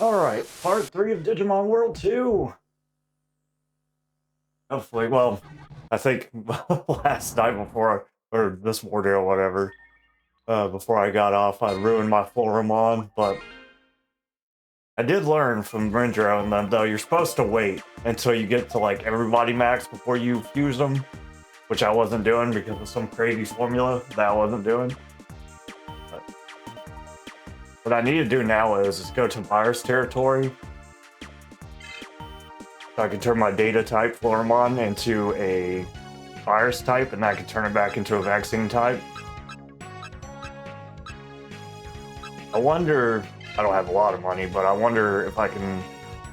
Alright, part 3 of Digimon World 2. Hopefully, well, I think last night before, or this morning or whatever, before I got off, I ruined my Floromon, but I did learn from Rendro and them, though, you're supposed to wait until you get to, like, everybody max before you fuse them, which I wasn't doing because of some crazy formula that I wasn't doing. But what I need to do now is go to virus territory so I can turn my data type Floramon into a virus type, and I can turn it back into a vaccine type. I wonder, I don't have a lot of money, but I wonder if I can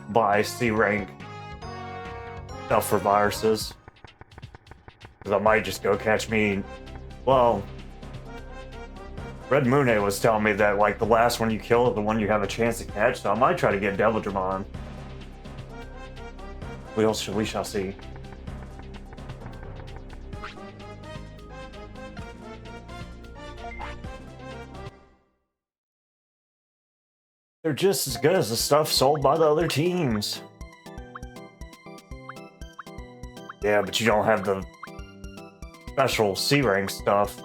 buy C rank stuff for viruses. Because I might just go catch me, well, Red Moon was telling me that like the last one you kill is the one you have a chance to catch, so I might try to get Devil Dramon. We shall see. They're just as good as the stuff sold by the other teams. Yeah, but you don't have the special C rank stuff.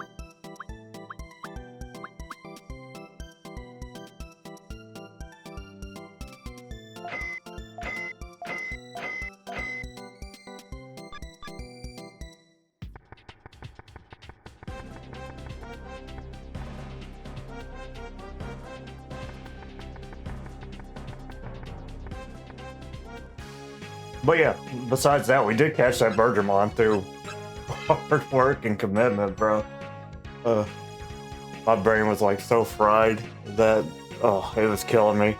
But yeah, besides that, we did catch that Bergermon through hard work and commitment, bro. My brain was like so fried that, oh, it was killing me.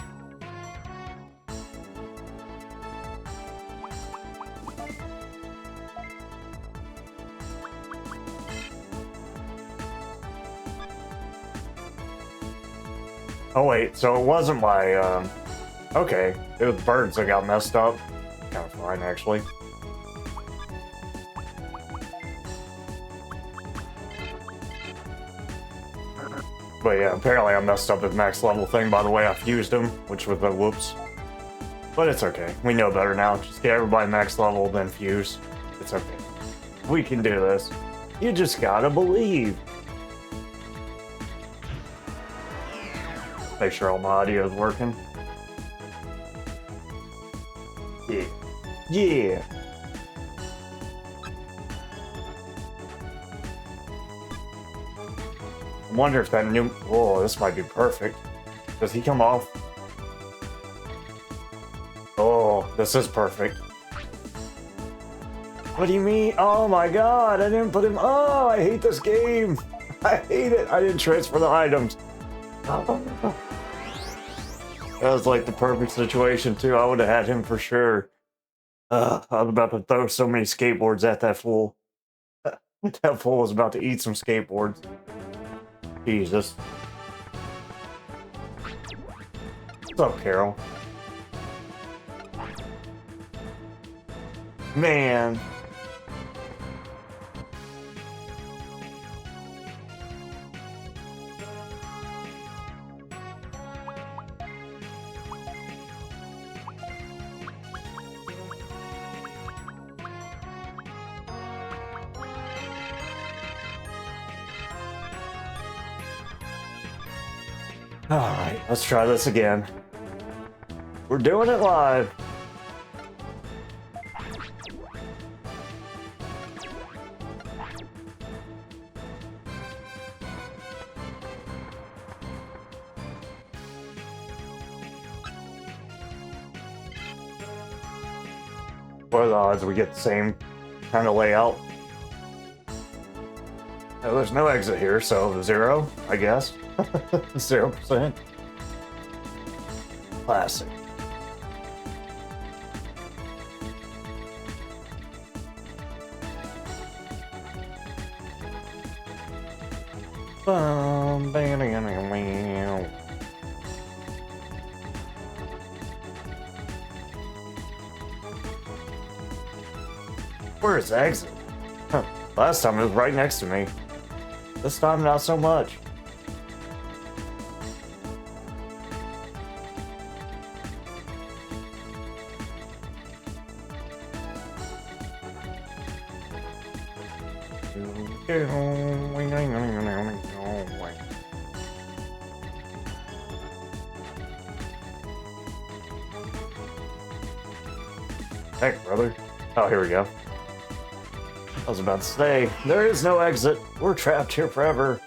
Oh wait, so it wasn't my, okay, it was birds that got messed up. Kind of fine, actually. But yeah, apparently I messed up his max level thing by the way I fused him, which was a whoops. But it's okay. We know better now. Just get everybody max level, then fuse. It's okay. We can do this. You just gotta believe. Make sure all my audio is working. Yeah. Yeah. I wonder if that new... Oh, this might be perfect. Does he come off? Oh, this is perfect. What do you mean? Oh my god, I didn't put him... Oh, I hate this game. I hate it. I didn't transfer the items. That was like the perfect situation too. I would have had him for sure. I was about to throw so many skateboards at that fool. That fool was about to eat some skateboards. Jesus. What's up, Carol? Man. Alright, let's try this again. We're doing it live. What are the odds we get the same kind of layout? Oh, there's no exit here, so 0, I guess. 0%. Classic. Where is the exit? Huh. Last time it was right next to me. This time, not so much. Heck, brother. Oh, here we go. I was about to say, there is no exit. We're trapped here forever.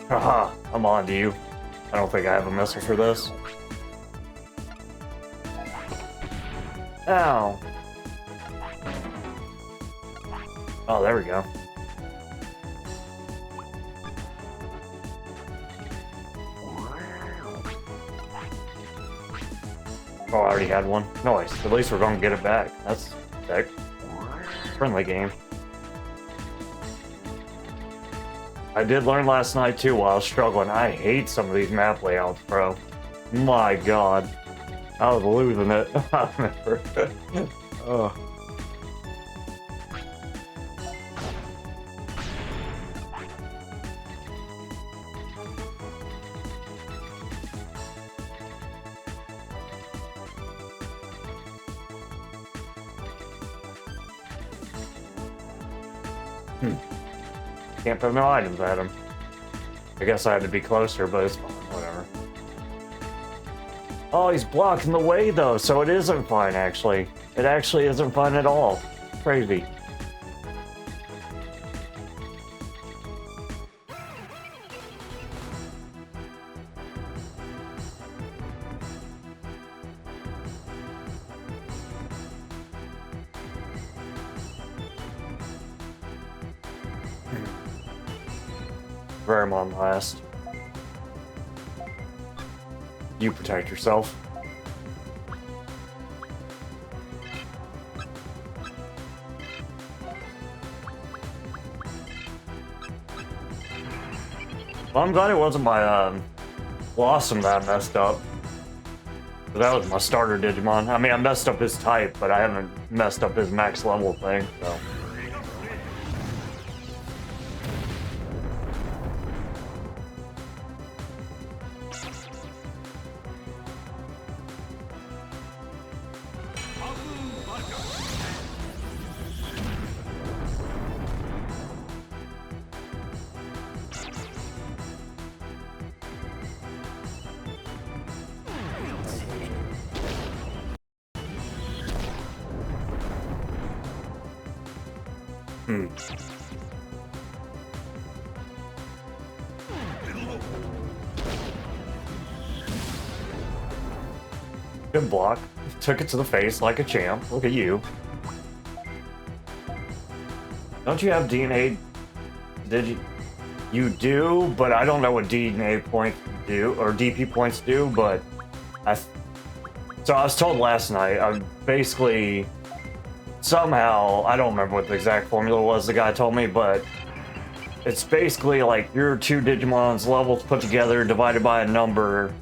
Haha, I'm on to you. I don't think I have a missile for this. Ow. Oh, there we go. Oh, I already had one. Nice. At least we're gonna get it back. That's sick. Friendly game. I did learn last night too while I was struggling. I hate some of these map layouts, bro. My god. I was losing it. I remember. Oh. Can't put no items at him. I guess I had to be closer, but it's fine, whatever. Oh, he's blocking the way though, so it isn't fine actually. It actually isn't fun at all. Crazy. Verimon last. You protect yourself. Well, I'm glad it wasn't my Blossom that I messed up. That was my starter Digimon. I mean, I messed up his type, but I haven't messed up his max level thing, so. Good block. Took it to the face like a champ. Look at you. Don't you have DNA? Did you? You do, but I don't know what DNA points do, or DP points do, but so I was told last night, I'm basically, somehow, I don't remember what the exact formula was the guy told me, but it's basically like your two Digimon's levels put together divided by a number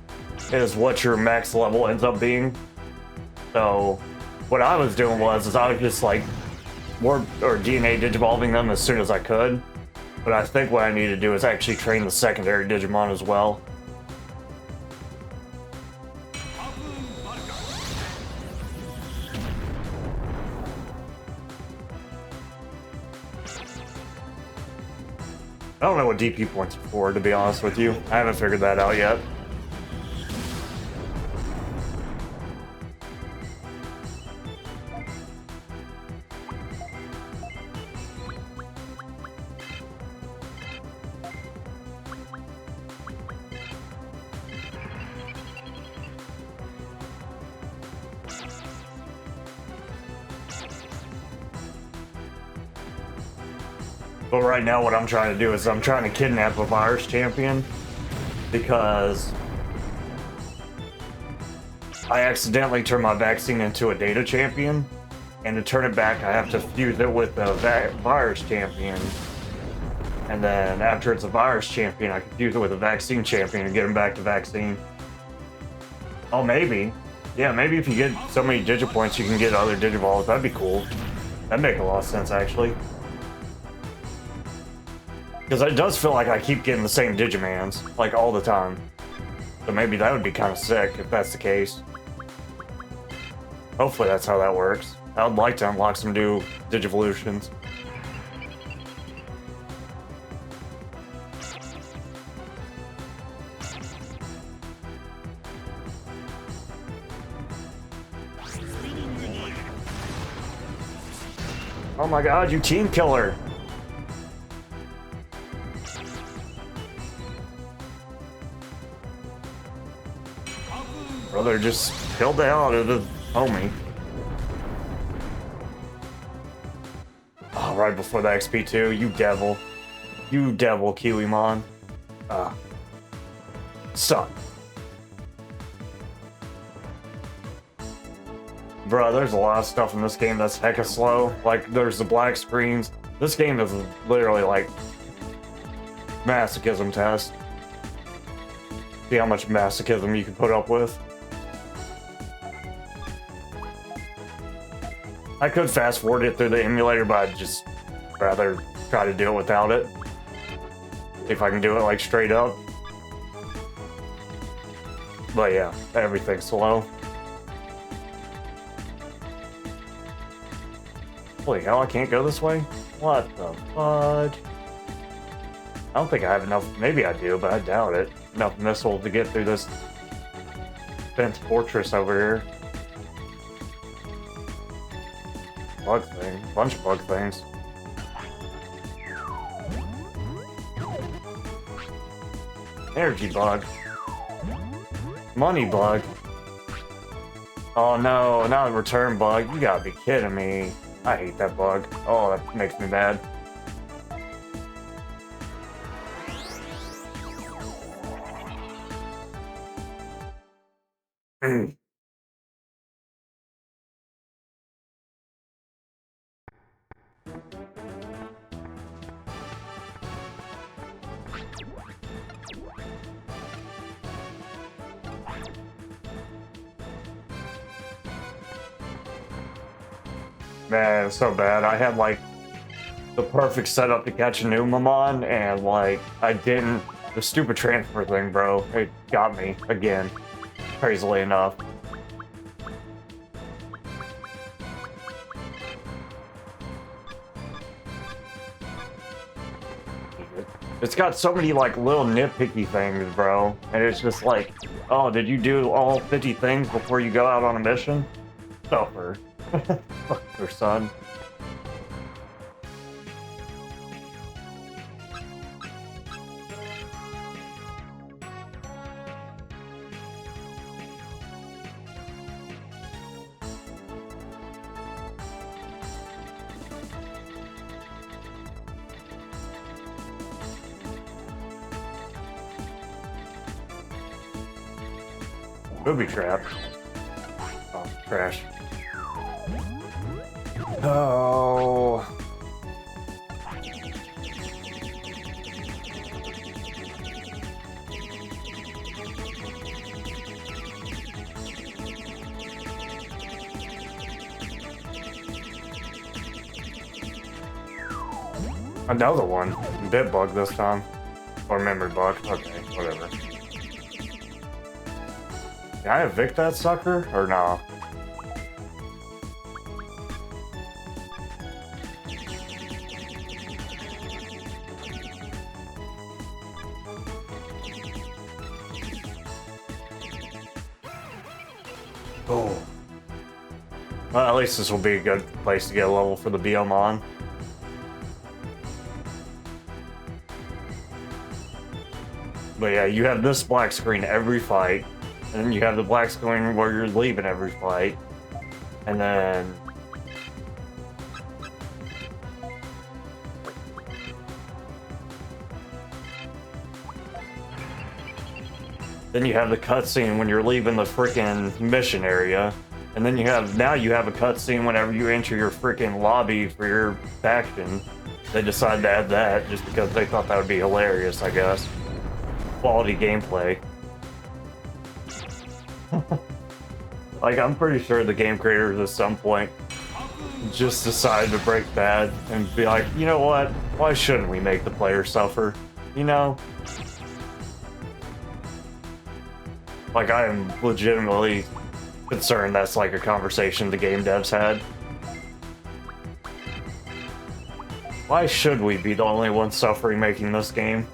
is what your max level ends up being. So what I was doing was I was just like DNA digivolving them as soon as I could. But I think what I need to do is actually train the secondary Digimon as well. I don't know what DP points are for, to be honest with you. I haven't figured that out yet. But right now what I'm trying to do is I'm trying to kidnap a virus champion because I accidentally turned my vaccine into a data champion, and to turn it back I have to fuse it with a virus champion, and then after it's a virus champion I can fuse it with a vaccine champion and get him back to vaccine. Oh, maybe. Yeah, maybe if you get so many Digipoints you can get other Digivolves. That'd be cool. That'd make a lot of sense actually. Because it does feel like I keep getting the same Digimans, like, all the time. So maybe that would be kind of sick if that's the case. Hopefully that's how that works. I'd like to unlock some new Digivolutions. Oh my god, you team killer! Brother, just killed the hell out of the homie. Oh, right before the XP2, you devil. You devil, Keymailer. Son. Bro, there's a lot of stuff in this game that's hecka slow. Like, there's the black screens. This game is literally like masochism test. See how much masochism you can put up with. I could fast forward it through the emulator, but I'd just rather try to do it without it. See if I can do it like straight up. But yeah, everything's slow. Holy hell, I can't go this way? What the fudge? I don't think I have enough, maybe I do, but I doubt it. Enough missiles to get through this fence fortress over here. Bug thing, bunch of bug things. Energy bug. Money bug. Oh no, not a return bug. You gotta be kidding me. I hate that bug. Oh, that makes me mad. Man, it's so bad. I had like the perfect setup to catch a Numamon, and like I didn't. The stupid transfer thing, bro. It got me again. Crazily enough. It's got so many like little nitpicky things, bro. And it's just like, oh, did you do all 50 things before you go out on a mission? Suffer. Fuck your son. Booby trap. Oh, trash. Oh. Another one. Bit bug this time. Or memory bug. Okay, whatever. Can I evict that sucker? Or nah? Oh. Well, at least this will be a good place to get a level for the Digimon. But yeah, you have this black screen every fight. And then you have the black screen where you're leaving every fight. And then... then you have the cutscene when you're leaving the frickin' mission area. And then now you have a cutscene whenever you enter your frickin' lobby for your faction. They decided to add that just because they thought that would be hilarious, I guess. Quality gameplay. Like, I'm pretty sure the game creators at some point just decided to break bad and be like, you know what? Why shouldn't we make the player suffer? You know? Like, I am legitimately concerned that's like a conversation the game devs had. Why should we be the only ones suffering making this game?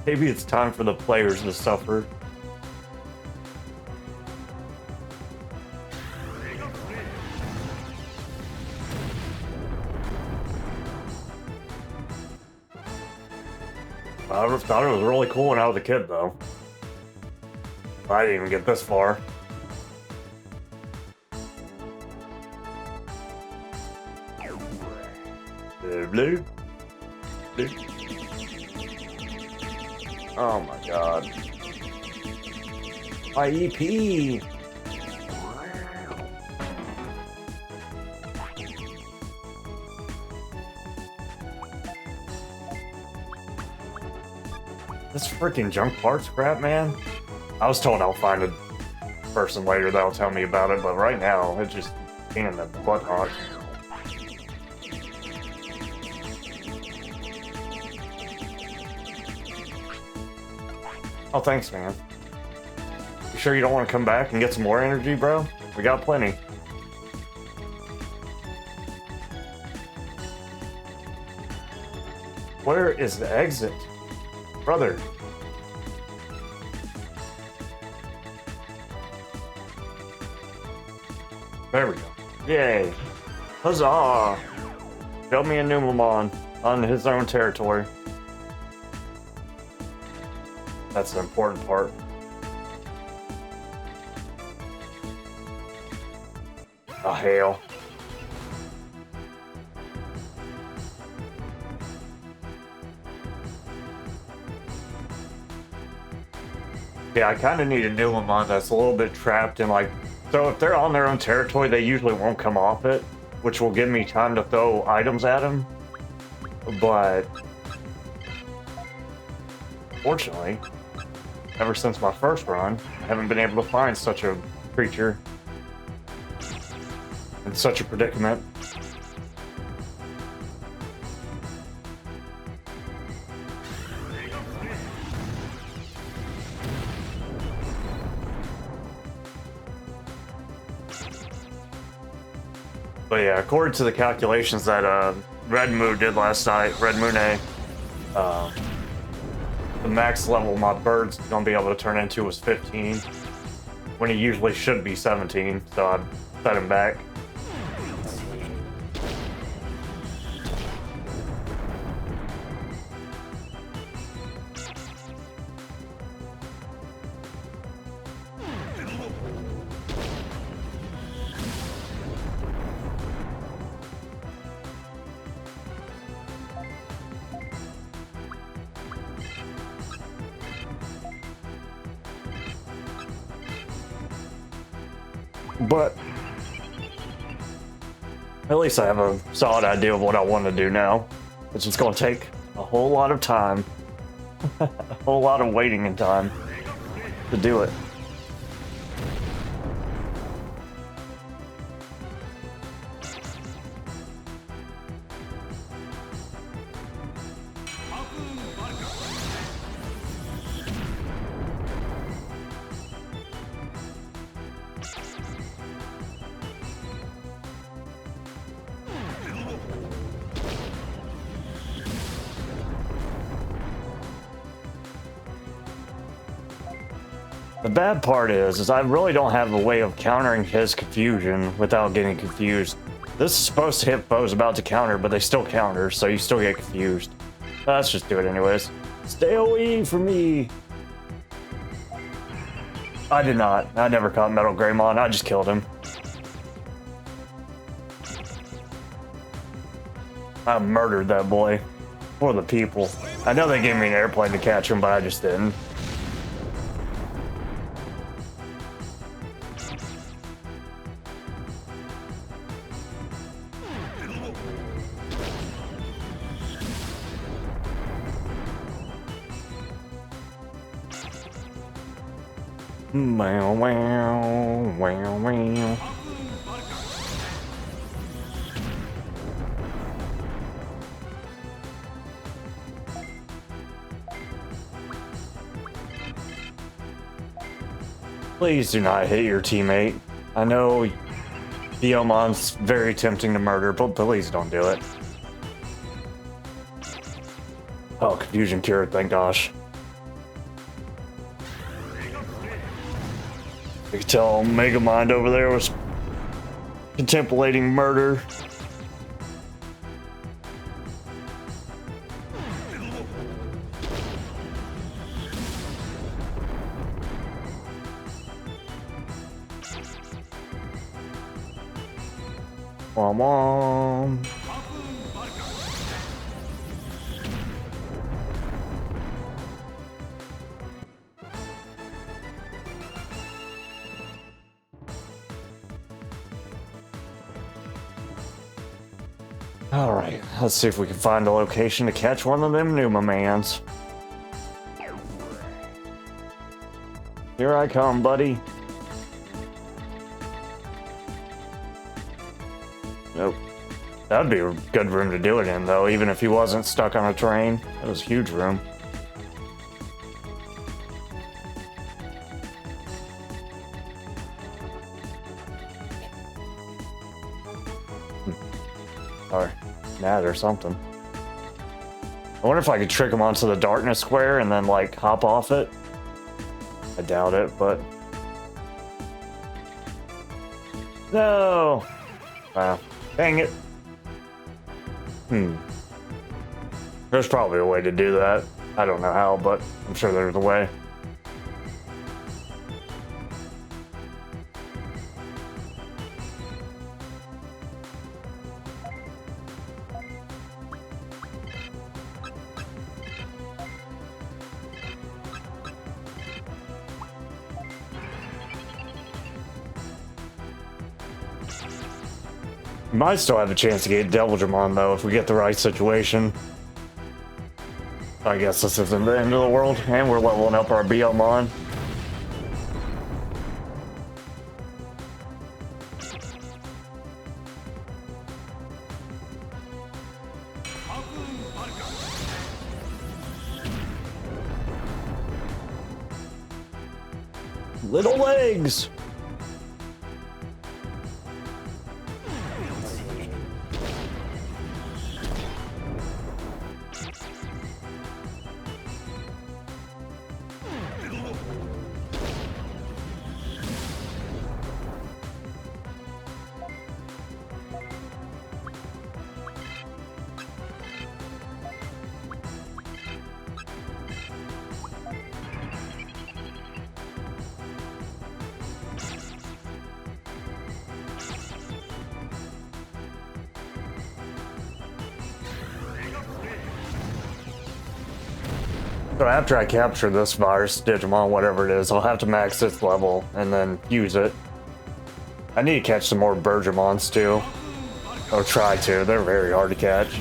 Maybe it's time for the players to suffer. I thought it was really cool when I was a kid, though. I didn't even get this far. Blue. Blue. Oh my god. IEP! This freaking junk parts crap, man. I was told I'll find a person later that'll tell me about it, but right now, it's just pain in the butthole. Oh, thanks, man. You sure you don't want to come back and get some more energy, bro? We got plenty. Where is the exit? Brother. There we go. Yay. Huzzah! Show me a Numemon on his own territory. That's the important part. Oh, hell. Yeah, I kind of need a Numemon that's a little bit trapped in, like... So if they're on their own territory, they usually won't come off it, which will give me time to throw items at them. But... fortunately, ever since my first run, I haven't been able to find such a creature in such a predicament. But yeah, according to the calculations that Red Moon did last night, Red Moon A, the max level my bird's gonna be able to turn into was 15, when he usually should be 17, so I set him back. But at least I have a solid idea of what I want to do now, which is going to take a whole lot of time, a whole lot of waiting and time to do it. The bad part is I really don't have a way of countering his confusion without getting confused. This is supposed to hit foes about to counter, but they still counter, so you still get confused. Let's just do it anyways. Stay away from me! I did not. I never caught Metal Greymon. I just killed him. I murdered that boy. For the people. I know they gave me an airplane to catch him, but I just didn't. Wow, wow, wow, wow. Please do not hit your teammate. I know Digimon's very tempting to murder, but please don't do it. Oh, confusion cured, thank gosh. You could tell Megamind over there was contemplating murder. Come on. Alright, let's see if we can find a location to catch one of them Numa mans. Here I come, buddy. Nope. That'd be a good room to do it in, though, even if he wasn't stuck on a train. That was a huge room. Or Nat or something. I wonder if I could trick him onto the darkness square and then, like, hop off it. I doubt it, but... No! Wow. Dang it. There's probably a way to do that. I don't know how, but I'm sure there's a way. Might still have a chance to get Digimon though if we get the right situation. I guess this isn't the end of the world, and we're leveling up our Digimon. Little legs! So after I capture this virus, Digimon, whatever it is, I'll have to max its level and then use it. I need to catch some more Bergamons too. Or try to, they're very hard to catch.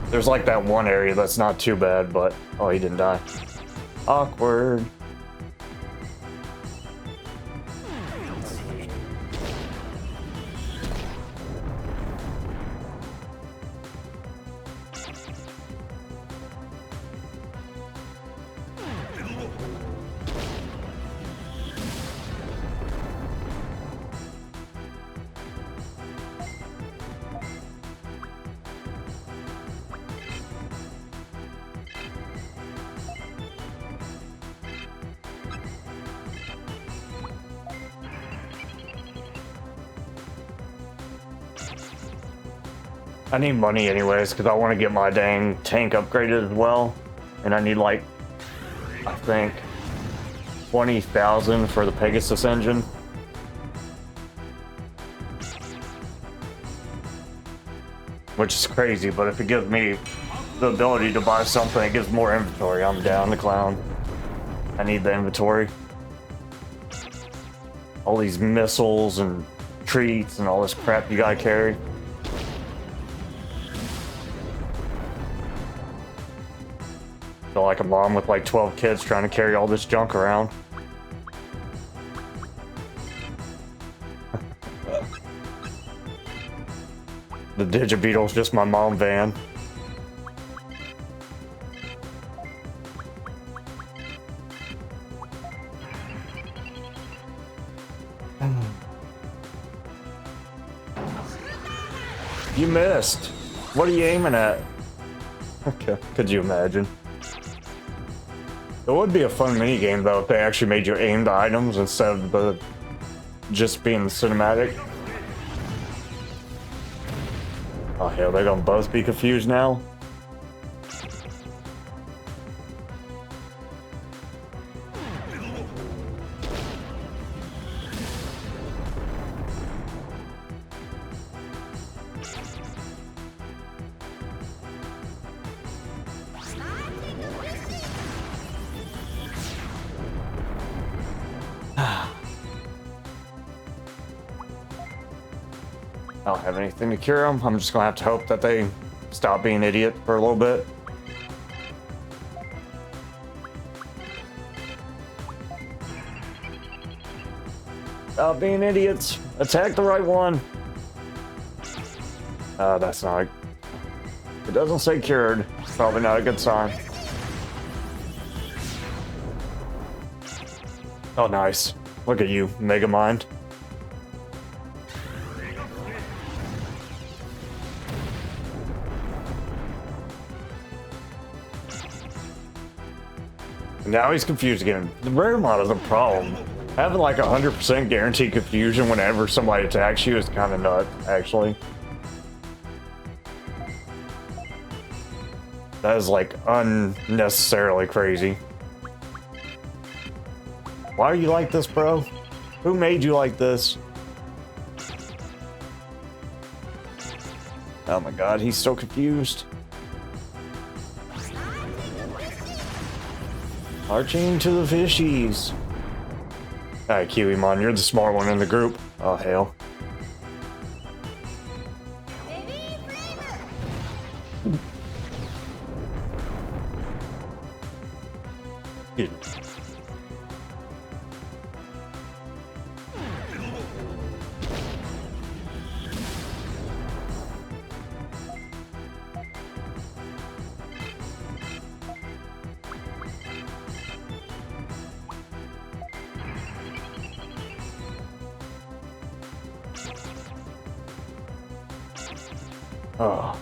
There's like that one area that's not too bad, but... Oh, he didn't die. Awkward. I need money anyways, because I want to get my dang tank upgraded as well. And I need like, I think, 20,000 for the Pegasus engine. Which is crazy, but if it gives me the ability to buy something that gives more inventory, I'm down to clown. I need the inventory. All these missiles and treats and all this crap you gotta carry. Feel like a mom with like 12 kids trying to carry all this junk around. The Digibeetle's just my mom van. You missed. What are you aiming at? Okay, could you imagine? It would be a fun mini game though if they actually made you aim the items instead of the just being cinematic. Oh hell, they're gonna both be confused now. I don't have anything to cure them. I'm just gonna have to hope that they stop being idiot for a little bit. Stop being idiots. Attack the right one. That's not. It doesn't say cured. Probably not a good sign. Oh, nice. Look at you, Mega Mind. Now he's confused again. The rare mod is a problem. Having like 100% guaranteed confusion whenever somebody attacks you is kind of nut, actually. That is like unnecessarily crazy. Why are you like this, bro? Who made you like this? Oh my god, he's so confused. Marching to the fishies. Alright, Keymailer, you're the smart one in the group. Oh, hell. Dude. Oh.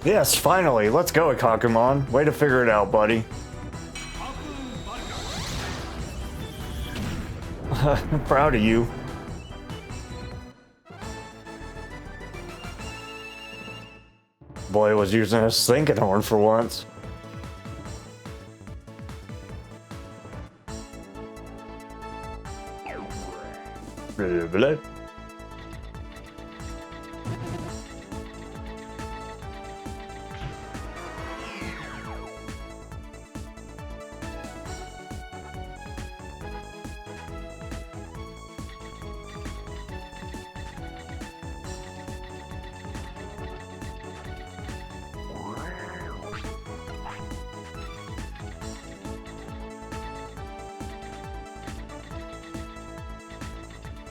Yes, finally. Let's go, Kakumon. Way to figure it out, buddy. I'm proud of you. Boy was using his thinking horn for once. Blah.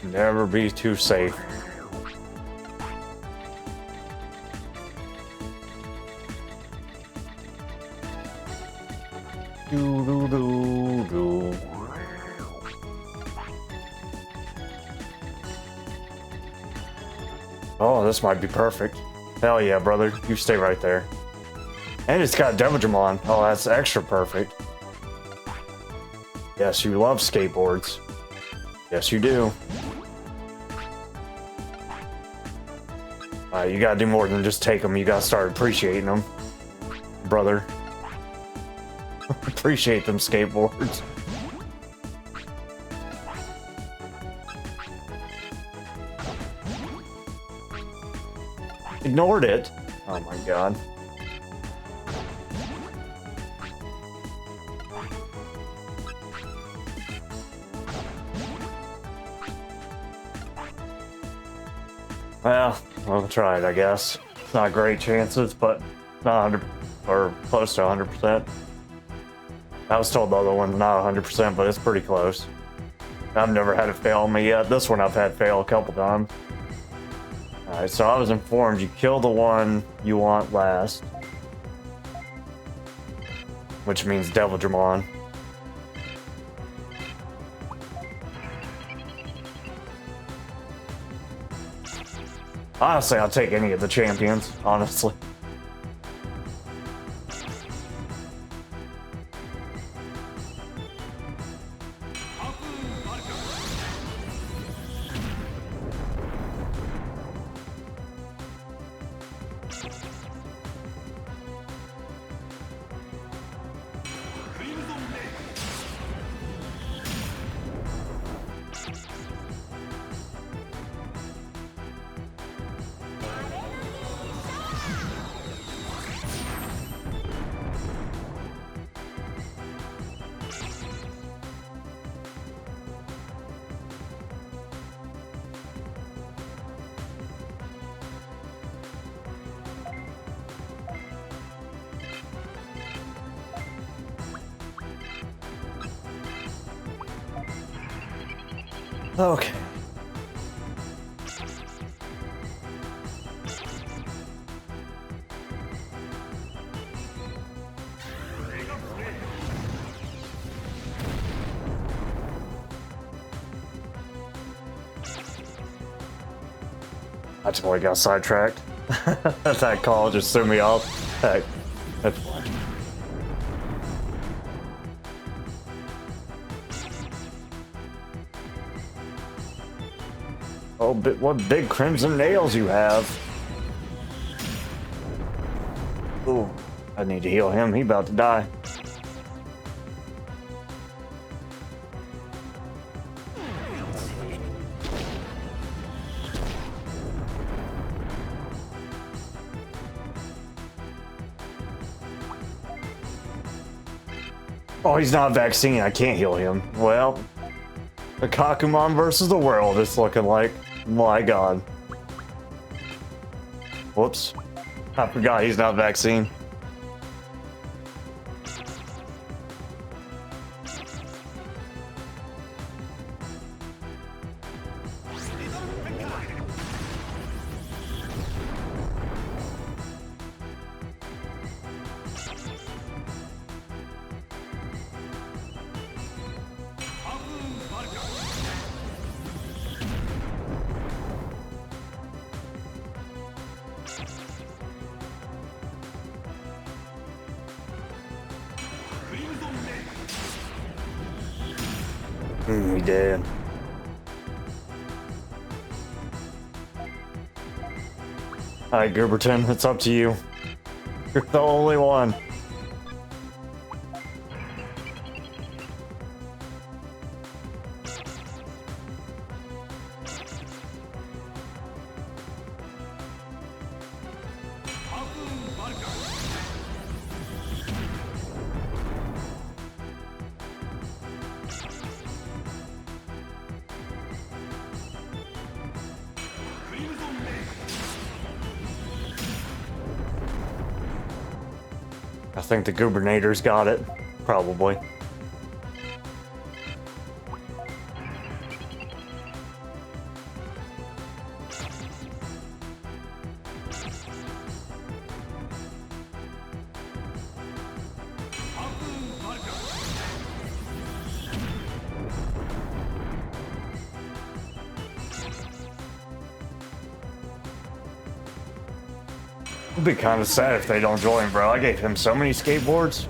Never be too safe. Do, do, do, do. Oh, this might be perfect. Hell yeah, brother. You stay right there. And it's got Digimon. Oh, that's extra perfect. Yes, you love skateboards. Yes, you do. You gotta do more than just take them. You gotta start appreciating them, brother. Appreciate them skateboards. Ignored it. Oh my god. Well, we'll try it, I guess. It's not great chances, but not 100 or close to 100%. I was told the other one's not 100%, but it's pretty close. I've never had it fail on me yet. This one I've had fail a couple times. Alright, so I was informed you kill the one you want last. Which means Devil Dramon. Honestly, I'll take any of the champions, honestly. Okay. I totally got sidetracked. That call just threw me off. Heck, that's fine. Oh, what big crimson nails you have. Ooh, I need to heal him. He about to die. Oh, he's not vaccine. I can't heal him. Well, the Kakumon versus the world, it's looking like. My god. Whoops. I forgot he's not vaccine. He did. Alright, Gooberton, it's up to you. You're the only one. I think the Goobernator's got it. Probably. It'd be kind of sad if they don't join, bro. I gave him so many skateboards.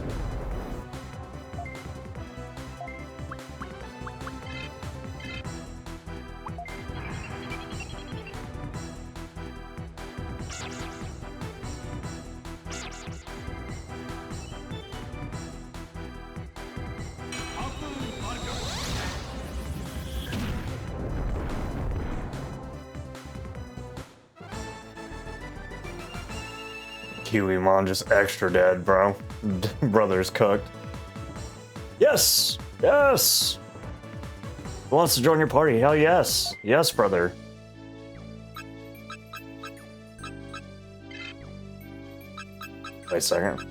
Keymailer just extra dead, bro. Brother's cooked. Yes! Yes! Who wants to join your party? Hell yes! Yes, brother. Wait a second.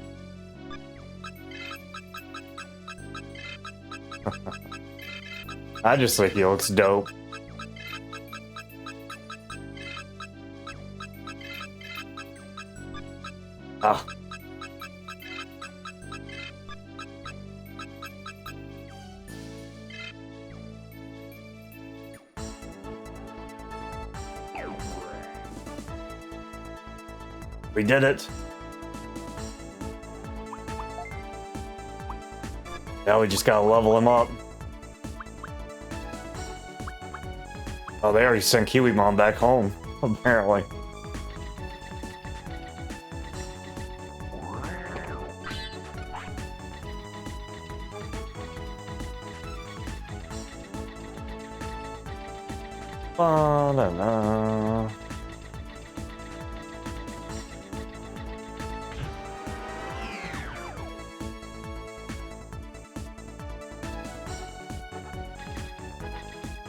I just think he looks dope. We did it. Now we just gotta level him up. Oh, they already sent Keymailer back home, apparently. Ba-da-da.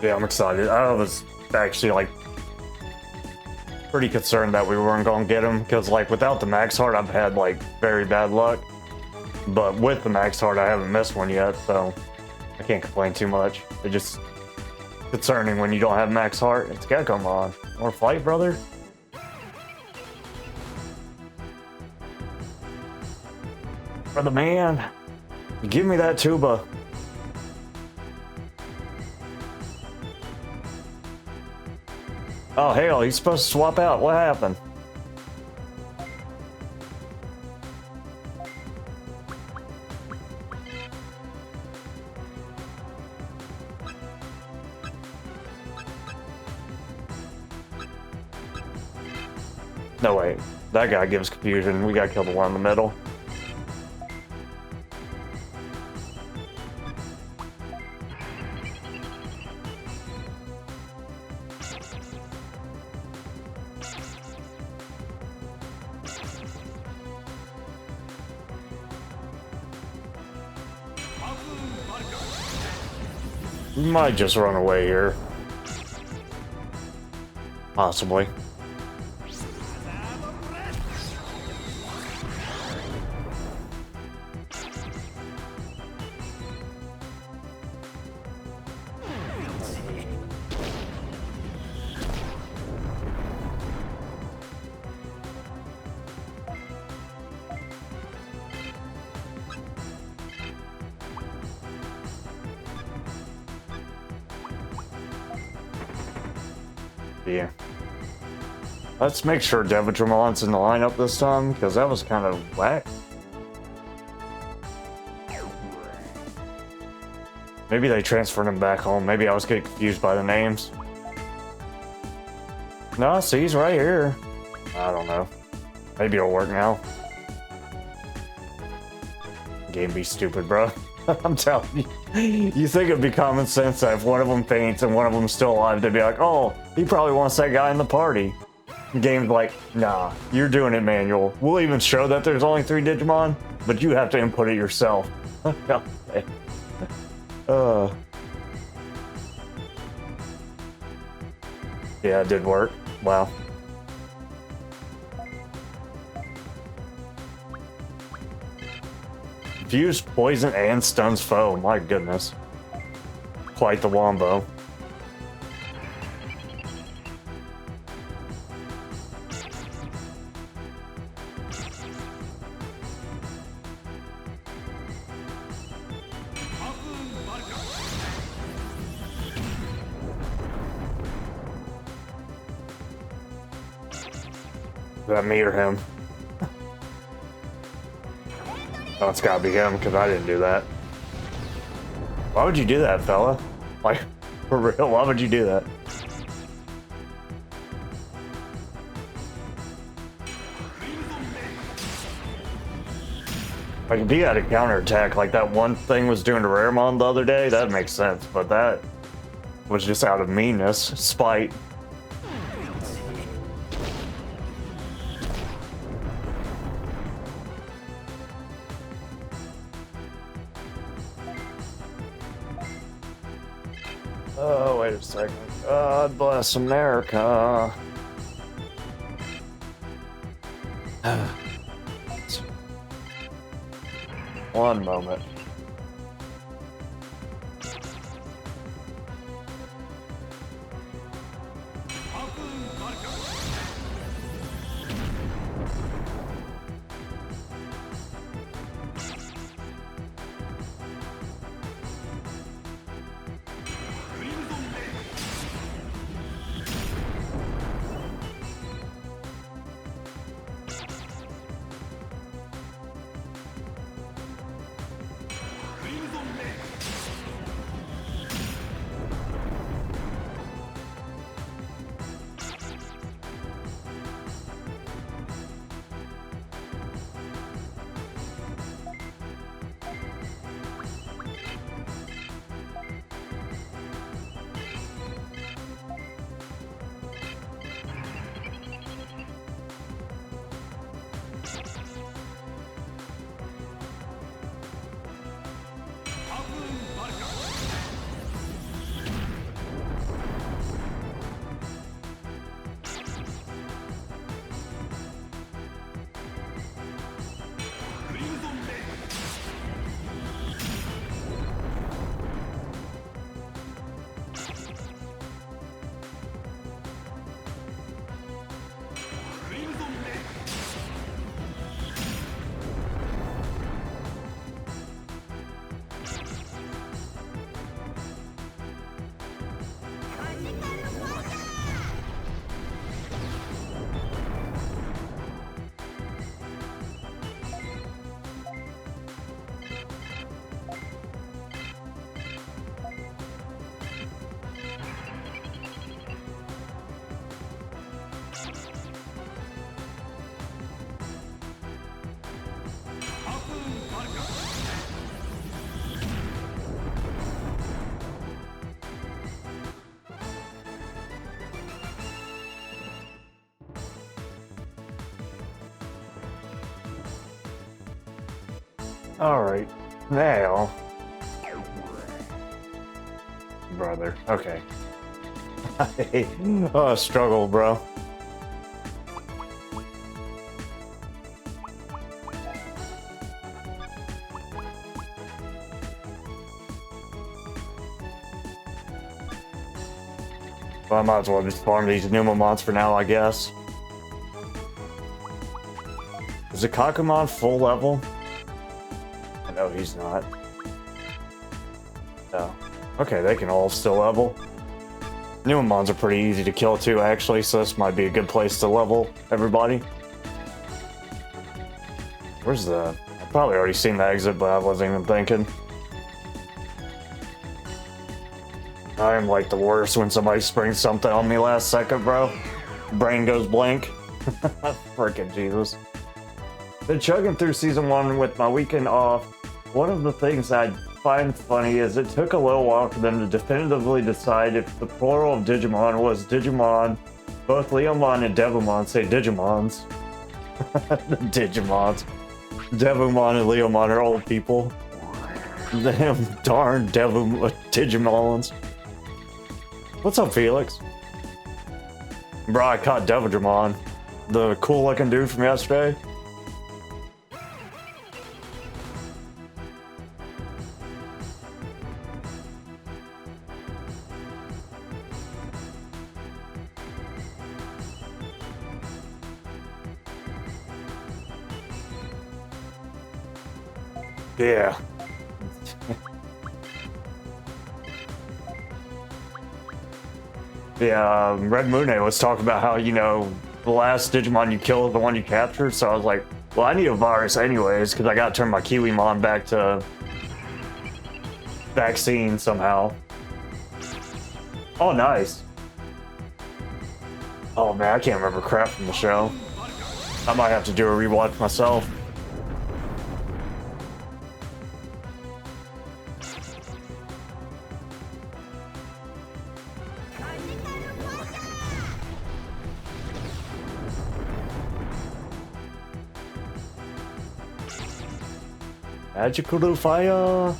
Yeah, I'm excited. I was actually like pretty concerned that we weren't gonna get him because like without the max heart I've had like very bad luck, but with the max heart I haven't missed one yet, so I can't complain too much. It's just concerning when you don't have max heart. It's gotta come on. More fight, brother. For the man. Give me that tuba. Oh hell, he's supposed to swap out. What happened? No wait, that guy gives confusion. We gotta kill the one in the middle. We might just run away here. Possibly. Yeah. Let's make sure Digimon's in the lineup this time, because that was kind of whack. Maybe they transferred him back home. Maybe I was getting confused by the names. No, see, he's right here. I don't know. Maybe it'll work now. Game be stupid, bro. I'm telling you. You think it'd be common sense that if one of them faints and one of them's still alive, they'd be like, oh, he probably wants that guy in the party. Game's like, nah, you're doing it manual. We'll even show that there's only 3 Digimon, but you have to input it yourself. Yeah, it did work. Wow. Fuse, poison, and stuns foe. My goodness. Quite the wombo. Is that me or him? Oh, it's gotta be him, because I didn't do that. Why would you do that, fella? Like, for real, why would you do that? Like, if he had a counterattack like that one thing was doing to Raремon the other day, that makes sense, but that was just out of meanness, spite. Oh, wait a second. God bless America. One moment. Alright, now... Brother, okay. Oh, struggle, bro. Well, I might as well just farm these Numamons for now, I guess. Is the Kakumon full level? No, he's not. No. Okay, they can all still level. Numamons are pretty easy to kill too, actually, so this might be a good place to level everybody. Where's the... I've probably already seen the exit, but I wasn't even thinking. I am like the worst when somebody springs something on me last second, bro. Brain goes blank. Frickin' Jesus. Been chugging through Season 1 with my weekend off. One of the things I find funny is it took a little while for them to definitively decide if the plural of Digimon was Digimon. Both Leomon and Devimon say Digimons. Digimons. Devimon and Leomon are old people. Damn darn Digimons. What's up, Felix? Bro, I caught Devimon, the cool looking dude from yesterday. Yeah. Yeah, Red Moon was talking about how, you know, the last Digimon you kill is the one you captured, so I was like, well, I need a virus anyways, because I gotta turn my Kiwimon back to vaccine somehow. Oh, nice. Oh man, I can't remember crap from the show. I might have to do a rewatch myself. Magical fire!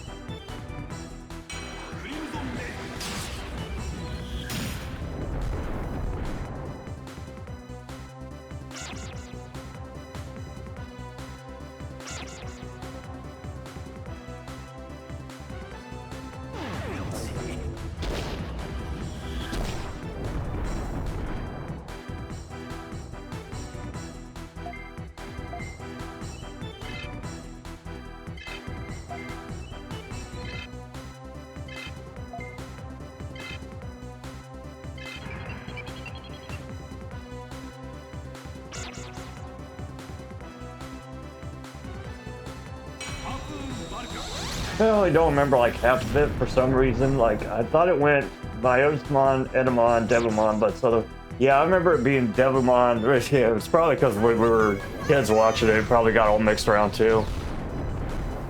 I really don't remember like half of it for some reason. Like I thought it went Biosmon, Edamon, Devimon, but yeah, I remember it being Devimon. Yeah, it was probably because we were kids watching it. It probably got all mixed around too.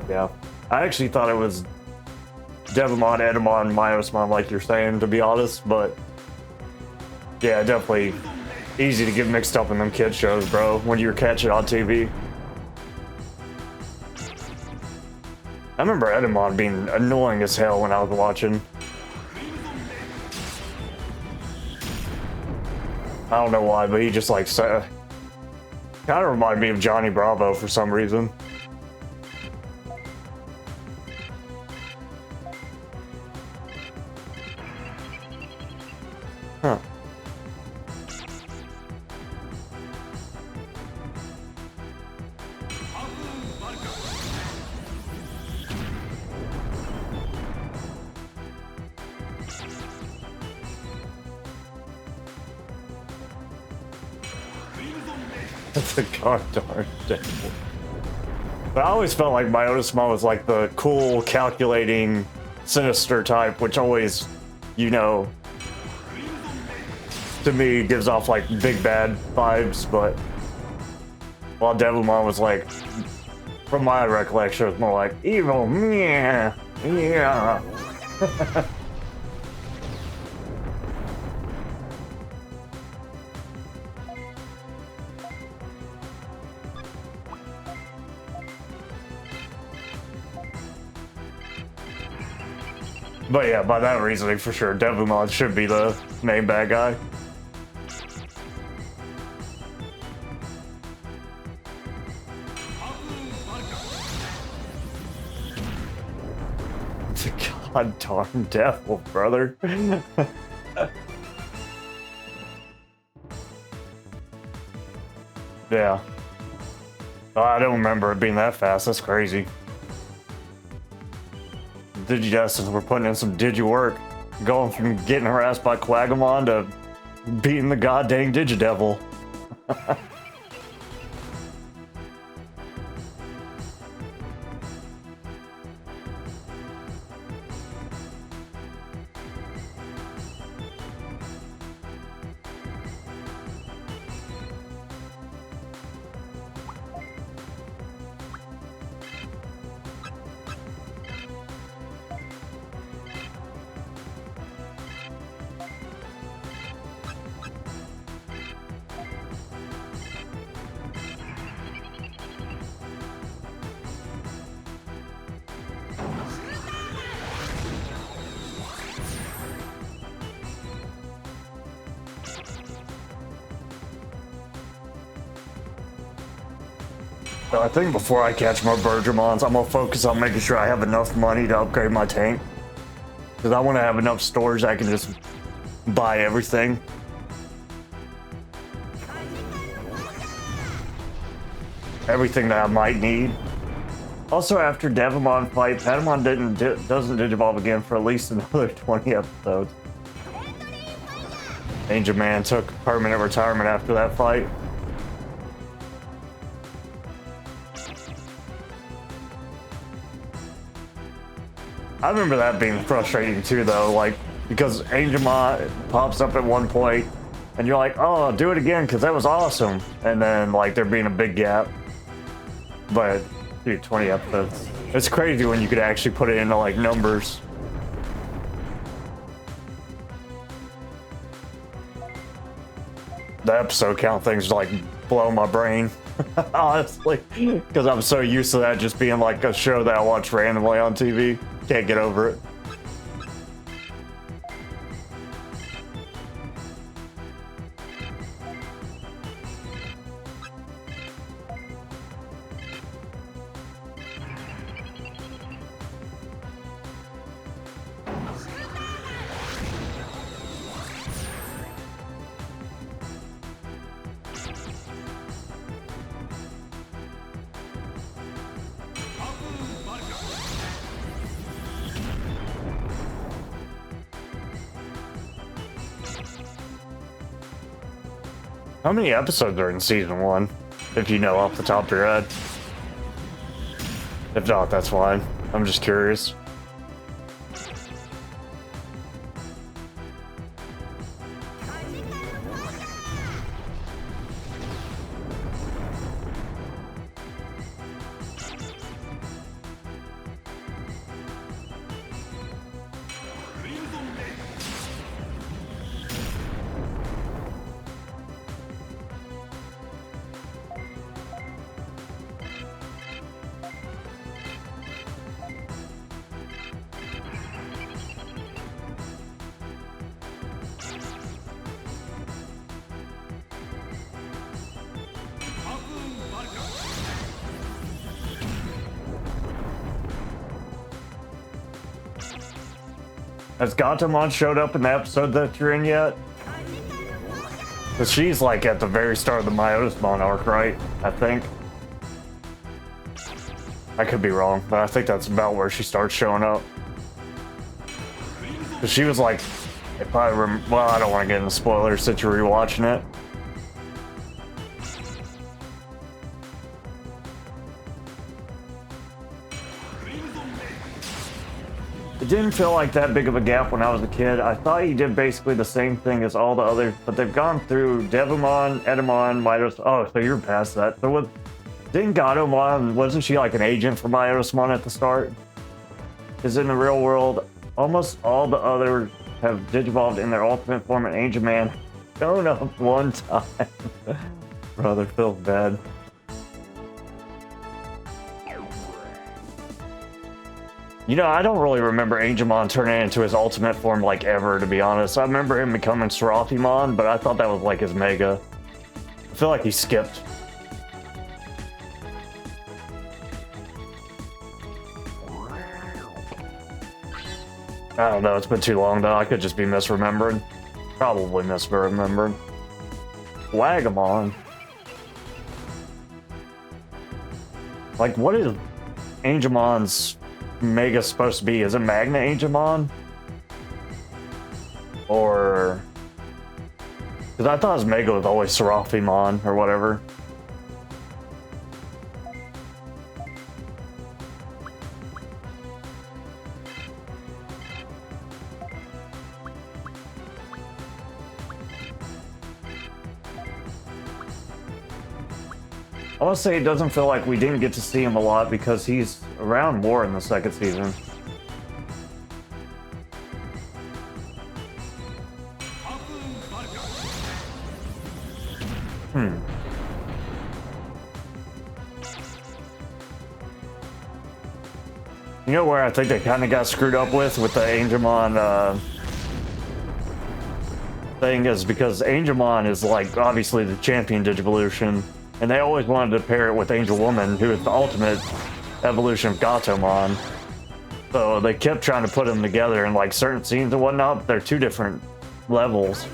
Yeah, I actually thought it was Devimon, Edamon, Biosmon, like you're saying, to be honest. But yeah, definitely easy to get mixed up in them kid shows, bro. When you're catching on TV. I remember Edamon being annoying as hell when I was watching. I don't know why, but he just like kind of reminded me of Johnny Bravo for some reason. Huh. That's a darn devil. But I always felt like Biosmon was like the cool, calculating, sinister type, which always, you know, to me gives off like big bad vibes, but while Devimon was like, from my recollection, it was more like evil, yeah, yeah. But yeah, by that reasoning, for sure, Devimon should be the main bad guy. It's a god darn devil, brother. Yeah. Oh, I don't remember it being that fast. That's crazy. Digidestined, we're putting in some digi work. Going from getting harassed by Quagamon to beating the goddamn Digidevil. So I think before I catch more Bergermons, I'm gonna focus on making sure I have enough money to upgrade my tank. Because I want to have enough storage I can just buy everything. Everything that I might need. Also, after Devimon fight, Patamon doesn't digivolve again for at least another 20 episodes. Angel Man took permanent retirement after that fight. I remember that being frustrating too, though, like, because Angemon pops up at one point, and you're like, oh, do it again, because that was awesome. And then, like, there being a big gap. But, dude, 20 episodes. It's crazy when you could actually put it into, like, numbers. The episode count things, like, blow my brain, honestly. Because I'm so used to that just being, like, a show that I watch randomly on TV. Can't get over it. How many episodes are in season 1? If you know off the top of your head. If not, that's fine. I'm just curious. Has Gatomon showed up in the episode that you're in yet? Because she's like at the very start of the Myotismon arc, right? I think. I could be wrong, but I think that's about where she starts showing up. Because she was like, if I well, I don't want to get into spoilers since you're rewatching it. It didn't feel like that big of a gap when I was a kid. I thought he did basically the same thing as all the others, but they've gone through Devimon, Edamon, Mitos. Oh, so you're past that. So what? Didn't Gatomon, wasn't she like an agent for Myotismon at the start? Because in the real world, almost all the others have digivolved in their ultimate form, and Angel Man shown up one time. Brother, feels bad. You know, I don't really remember Angemon turning into his ultimate form, like, ever, to be honest. I remember him becoming Seraphimon, but I thought that was, like, his Mega. I feel like he skipped. I don't know, it's been too long, though. I could just be misremembering. Probably misremembering. Wagamon. Like, what is Angemon's Mega supposed to be? Is it Magna Angemon? Or... Because I thought his Mega was always Seraphimon, or whatever. I want to say it doesn't feel like we didn't get to see him a lot because he's around more in the second season. You know where I think they kind of got screwed up with the Angemon thing is because Angemon is like obviously the champion Digivolution, and they always wanted to pair it with Angel Woman, who is the ultimate evolution of Gatomon. So they kept trying to put them together in like certain scenes and whatnot, but they're two different levels.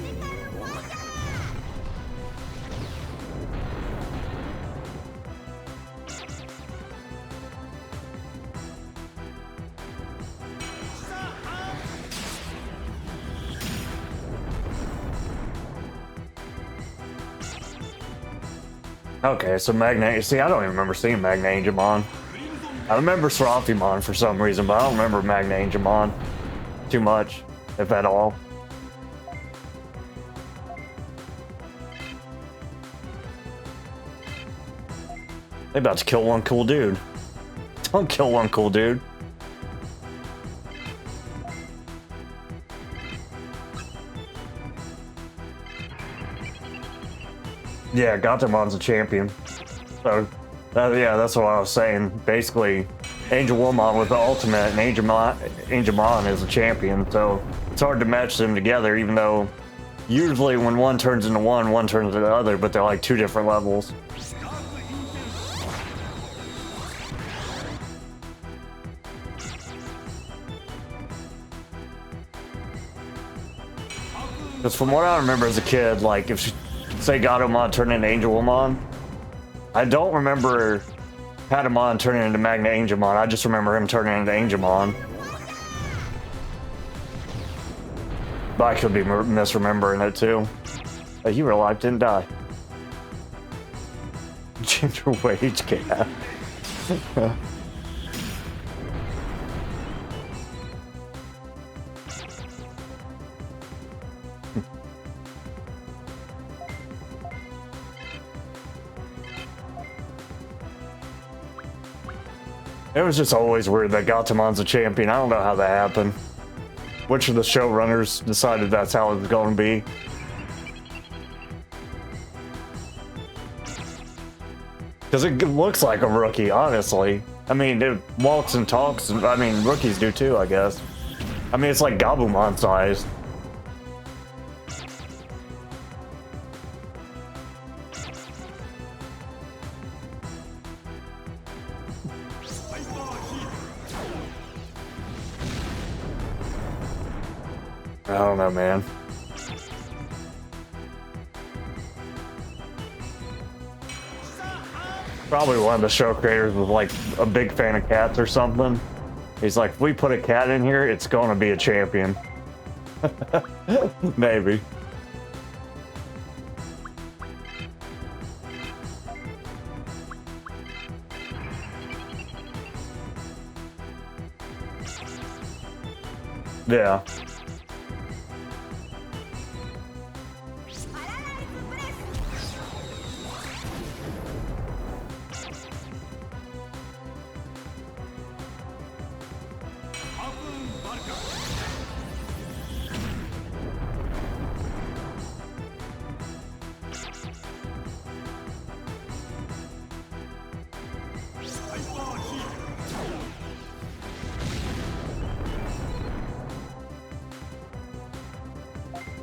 Okay, so Magna... See, I don't even remember seeing Magna Angemon. I remember Seraphimon for some reason, but I don't remember Magna Angemon too much, if at all. They about to kill one cool dude. Don't kill one cool dude. Yeah, Gatomon's a champion. So, yeah, that's what I was saying. Basically, Angel Woman was the ultimate, and Angemon is a champion. So, it's hard to match them together, even though usually when one turns into one turns into the other, but they're like two different levels. Because from what I remember as a kid, like, if she, say Gatomon turned into Angel Woman, I don't remember Patamon turning into Magna Angemon. I just remember him turning into Angemon. But I could be misremembering it too. But he real life didn't die. Ginger wage gap. It was just always weird that Gatomon's a champion. I don't know how that happened. Which of the showrunners decided that's how it was going to be? Because it looks like a rookie, honestly. I mean, it walks and talks, and I mean, rookies do too, I guess. I mean, it's like Gabumon size. I don't know, man. Probably one of the show creators was like a big fan of cats or something. He's like, if we put a cat in here, it's going to be a champion. Maybe. Yeah.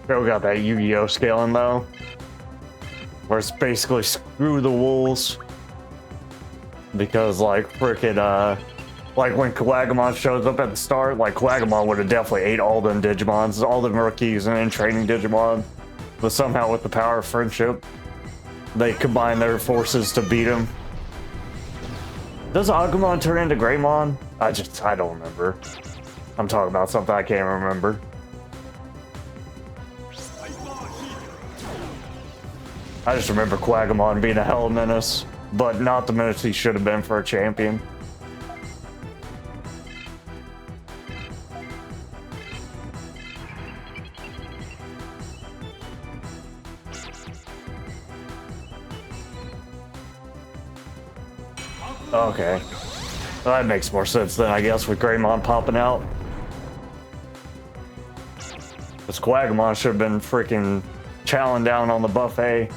Still got that Yu-Gi-Oh scaling though, where it's basically screw the wolves. Because like frickin' like when Quagamon shows up at the start, like Quagamon would have definitely ate all them Digimons, all the rookies and then training Digimon. But somehow with the power of friendship, they combine their forces to beat him. Does Agumon turn into Greymon? I don't remember. I'm talking about something I can't remember. I just remember Quagamon being a hell menace, but not the menace he should have been for a champion. Okay. Well, that makes more sense then, I guess, with Greymon popping out. This Quagamon should have been freaking chowing down on the buffet.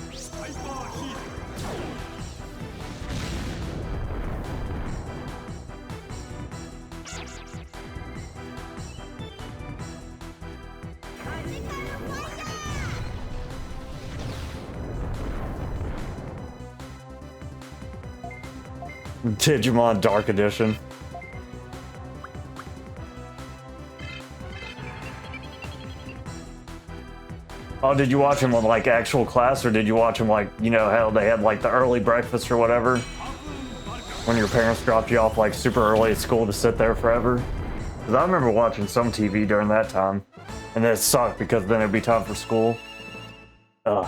Digimon Dark Edition. Oh, did you watch him on like actual class, or did you watch him like, you know, how they had like the early breakfast or whatever? When your parents dropped you off like super early at school to sit there forever? Because I remember watching some TV during that time. And then it sucked because then it'd be time for school. Ugh.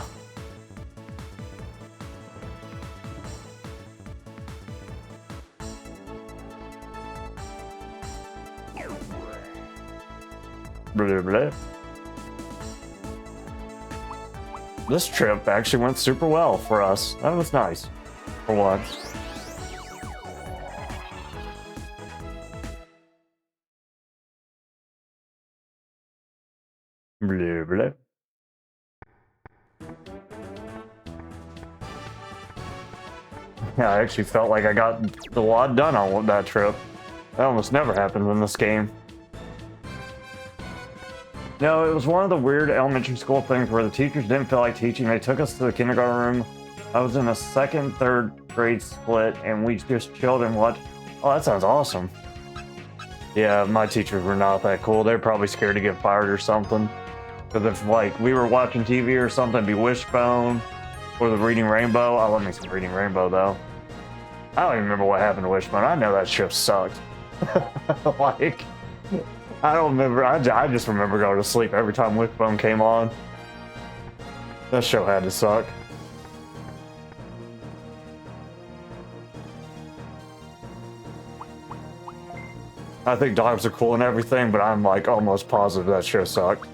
Blah, blah. This trip actually went super well for us. That was nice. For once. Blah, blah. Yeah, I actually felt like I got a lot done on that trip. That almost never happens in this game. No, it was one of the weird elementary school things where the teachers didn't feel like teaching. They took us to the kindergarten room. I was in a second, third grade split, and we just chilled and watched. Oh, that sounds awesome. Yeah, my teachers were not that cool. They're probably scared to get fired or something. Because if, like, we were watching TV or something, it'd be Wishbone or the Reading Rainbow. I love me some Reading Rainbow, though. I don't even remember what happened to Wishbone. I know that ship sucked. Like... I don't remember. I just remember going to sleep every time Wishbone came on. That show had to suck. I think dogs are cool and everything, but I'm like almost positive that show sucked.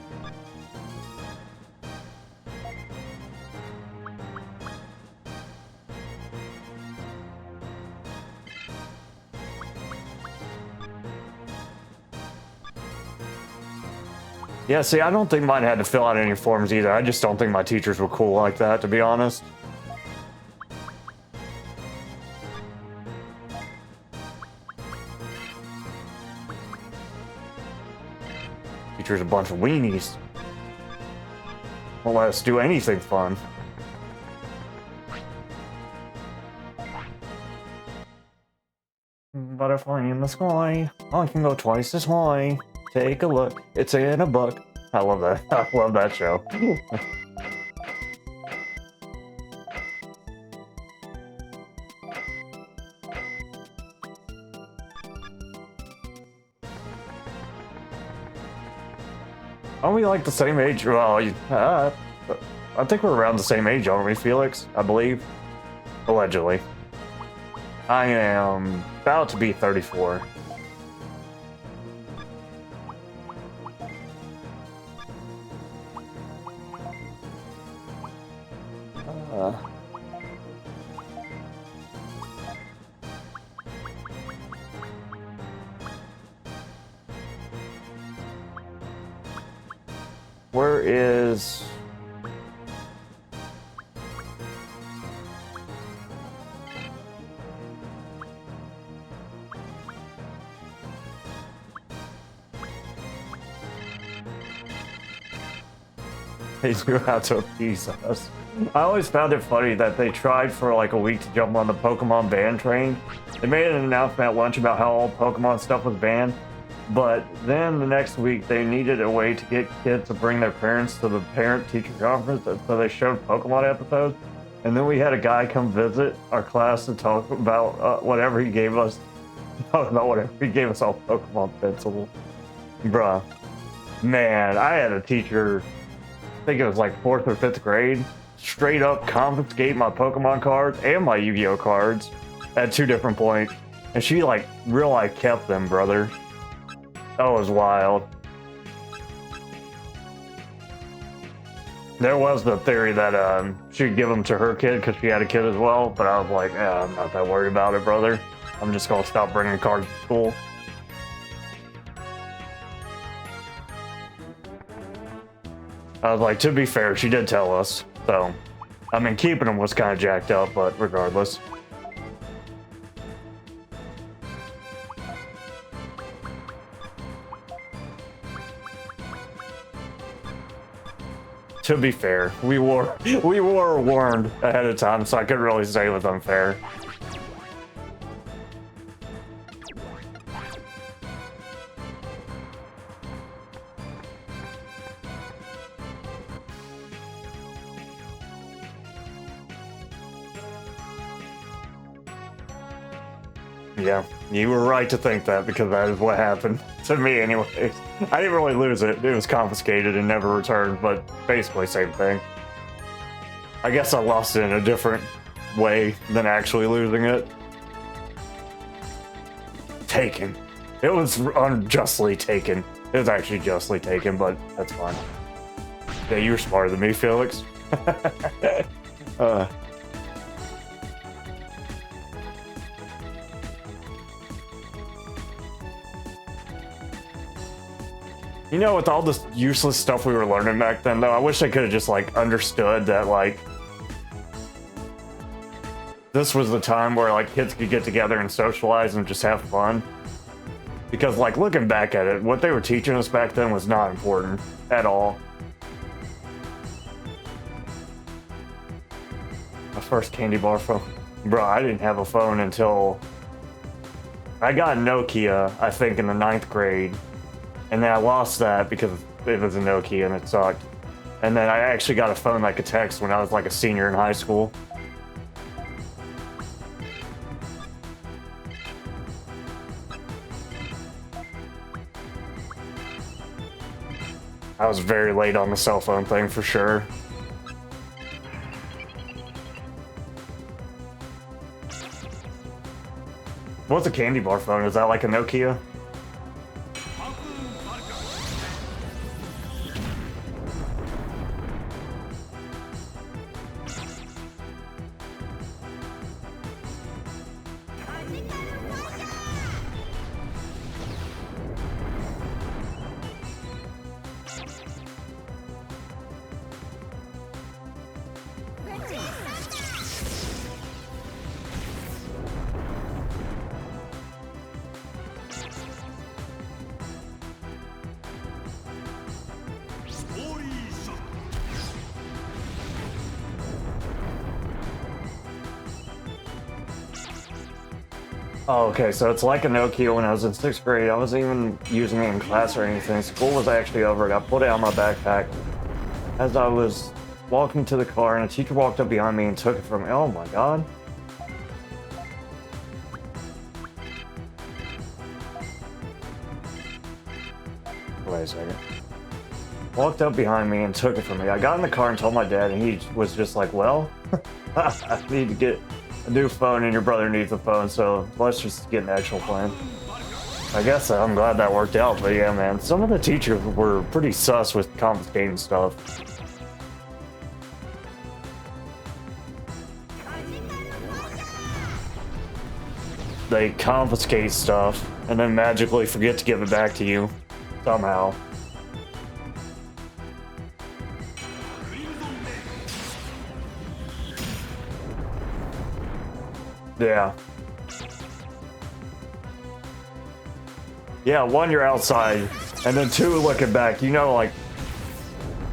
Yeah, see, I don't think mine had to fill out any forms either. I just don't think my teachers were cool like that, to be honest. Teachers a bunch of weenies. Won't let us do anything fun. Butterfly in the sky. I can go twice as high. Take a look. It's in a book. I love that. I love that show. Aren't we like the same age? Well, I think we're around the same age, aren't we, Felix? I believe. Allegedly. I am about to be 34. Where is... They do have to appease us. I always found it funny that they tried for like a week to jump on the Pokemon ban train. They made an announcement at lunch about how all Pokemon stuff was banned, but then the next week they needed a way to get kids to bring their parents to the parent-teacher conference, so they showed Pokemon episodes. And then we had a guy come visit our class to talk about whatever he gave us. Talk about whatever he gave us all Pokemon pencils. Bruh. Man, I had a teacher, I think it was like 4th or 5th grade, straight up confiscate my Pokemon cards and my Yu-Gi-Oh cards at 2 different points. And she like real life kept them, brother. That was wild. There was the theory that she'd give them to her kid because she had a kid as well, but I was like, yeah, I'm not that worried about it, brother. I'm just gonna stop bringing cards to school. I was like, to be fair, she did tell us, so I mean, keeping them was kind of jacked up, but regardless. To be fair, we were warned ahead of time, so I couldn't really say it was unfair. Yeah, you were right to think that because that is what happened to me anyways. I didn't really lose it. It was confiscated and never returned, but basically same thing. I guess I lost it in a different way than actually losing it. Taken. It was unjustly taken. It was actually justly taken, but that's fine. Yeah, you were smarter than me, Felix. You know, with all this useless stuff we were learning back then, though, I wish I could have just, like, understood that, like, this was the time where, like, kids could get together and socialize and just have fun. Because, like, looking back at it, what they were teaching us back then was not important at all. My first candy bar phone. Bro, I didn't have a phone until I got a Nokia, I think, in the 9th grade. And then I lost that because it was a Nokia and it sucked. And then I actually got a phone that could text when I was like a senior in high school. I was very late on the cell phone thing for sure. What's a candy bar phone? Is that like a Nokia? Oh, okay, so it's like a Nokia when I was in 6th grade. I wasn't even using it in class or anything. School was actually over. I put it on my backpack as I was walking to the car, and a teacher walked up behind me and took it from me. Oh my god. Wait a second. Walked up behind me and took it from me. I got in the car and told my dad, and he was just like, well, I need to get a new phone and your brother needs a phone, so let's just get an actual plan. I guess I'm glad that worked out, but yeah, man, some of the teachers were pretty sus with confiscating stuff. They confiscate stuff and then magically forget to give it back to you somehow. Yeah. Yeah, one, you're outside, and then two, looking back, you know, like,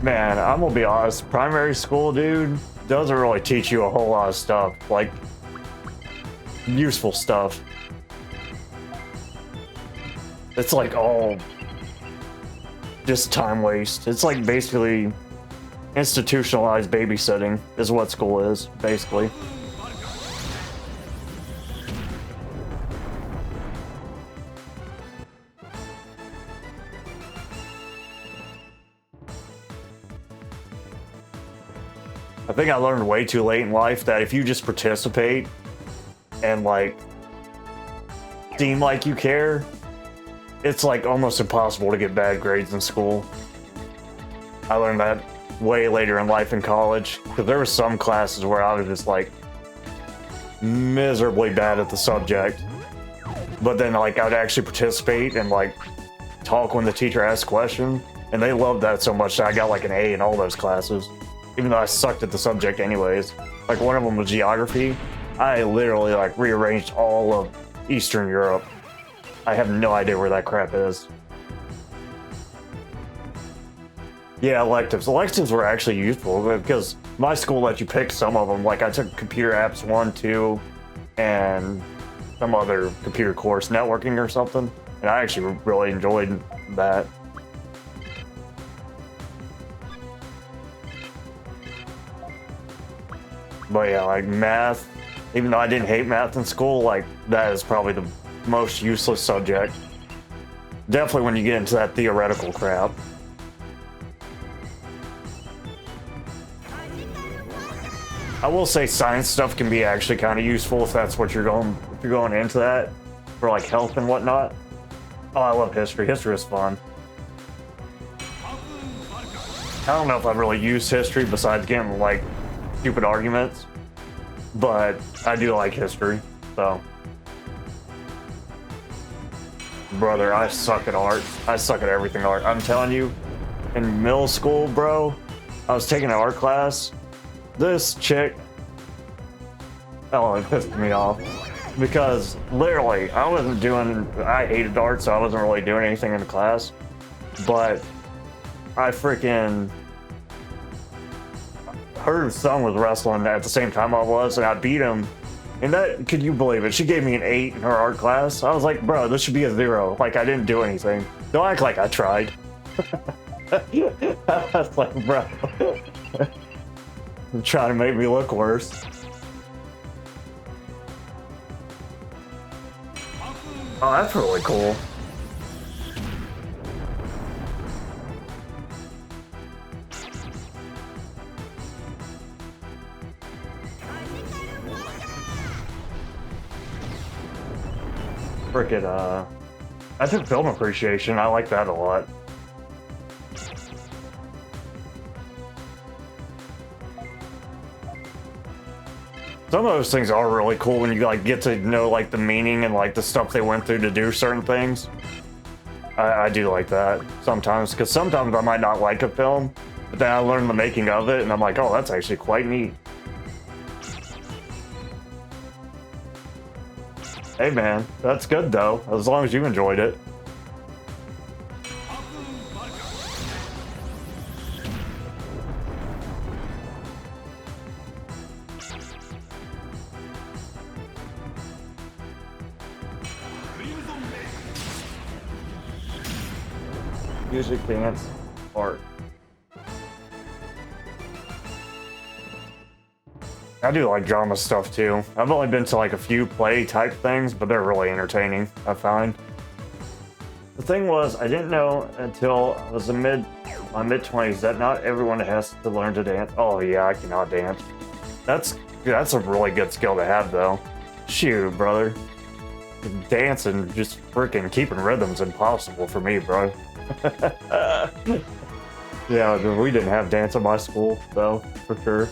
Man, I'm gonna be honest, primary school, dude, doesn't really teach you a whole lot of stuff, like, useful stuff. It's like all just time waste. It's like basically institutionalized babysitting is what school is, basically. I think I learned way too late in life that if you just participate and like seem like you care, it's like almost impossible to get bad grades in school. I learned that way later in life in college, because there were some classes where I was just like miserably bad at the subject, but then like I'd actually participate and like talk when the teacher asked questions, and they loved that so much that I got like an A in all those classes, even though I sucked at the subject anyways. Like one of them was geography. I literally like rearranged all of Eastern Europe. I have no idea where that crap is. Yeah, electives. Electives were actually useful because my school let you pick some of them. Like I took computer apps 1, 2, and some other computer course, networking or something, and I actually really enjoyed that. But yeah, like math, even though I didn't hate math in school, like that is probably the most useless subject. Definitely when you get into that theoretical crap. I will say science stuff can be actually kind of useful if that's what you're going into that for like health and whatnot. Oh, I love history. History is fun. I don't know if I've really used history besides getting like stupid arguments, but I do like history, so. Brother, I suck at art. I suck at everything art. I'm telling you, in middle school, bro, I was taking an art class. This chick, oh, it pissed me off. Because literally, I hated art, so I wasn't really doing anything in the class. But I freaking her son was wrestling at the same time I was, and I beat him. And that, could you believe it? She gave me an 8 in her art class. I was like, bro, this should be a 0. Like, I didn't do anything. Don't act like I tried. I was like, bro. You're trying to make me look worse. Oh, that's really cool. Frickin', I took film appreciation. I like that a lot. Some of those things are really cool when you like get to know like the meaning and like the stuff they went through to do certain things. I do like that sometimes, because sometimes I might not like a film, but then I learn the making of it and I'm like, oh, that's actually quite neat. Hey man, that's good though, as long as you enjoyed it. Music, dance, art. I do like drama stuff too. I've only been to like a few play type things, but they're really entertaining, I find. The thing was, I didn't know until I was in my mid-20s that not everyone has to learn to dance. Oh yeah, I cannot dance. That's a really good skill to have though. Shoot, brother. Dancing, just freaking keeping rhythm's impossible for me, bro. Yeah, we didn't have dance at my school, though, for sure.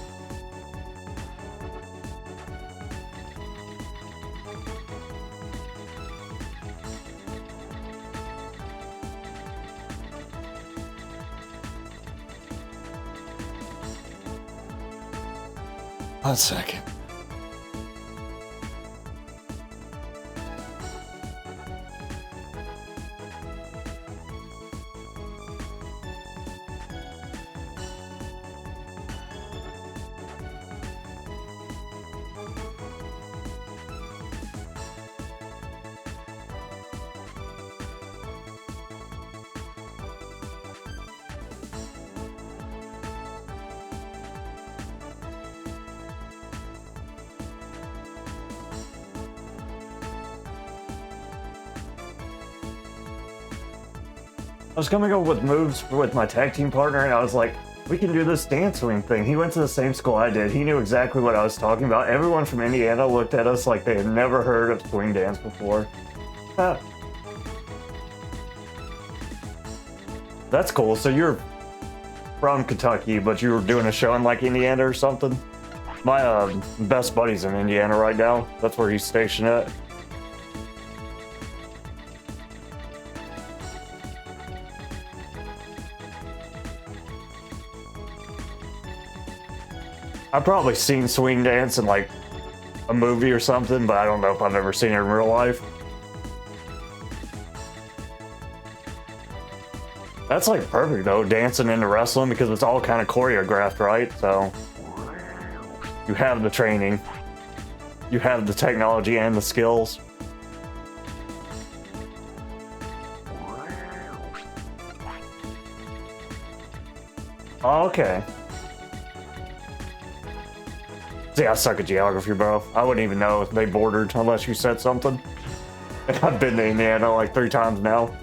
One second. I was coming up with moves with my tag team partner, and I was like, we can do this dance swing thing. He went to the same school I did. He knew exactly what I was talking about. Everyone from Indiana looked at us like they had never heard of swing dance before. That's cool. So you're from Kentucky, but you were doing a show in like Indiana or something? My best buddy's in Indiana right now. That's where he's stationed at. I've probably seen swing dance in like a movie or something, but I don't know if I've ever seen it in real life. That's like perfect though, dancing into wrestling, because it's all kind of choreographed, right? So you have the training, you have the technology and the skills. Oh, okay. See, I suck at geography, bro. I wouldn't even know if they bordered unless you said something. And I've been to Indiana like 3 times now.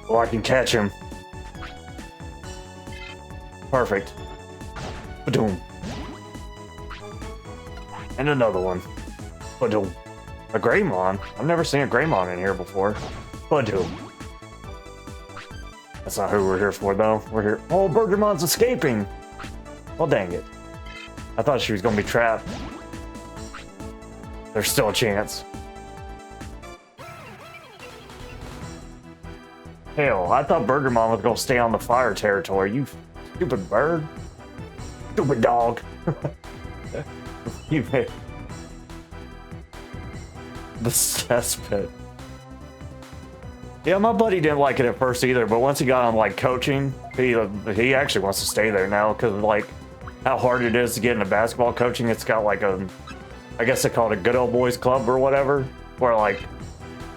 Well, I can catch him. Perfect. Ba-doom. And another one. Ba-doom. A Greymon? I've never seen a Greymon in here before. Ba-doom. That's not who we're here for, though. We're here. Oh, Burgermon's escaping! Well, dang it. I thought she was gonna be trapped. There's still a chance. Hell, I thought Burgermon was gonna stay on the fire territory. You stupid bird. Stupid dog. You made the cesspit. Yeah, my buddy didn't like it at first either, but once he got on like coaching, he actually wants to stay there now because of like how hard it is to get into basketball coaching. It's got like a, I guess they call it a good old boys club or whatever, where like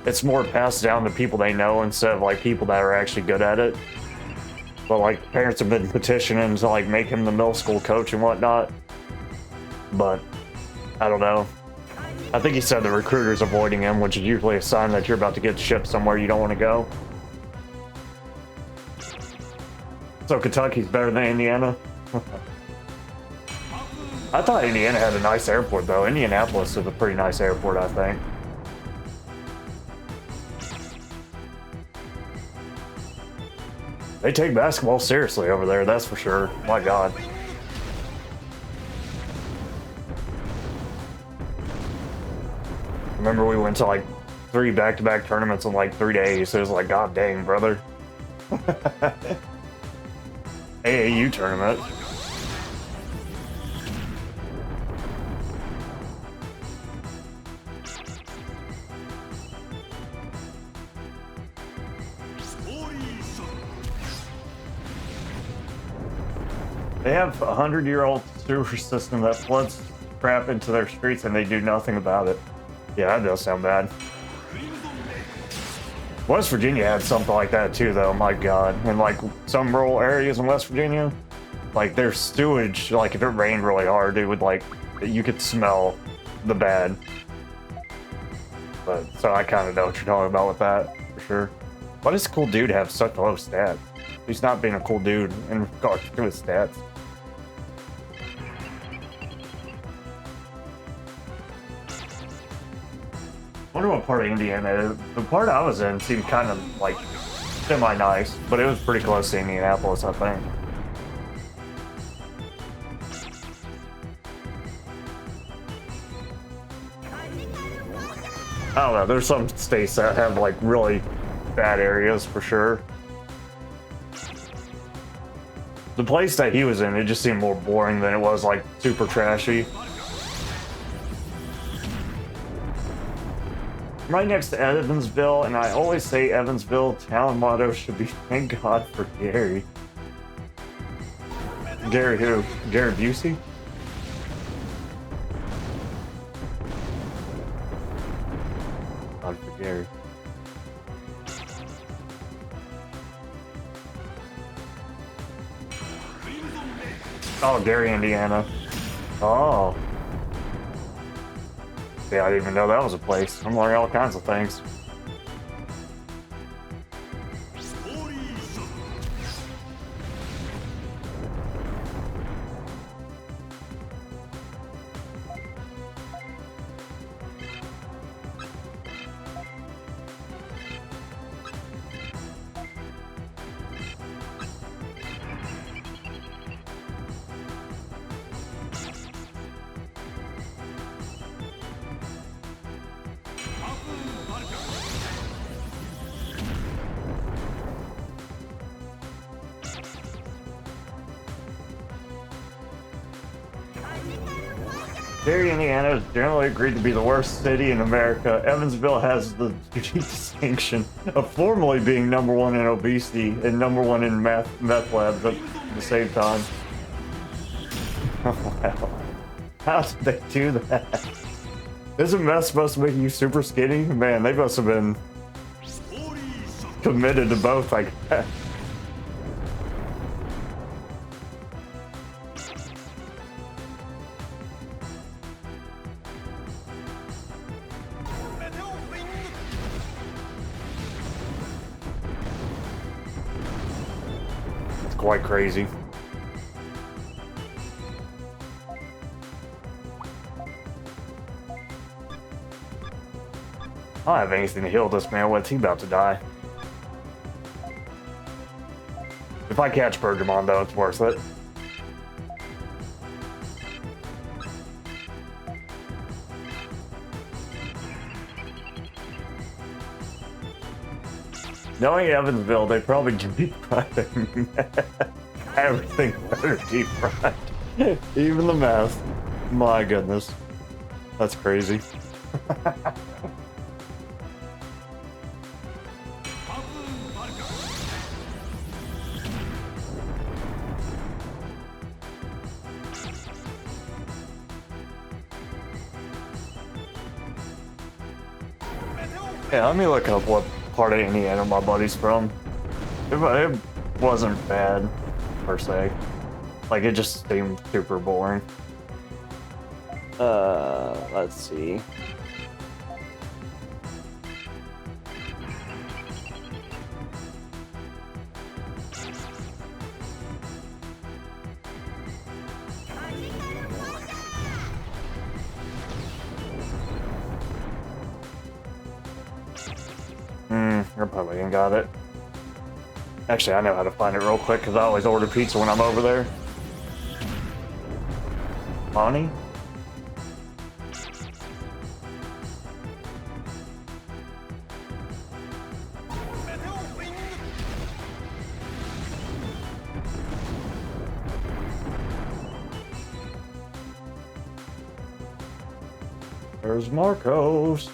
it's more passed down to people they know instead of like people that are actually good at it. But like parents have been petitioning to like make him the middle school coach and whatnot. But I don't know. I think he said the recruiter's avoiding him, which is usually a sign that you're about to get shipped somewhere you don't want to go. So Kentucky's better than Indiana? I thought Indiana had a nice airport though. Indianapolis is a pretty nice airport, I think. They take basketball seriously over there, that's for sure. My God. Remember we went to like 3 back-to-back tournaments in like 3 days. It was like, God dang, brother. AAU tournament. They have a 100-year-old sewer system that floods crap into their streets and they do nothing about it. Yeah, that does sound bad. West Virginia had something like that too, though. My God. In like some rural areas in West Virginia, like their sewage, like if it rained really hard, it would like, you could smell the bad. But so I kind of know what you're talking about with that, for sure. Why does cool dude have such low stats? He's not being a cool dude in regards to his stats. I wonder what part of Indiana. The part I was in seemed kind of like semi-nice, but it was pretty close to Indianapolis, I think. I don't know, there's some states that have like really bad areas for sure. The place that he was in, it just seemed more boring than it was like super trashy. Right next to Evansville, and I always say Evansville town motto should be thank God for Gary. Gary who? Gary Busey? There. Oh, Gary, Indiana. Oh. Yeah, I didn't even know that was a place. I'm learning all kinds of things. Gary, Indiana is generally agreed to be the worst city in America. Evansville has the distinction of formerly being #1 in obesity and #1 in meth labs at the same time. Wow. How did they do that? Isn't meth supposed to make you super skinny? Man, they must have been committed to both, I guess. Quite crazy. I don't have anything to heal this man with. He's about to die. If I catch Digimon, though, it's worth it. Knowing Evansville, they probably deep fried everything better deep fried. Even the meth. My goodness. That's crazy. Yeah, let me look up what part of Indiana my buddy's from. It wasn't bad, per se. Like, it just seemed super boring. Let's see. I probably ain't got it. Actually, I know how to find it real quick because I always order pizza when I'm over there. Bonnie? There's Marcos.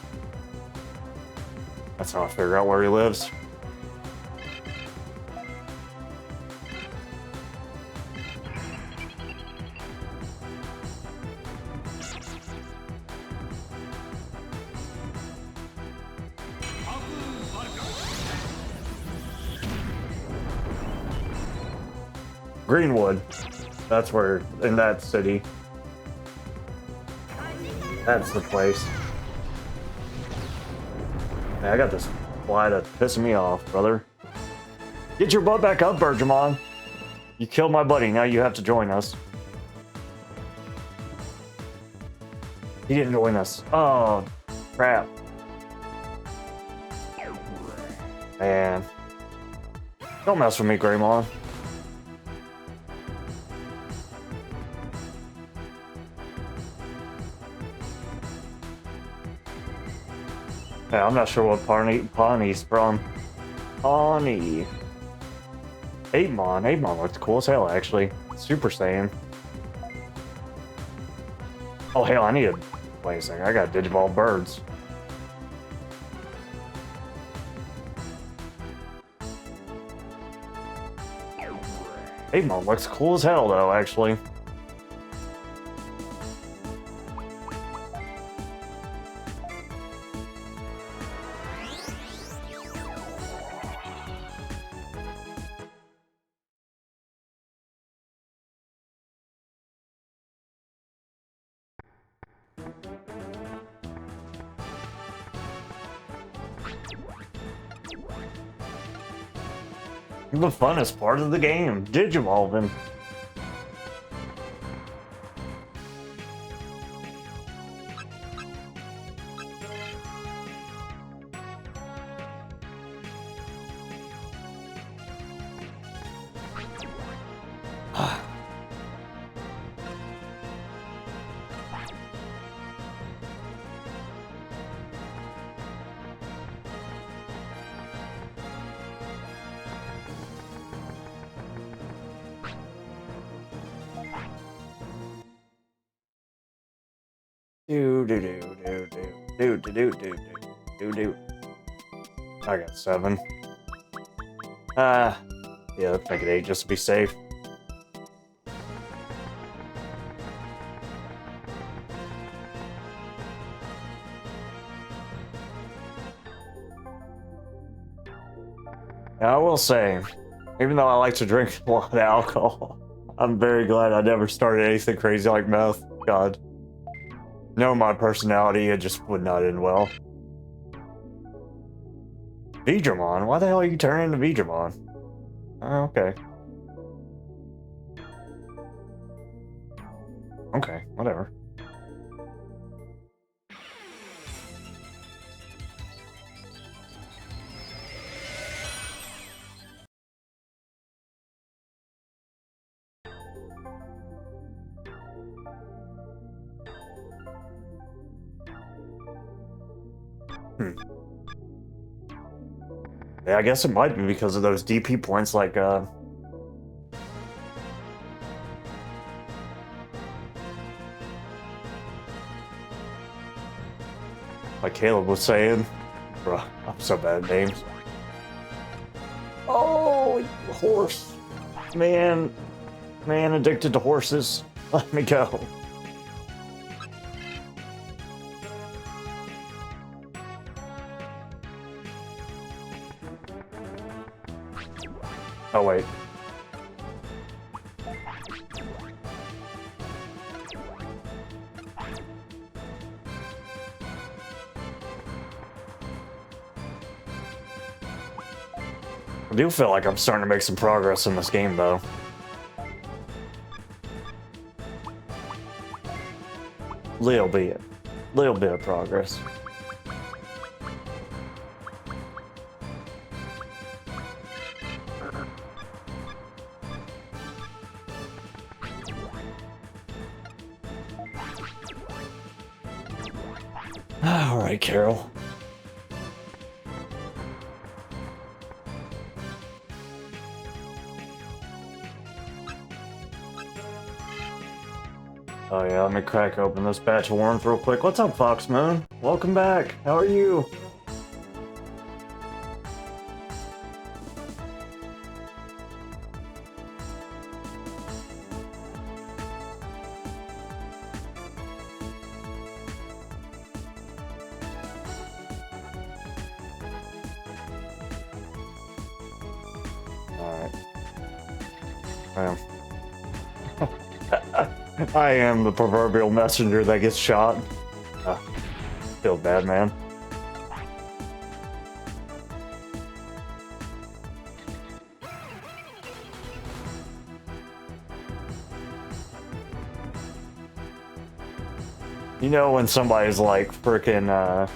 That's how I figure out where he lives. Greenwood. That's where, in that city. That's the place. Man, I got this fly that's pissing me off, brother. Get your butt back up, Digimon. You killed my buddy, now you have to join us. He didn't join us. Oh, crap. Man. Don't mess with me, Greymon. Yeah, I'm not sure what Pawnee's from. Pawnee. 8mon. 8mon looks cool as hell, actually. Super Saiyan. Oh, hell, I need to... Wait a second, I got Digiball birds. Keymailer looks cool as hell, though, actually. The funnest part of the game, Digivolving. Do. I got 7. Yeah, let's make it 8 just to be safe. Now, I will say, even though I like to drink a lot of alcohol, I'm very glad I never started anything crazy like meth. God. Knowing my personality, it just would not end well. Digimon? Why the hell are you turning into Digimon? Oh, okay. Okay, whatever. Yeah, I guess it might be because of those DP points, like Caleb was saying. Bruh, I'm so bad at names. Oh, horse. Man, addicted to horses. Let me go. Oh, wait. I do feel like I'm starting to make some progress in this game, though. Little bit of progress. All right, Carol. Oh yeah, let me crack open this batch of worms real quick. What's up, Fox Moon? Welcome back. How are you? Alright. I am the proverbial messenger that gets shot. Feel bad, man. You know when somebody's like freaking,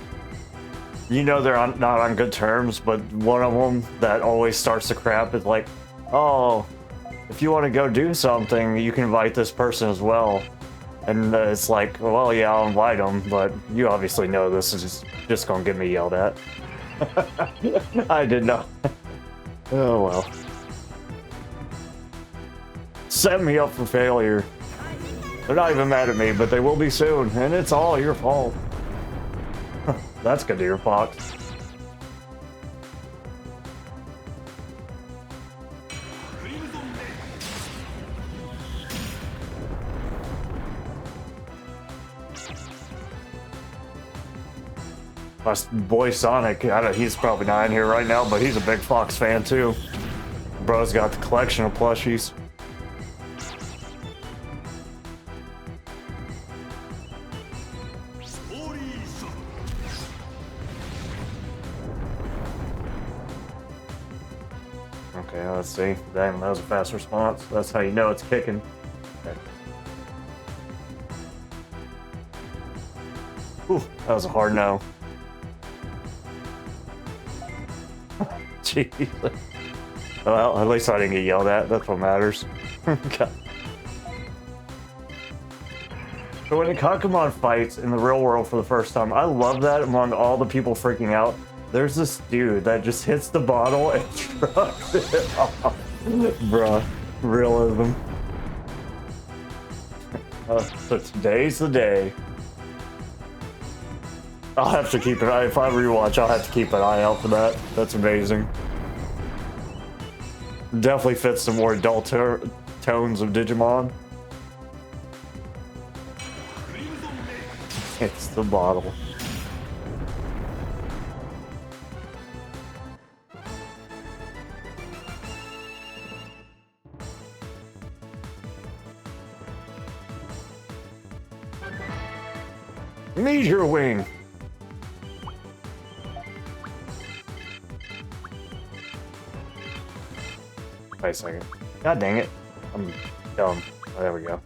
you know they're not on good terms, but one of them that always starts the crap is like, oh, if you want to go do something, you can invite this person as well. And it's like, well, yeah, I'll invite them, but you obviously know this is just gonna get me yelled at. I did not. Oh well. Set me up for failure. They're not even mad at me, but they will be soon, and it's all your fault. That's good to hear, Fox. My boy Sonic, he's probably not in here right now, but he's a big Fox fan too. Bro's got the collection of plushies. Okay, let's see. Damn, that was a fast response. That's how you know it's kicking. Okay. Ooh, that was a hard no. Jeez. Well, at least I didn't get yelled at. That's what matters. So when a Kakumon fights in the real world for the first time, I love that among all the people freaking out. There's this dude that just hits the bottle and trucks it off. Bruh, realism. So today's the day. I'll have to keep an eye. If I rewatch, I'll have to keep an eye out for that. That's amazing. Definitely fits the more adult tones of Digimon. It's the bottle. Meteor wing. Wait a second. God dang it. I'm dumb. Oh, there we go.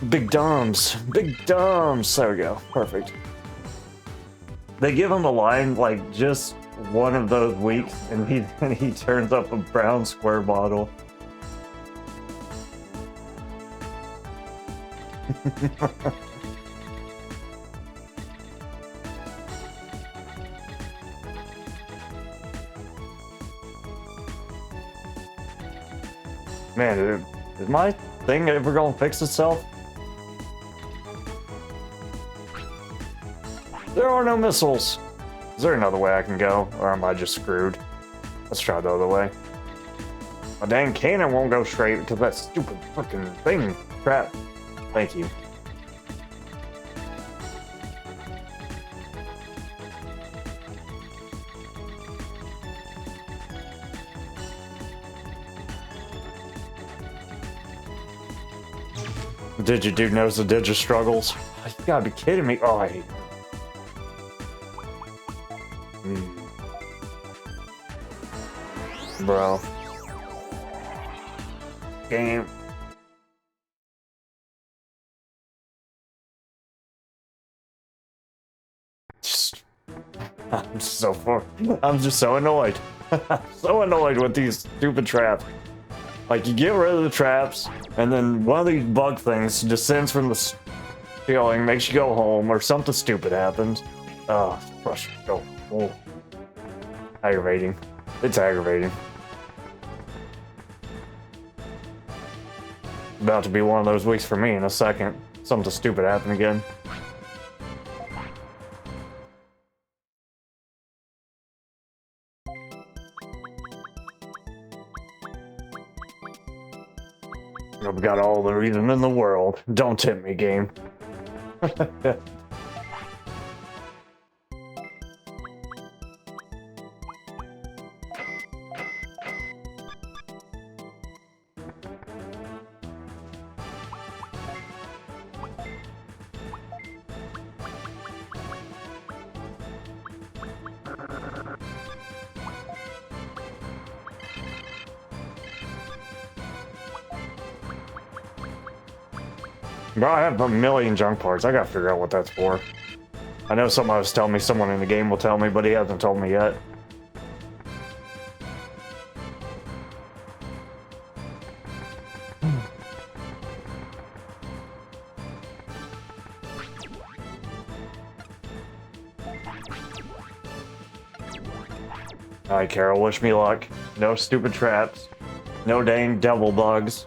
Big Doms. Big Doms. There we go. Perfect. They give him a line like just one of those weeks and he turns up a brown square bottle. Man, dude, is my thing ever gonna fix itself? There are no missiles. Is there another way I can go, or am I just screwed? Let's try the other way. My dang cannon won't go straight because that stupid freaking thing. Crap. Thank you. Dude knows the Digi struggles. You gotta be kidding me. Oh, I hate Bro. Game. I'm just so annoyed. So annoyed with these stupid traps. Like, you get rid of the traps, and then one of these bug things descends from the ceiling, makes you go home, or something stupid happens. Oh, frustrating. Oh. Aggravating. It's aggravating. About to be one of those weeks for me in a second. Something stupid happened again. I've got all the reason in the world. Don't tempt me, game. Bro, I have a million junk parts. I gotta figure out what that's for. I know somebody was telling me, someone in the game will tell me, but he hasn't told me yet. Alright, Carol, wish me luck. No stupid traps. No dang devil bugs.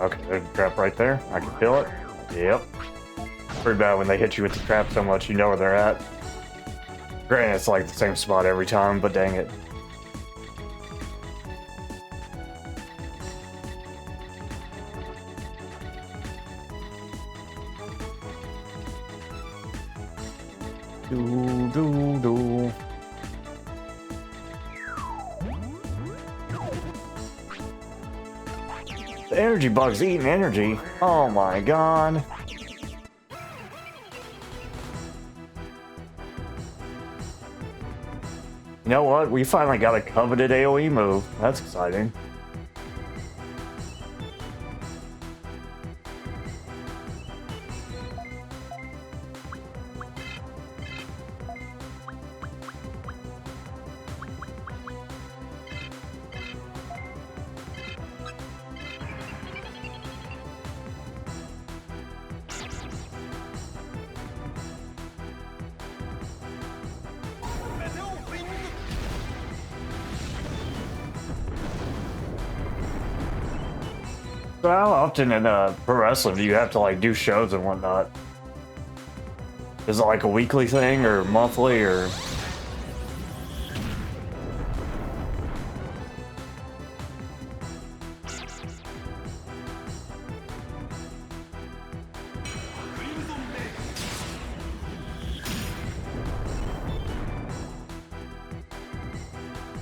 Okay, there's a trap right there. I can feel it. Yep. Pretty bad when they hit you with the trap so much you know where they're at. Granted, it's like the same spot every time, but dang it. Do, do, do. The energy bug's eating energy. Oh my god. You know what? We finally got a coveted AoE move. That's exciting. So how often in pro wrestling do you have to like do shows and whatnot? Is it like a weekly thing or monthly or?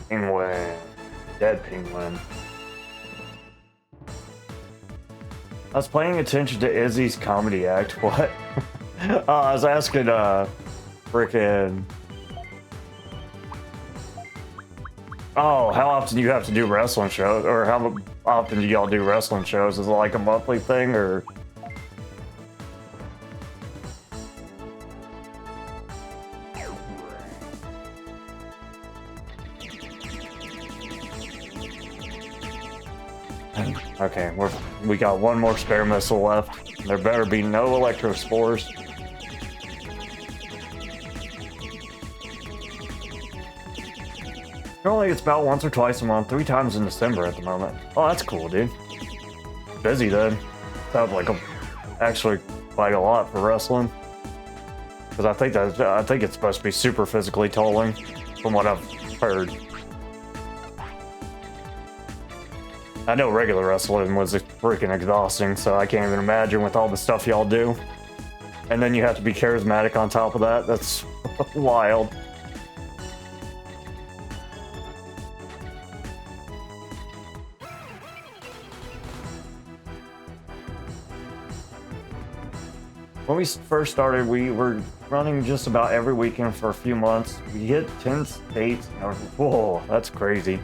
Penguin. Dead penguin. I was paying attention to Izzy's comedy act. What? I was asking, frickin'. Oh, how often do you have to do wrestling shows? Or how often do y'all do wrestling shows? Is it like a monthly thing, or? Okay, we got one more spare missile left. There better be no electro spores. Normally it's about once or twice a month, 3 times in December at the moment. Oh, that's cool, dude. Busy then. Sounds like actually quite a lot for wrestling. Because I think it's supposed to be super physically tolling, from what I've heard. I know regular wrestling was freaking exhausting, so I can't even imagine with all the stuff y'all do. And then you have to be charismatic on top of that. That's wild. When we first started, we were running just about every weekend for a few months. We hit 10 states. Whoa, that's crazy.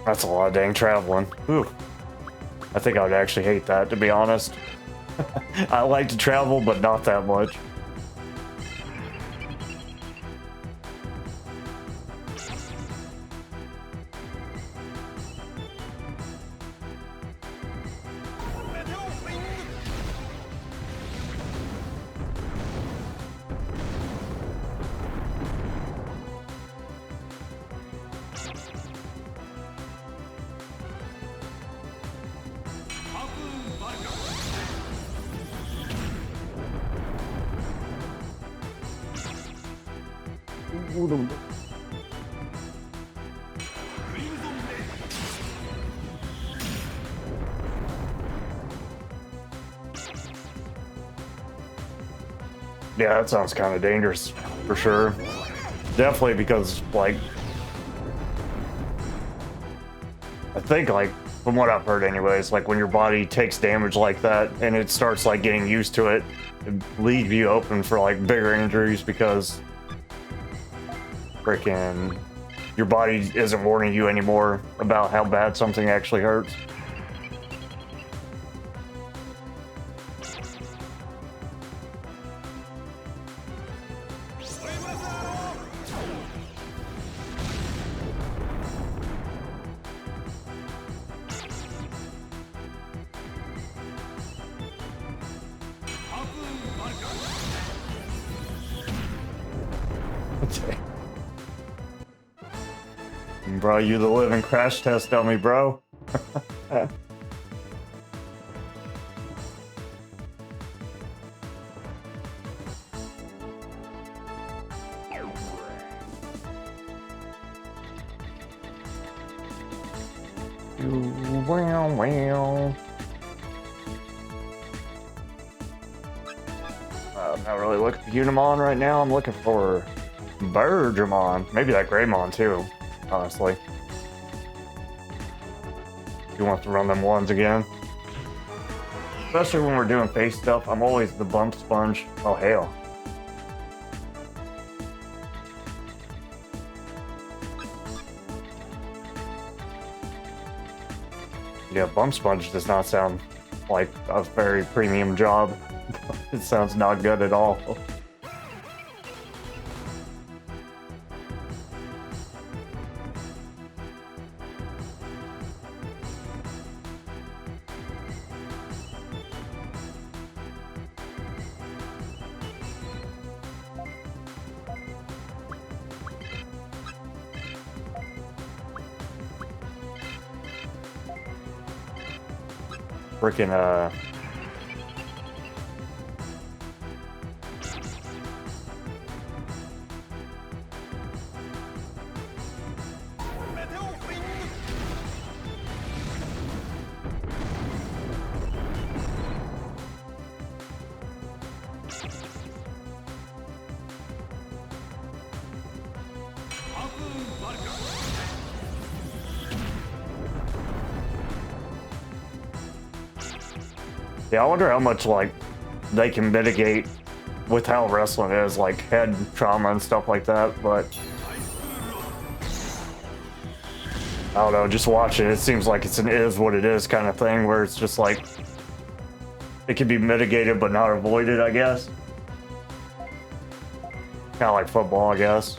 That's a lot of dang traveling. Whew. I think I would actually hate that, to be honest. I like to travel, but not that much. Yeah, that sounds kind of dangerous, for sure. Definitely because, like, I think, like, from what I've heard anyways, like, when your body takes damage like that and it starts, like, getting used to it, it leaves you open for, like, bigger injuries because freaking your body isn't warning you anymore about how bad something actually hurts. Bro, you the living crash test dummy, bro. I'm not really looking for Unimon right now. I'm looking for Bergermon. Maybe that Greymon too, honestly. You want to run them ones again? Especially when we're doing face stuff, I'm always the bump sponge. Oh, hell. Yeah, bump sponge does not sound like a very premium job. It sounds not good at all. Freaking, yeah, I wonder how much, like, they can mitigate with how wrestling is, like, head trauma and stuff like that, but I don't know, just watching it seems like it's an is what it is kind of thing, where it's just like, it can be mitigated but not avoided, I guess. Kind of like football, I guess.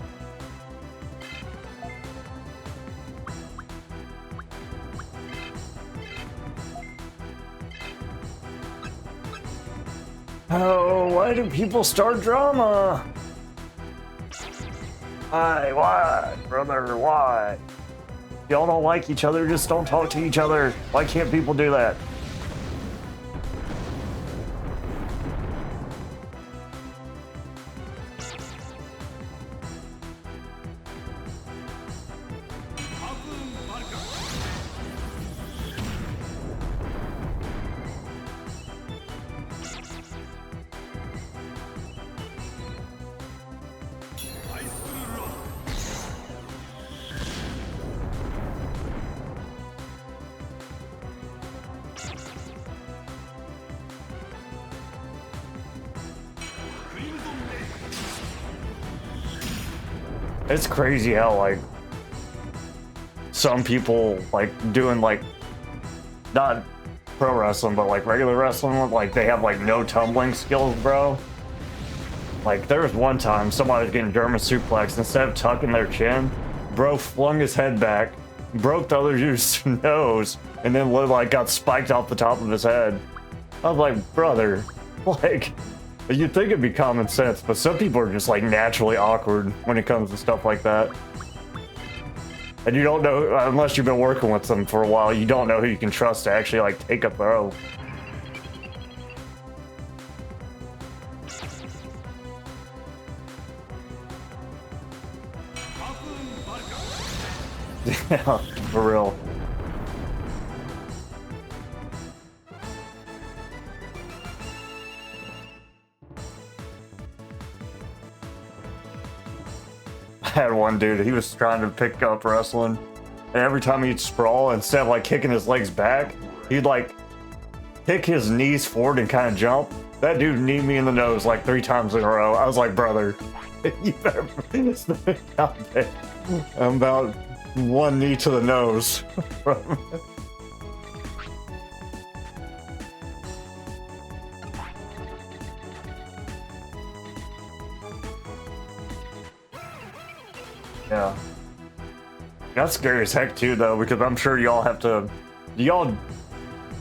Oh, why do people start drama? Why, brother, why? Y'all don't like each other, just don't talk to each other. Why can't people do that? It's crazy how, like, some people, like, doing, like, not pro wrestling, but, like, regular wrestling, like, they have, like, no tumbling skills, bro. Like, there was one time somebody was getting German suplex, instead of tucking their chin, bro flung his head back, broke the other dude's nose, and then, like, got spiked off the top of his head. I was like, brother, like... You'd think it'd be common sense, but some people are just, like, naturally awkward when it comes to stuff like that. And you don't know, unless you've been working with them for a while, you don't know who you can trust to actually, like, take a throw. Yeah, for real. I had one dude, he was trying to pick up wrestling, and every time he'd sprawl, instead of, like, kicking his legs back, he'd, like, kick his knees forward and kind of jump. That dude kneed me in the nose, like, 3 times in a row. I was like, brother, you better stop it. I'm about 1 knee to the nose. Yeah. That's scary as heck too, though, because I'm sure y'all have to... Do y'all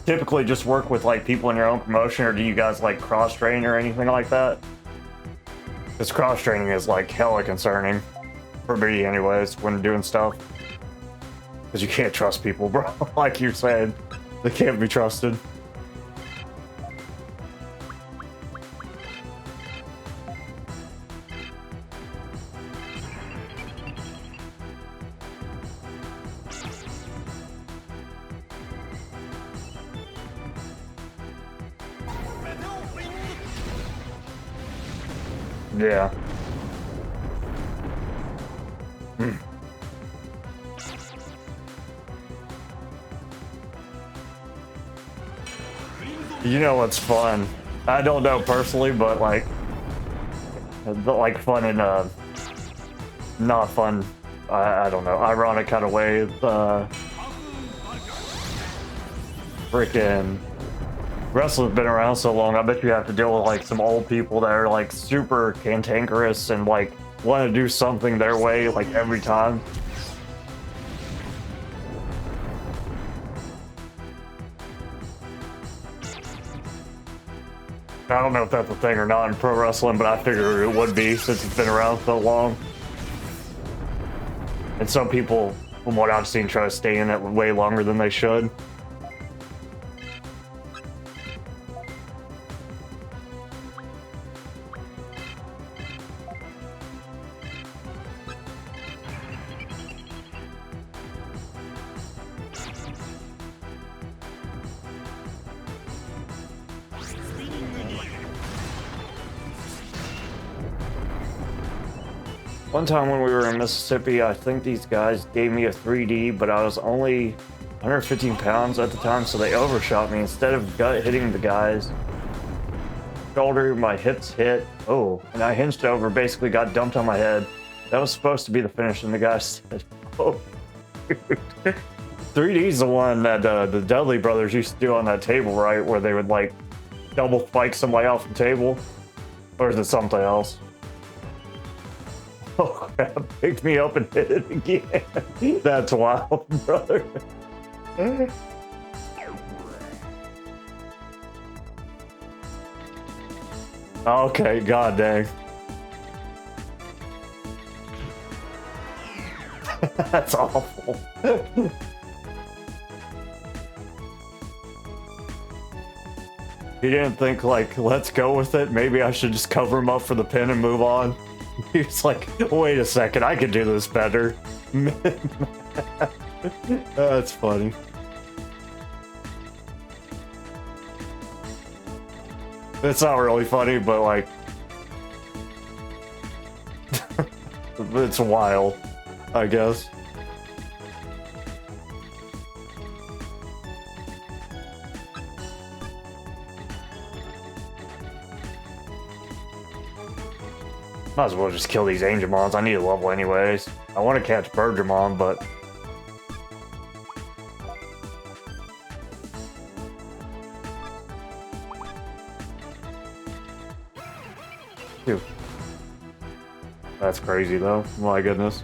typically just work with, like, people in your own promotion, or do you guys, like, cross-train or anything like that? Because cross-training is, like, hella concerning. For me, anyways, when doing stuff. Because you can't trust people, bro. Like you said. They can't be trusted. Yeah. You know what's fun? I don't know personally, but like fun and not fun. I don't know. Ironic kind of way. Freaking wrestling's been around so long. I bet you have to deal with like some old people that are like super cantankerous and like want to do something their way like every time. I don't know if that's a thing or not in pro wrestling, but I figured it would be since it's been around so long. And some people, from what I've seen, try to stay in it way longer than they should. One time when we were in Mississippi, I think these guys gave me a 3D, but I was only 115 pounds at the time, so they overshot me. Instead of gut hitting the guy's shoulder, my hips hit. Oh, and I hinged over, basically got dumped on my head. That was supposed to be the finish, and the guy said, oh, 3D's the one that the Dudley brothers used to do on that table, right? Where they would like double spike somebody off the table? Or is it something else? Oh crap, picked me up and hit it again. That's wild, brother. Okay, god dang. That's awful. He didn't think like, let's go with it. Maybe I should just cover him up for the pin and move on. He's like, wait a second, I could do this better. That's funny. It's not really funny, but like, it's wild, I guess. Might as well just kill these Angemons. I need a level anyways. I want to catch Bergermon, but... Dude. That's crazy though. My goodness.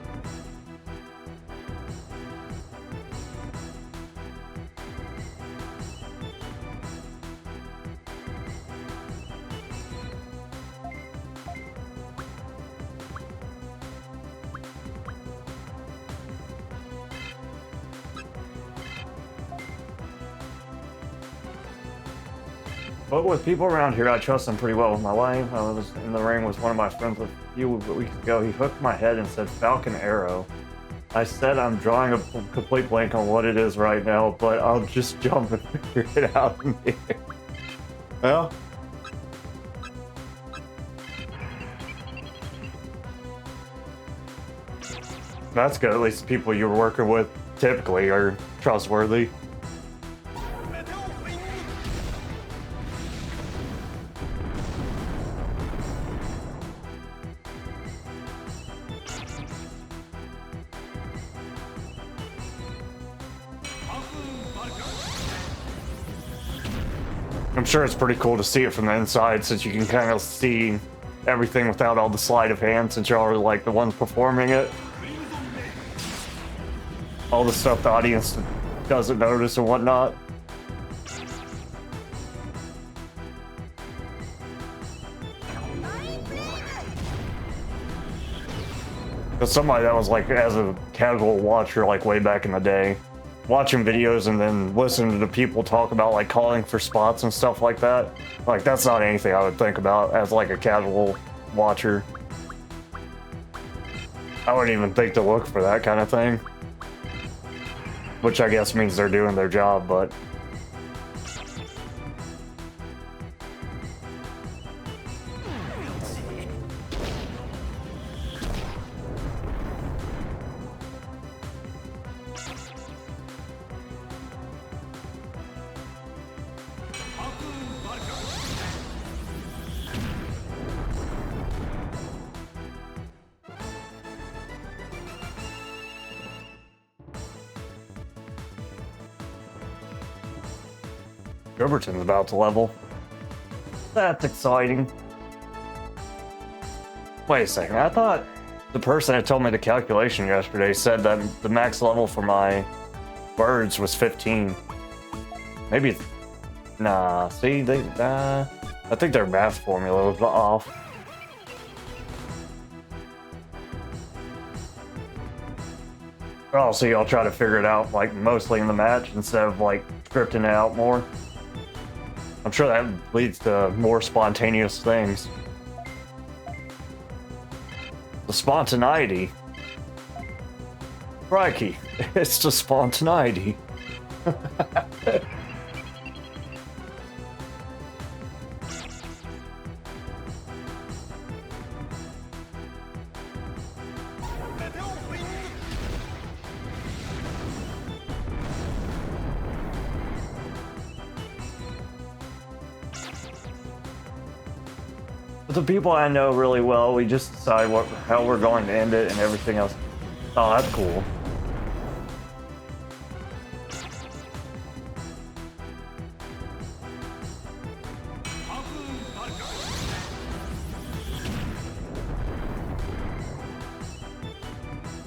But with people around here, I trust them pretty well with my life. I was in the ring with one of my friends a few weeks ago. He hooked my head and said Falcon Arrow. I said I'm drawing a complete blank on what it is right now, but I'll just jump and figure it out in here. Well, that's good. At least the people you were working with typically are trustworthy. I'm sure it's pretty cool to see it from the inside since you can kind of see everything without all the sleight of hand since you're already like the ones performing it. All the stuff the audience doesn't notice and whatnot. Because somebody that was like, as a casual watcher, like way back in the day, watching videos and then listening to people talk about like calling for spots and stuff like that, like that's not anything I would think about as like a casual watcher. I wouldn't even think to look for that kind of thing, which I guess means they're doing their job, but Gilberton's about to level. That's exciting. Wait a second, I thought the person that told me the calculation yesterday said that the max level for my birds was 15. Maybe, nah, see, I think their math formula was off. Oh, so y'all try to figure it out, like, mostly in the match instead of, like, scripting it out more? I'm sure that leads to more spontaneous things. The spontaneity. Crikey, it's the spontaneity. With the people I know really well, we just decide how we're going to end it and everything else. Oh, that's cool.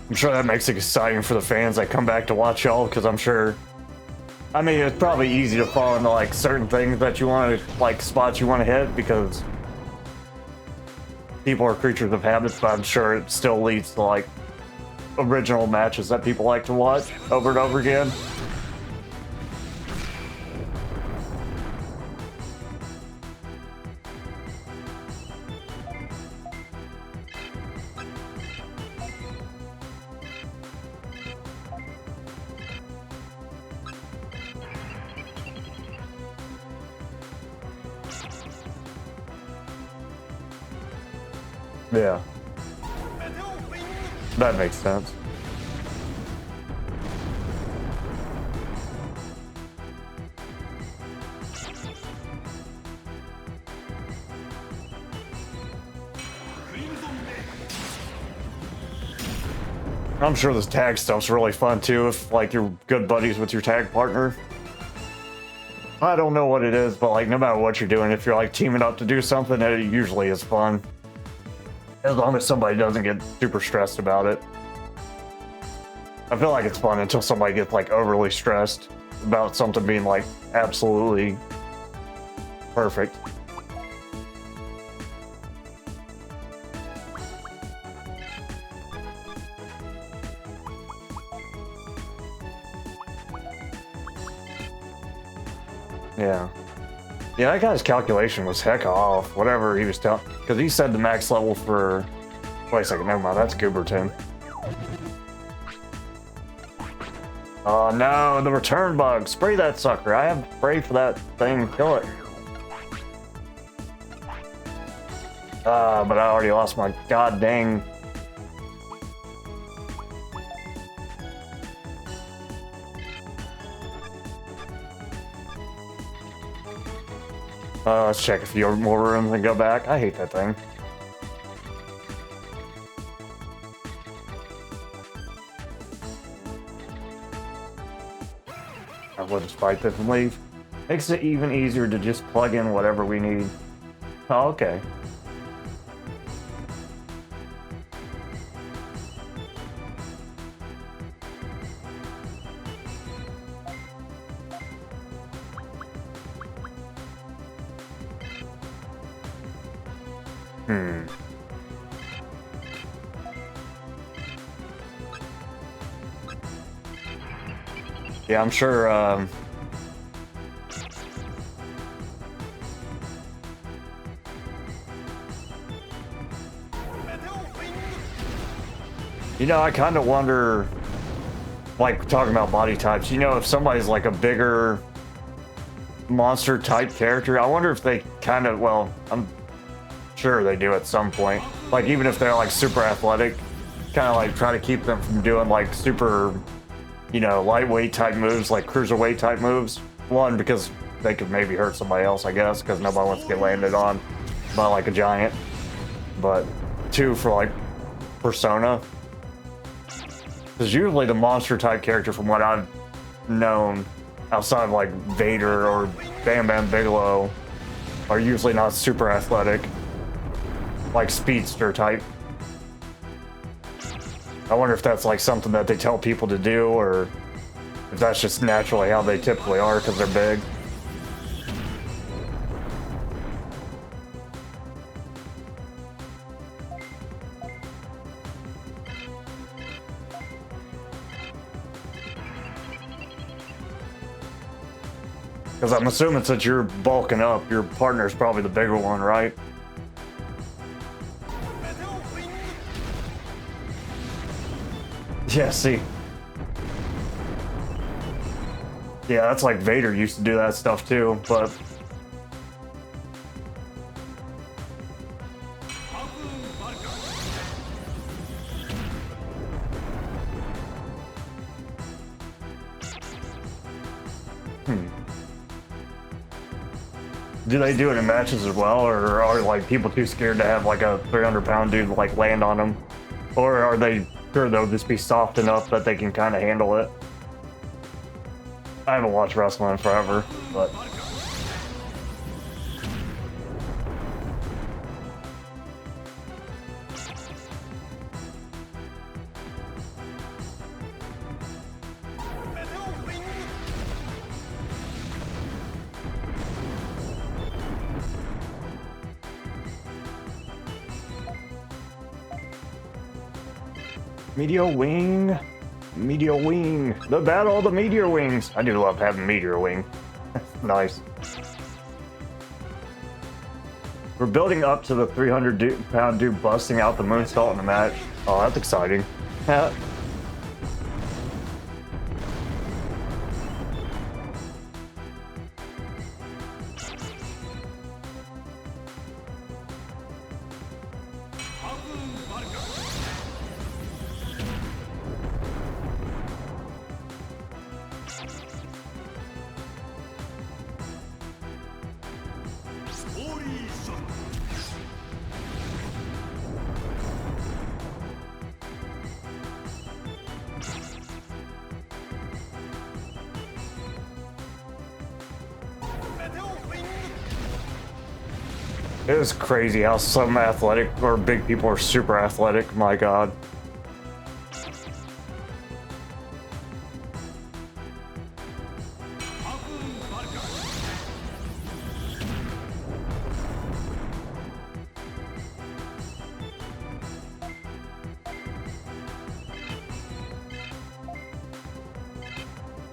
I'm sure that makes it exciting for the fans that come back to watch y'all, because I'm sure, I mean, it's probably easy to fall into like certain things that you want to, like spots you want to hit, because people are creatures of habits, but I'm sure it still leads to like original matches that people like to watch over and over again. Yeah. That makes sense. I'm sure this tag stuff's really fun too if like you're good buddies with your tag partner. I don't know what it is, but like no matter what you're doing, if you're like teaming up to do something, it usually is fun. As long as somebody doesn't get super stressed about it. I feel like it's fun until somebody gets like overly stressed about something being like absolutely perfect. Yeah. Yeah, that guy's calculation was heck off, whatever he was telling, because he said the max level for, wait a second, never mind, that's Gooberton. Oh no, the return bug, spray that sucker, I have to spray for that thing, kill it. But I already lost my god dang. Let's check a few more rooms and go back. I hate that thing. We'll just fight this and leave. Makes it even easier to just plug in whatever we need. Oh, okay. Yeah, I'm sure, you know, I kind of wonder, like, talking about body types, you know, if somebody's like a bigger monster type character, I wonder if they kind of, well, I'm sure they do at some point. Like, even if they're like super athletic, kind of like try to keep them from doing like super, you know, lightweight type moves, like cruiserweight type moves. One, because they could maybe hurt somebody else, I guess, because nobody wants to get landed on by like a giant. But two, for like persona. Because usually the monster type character, from what I've known, outside of like Vader or Bam Bam Bigelow, are usually not super athletic, like speedster type. I wonder if that's like something that they tell people to do, or if that's just naturally how they typically are because they're big. Because I'm assuming since you're bulking up, your partner's probably the bigger one, right? Yeah, see. Yeah, that's like Vader used to do that stuff too, but... Do they do it in matches as well, or are like people too scared to have like a 300-pound dude like land on them? Or are they sure they'll just be soft enough that they can kind of handle it? I haven't watched wrestling in forever, but... Meteor Wing, Meteor Wing, the battle of the Meteor Wings. I do love having Meteor Wing. Nice. We're building up to the 300-pound dude busting out the moonsault in the match. Oh, that's exciting. It is crazy how some athletic or big people are super athletic. My God.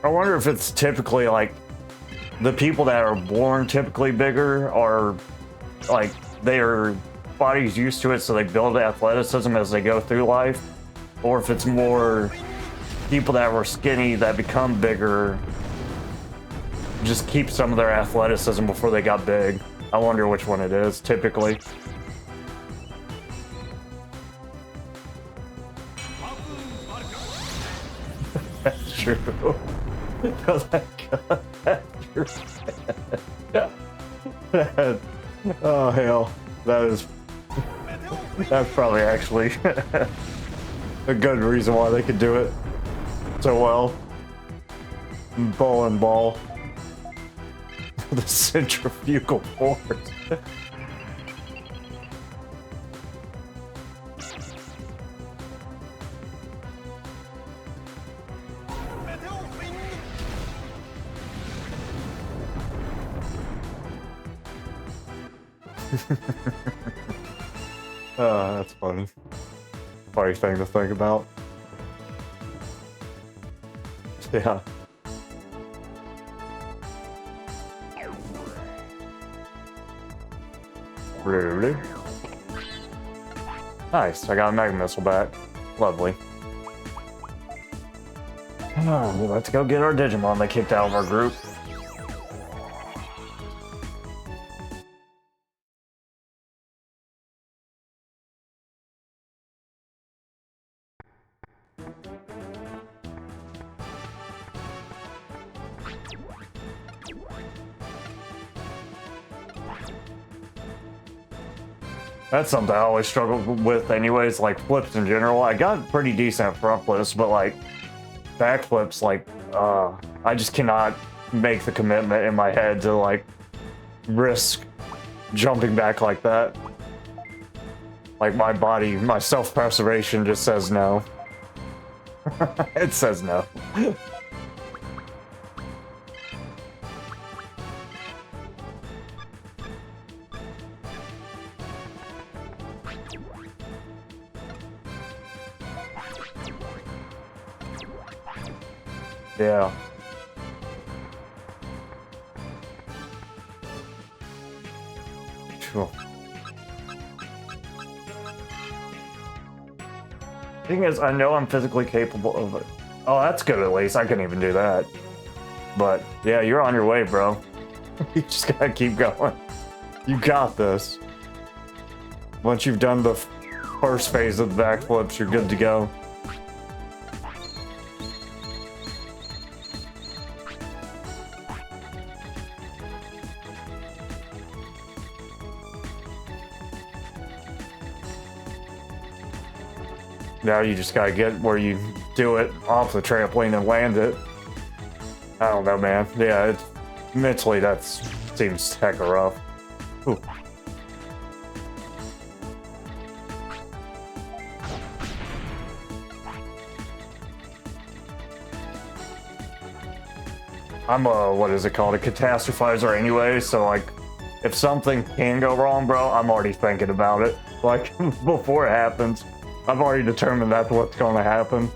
I wonder if it's typically like the people that are born typically bigger are like their body's used to it, so they build athleticism as they go through life, or if it's more people that were skinny that become bigger just keep some of their athleticism before they got big. I wonder which one it is typically. That's true. Oh hell, that's probably actually a good reason why they could do it so well. Ball and ball. The centrifugal force. That's funny. Funny thing to think about. Yeah. Really? Nice, I got a Mega Missile back. Lovely. Oh, let's go get our Digimon they kicked out of our group. That's something I always struggle with anyways, like flips in general. I got pretty decent front flips, but like back flips, like, I just cannot make the commitment in my head to like risk jumping back like that. Like my body, my self-preservation just says no. It says no. Yeah. Sure. Thing is, I know I'm physically capable of it. Oh, that's good at least. I couldn't even do that. But, yeah, you're on your way, bro. You just gotta keep going. You got this. Once you've done the first phase of the backflips, you're good to go. Now you just gotta get where you do it off the trampoline and land it. I don't know, man. Yeah, it's mentally that seems hecka rough. Ooh. I'm a, what is it called? A catastrophizer anyway, so like, if something can go wrong, bro, I'm already thinking about it. Like, before it happens. I've already determined that's what's going to happen.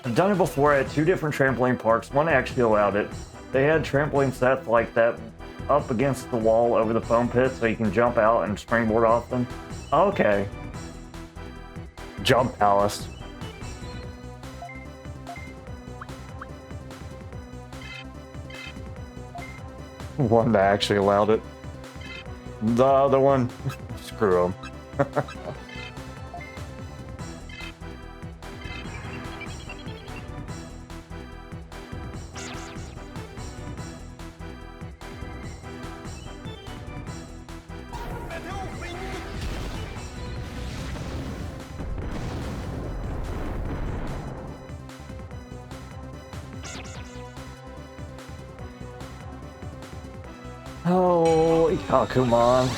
I've done it before at 2 different trampoline parks. One actually allowed it. They had trampoline sets like that up against the wall over the foam pit so you can jump out and springboard off them. Okay. Jump Palace. One that actually allowed it. The other one, screw them. Oh, come on.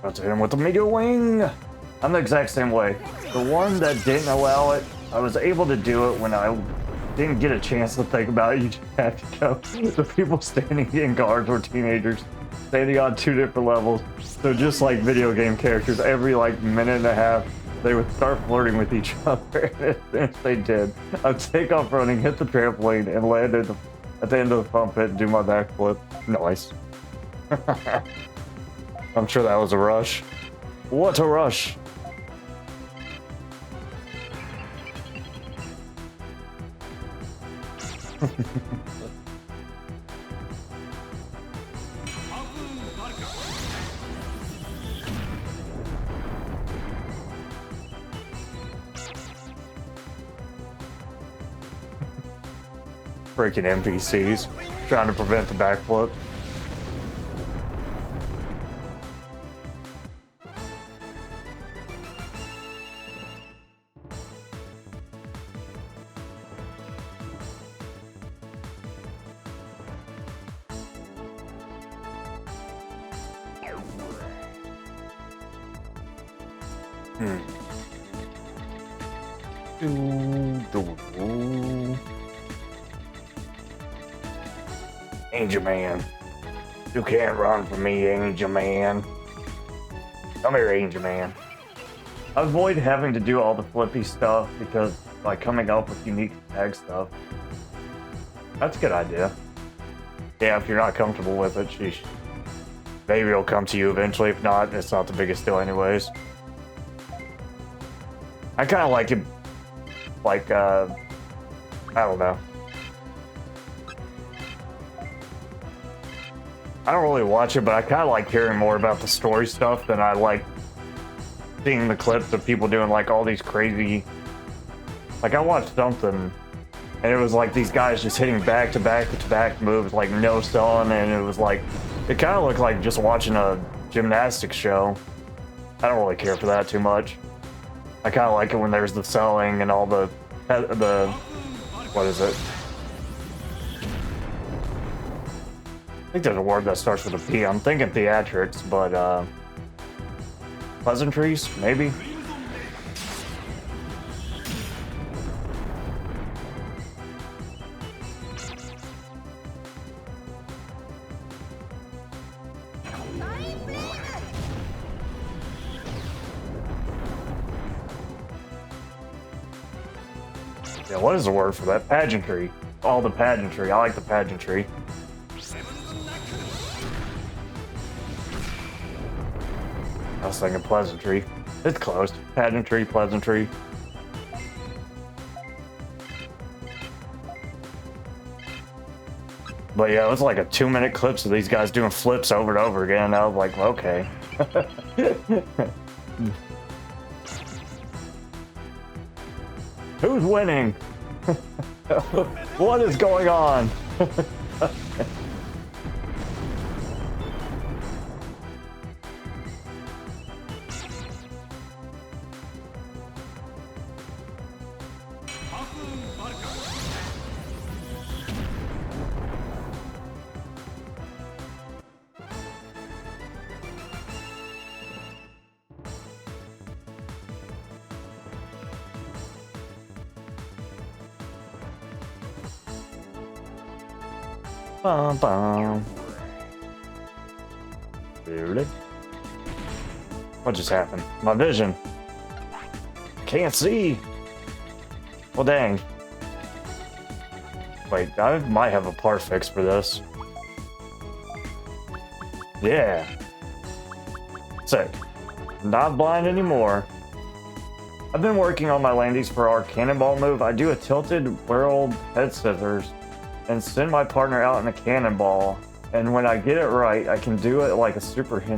Let's hit him with the Mega Wing. I'm the exact same way. The one that didn't allow it, I was able to do it when I didn't get a chance to think about it. You just had to go. The people standing in guards were teenagers, standing on 2 different levels. So just like video game characters, every like minute and a half, they would start flirting with each other. If they did, I'd take off running, hit the trampoline, and land at the end of the foam pit and do my backflip. Nice. I'm sure that was a rush. What a rush! Freaking NPCs trying to prevent the backflip. Angel Man. You can't run from me, Angel Man. Come here, Angel Man. I avoid having to do all the flippy stuff because, like, coming up with unique tag stuff. That's a good idea. Yeah, if you're not comfortable with it, sheesh. Maybe it'll come to you eventually. If not, it's not the biggest deal anyways. I kind of like it, like, I don't know. I don't really watch it, but I kind of like hearing more about the story stuff than I like seeing the clips of people doing like all these crazy. Like I watched something, and it was like these guys just hitting back to back to back moves, like no selling, and it was like it kind of looked like just watching a gymnastics show. I don't really care for that too much. I kind of like it when there's the selling and all the what is it? I think there's a word that starts with a P. I'm thinking theatrics, but pleasantries, maybe? Yeah, what is the word for that? Pageantry. All the pageantry. I like the pageantry. I was thinking pleasantry. It's close. Pageantry, pleasantry. But yeah, it was like a 2-minute clips of these guys doing flips over and over again. I was like, okay. Who's winning? What is going on? Bum, bum. Really? What just happened? My vision. Can't see. Well, dang. Wait, I might have a part fix for this. Yeah. Sick. Not blind anymore. I've been working on my landings for our cannonball move. I do a tilted whirl head scissors and send my partner out in a cannonball. And when I get it right, I can do it like a superhero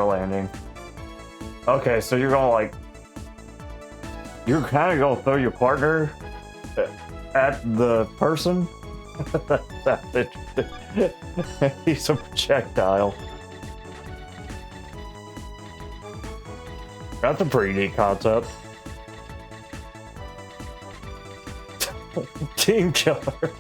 landing. Okay, so you're gonna like... You're kind of gonna throw your partner at the person? That's interesting. He's a projectile. That's a pretty neat concept. Team killer.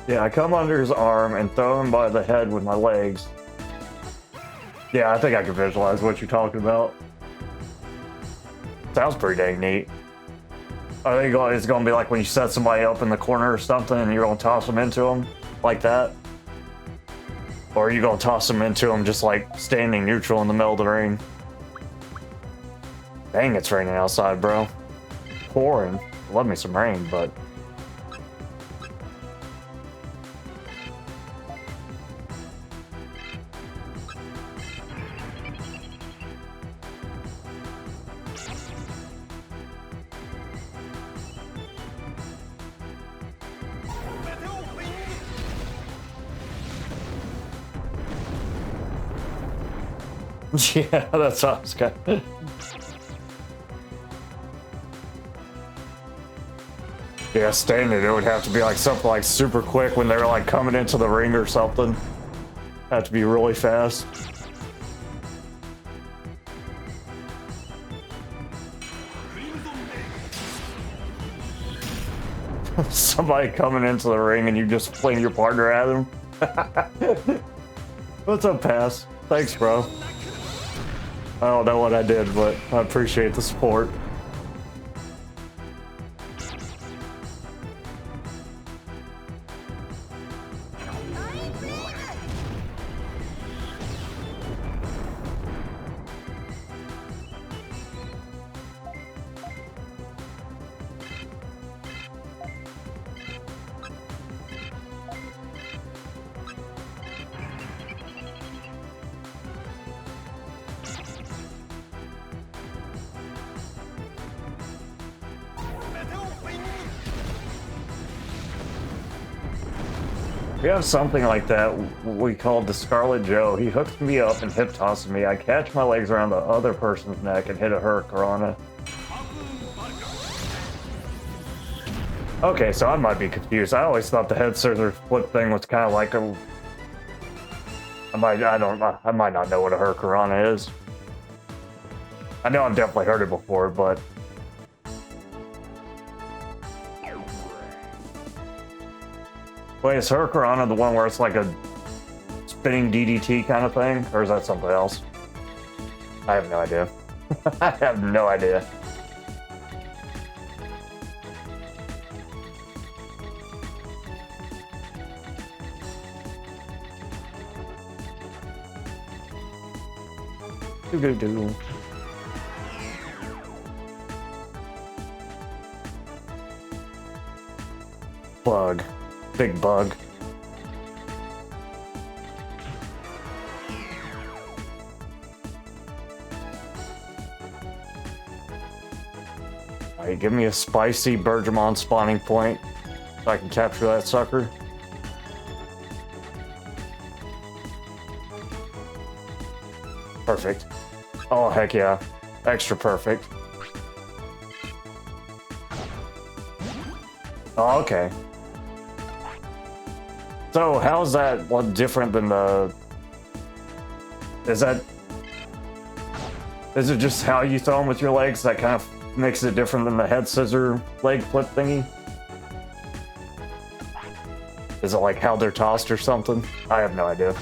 Yeah, I come under his arm and throw him by the head with my legs. Yeah, I think I can visualize what you're talking about. Sounds pretty dang neat. I think it's gonna be like when you set somebody up in the corner or something and you're gonna toss them into them like that. Or are you gonna toss them into them just like standing neutral in the middle of the ring? Dang, it's raining outside, bro. Pouring. Love me some rain, but... Yeah, that sounds good. Yeah, standing, it would have to be like something like super quick when they're like coming into the ring or something. Have to be really fast. Somebody coming into the ring and you just fling your partner at them. What's up, Pass? Thanks, bro. I don't know what I did, but I appreciate the support. We have something like that we call the Scarlet Joe. He hooks me up and hip tosses me. I catch my legs around the other person's neck and hit a hurricanrana. Okay, so I might be confused. I always thought the head scissor flip thing was kind of like a... I might not know what a hurricanrana is. I know I've definitely heard it before, but... Wait, is hurricanrana the one where it's like a spinning DDT kind of thing? Or is that something else? I have no idea. I have no idea. Do-do-do. Bug. Big bug. Alright, give me a spicy Digimon spawning point so I can capture that sucker. Perfect. Oh, heck yeah. Extra perfect. Oh, okay. So, how's that one different than the... Is it just how you throw them with your legs that kind of makes it different than the head scissor leg flip thingy? Is it like how they're tossed or something? I have no idea.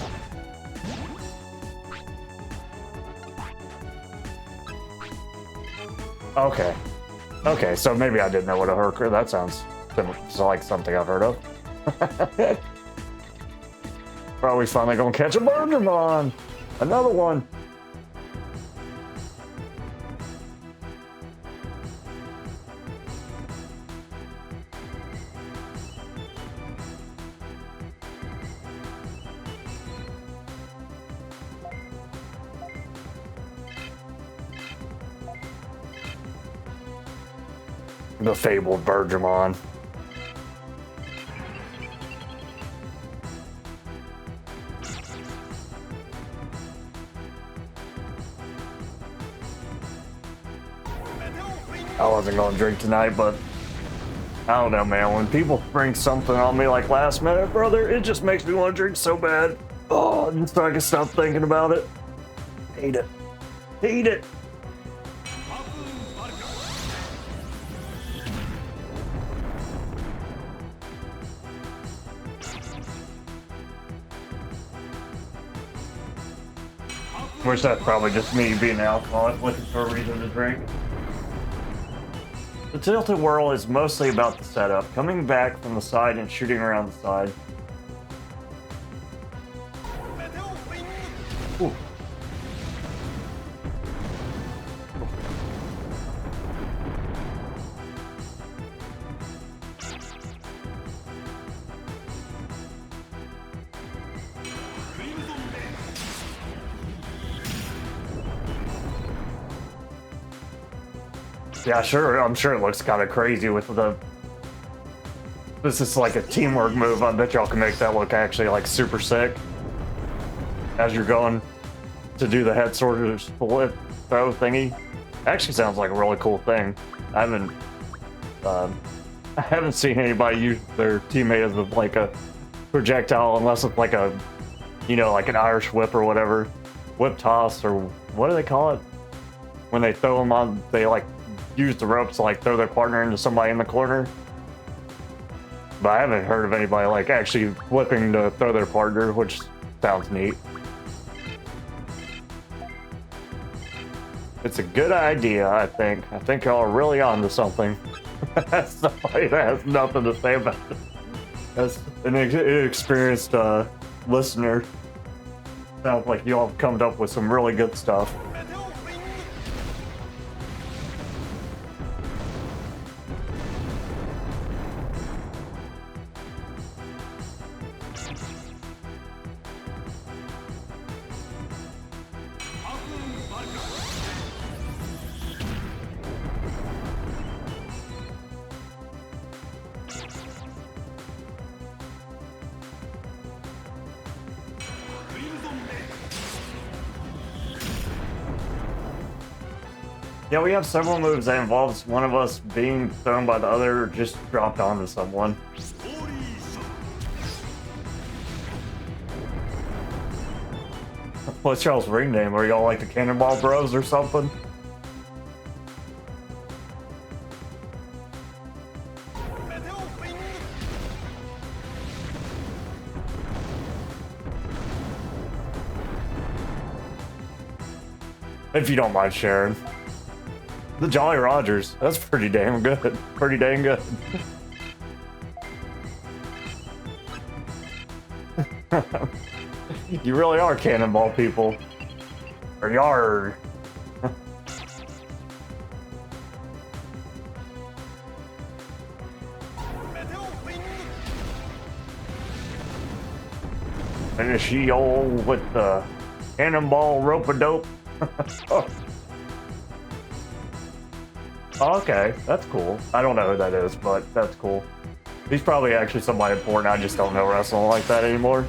Okay. Okay, so maybe I didn't know what a hurricane... That sounds like something I've heard of. Probably finally gonna catch a Digimon! Another one! The fabled Digimon. I wasn't gonna drink tonight, but I don't know, man. When people bring something on me like last minute, brother, it just makes me want to drink so bad. Oh, just so I can stop thinking about it. Hate it. Hate it. Wish that's probably just me being an alcoholic looking for a reason to drink. The Tilted Whirl is mostly about the setup, coming back from the side and shooting around the side. Ooh. Yeah, sure. I'm sure it looks kind of crazy with the... This is like a teamwork move. I bet y'all can make that look actually like super sick. As you're going to do the head sort of split throw thingy. Actually sounds like a really cool thing. I haven't seen anybody use their teammate as like a projectile unless it's like a, you know, like an Irish whip or whatever. Whip toss, or what do they call it? When they throw them on, they like use the ropes to like throw their partner into somebody in the corner. But I haven't heard of anybody like actually flipping to throw their partner, which sounds neat. It's a good idea, I think. I think y'all are really onto something. Somebody that has nothing to say about it. As an inexperienced listener, sounds like y'all have come up with some really good stuff. Yeah, we have several moves that involves one of us being thrown by the other or just dropped onto someone. What's y'all's ring name? Are y'all like the Cannonball Bros or something? If you don't mind sharing. The Jolly Rogers. That's pretty damn good. Pretty dang good. You really are Cannonball people. Or yard. Finish ye all with the Cannonball rope-a-dope. Oh, okay, that's cool. I don't know who that is, but that's cool. He's probably actually somebody important. I just don't know wrestling like that anymore.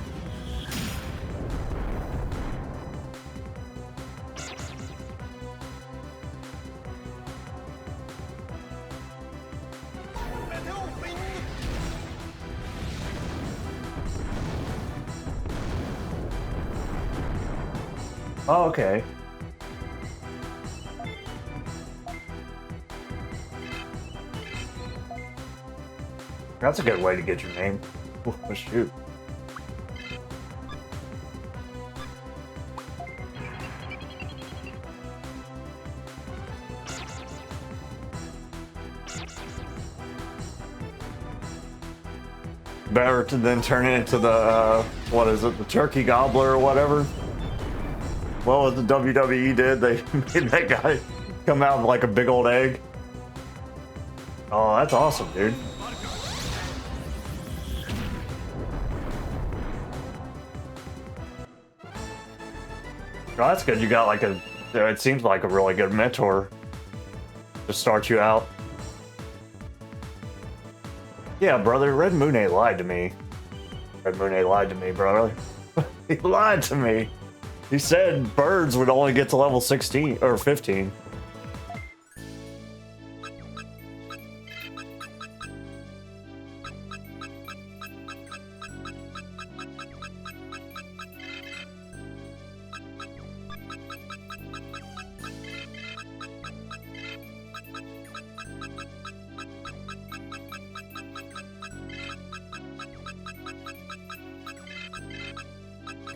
Oh, okay. That's a good way to get your name. Oh, shoot. Better to then turn it into the, what is it, the turkey gobbler or whatever? What was the WWE did? They made that guy come out with like a big old egg. Oh, that's awesome, dude. Oh, that's good. You got like a, it seems like a really good mentor to start you out. Yeah, brother, Red Moon ain't lied to me. Red Moon ain't lied to me, brother. He lied to me. He said birds would only get to level 16 or 15.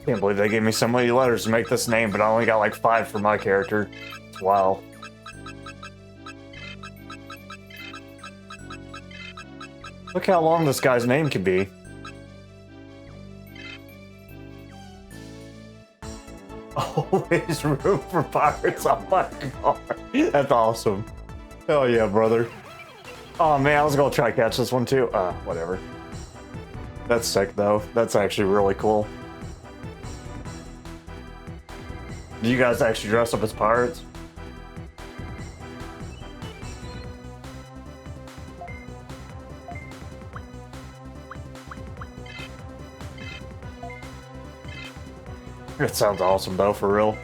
Can't believe they gave me so many letters to make this name, but I only got like 5 for my character. Wow. Look how long this guy's name can be. Always room for pirates on my card. That's awesome. Hell yeah, brother. Oh man, I was gonna try to catch this one too. Whatever. That's sick though. That's actually really cool. Do you guys actually dress up as pirates? It sounds awesome though, for real.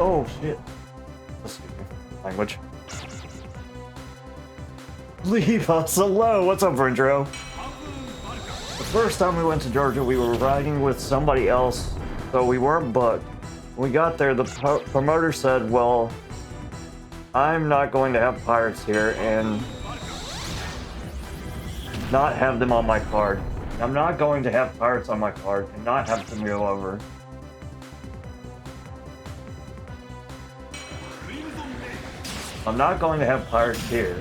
Oh shit. Excuse me. Language. Leave us alone. What's up, Vrindro? The first time we went to Georgia, we were riding with somebody else, so we weren't booked. When we got there, the promoter said, well, I'm not going to have pirates here and not have them on my card. I'm not going to have pirates on my card and not have them go over. I'm not going to have pirates here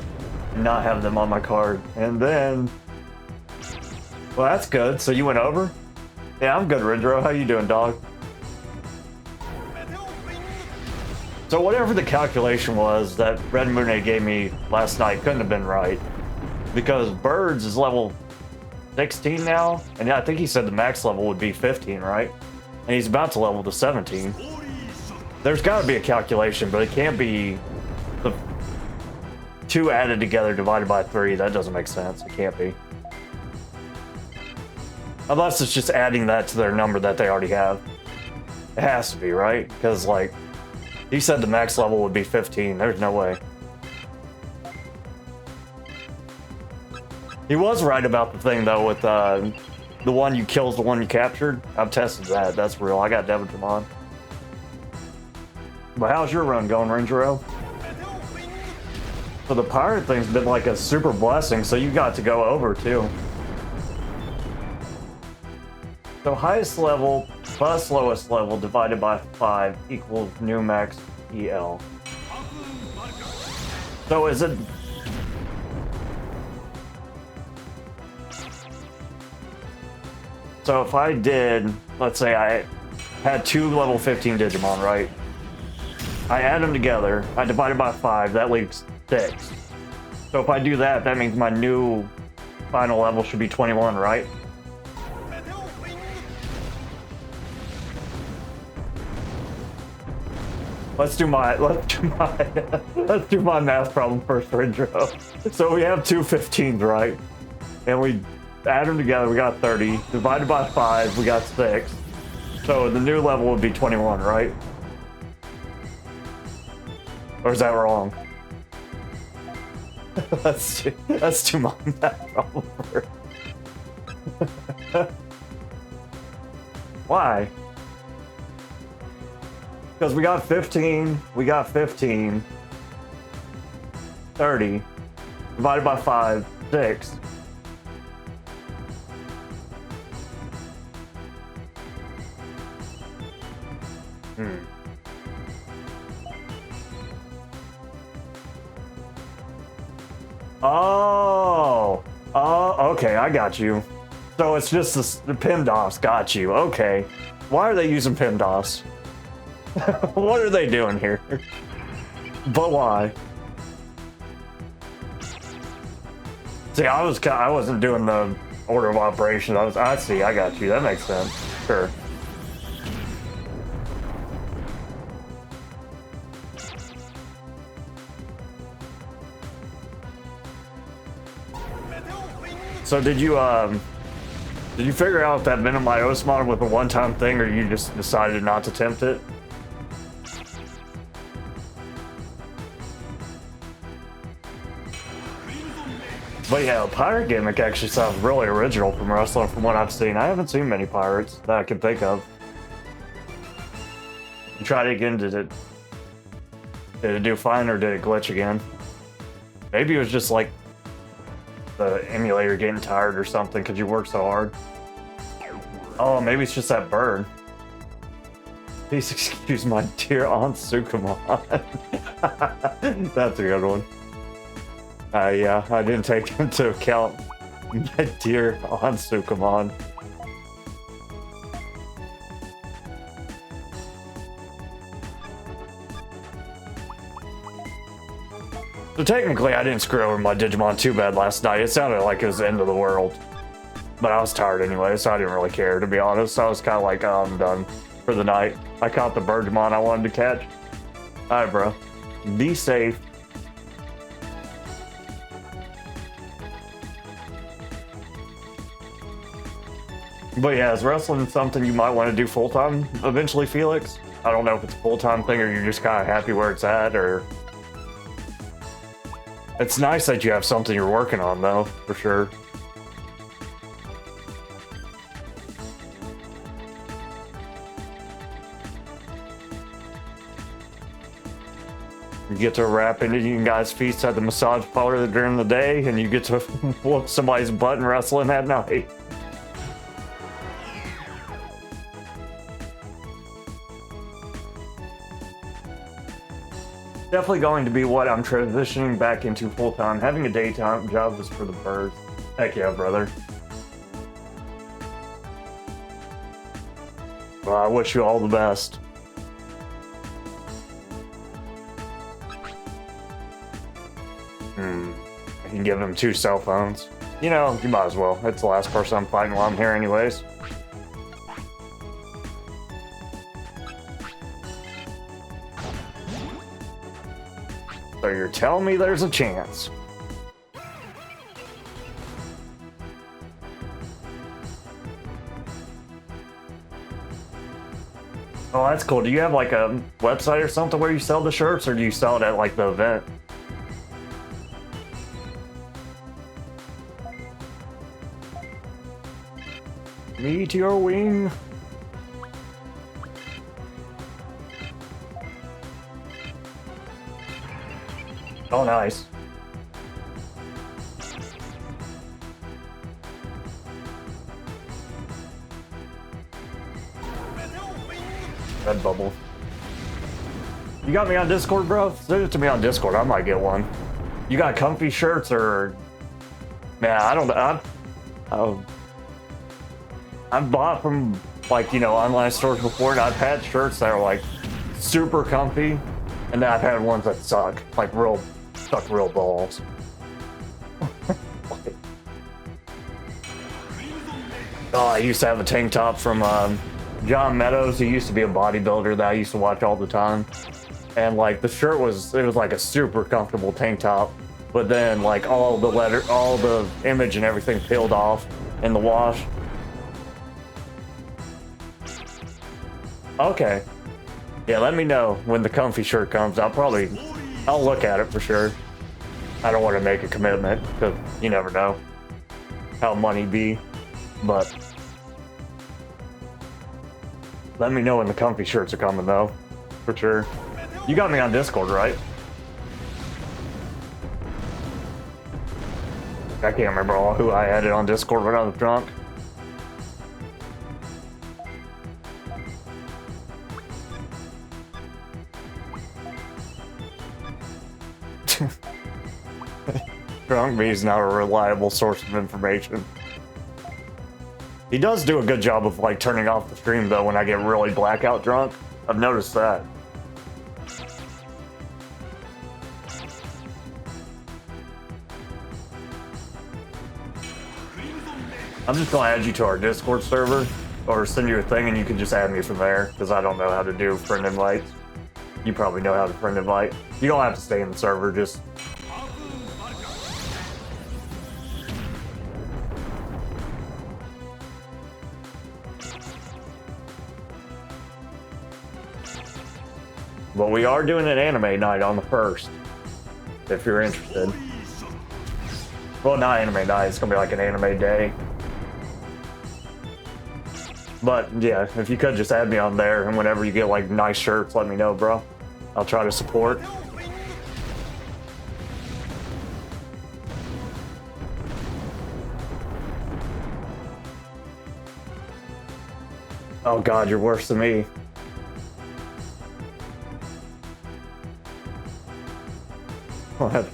and not have them on my card. And then, well, that's good. So you went over? Yeah, I'm good, Rindro. How you doing, dog? So whatever the calculation was that Red Moon gave me last night couldn't have been right. Because Birds is level 16 now, and I think he said the max level would be 15, right? And he's about to level to 17. There's got to be a calculation, but it can't be the 2 added together divided by 3. That doesn't make sense. It can't be. Unless it's just adding that to their number that they already have. It has to be, right? Because, like, he said the max level would be 15. There's no way. He was right about the thing, though, with the one you kills the one you captured. I've tested that. That's real. I got Digimon. But how's your run going, Rangero? So the pirate thing's been like a super blessing, so you got to go over, too. So highest level plus lowest level divided by 5 equals new max EL. So is it... So if I did, let's say I had 2 level 15 Digimon, right? I add them together, I divide it by 5, that leaves 6. So if I do that, that means my new final level should be 21, right? Let's do my math problem first, Rindro. So we have 2 15s, right? And we add them together, we got 30. Divided by 5, we got 6. So the new level would be 21, right? Or is that wrong? Let's do my math problem first. Why? Because we got 15, 30, divided by 5, 6. Oh, okay, I got you. So it's just the PIMDOS, got you, okay. Why are they using PIMDOS? What are they doing here? But why? See, I wasn't doing the order of operations. I see, I got you. That makes sense. Sure. So did you figure out if that Minimios model was a one-time thing, or you just decided not to tempt it? But yeah, a pirate gimmick actually sounds really original from wrestling from what I've seen. I haven't seen many pirates that I can think of. You tried it again, did it do fine, or did it glitch again? Maybe it was just like the emulator getting tired or something because you work so hard. Oh, maybe it's just that bird. Please excuse my dear Aunt Sukumon. That's a good one. Yeah, I didn't take into account my dear Aunt Sukumon. So technically, I didn't screw over my Digimon too bad last night. It sounded like it was the end of the world. But I was tired anyway, so I didn't really care, to be honest. I was kind of like, oh, I'm done for the night. I caught the Birdmon I wanted to catch. Alright, bro. Be safe. But yeah, is wrestling something you might want to do full-time eventually, Felix? I don't know if it's a full-time thing or you're just kind of happy where it's at, or... It's nice that you have something you're working on, though, for sure. You get to wrap Indian guys' feet at the massage parlor during the day, and you get to whoop somebody's butt and wrestling at night. Definitely going to be what I'm transitioning back into full-time. Having a daytime job is for the birds. Heck yeah, brother. Well, I wish you all the best. I can give him 2 cell phones. You know, you might as well. It's the last person I'm fighting while I'm here anyways. you're telling me there's a chance. Oh, that's cool. Do you have like a website or something where you sell the shirts, or do you sell it at like the event? Meteor wing. Oh, nice. Red bubble. You got me on Discord, bro? Send it to me on Discord. I might get one. You got comfy shirts or... Man, I don't know. I've bought from, like, you know, online stores before, and I've had shirts that are, like, super comfy, and then I've had ones that suck. Like, suck real balls. Oh, I used to have a tank top from, John Meadows. He used to be a bodybuilder that I used to watch all the time. And, like, the shirt was like a super comfortable tank top, but then, like, all the image and everything peeled off in the wash. Okay. Yeah, let me know when the comfy shirt comes. I'll look at it for sure. I don't want to make a commitment, because you never know how money be, but let me know when the comfy shirts are coming, though, for sure. You got me on Discord, right? I can't remember all who I added on Discord when I was drunk. Drunk me is not a reliable source of information. He does do a good job of, like, turning off the stream, though, when I get really blackout drunk. I've noticed that. I'm just gonna add you to our Discord server, or send you a thing and you can just add me from there, because I don't know how to do friend invites. You probably know how to friend invite. You don't have to stay in the server, just... But we are doing an anime night on the 1st, if you're interested. Well, not anime night, it's gonna be like an anime day. But yeah, if you could just add me on there, and whenever you get like nice shirts, let me know, bro. I'll try to support. Oh god, you're worse than me. I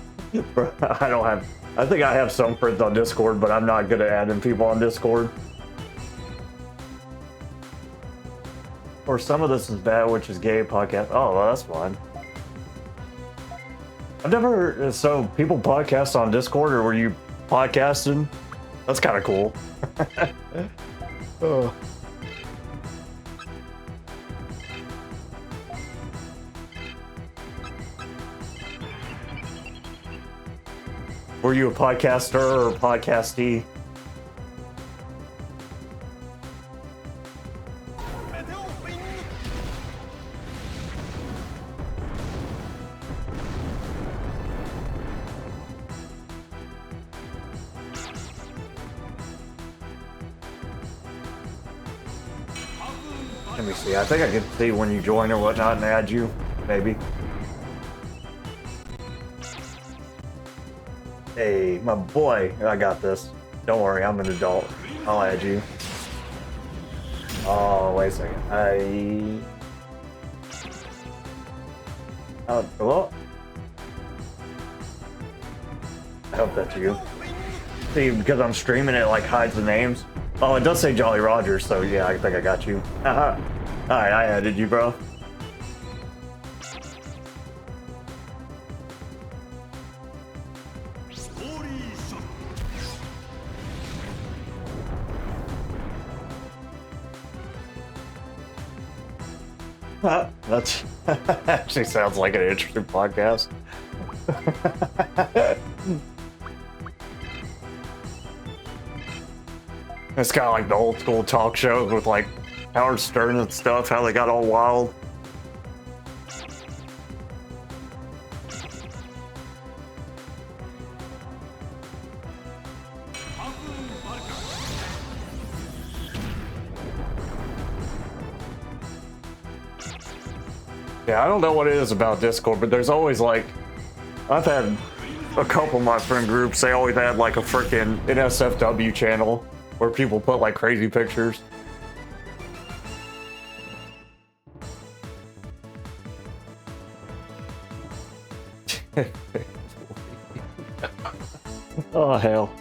think I have some friends on Discord, but I'm not good at adding people on Discord. Or some of this is bad, which is gay podcast. Oh, well, that's fine. I've never... So, people podcast on Discord, or were you podcasting? That's kind of cool. Oh. Were you a podcaster or a podcastee? Let me see. I think I can see when you join or whatnot and add you, maybe. Hey, my boy, I got this. Don't worry, I'm an adult. I'll add you. Oh, wait a second. Hello? I hope that's you. See, because I'm streaming, it like hides the names. Oh, it does say Jolly Roger, so yeah, I think I got you. Haha. Alright, I added you, bro. That actually sounds like an interesting podcast. It's kind of like the old school talk shows with like Howard Stern and stuff, how they got all wild. Yeah, I don't know what it is about Discord, but there's always like, I've had a couple of my friend groups, they always had like a freaking NSFW channel where people put like crazy pictures. Oh hell,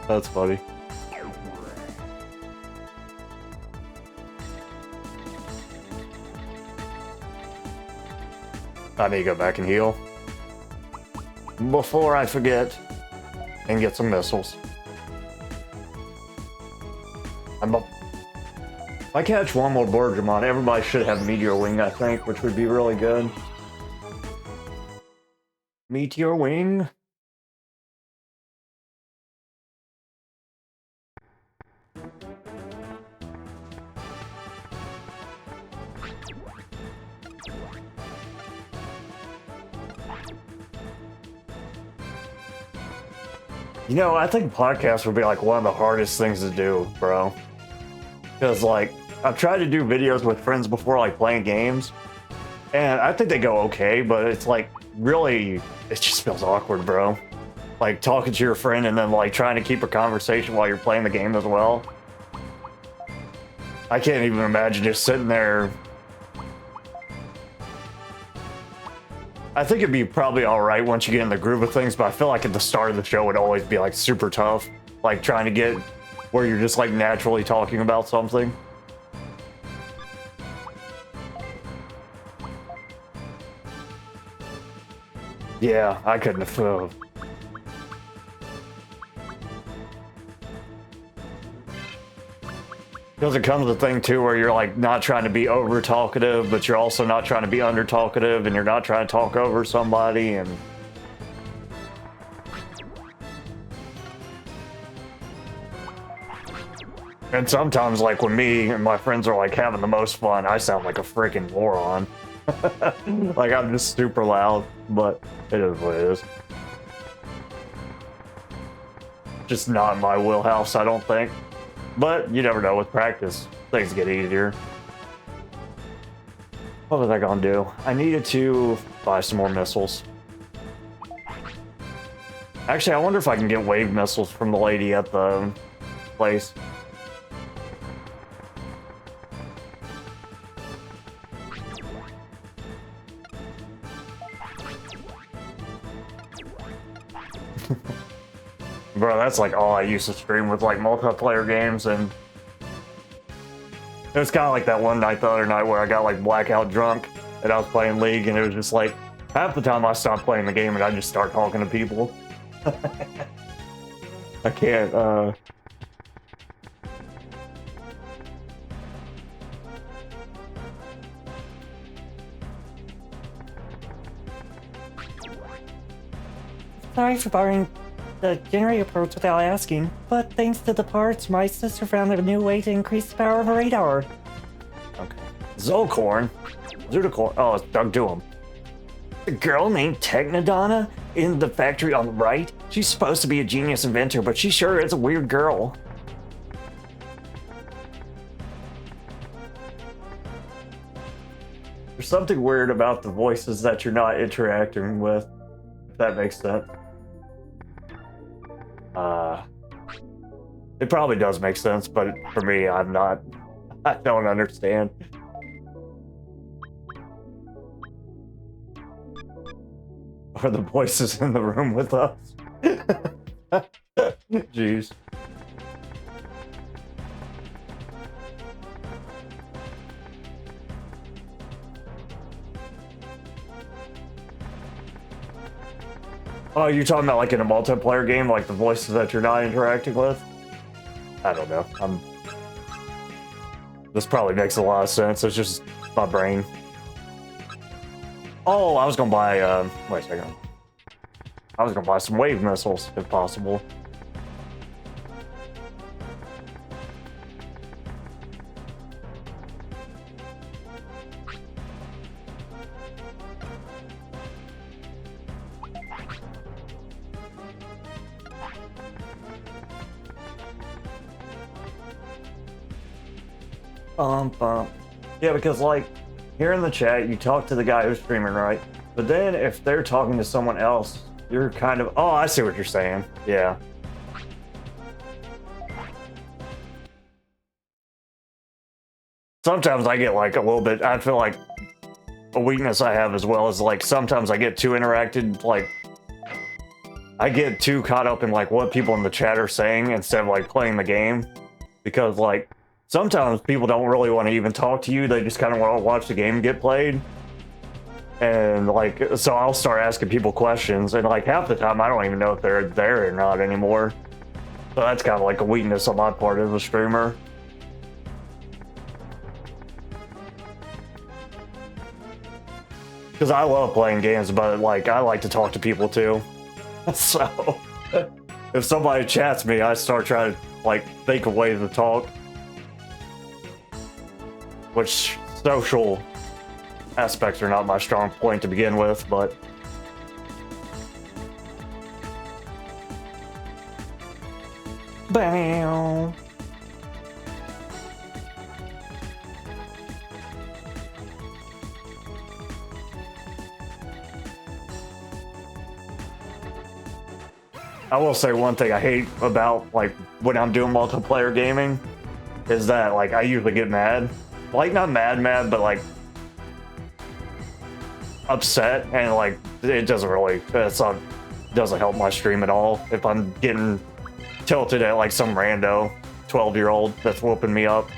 that's funny. I need to go back and heal before I forget and get some missiles. If I catch one more Digimon, everybody should have Meteor Wing, I think, which would be really good. Meteor Wing. You know, I think podcasts would be like one of the hardest things to do, bro. Because like, I've tried to do videos with friends before, like playing games, and I think they go okay, but it's like, really, it just feels awkward, bro. Like talking to your friend and then like trying to keep a conversation while you're playing the game as well. I can't even imagine just sitting there. I think it'd be probably alright once you get in the groove of things, but I feel like at the start of the show it'd always be like super tough. Like trying to get where you're just like naturally talking about something. Yeah, I couldn't have. Because it comes to a thing too where you're like not trying to be over talkative, but you're also not trying to be under talkative, and you're not trying to talk over somebody, and sometimes like when me and my friends are like having the most fun, I sound like a freaking moron. Like I'm just super loud, but it is what it is. Just not in my wheelhouse, I don't think. But you never know, with practice, things get easier. What was I gonna do? I needed to buy some more missiles. Actually, I wonder if I can get wave missiles from the lady at the place. Bro, that's like all I used to stream with like multiplayer games, and it was kind of like that one night the other night where I got like blackout drunk and I was playing League, and it was just like half the time I stopped playing the game and I just start talking to people. I can't, Sorry for borrowing the generator parts without asking, but thanks to the parts, my sister found a new way to increase the power of a radar. Okay. Zolcorn? Zudicorn? Oh, it's Doug Doom. The girl named Technodonna in the factory on the right? She's supposed to be a genius inventor, but she sure is a weird girl. There's something weird about the voices that you're not interacting with, if that makes sense. It probably does make sense, but for me, I don't understand. Are the voices in the room with us? Jeez. Oh, you're talking about like in a multiplayer game, like the voices that you're not interacting with? I don't know. This probably makes a lot of sense. It's just my brain. Oh, I was gonna buy, wait a second. I was gonna buy some wave missiles if possible. Yeah, because like here in the chat, you talk to the guy who's streaming, right? But then if they're talking to someone else, you're kind of, oh, I see what you're saying. Yeah. Sometimes I get like a little bit, I feel like a weakness I have as well is like sometimes I get too interacted, like I get too caught up in like what people in the chat are saying instead of like playing the game. Because like sometimes people don't really want to even talk to you, they just kind of want to watch the game get played. And like, so I'll start asking people questions, and like half the time I don't even know if they're there or not anymore. So that's kind of like a weakness on my part as a streamer. Because I love playing games, but like I like to talk to people too. So if somebody chats me, I start trying to like think of ways to talk. Which social aspects are not my strong point to begin with, but Bam. I will say one thing I hate about like when I'm doing multiplayer gaming is that like I usually get mad. Like not mad, but like upset, and like it doesn't really doesn't help my stream at all if I'm getting tilted at like some rando 12-year-old that's whooping me up.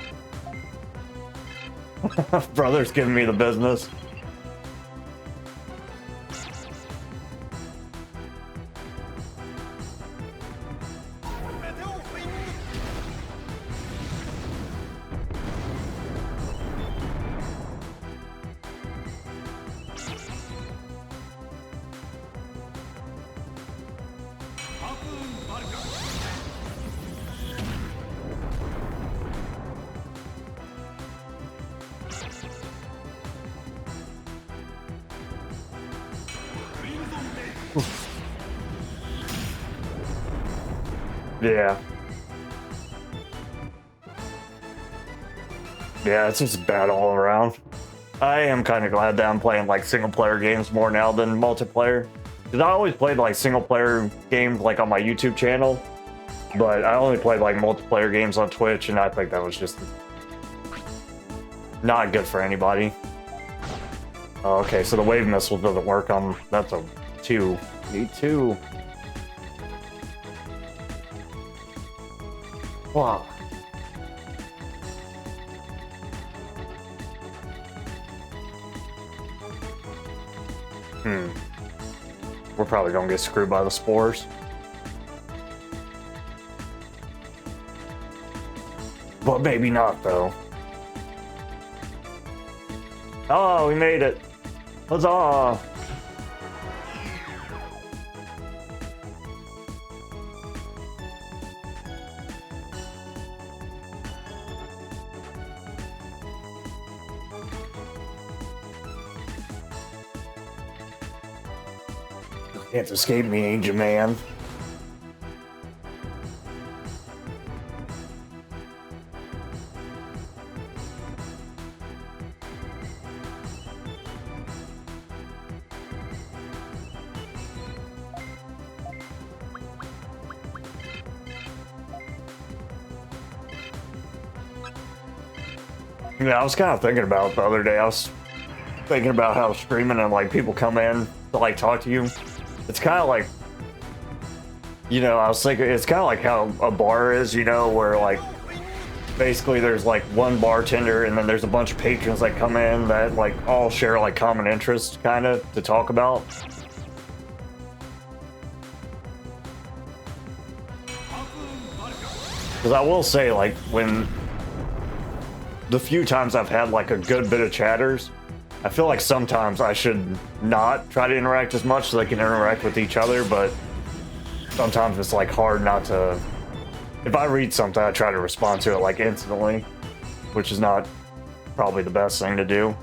Brother's giving me the business. Yeah. Yeah, it's just bad all around. I am kind of glad that I'm playing like single player games more now than multiplayer. Because I always played like single player games like on my YouTube channel, but I only played like multiplayer games on Twitch, and I think that was just not good for anybody. Oh, okay, so the wave missile doesn't work on, that's a 2. Need 2. Wow. We're probably gonna get screwed by the spores. But maybe not, though. Oh, we made it. Huzzah! Can't escape me, Angel Man. Yeah, I was kind of thinking about it the other day. I was thinking about how streaming and like people come in to like talk to you. It's kind of like, you know, I was thinking it's kind of like how a bar is, you know, where like basically there's like one bartender and then there's a bunch of patrons that come in that like all share like common interests kind of to talk about. Because I will say, like, when the few times I've had like a good bit of chatters, I feel like sometimes I should not try to interact as much so they can interact with each other, but sometimes it's like hard not to. If I read something, I try to respond to it like instantly, which is not probably the best thing to do.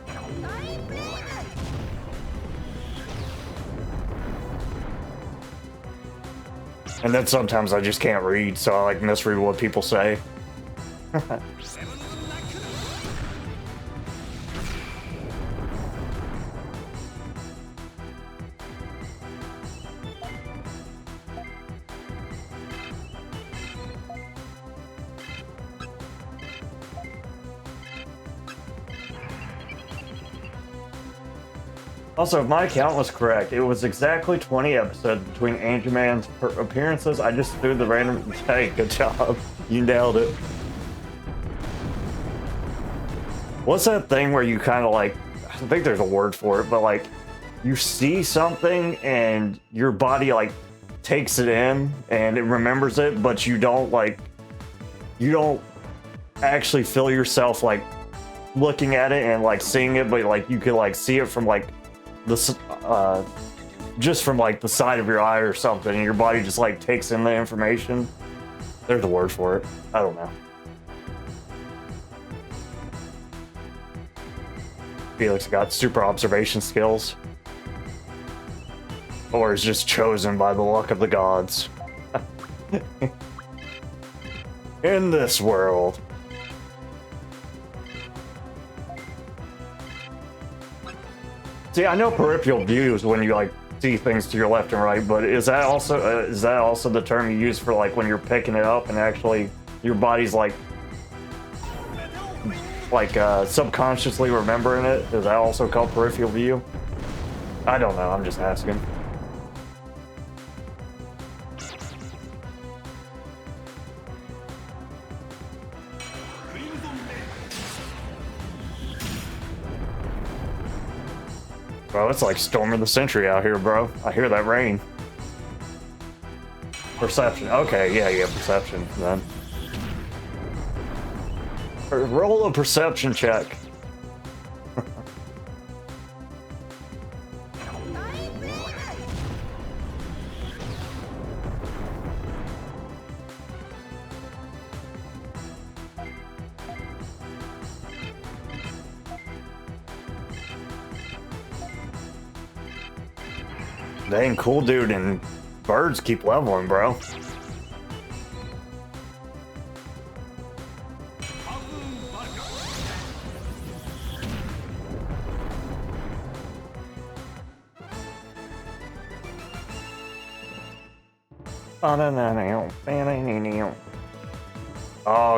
And then sometimes I just can't read, so I like misread what people say. Also, if my count was correct, it was exactly 20 episodes between Angel Man's appearances. I just threw the random. Hey, good job. You nailed it. What's that thing where you kind of like, I think there's a word for it, but like you see something and your body like takes it in and it remembers it, but you don't actually feel yourself like looking at it and like seeing it, but like you could like see it from like the just from like the side of your eye or something, and your body just like takes in the information. There's a word for it. I don't know. Felix got super observation skills, or is just chosen by the luck of the gods. In this world. See, I know peripheral view is when you like see things to your left and right, but is that also the term you use for like when you're picking it up and actually your body's like subconsciously remembering it? Is that also called peripheral view? I don't know. I'm just asking. Bro, it's like Storm of the Century out here, bro. I hear that rain. Perception. Okay, yeah, perception then. Roll a perception check. Dang, cool dude, and birds keep leveling, bro. Oh,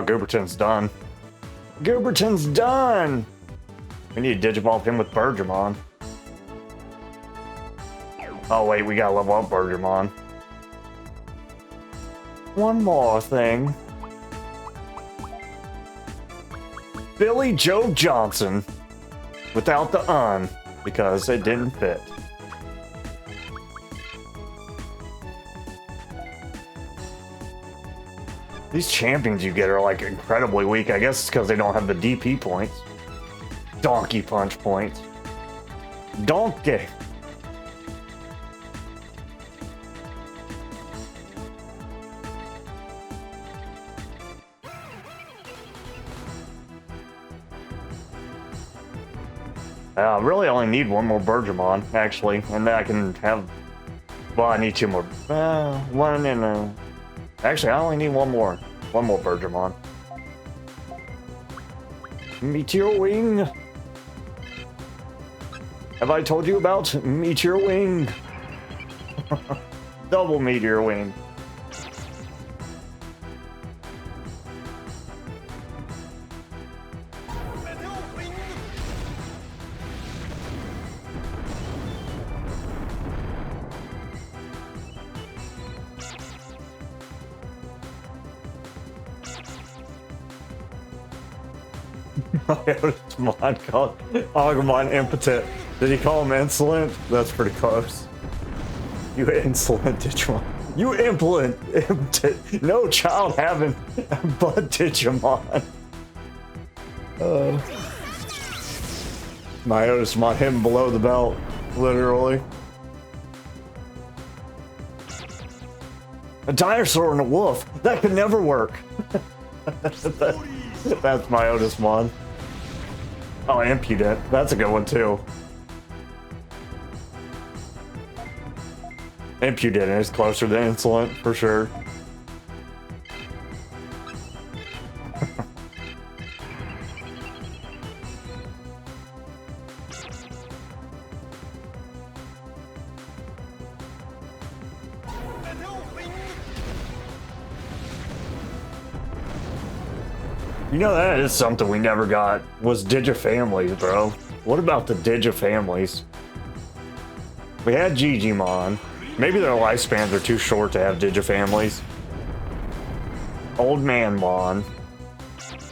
Gooberton's done. Gooberton's done! We need to Digivolve him with Bergermon. Oh wait, we gotta level up Bergermon. One more thing. Billy Joe Johnson. Without the "un," because it didn't fit. These champions you get are like incredibly weak. I guess it's because they don't have the DP points. Donkey punch points. Donkey. I really only need one more Bergermon, actually, and then I can have. Well, I need two more. One and a. Actually, I only need one more. One more Bergermon. Meteor Wing. Have I told you about Meteor Wing? Double Meteor Wing. Digimon called Agumon impotent. Did he call him insolent? That's pretty close. You insolent Digimon. You impotent. No child having but Digimon. My Otismon hit him below the belt, literally. A dinosaur and a wolf. That could never work. That's my Otismon. Oh, impudent. That's a good one too. Impudent is closer to insolent for sure. You know, that is something we never got, was Digifamilies, bro. What about the Digifamilies? We had Digimon. Maybe their lifespans are too short to have Digifamilies. Old Man Mon.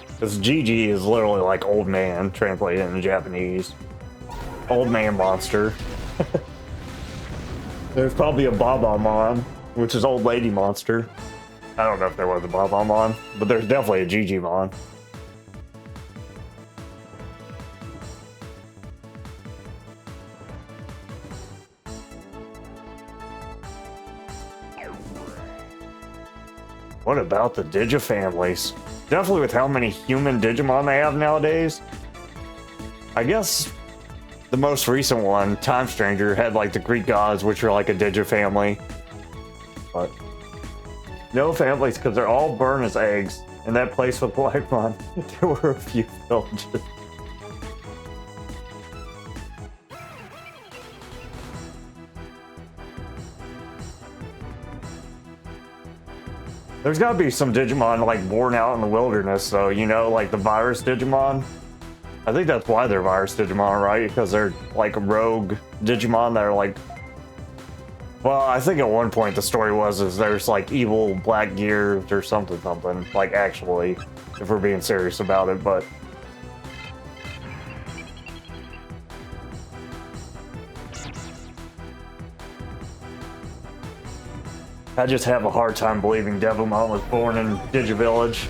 Because GG is literally like old man, translated into Japanese. Old man monster. There's probably a Babamon, which is old lady monster. I don't know if there was a Babamon, but there's definitely a Digimon. What about the Digifamilies? Definitely with how many human Digimon they have nowadays. I guess the most recent one, Time Stranger, had like the Greek gods, which are like a Digifamily. But no families, because they're all burned as eggs. In that place with Blackmon, there were a few villages. There's gotta be some Digimon like born out in the wilderness, though, you know, like the virus Digimon. I think that's why they're virus Digimon, right? Because they're like rogue Digimon that are like... Well, I think at one point the story is there's like evil black gears or something, like actually, if we're being serious about it, but... I just have a hard time believing Devimon was born in Digivillage.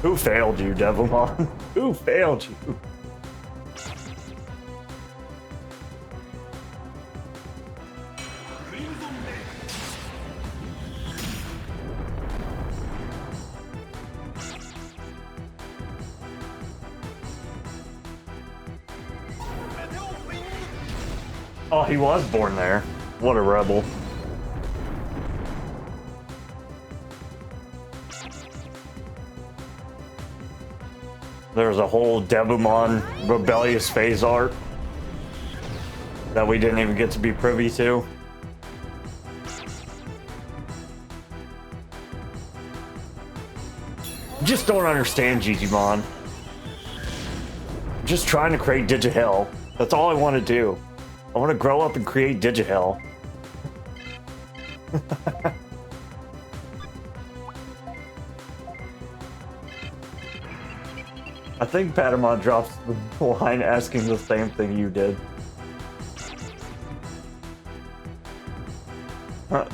Who failed you, Devimon? Who failed you? Oh, he was born there. What a rebel. There's a whole Devimon rebellious phase art that we didn't even get to be privy to. Just don't understand Digimon. Just trying to create Digihell. That's all I want to do. I want to grow up and create Digihell. I think Patamon drops the line asking the same thing you did. Huh.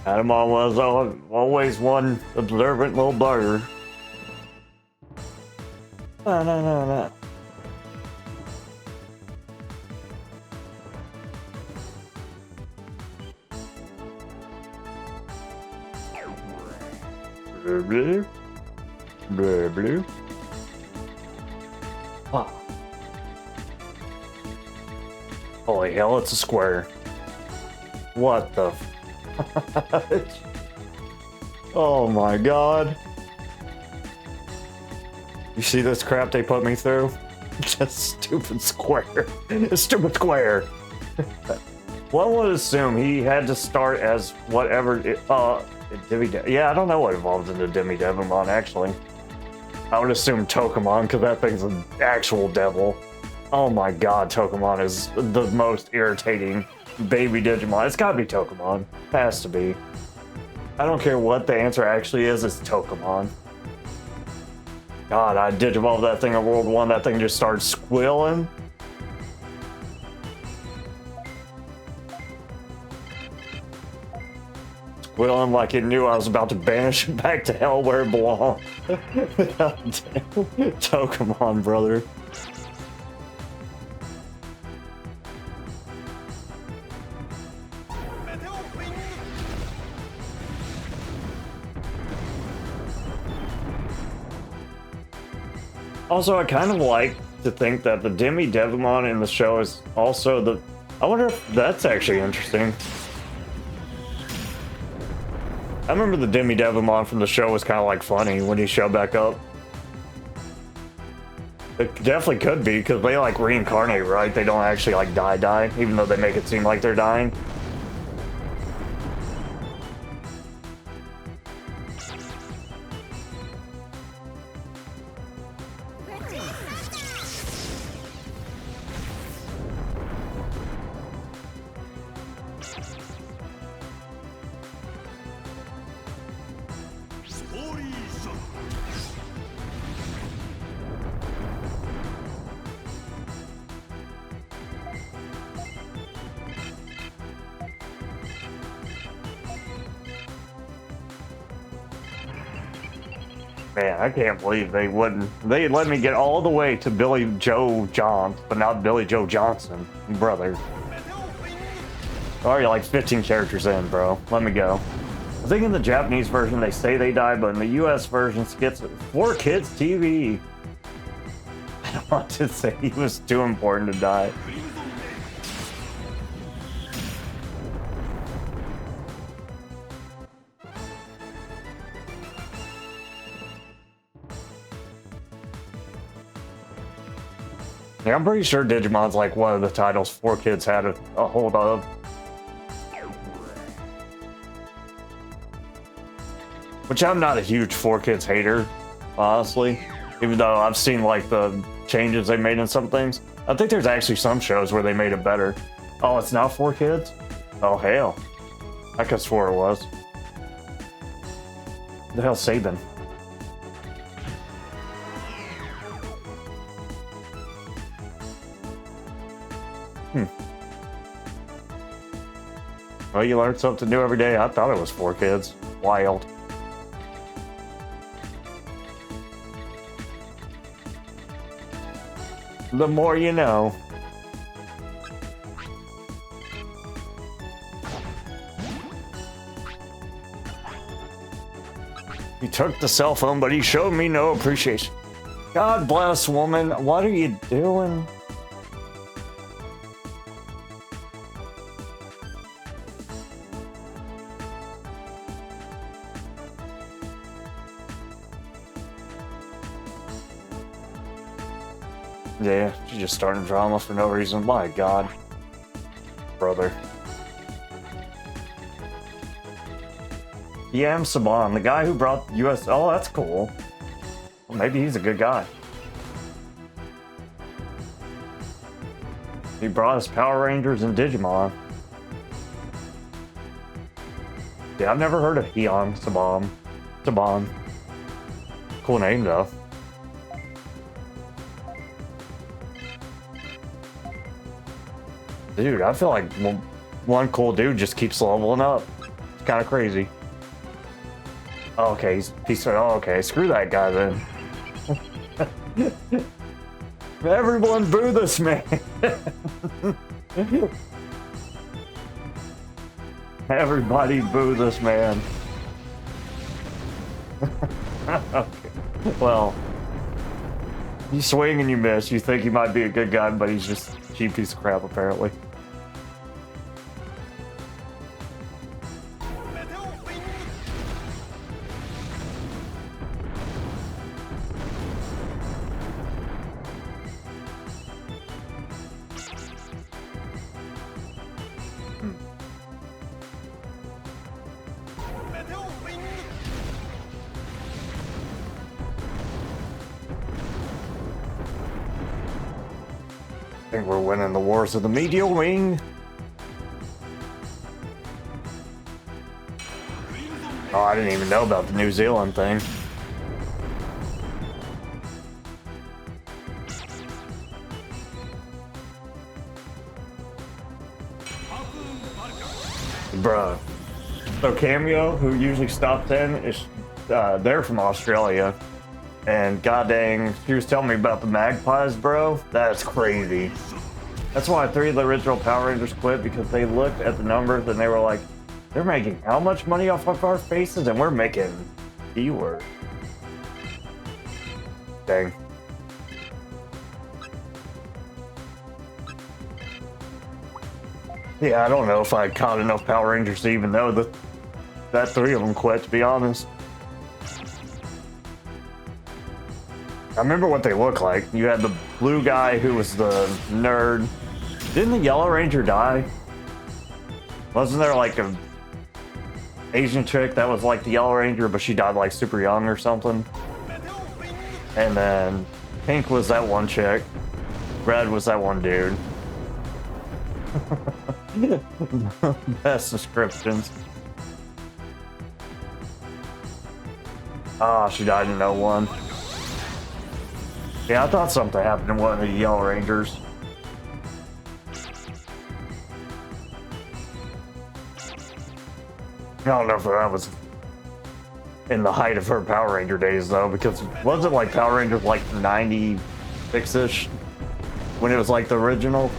Patamon was always one observant little bugger. No. Blue. Blue, blue. Ah. Holy hell, it's a square. What the f... Oh my god. You see this crap they put me through? Just stupid square. A stupid square. One would assume he had to start as whatever yeah, I don't know what evolves into Devimon, actually. I would assume Tokamon, because that thing's an actual devil. Oh my god, Tokamon is the most irritating baby Digimon. It's gotta be Tokamon. It has to be. I don't care what the answer actually is, it's Tokamon. God, I Digivolved that thing in World 1, that thing just started squealing. Willing like it knew I was about to banish it back to hell where it belonged. Come brother. Also, I kind of like to think that the Devimon in the show is also the... I wonder if that's actually interesting. I remember the Devimon from the show was kind of like funny when he showed back up. It definitely could be, because they like reincarnate, right? They don't actually like die, even though they make it seem like they're dying. Man, I can't believe they wouldn't. They let me get all the way to Billy Joe Johns, but not Billy Joe Johnson, brother. Already like 15 characters in, bro. Let me go. I think in the Japanese version they say they die, but in the US version it's 4 kids TV. I don't want to say he was too important to die. Yeah, I'm pretty sure Digimon's like one of the titles 4 kids had a hold of. Which I'm not a huge 4 kids hater, honestly. Even though I've seen like the changes they made in some things. I think there's actually some shows where they made it better. Oh, it's now 4 kids? Oh, hell. I could have swore it was. The hell's Sabin? Well, you learn something new every day. I thought it was 4 kids. Wild. The more you know. He took the cell phone, but he showed me no appreciation. God bless, woman. What are you doing? Yeah, she's just starting drama for no reason. My God. Brother. Yeah, I'm Saban, the guy who brought US... Oh, that's cool. Well, maybe he's a good guy. He brought us Power Rangers and Digimon. Yeah, I've never heard of Heon Saban. Saban. Cool name, though. Dude, I feel like one cool dude just keeps leveling up. It's kind of crazy. Oh, okay, he said, oh, okay, screw that guy then. Everyone boo this man. Everybody boo this man. Okay. Well, you swing and you miss. You think he might be a good guy, but he's just a cheap piece of crap, apparently. I think we're winning the wars of the medial wing. Oh, I didn't even know about the New Zealand thing. Bruh. So Cameo, who usually stops in, is they're from Australia. And god dang, she was telling me about the magpies, bro. That's crazy. That's why 3 of the original Power Rangers quit, because they looked at the numbers and they were like, they're making how much money off of our faces and we're making E-word. Dang. Yeah, I don't know if I caught enough Power Rangers to even know that 3 of them quit, to be honest. I remember what they look like. You had the blue guy who was the nerd. Didn't the Yellow Ranger die? Wasn't there like a Asian chick that was like the Yellow Ranger, but she died like super young or something? And then Pink was that one chick. Red was that one dude. Best descriptions. Ah, she died in '01. Yeah, I thought something happened to one of the Yellow Rangers. I don't know if that was in the height of her Power Ranger days, though, because wasn't like Power Rangers like 96-ish when it was like the original?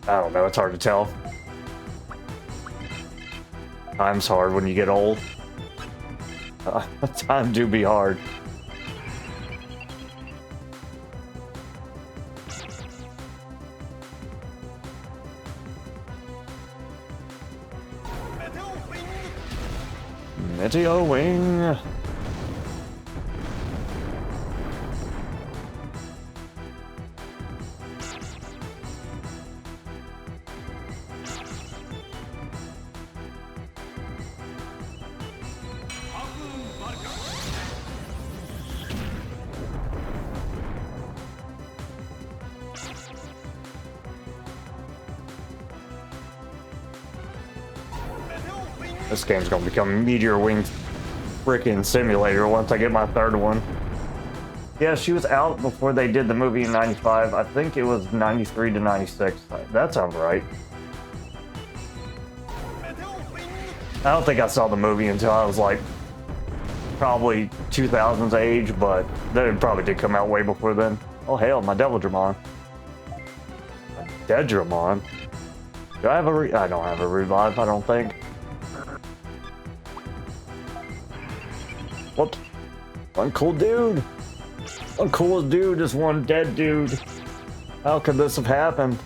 I don't know, it's hard to tell. Time's hard when you get old. Time do be hard. Meteor Wing. This game's gonna become Meteor Wing freaking simulator once I get my 3rd one. Yeah, she was out before they did the movie in '95. I think it was '93 to '96. That sounds right. I don't think I saw the movie until I was like probably 2000s age, but then it probably did come out way before then. Oh hell, my Devil Dramon. My Dead Dramon. Do I have a I don't have a revive, I don't think. What? One cool dude. One cool dude is one dead dude. How could this have happened?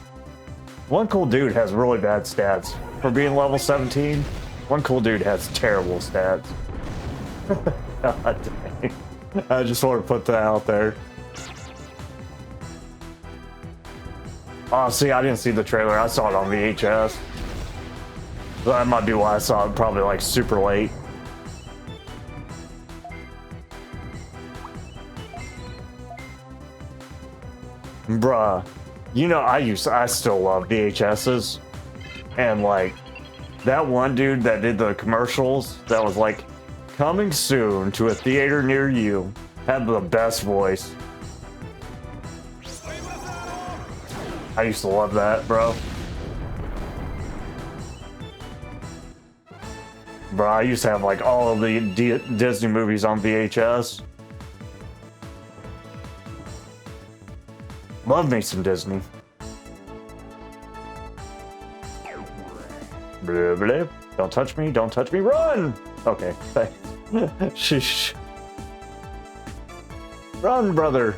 One cool dude has really bad stats. For being level 17, one cool dude has terrible stats. God dang. I just want to put that out there. Oh, see, I didn't see the trailer. I saw it on VHS. That might be why I saw it probably like super late. Bruh, you know, I still love VHSs, and like that one dude that did the commercials that was like coming soon to a theater near you had the best voice. I used to love that, bro. Bro, I used to have like all of the Disney movies on VHS. Love me some Disney. Blah, blah. Don't touch me, don't touch me, run! Okay, thanks. Sheesh. Run, brother!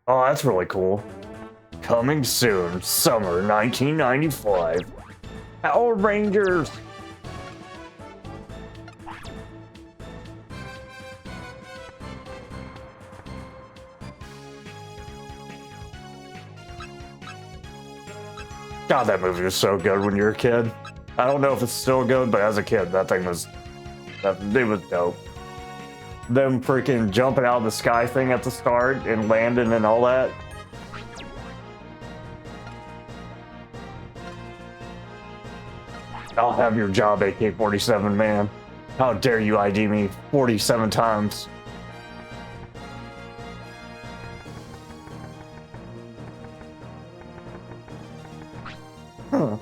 Oh, that's really cool. Coming soon, summer 1995. Power Rangers! God, that movie was so good when you were a kid. I don't know if it's still good, but as a kid, that thing was... it was dope. Them freaking jumping out of the sky thing at the start and landing and all that. I'll have your job, AK-47 man. How dare you ID me 47 times? Huh.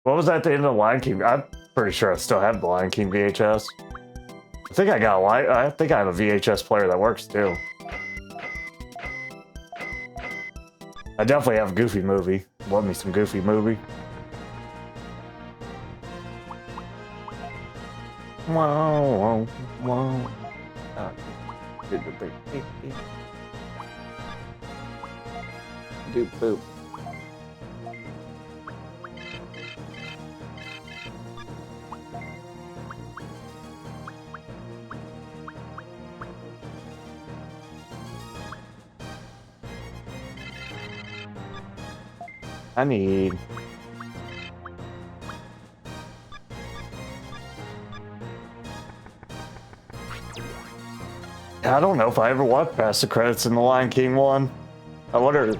What was that at the end of the Lion King? I'm pretty sure I still have the Lion King VHS. I think I got I think I have a VHS player that works too. I definitely have a Goofy movie. Love me some Goofy movie. Wow, wow, wow. Doop boop. I need. I don't know if I ever watched past the credits in the Lion King one. I wonder,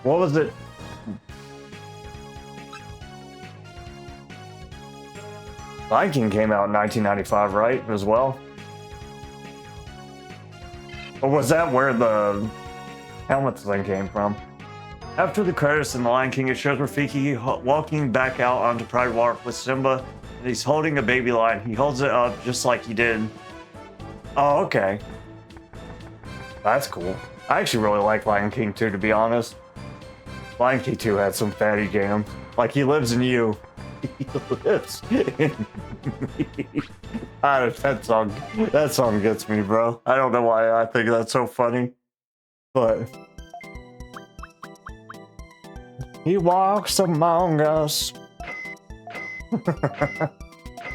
what was it? Lion King came out in 1995, right? As well? Or was that where the helmet thing came from? After the credits in The Lion King, it shows Rafiki walking back out onto Pride Walk with Simba, and he's holding a baby lion. He holds it up just like he did. Oh, okay. That's cool. I actually really like Lion King 2, to be honest. Lion King 2 had some fatty jams. Like, he lives in you. He lives in me. That song gets me, bro. I don't know why I think that's so funny, but... He walks among us.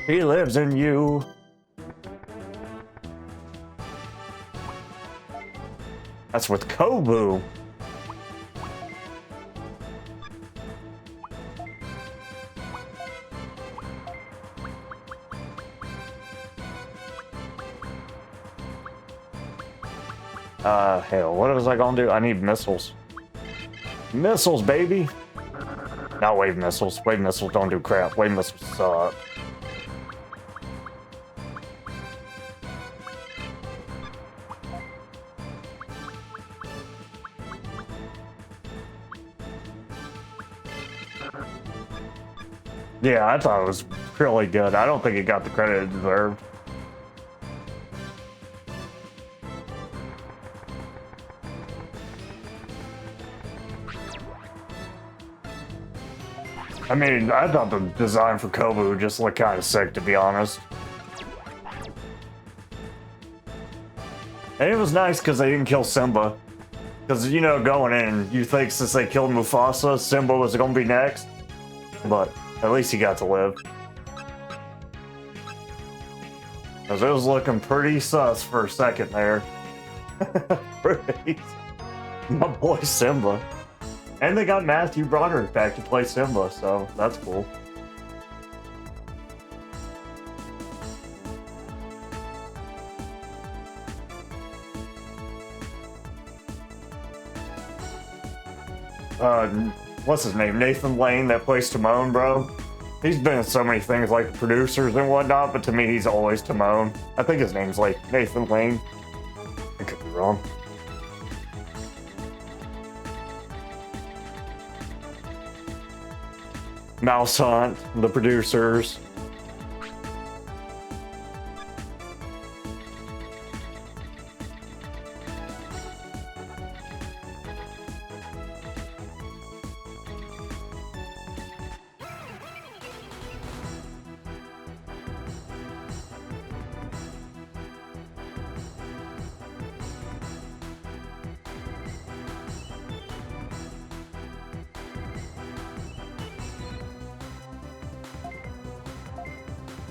He lives in you. That's with Kobu. Hell, what was I gonna do? I need missiles. Missiles, baby! Not wave missiles. Wave missiles don't do crap. Wave missiles suck. Yeah, I thought it was really good. I don't think it got the credit it deserved. I mean, I thought the design for Kobu just looked kind of sick, to be honest. And it was nice because they didn't kill Simba. Because, you know, going in, you think since they killed Mufasa, Simba was going to be next. But at least he got to live. Because it was looking pretty sus for a second there. My boy Simba. And they got Matthew Broderick back to play Simba, so that's cool. What's his name? Nathan Lane that plays Timon, bro. He's been in so many things like producers and whatnot, but to me, he's always Timon. I think his name's like Nathan Lane. I could be wrong. Mouse Hunt, the producers.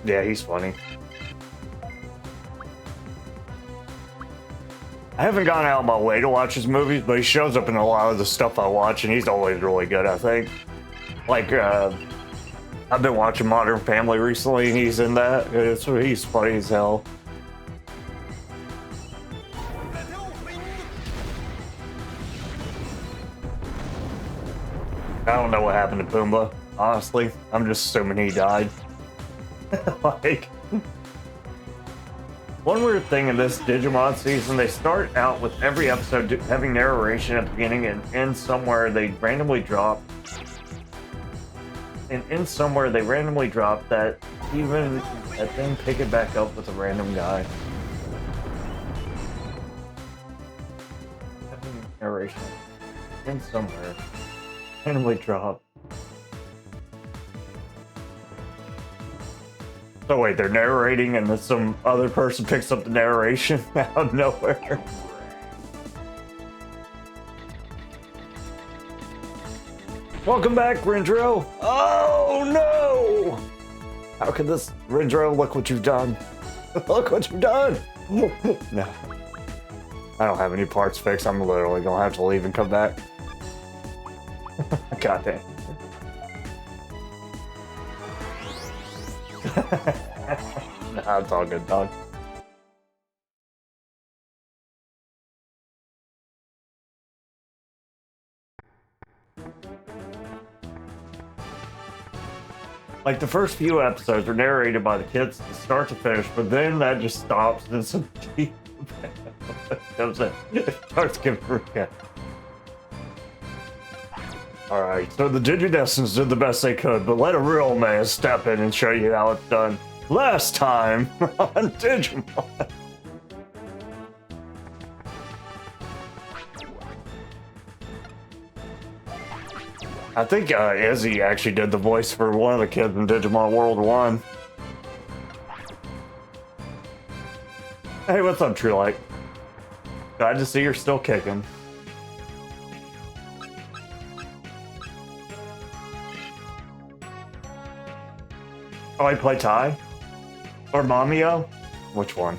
Yeah, he's funny. I haven't gone out of my way to watch his movies, but he shows up in a lot of the stuff I watch, and he's always really good, I think. Like, I've been watching Modern Family recently, and he's in that. He's funny as hell. I don't know what happened to Pumbaa, honestly. I'm just assuming he died. Like, one weird thing in this Digimon season, they start out with every episode having narration at the beginning and end somewhere they randomly drop. And in somewhere they randomly drop that even and then pick it back up with a random guy. Having narration in somewhere randomly drop. So wait, they're narrating and then some other person picks up the narration out of nowhere. Welcome back, Rindro! Oh no! How could this... Rindro, look what you've done. Look what you've done! No. I don't have any parts fixed. I'm literally gonna have to leave and come back. God damn. Nah, it's all good, dog. Like, the first few episodes are narrated by the kids from start to finish, but then that just stops and some deep comes in. It starts giving a recap. Alright, so the Digidestins did the best they could, but let a real man step in and show you how it's done. Last time on Digimon. I think Izzy actually did the voice for one of the kids in Digimon World 1. Hey, what's up, True Light? Glad to see you're still kicking. Oh, I play Tai? Or Mamio? Which one?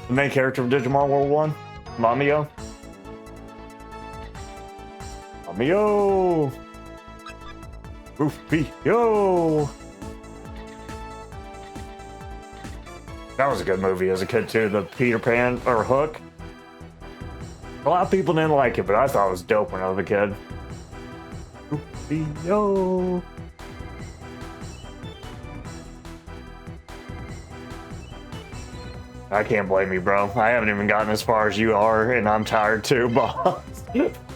The main character of Digimon World 1? Mamio? Mamio! Rufio! That was a good movie as a kid too, the Peter Pan, or Hook. A lot of people didn't like it, but I thought it was dope when I was a kid. Rufio! I can't blame you, bro. I haven't even gotten as far as you are, and I'm tired too, boss.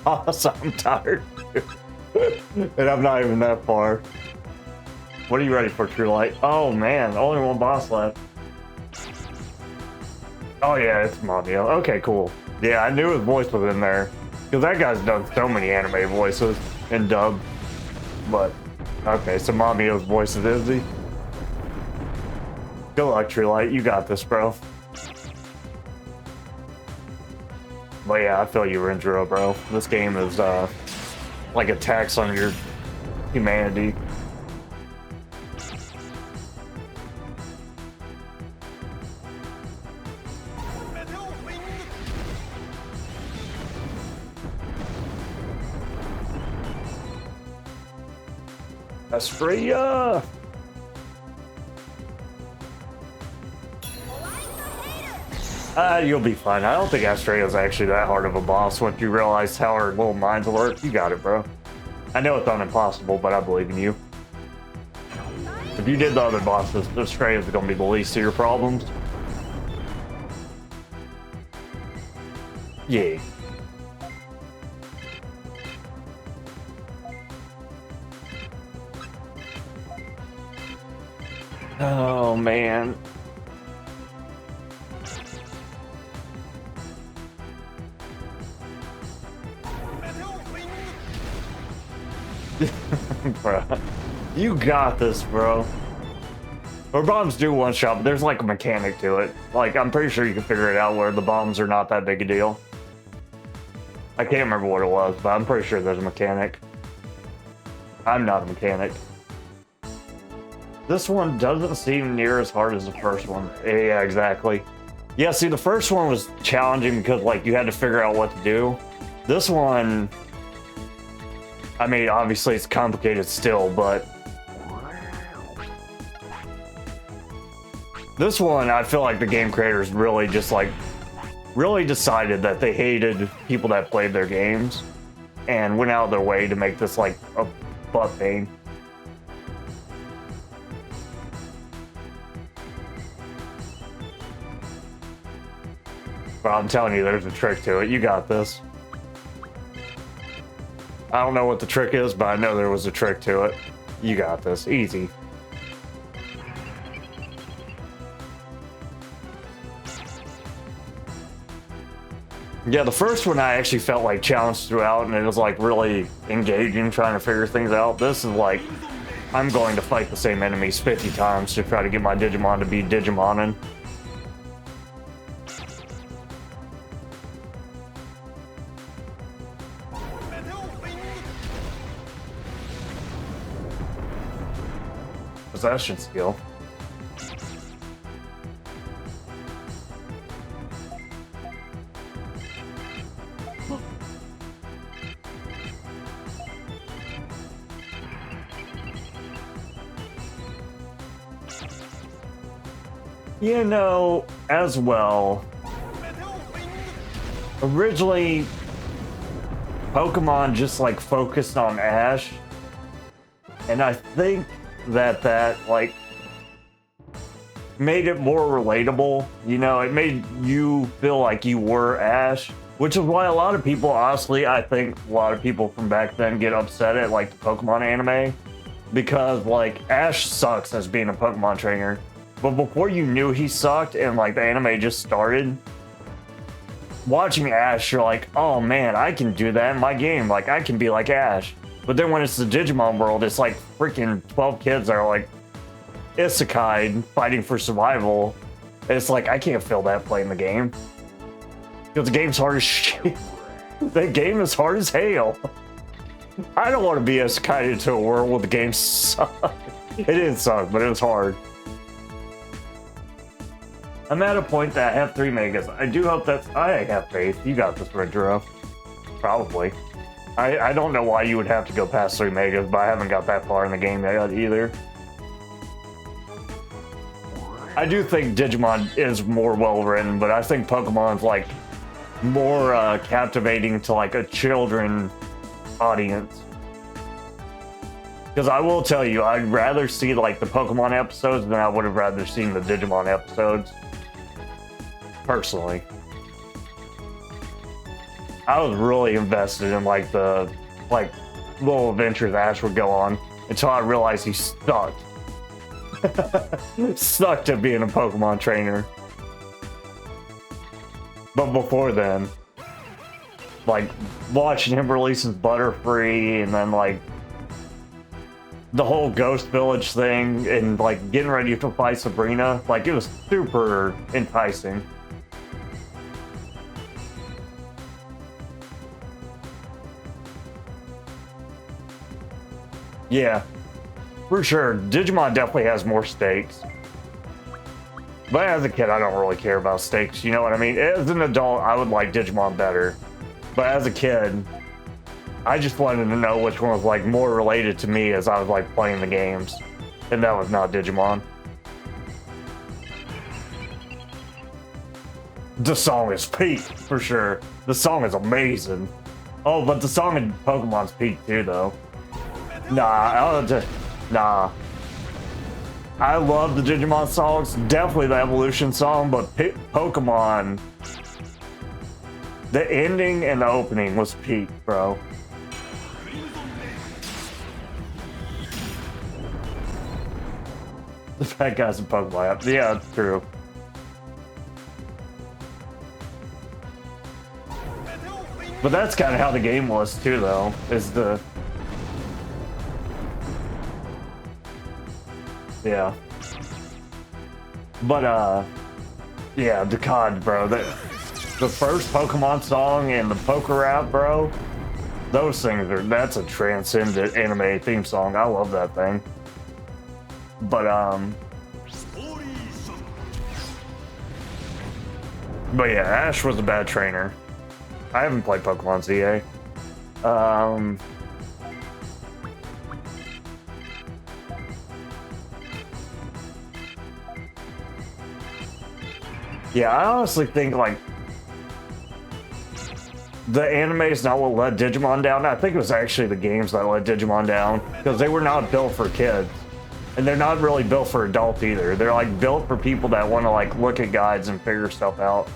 Boss, I'm tired too. And I'm not even that far. What are you ready for, True Light? Oh man, only one boss left. Oh yeah, it's Mamio. Okay, cool. Yeah, I knew his voice was in there. Because that guy's done so many anime voices in dub. But, okay, so Mamio's voice is Izzy. Good luck, True Light. You got this, bro. But yeah, I feel you, Rindro, bro. This game is like a tax on your humanity. Estrella! You'll be fine. I don't think Estrella's actually that hard of a boss once you realize how her little minds work. You got it, bro. I know it's not impossible, but I believe in you. If you did the other bosses, Estrella's gonna be the least of your problems. Yeah. Oh, man. Bro, you got this, bro. Or bombs do one shot, but there's like a mechanic to it. Like, I'm pretty sure you can figure it out where the bombs are not that big a deal. I can't remember what it was, but I'm pretty sure there's a mechanic. I'm not a mechanic. This one doesn't seem near as hard as the first one. Yeah, exactly. Yeah, see, the first one was challenging because, like, you had to figure out what to do. This one, I mean, obviously it's complicated still, but this one, I feel like the game creators really just, like, really decided that they hated people that played their games and went out of their way to make this like a butt pain. But I'm telling you, there's a trick to it. You got this. I don't know what the trick is, but I know there was a trick to it. You got this. Easy. Yeah, the first one I actually felt like challenged throughout, and it was like really engaging trying to figure things out. This is like, I'm going to fight the same enemies 50 times to try to get my Digimon to be Digimonin. Possession skill. You know, as well, originally Pokemon just like focused on Ash, and I think that like made it more relatable. You know, it made you feel like you were Ash, which is why a lot of people, honestly, I think a lot of people from back then get upset at like the Pokemon anime, because like Ash sucks as being a Pokemon trainer. But before you knew he sucked and like the anime just started, watching Ash, you're like, oh man, I can do that in my game. Like, I can be like Ash. But then when it's the Digimon world, it's like freaking 12 kids that are like isekai fighting for survival. And it's like, I can't feel that playing the game. Because the game's hard as shit. The game is hard as hell. I don't want to be isekai into a world where the game sucks. It didn't suck, but it was hard. I'm at a point that I have 3 megas. I do hope that's... I have faith. You got this, Redro. Probably. I don't know why you would have to go past 3 megas, but I haven't got that far in the game yet either. I do think Digimon is more well-written, but I think Pokemon's, like, more captivating to, like, a children audience. Because I will tell you, I'd rather see, like, the Pokemon episodes than I would have rather seen the Digimon episodes. Personally, I was really invested in like the little adventures Ash would go on until I realized he sucked. Sucked at being a Pokemon trainer. But before then, like watching him release his Butterfree and then like the whole Ghost Village thing and like getting ready to fight Sabrina, like it was super enticing. Yeah, for sure. Digimon definitely has more stakes. But as a kid, I don't really care about stakes, you know what I mean? As an adult, I would like Digimon better. But as a kid, I just wanted to know which one was like more related to me as I was like playing the games. And that was not Digimon. The song is peak, for sure. The song is amazing. Oh, but the song in Pokemon's peak too, though. Nah, nah. I love the Digimon songs, definitely the Evolution song, but Pokemon, the ending and the opening was peak, bro. The fat guys in Pokemon, yeah, it's true. But that's kind of how the game was too, though, is the... Yeah. But, yeah, the COD, bro. The first Pokemon song and the Poker Rap, bro. Those things are... That's a transcendent anime theme song. I love that thing. But yeah, Ash was a bad trainer. I haven't played Pokemon ZA. Yeah, I honestly think, like, the anime is not what let Digimon down. I think it was actually the games that let Digimon down, because they were not built for kids. And they're not really built for adults either. They're like built for people that want to like look at guides and figure stuff out.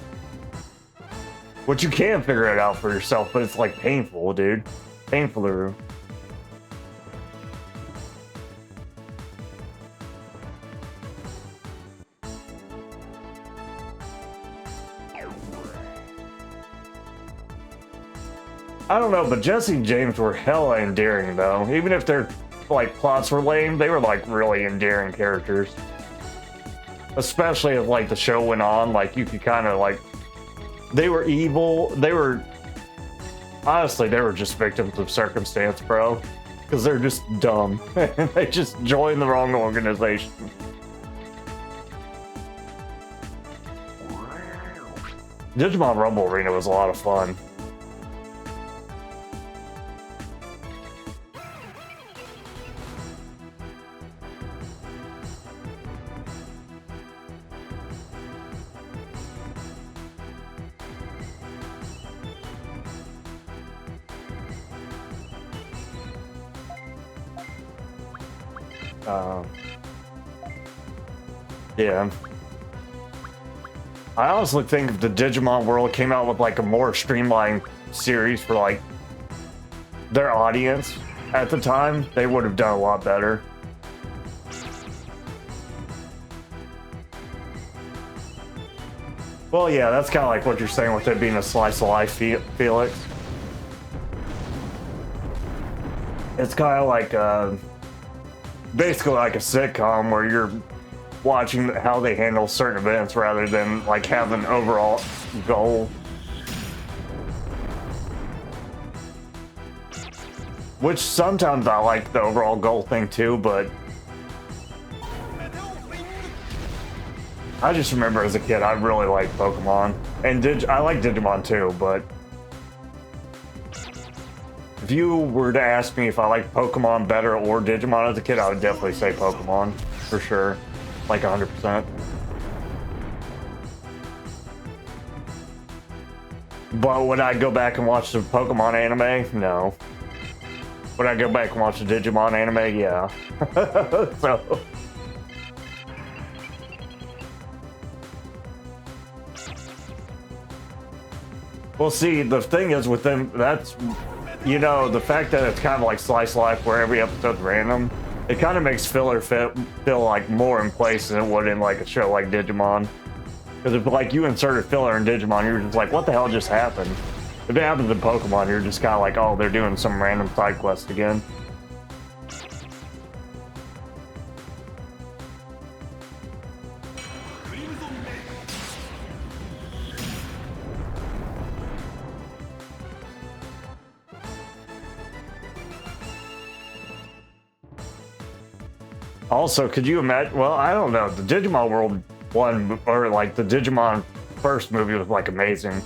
Which you can figure it out for yourself, but it's like painful, dude. Painful to do. I don't know, but Jesse and James were hella endearing though. Even if their like plots were lame, they were like really endearing characters. Especially as like the show went on, like you could kind of like, they were evil. They were, honestly, they were just victims of circumstance, bro. Because they're just dumb. They just joined the wrong organization. Digimon Rumble Arena was a lot of fun. Yeah. I honestly think if the Digimon world came out with like a more streamlined series for like their audience at the time, they would have done a lot better. Well, yeah, that's kind of like what you're saying with it being a slice of life, Felix. It's kind of like basically like a sitcom where you're watching how they handle certain events rather than like have an overall goal. Which sometimes I like the overall goal thing too, but I just remember as a kid I really liked Pokemon. And I like Digimon too, but if you were to ask me if I like Pokemon better or Digimon as a kid, I would definitely say Pokemon, for sure. Like 100%. But would I go back and watch the Pokemon anime? No. Would I go back and watch the Digimon anime? Yeah. So. Well, see, the thing is with them, that's, you know, the fact that it's kind of like slice of life where every episode's random, it kind of makes filler feel like more in place than it would in like a show like Digimon. Because if like you inserted filler in Digimon, you're just like, what the hell just happened? If it happens in Pokemon, you're just kind of like, oh, they're doing some random side quest again. Also, could you imagine? Well, I don't know. The Digimon World one, or like the Digimon first movie was like amazing.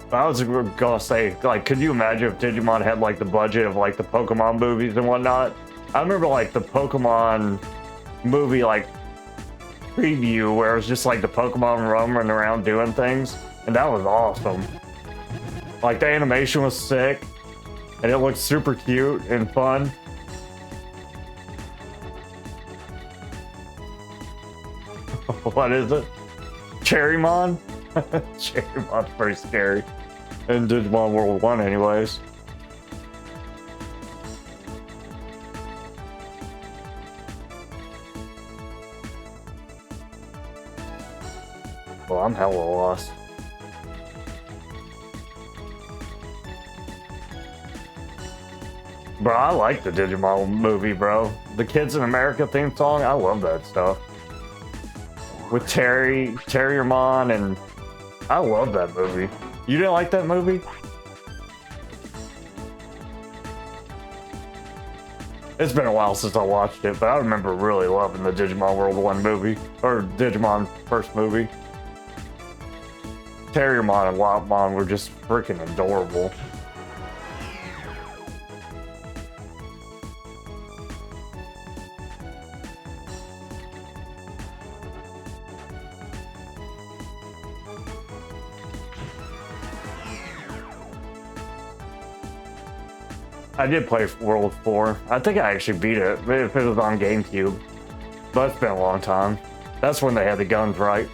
But I was gonna say, like, could you imagine if Digimon had like the budget of like the Pokemon movies and whatnot? I remember like the Pokemon movie like preview where it was just like the Pokemon roaming around doing things, and that was awesome. Like the animation was sick, and it looked super cute and fun. What is it? Cherrymon? Cherrymon's pretty scary. In Digimon World 1 anyways. Well, I'm hella lost. Bro, I like the Digimon movie, bro. The Kids in America theme song, I love that stuff. With Terriermon, and I love that movie. You didn't like that movie? It's been a while since I watched it, but I remember really loving the Digimon World 1 movie, or Digimon first movie. Terriermon and Wildmon were just freaking adorable. I did play World 4. I think I actually beat it if it was on GameCube. But it's been a long time. That's when they had the guns, right?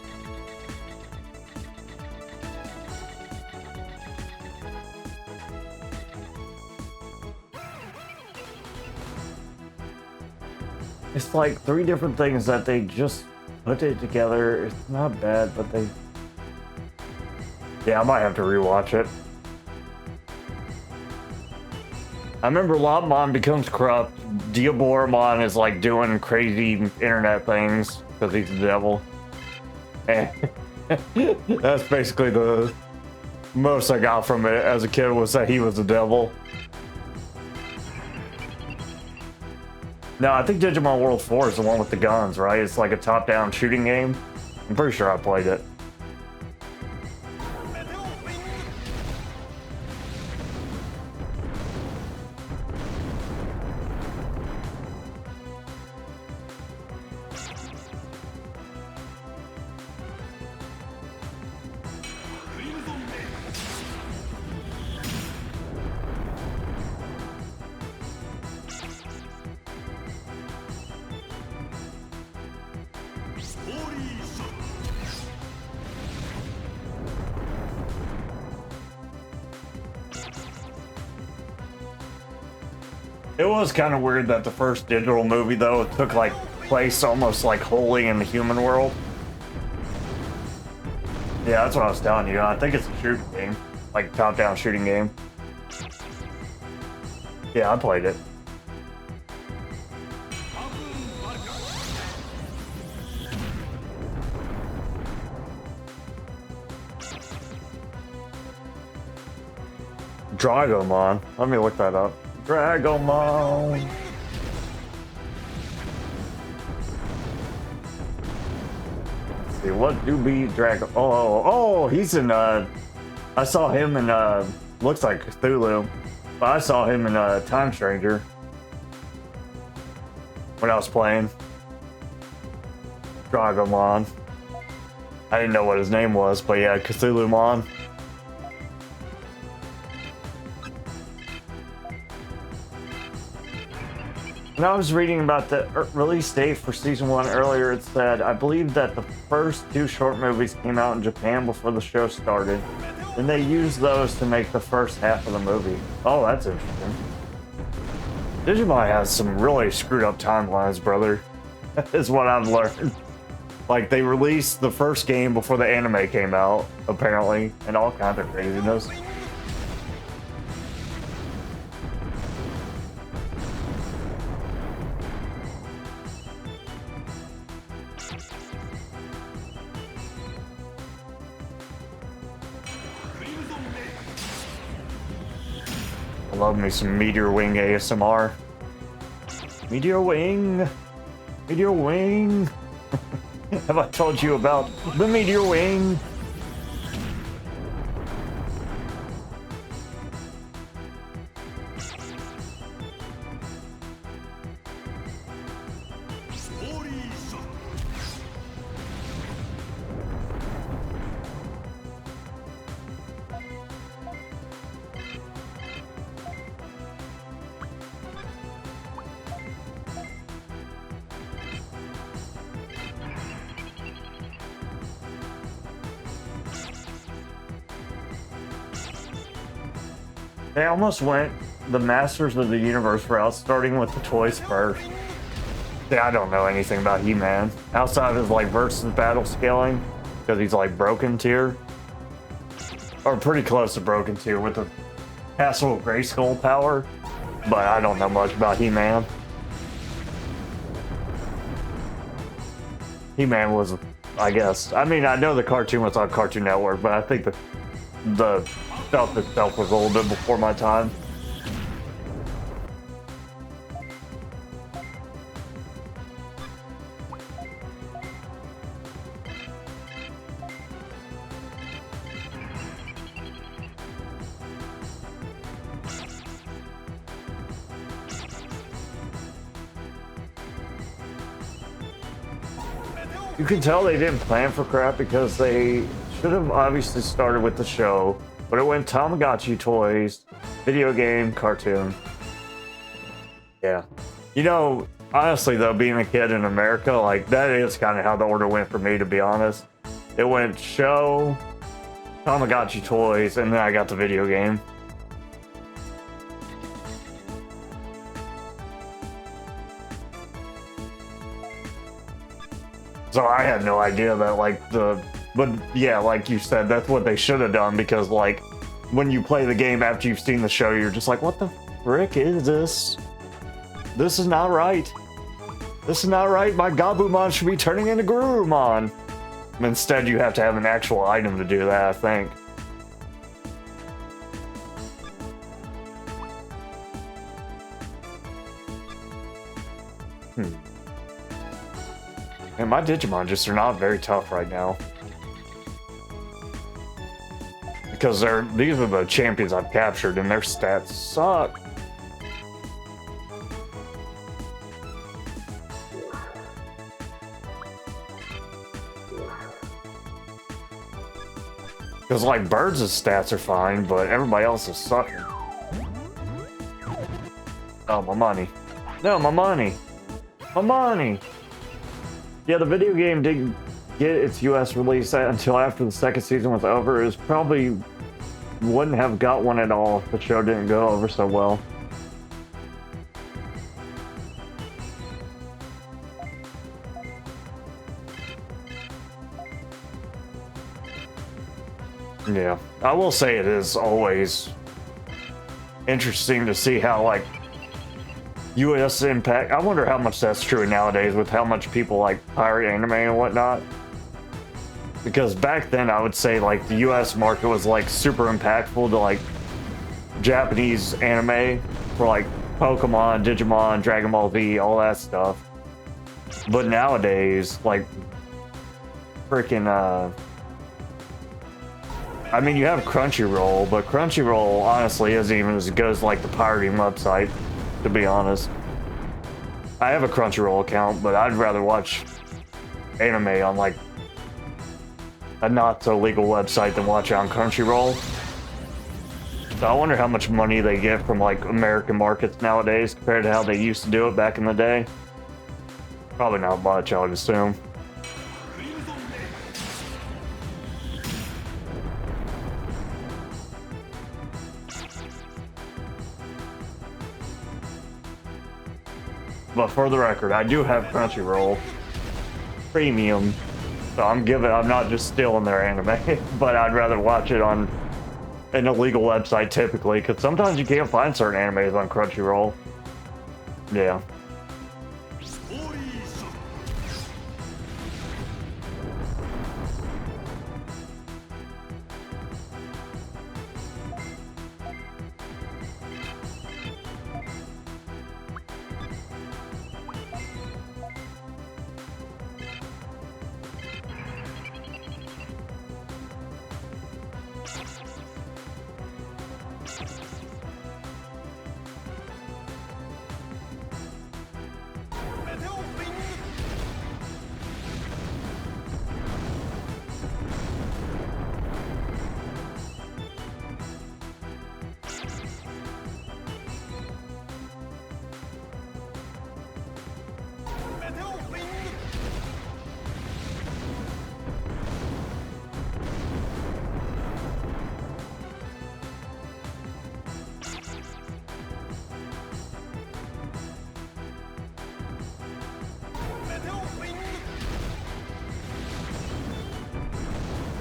It's like 3 different things that they just put it together. It's not bad, but they... Yeah, I might have to rewatch it. I remember Lobmon becomes corrupt. Diaboromon is like doing crazy internet things because he's the devil. And that's basically the most I got from it as a kid, was that he was the devil. No, I think Digimon World 4 is the one with the guns, right? It's like a top-down shooting game. I'm pretty sure I played it. It was kind of weird that the first digital movie, though, it took like place almost like wholly in the human world. Yeah, that's what I was telling you. I think it's a shooting game, like top-down shooting game. Yeah, I played it. Dragomon. Let me look that up. Dragomon. Let's see, what do be Dragon? Oh, he's in. I saw him in. Looks like Cthulhu, but I saw him in Time Stranger when I was playing Dragomon. I didn't know what his name was, but yeah, Cthulhumon. When I was reading about the release date for season 1 earlier, it said, I believe that the first 2 short movies came out in Japan before the show started, and they used those to make the first half of the movie. Oh, that's interesting. Digimon has some really screwed up timelines, brother. Is what I've learned. Like, they released the first game before the anime came out, apparently, and all kinds of craziness. I love me some Meteor Wing ASMR. Meteor Wing! Meteor Wing! Have I told you about the Meteor Wing? They almost went the Masters of the Universe route, starting with the toys first. Yeah, I don't know anything about He-Man outside of his like versus battle scaling, because he's like broken tier, or pretty close to broken tier with the Castle of Grayskull power. But I don't know much about He-Man. He-Man was, I guess. I mean, I know the cartoon was on Cartoon Network, but I think the stuff itself was a little bit before my time. You can tell they didn't plan for crap because they should have obviously started with the show, but it went Tamagotchi toys, video game, cartoon. Yeah. You know, honestly though, being a kid in America, like that is kind of how the order went for me, to be honest. It went show, Tamagotchi toys, and then I got the video game. So I had no idea that but yeah, like you said, that's what they should have done, because like when you play the game after you've seen the show, you're just like, what the frick is this? This is not right. This is not right. My Gabumon should be turning into Gurumon. Instead, you have to have an actual item to do that, I think. And my Digimon just are not very tough right now. Because these are the champions I've captured and their stats suck. Because, like, Birds' stats are fine, but everybody else is sucking. Oh, my money. No, my money. My money! Yeah, the video game didn't get its US release until after the second season was over. It was probably wouldn't have got one at all if the show didn't go over so well. Yeah, I will say it is always interesting to see how, like, US impact. I wonder how much that's true nowadays with how much people like pirate anime and whatnot. Because back then, I would say like the US market was like super impactful to like Japanese anime for like Pokemon, Digimon, Dragon Ball Z, all that stuff. But nowadays, like freaking I mean, you have Crunchyroll, but Crunchyroll honestly isn't even as good as like the pirating website, to be honest. I have a Crunchyroll account, but I'd rather watch anime on like a not so legal website than watch it on Crunchyroll. So I wonder how much money they get from like American markets nowadays compared to how they used to do it back in the day. Probably not much, I would assume. But for the record, I do have Crunchyroll Premium, so I'm not just stealing their anime, but I'd rather watch it on an illegal website typically, because sometimes you can't find certain animes on Crunchyroll. Yeah.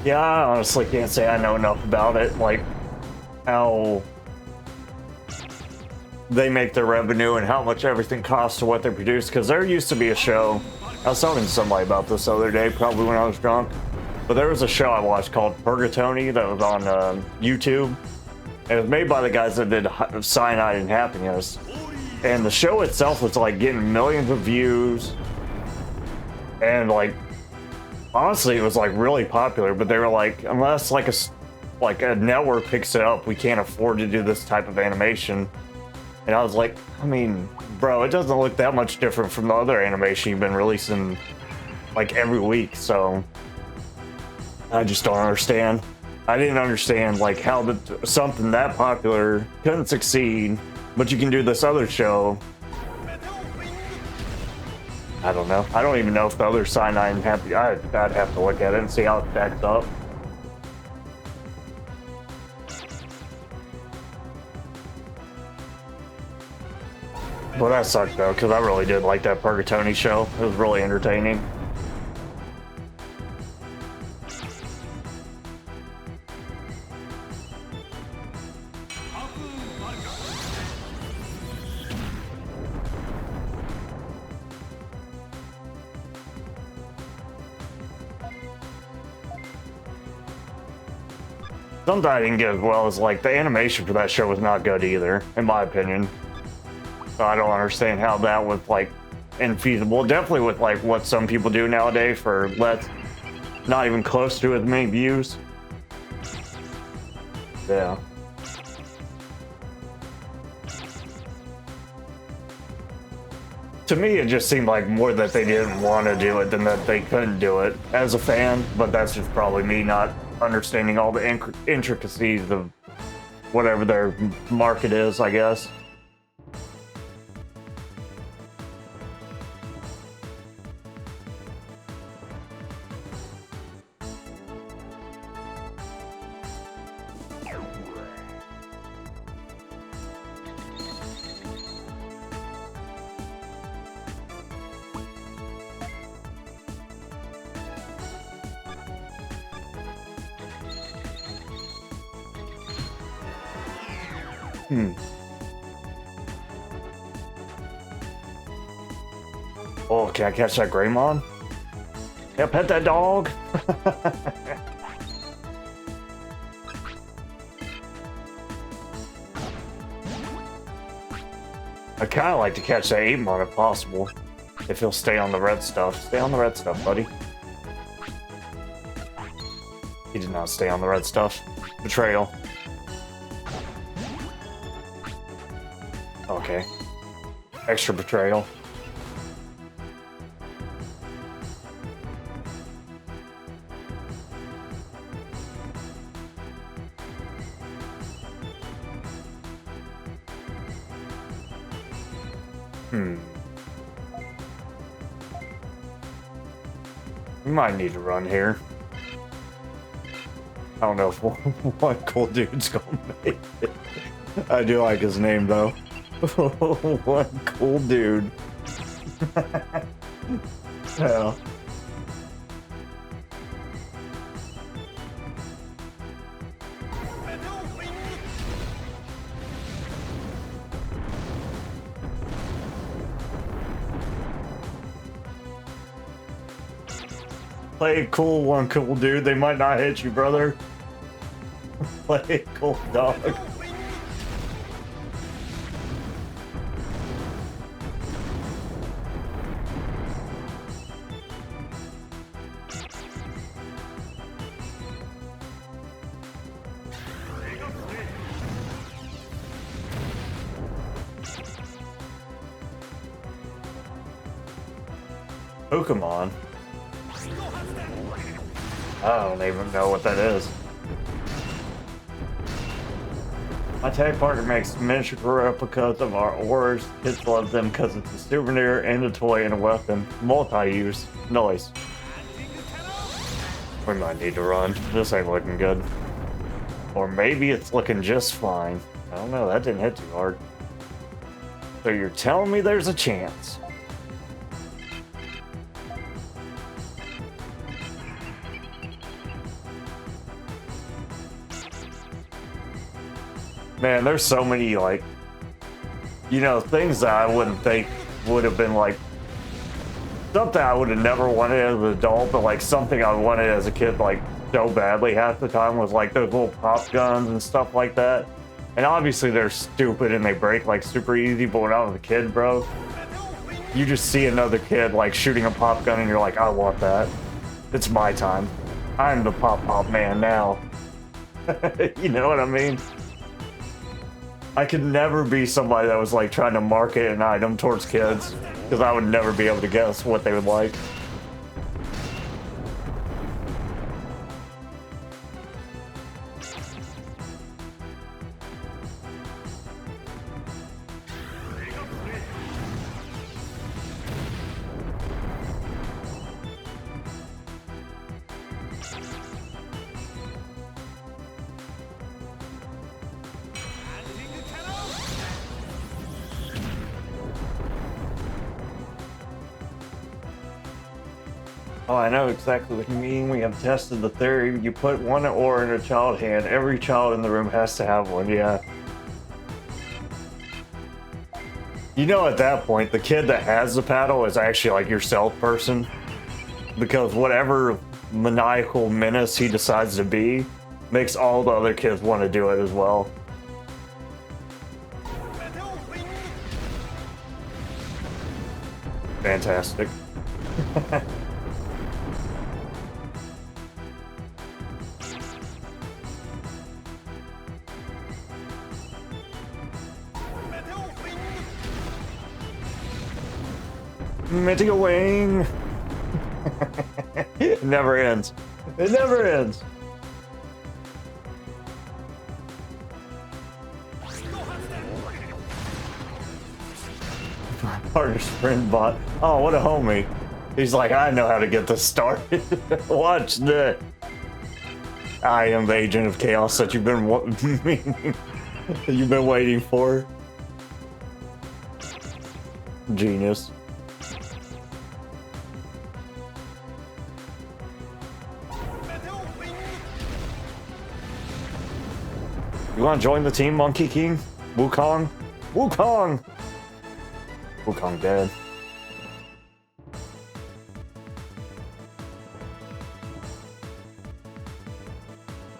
Yeah, I honestly can't say I know enough about it, like how they make their revenue and how much everything costs to what they produce, because there used to be a show, I was talking to somebody about this the other day, probably when I was drunk, but there was a show I watched called Purgatoni that was on YouTube, and it was made by the guys that did Cyanide and Happiness, and the show itself was like getting millions of views, and like honestly, it was like really popular, but they were like, unless like a network picks it up, we can't afford to do this type of animation. And I was like, I mean, bro, it doesn't look that much different from the other animation you've been releasing like every week. So I just don't understand. I didn't understand like how something that popular couldn't succeed, but you can do this other show I don't know. I don't even know if the other sign I'm happy. I'd have to look at it and see how it stacks up. But that sucked though, because I really did like that Purgatoni show. It was really entertaining. Something I didn't get as well as like the animation for that show was not good either, in my opinion. So I don't understand how that was like infeasible. Definitely with like what some people do nowadays for less, not even close to as many views. Yeah. To me, it just seemed like more that they didn't want to do it than that they couldn't do it as a fan, but that's just probably me not understanding all the intricacies of whatever their market is, I guess. Oh, can I catch that Greymon? Yeah, pet that dog. I kind of like to catch that Amon if possible. If he'll stay on the red stuff. Stay on the red stuff, buddy. He did not stay on the red stuff. Betrayal. Okay. Extra betrayal. We might need to run here. I don't know if one cool dude's gonna make it. I do like his name though. One cool dude. Yeah. Play it cool, one cool dude. They might not hit you, brother. Play it cool, dog. Pokemon. I don't even know what that is. My tag partner makes miniature replicas of our ores. Kids love them because it's a souvenir and a toy and a weapon. Multi-use. Nice. We might need to run. This ain't looking good. Or maybe it's looking just fine. I don't know. That didn't hit too hard. So you're telling me there's a chance? Man, there's so many, like, you know, things that I wouldn't think would have been, like, something I would have never wanted as an adult, but, like, something I wanted as a kid, like, so badly half the time was, like, those little pop guns and stuff like that. And obviously they're stupid and they break, like, super easy, but when I was a kid, bro, you just see another kid, like, shooting a pop gun and you're like, I want that. It's my time. I'm the pop man now. You know what I mean? I could never be somebody that was like trying to market an item towards kids because I would never be able to guess what they would like. Oh, I know exactly what you mean. We have tested the theory. You put one ore in a child hand, every child in the room has to have one, yeah. You know, at that point, the kid that has the paddle is actually like your stealth person. Because whatever maniacal menace he decides to be makes all the other kids want to do it as well. Fantastic. Meteor wing. It never ends. It never ends. Partner sprint bot. Oh, what a homie. He's like, I know how to get this started. Watch this. I am the agent of chaos that you've been you've been waiting for. Genius. You want to join the team, Monkey King? Wukong? Wukong! Wukong dead.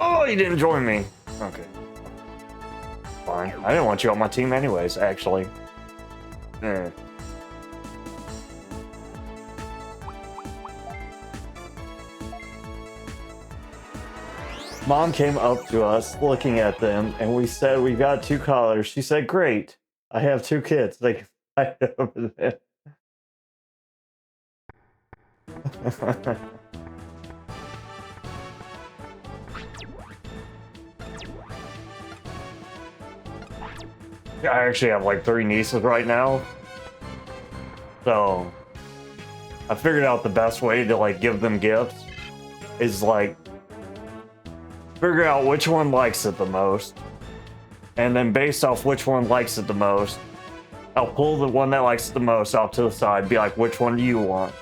Oh, you didn't join me. Okay. Fine. I didn't want you on my team anyways, actually. Mom came up to us looking at them, and we said, we got 2 collars. She said, great. I have 2 kids. They can fight over there. I actually have like 3 nieces right now. So I figured out the best way to like give them gifts is like figure out which one likes it the most. And then based off which one likes it the most, I'll pull the one that likes it the most off to the side, be like, which one do you want?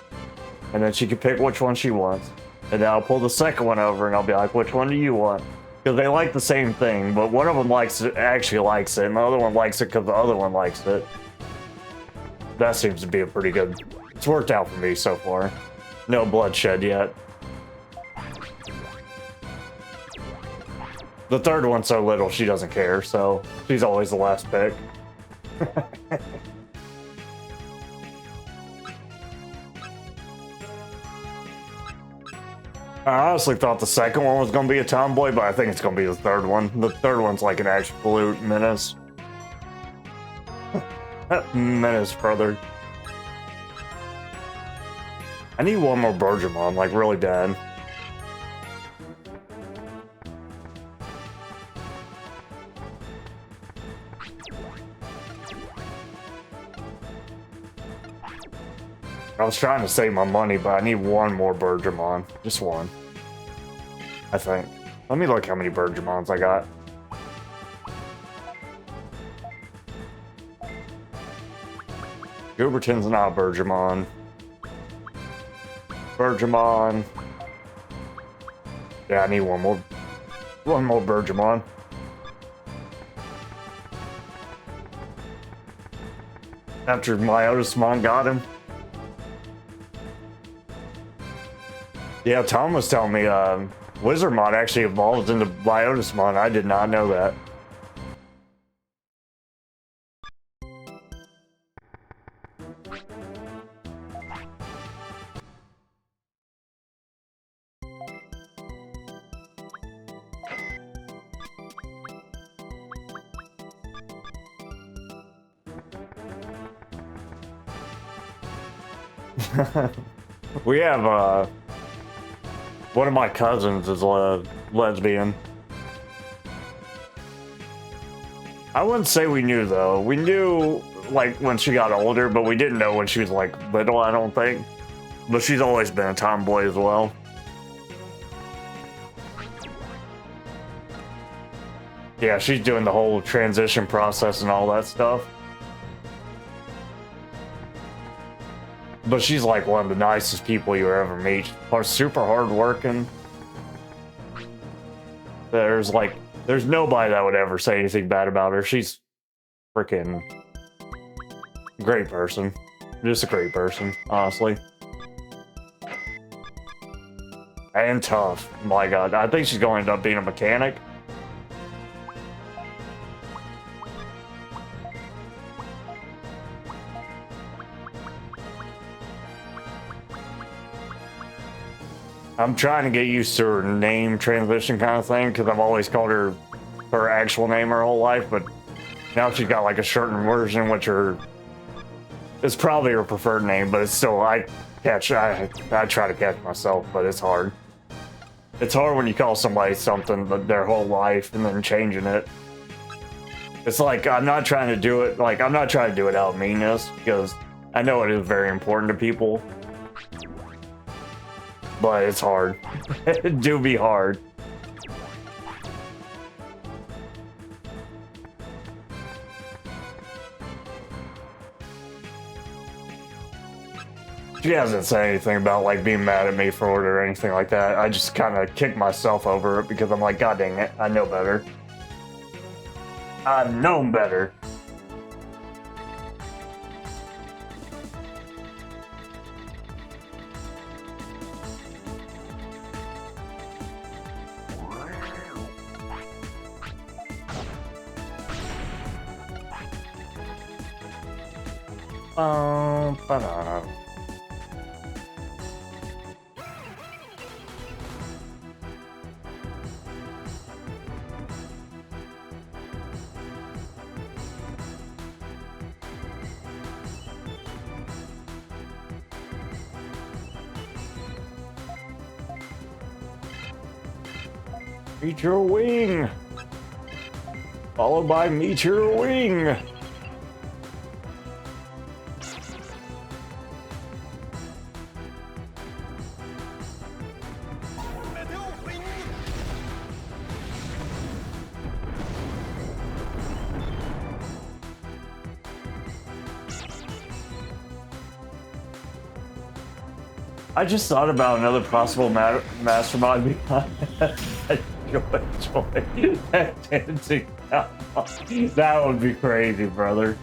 And then she can pick which one she wants. And then I'll pull the second one over and I'll be like, which one do you want? Because they like the same thing, but one of them actually likes it, and the other one likes it because the other one likes it. That seems to be a pretty good... It's worked out for me so far. No bloodshed yet. The third one's so little she doesn't care, so she's always the last pick. I honestly thought the second one was going to be a tomboy, but I think it's going to be the third one. The third one's like an absolute menace. Menace, brother. I need one more Bergermon, like really bad. I was trying to save my money, but I need one more Bergermon. Just one. I think. Let me look how many Bergermons I got. Gooberton's not a Bergermon. Bergermon. Yeah, I need one more. One more Bergermon. After Myotismon got him. Yeah, Tom was telling me Wizardmon actually evolved into Myotismon. I did not know that. We have one of my cousins is a lesbian. I wouldn't say we knew though. We knew like when she got older, but we didn't know when she was like little, I don't think. But she's always been a tomboy as well. Yeah, she's doing the whole transition process and all that stuff. But she's like one of the nicest people you ever meet. Super hardworking. There's nobody that would ever say anything bad about her. She's freaking great person. Just a great person, honestly. And tough. My god. I think she's going to end up being a mechanic. I'm trying to get used to her name transition kind of thing, because I've always called her her actual name her whole life, but now she's got like a certain version, which it's probably her preferred name, but it's still, I try to catch myself, but it's hard. It's hard when you call somebody something their whole life and then changing it. It's like, I'm not trying to do it out of meanness, because I know it is very important to people. But it's hard. It do be hard. She hasn't said anything about like being mad at me for it or anything like that. I just kind of kick myself over it because I'm like, God dang it, I know better. I know better. Ba-da. Meteor wing! Followed by meteor wing! I just thought about another possible mastermind behind Joy that dancing. That would be crazy, brother.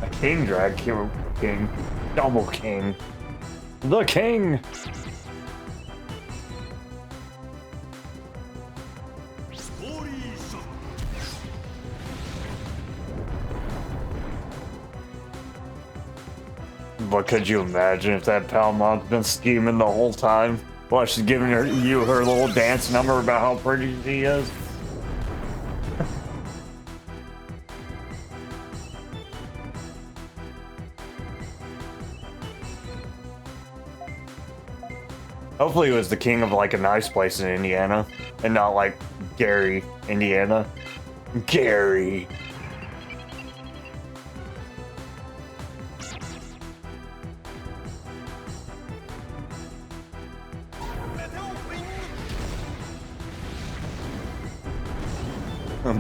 A king drag king. Double king. The king! But could you imagine if that Palmon's been scheming the whole time while she's giving you her little dance number about how pretty she is? Hopefully it was the king of like a nice place in Indiana and not like Gary, Indiana. Gary.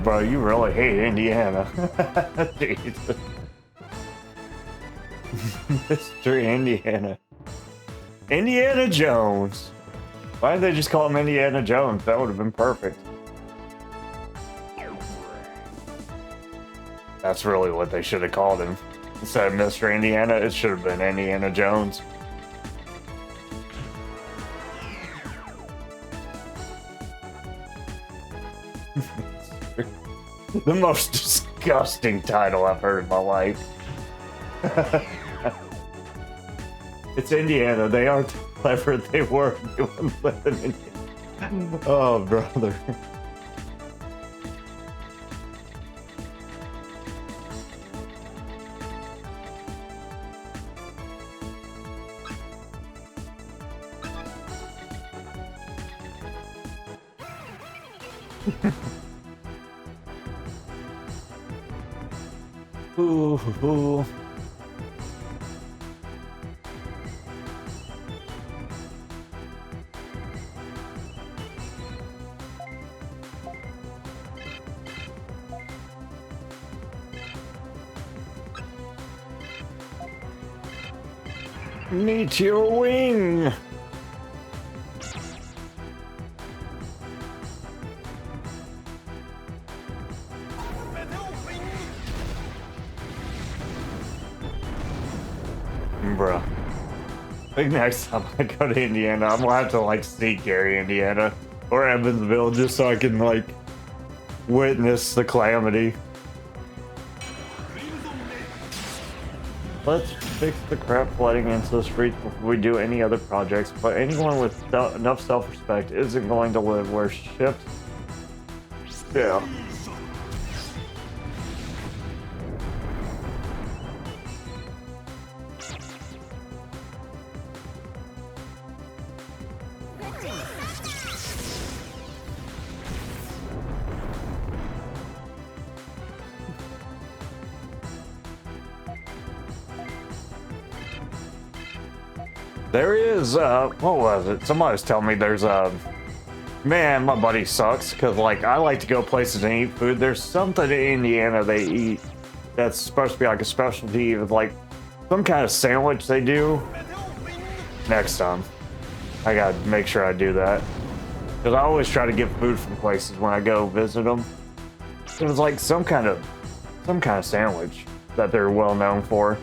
Bro, you really hate Indiana. Jesus. Mr. Indiana. Indiana Jones. Why did they just call him Indiana Jones? That would have been perfect. That's really what they should have called him. Instead of Mr. Indiana, it should have been Indiana Jones. The most disgusting title I've heard in my life. It's Indiana. They aren't clever. They were. They wouldn't live in Indiana. Oh, brother. Ooh. Meteor wing. Bruh. I think next time I go to Indiana, I'm gonna have to like see Gary, Indiana, or Evansville, just so I can like witness the calamity. Let's fix the crap flooding into the streets before we do any other projects. But anyone with enough self-respect isn't going to live where ships. Yeah. There is, what was it? Somebody was telling me there's man, my buddy sucks, because, like, I like to go places and eat food. There's something in Indiana they eat that's supposed to be, like, a specialty of, like, some kind of sandwich they do. Next time. I gotta make sure I do that. Because I always try to get food from places when I go visit them. It was, like, some kind of sandwich that they're well known for.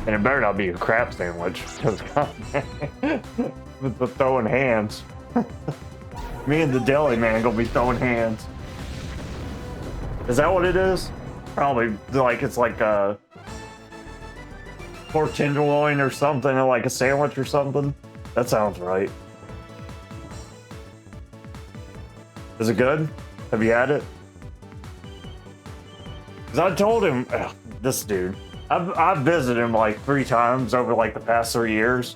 And it better not be a crap sandwich, because with the throwing hands. Me and the deli man gonna be throwing hands. Is that what it is? Probably, like, it's like a pork tenderloin or something, or like a sandwich or something. That sounds right. Is it good? Have you had it? Because I told him, this dude, I've visited him like 3 times over like the past 3 years.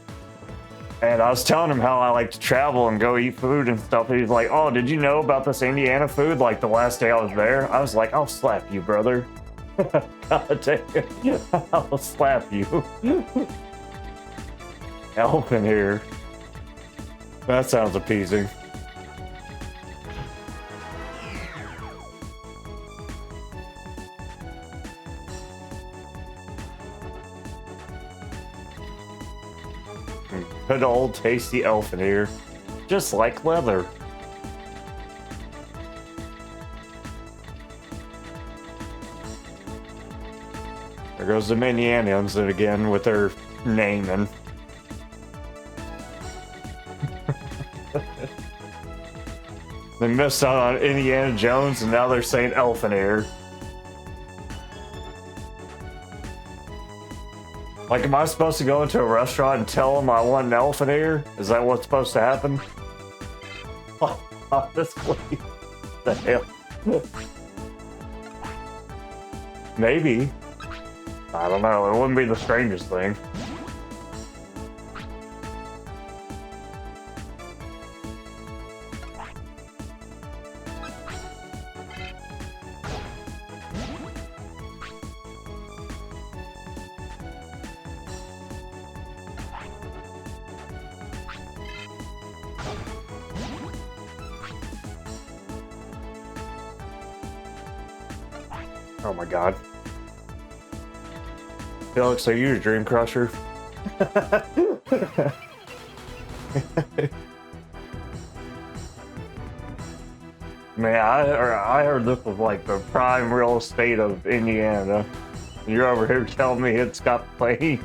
And I was telling him how I like to travel and go eat food and stuff. And he's like, oh, did you know about this Indiana food? Like the last day I was there, I was like, I'll slap you, brother. God damn. I'll slap you. Elf in here. That sounds appeasing. Good old tasty elf in here. Just like leather. There goes the Minianians again with their naming. They missed out on Indiana Jones and now they're saying elf in here. Like, am I supposed to go into a restaurant and tell them I want an elf in here? Is that what's supposed to happen? Honestly, the hell? Maybe. I don't know. It wouldn't be the strangest thing. Oh my god. Felix, are you a dream crusher? Man, I heard this was like the prime real estate of Indiana. You're over here telling me it's got plain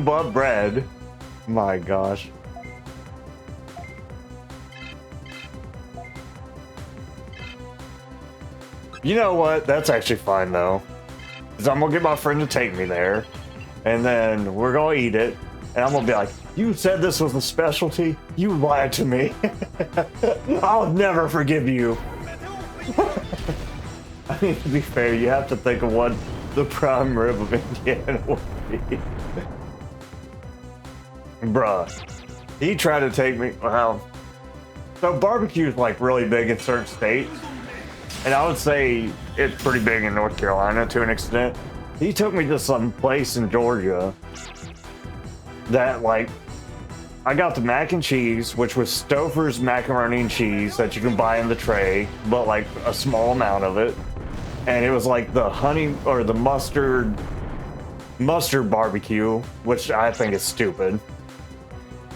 but bread. My gosh. You know what? That's actually fine though. Because I'm gonna get my friend to take me there. And then we're gonna eat it. And I'm gonna be like, you said this was a specialty? You lied to me. I'll never forgive you. I mean, to be fair, you have to think of what the prime rib of Indiana would be. Bruh. He tried to take me, well, so barbecue is like really big in certain states. And I would say it's pretty big in North Carolina to an extent. He took me to some place in Georgia that, like, I got the mac and cheese, which was Stouffer's macaroni and cheese that you can buy in the tray, but like a small amount of it. and it was like the honey or the mustard barbecue, which I think is stupid.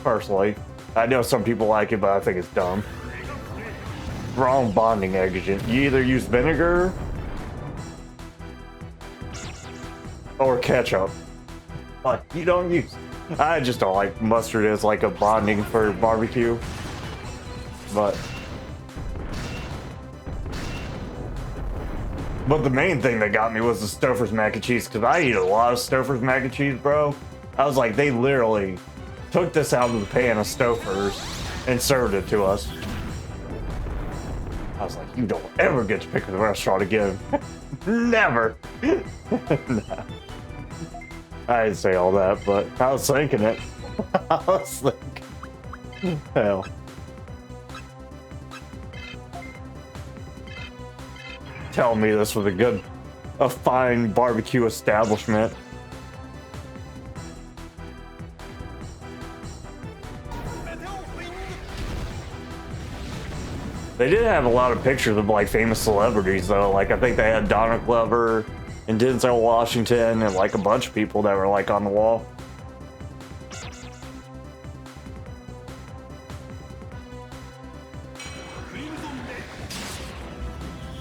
Personally, I know some people like it, but I think it's dumb. Wrong bonding agent. You either use vinegar or ketchup. Like, you don't use. I just don't like mustard as like a bonding for barbecue. But the main thing that got me was the Stouffer's mac and cheese, because I eat a lot of Stouffer's mac and cheese, bro. I was like, they literally took this out of the pan of Stouffer's and served it to us. I was like, you don't ever get to pick the restaurant again. Never. Nah. I didn't say all that, but I was thinking it. I was thinking, hell. Tell me this was a fine barbecue establishment. They did have a lot of pictures of like famous celebrities though. Like I think they had Donna Glover and Denzel Washington and like a bunch of people that were like on the wall.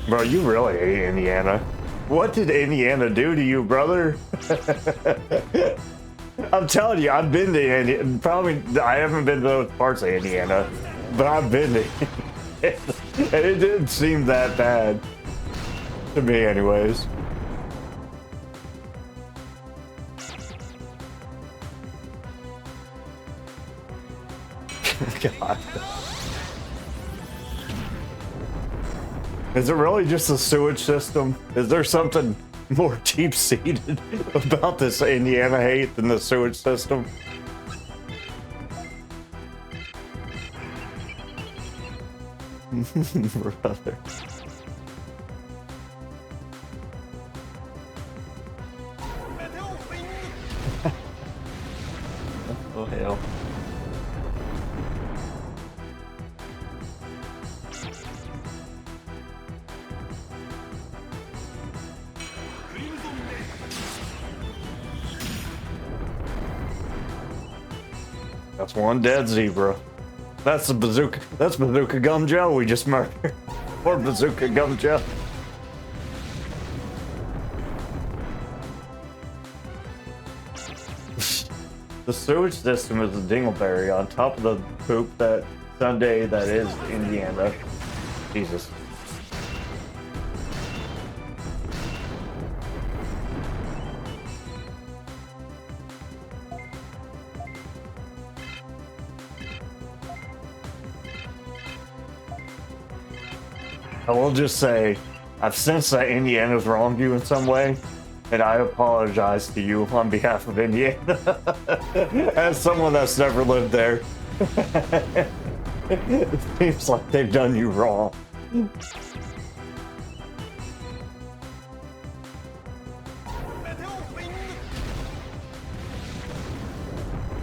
Bro, you really hate Indiana. What did Indiana do to you, brother? I'm telling you, I've been to Indiana. Probably, I haven't been to those parts of Indiana, but I've been to and it didn't seem that bad. To me, anyways. God. Is it really just the sewage system? Is there something more deep-seated about this Indiana hate than the sewage system? Brother. Oh, hell. That's one dead zebra. That's the bazooka. That's Bazooka Gum Joe we just murdered. Or Bazooka Gum Joe. The sewage system is a dingleberry on top of the poop that Sunday that is Indiana. Jesus. I will just say, I've sensed that Indiana's wronged you in some way, and I apologize to you on behalf of Indiana. As someone that's never lived there, it seems like they've done you wrong.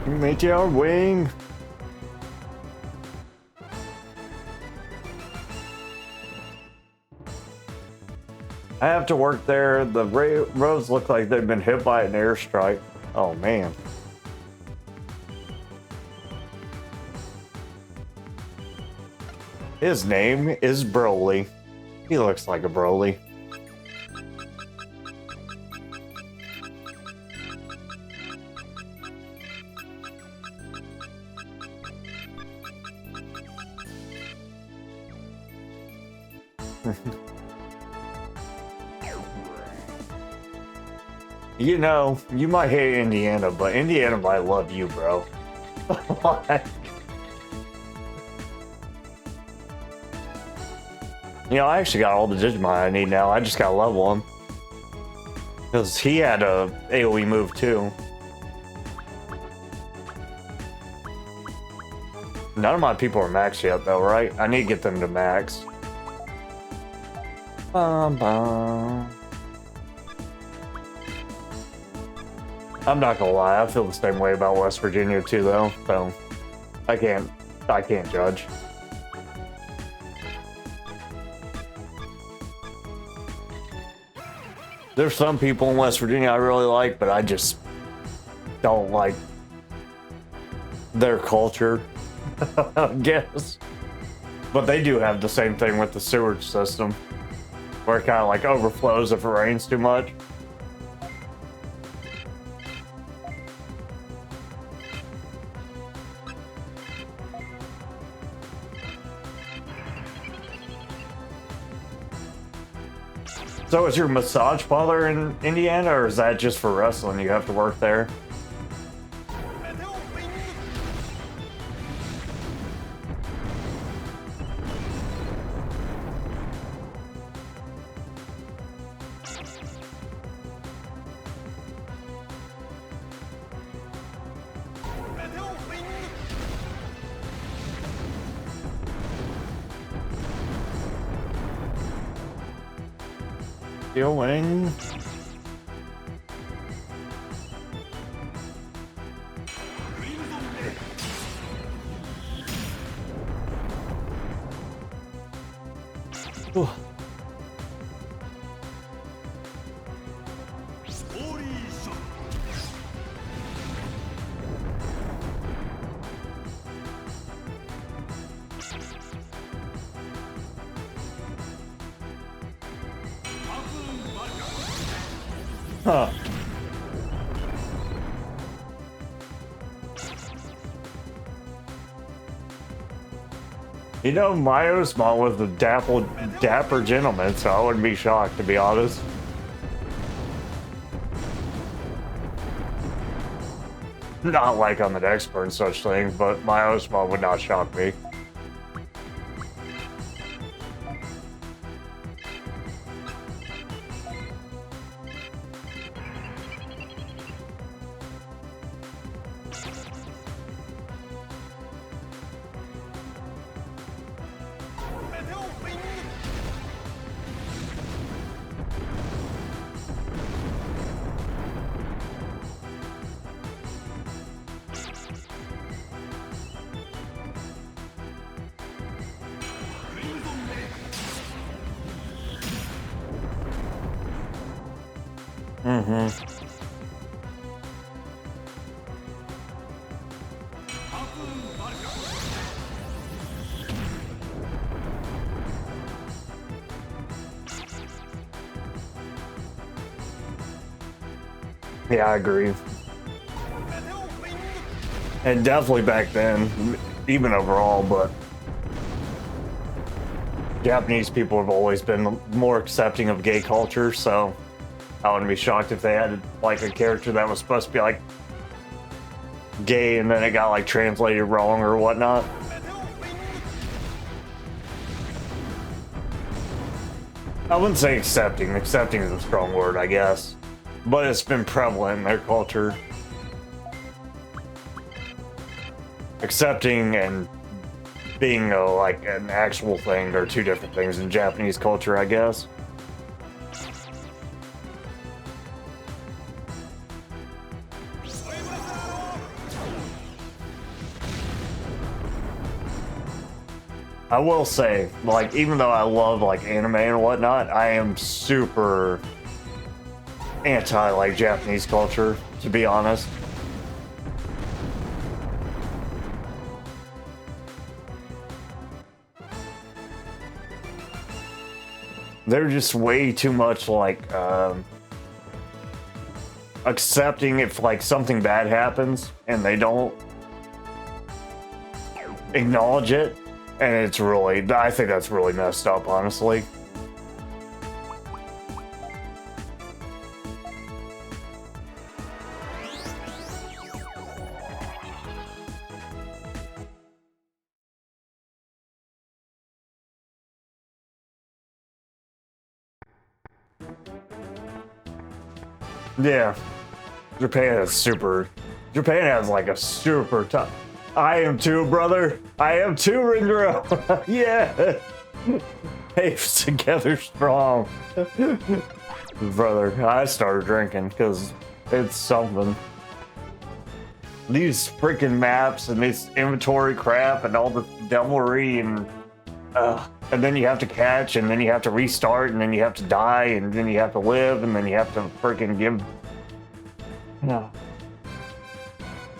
Meteor wing. I have to work there. The roads look like they've been hit by an airstrike. Oh, man. His name is Broly. He looks like a Broly. You know, you might hate Indiana, but Indiana might love you, bro. You know, I actually got all the Digimon I need now. I just gotta level him. Because he had a AoE move too. None of my people are max yet though, right? I need to get them to max. Bum, bum. I'm not gonna lie, I feel the same way about West Virginia too though, so I can't judge. There's some people in West Virginia I really like, but I just don't like their culture, I guess. But they do have the same thing with the sewage system, where it kind of like overflows if it rains too much. So is your massage parlor in Indiana, or is that just for wrestling? You have to work there? Going. Ooh. Huh. You know, my Osmond was a dapper gentleman, so I wouldn't be shocked, to be honest. Not like I'm an expert in such things, but my Osmond would not shock me. Mm-hmm. Yeah, I agree. And definitely back then, even overall, but Japanese people have always been more accepting of gay culture, so I wouldn't be shocked if they had like a character that was supposed to be like gay and then it got like translated wrong or whatnot. I wouldn't say accepting. Accepting is a strong word, I guess. But it's been prevalent in their culture. Accepting and being like an actual thing are two different things in Japanese culture, I guess. I will say, like, even though I love like anime and whatnot, I am super anti like Japanese culture, to be honest. They're just way too much like accepting if like something bad happens and they don't acknowledge it, and it's really, I think that's really messed up, honestly. Yeah, Japan has like a super tough. I am too, brother. I am too, Rindra. Yeah. Hey, together strong. Brother, I started drinking because it's something. These freaking maps and this inventory crap and all the devilry and and then you have to catch, and then you have to restart, and then you have to die, and then you have to live, and then you have to freaking give. No.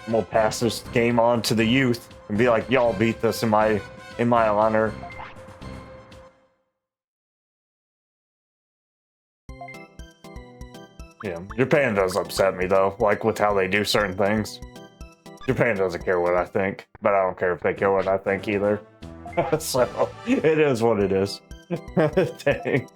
I'm gonna pass this game on to the youth and be like, y'all beat this in my honor. Yeah, Japan does upset me though, like with how they do certain things. Japan doesn't care what I think, but I don't care if they care what I think either. So, it is what it is. Dang.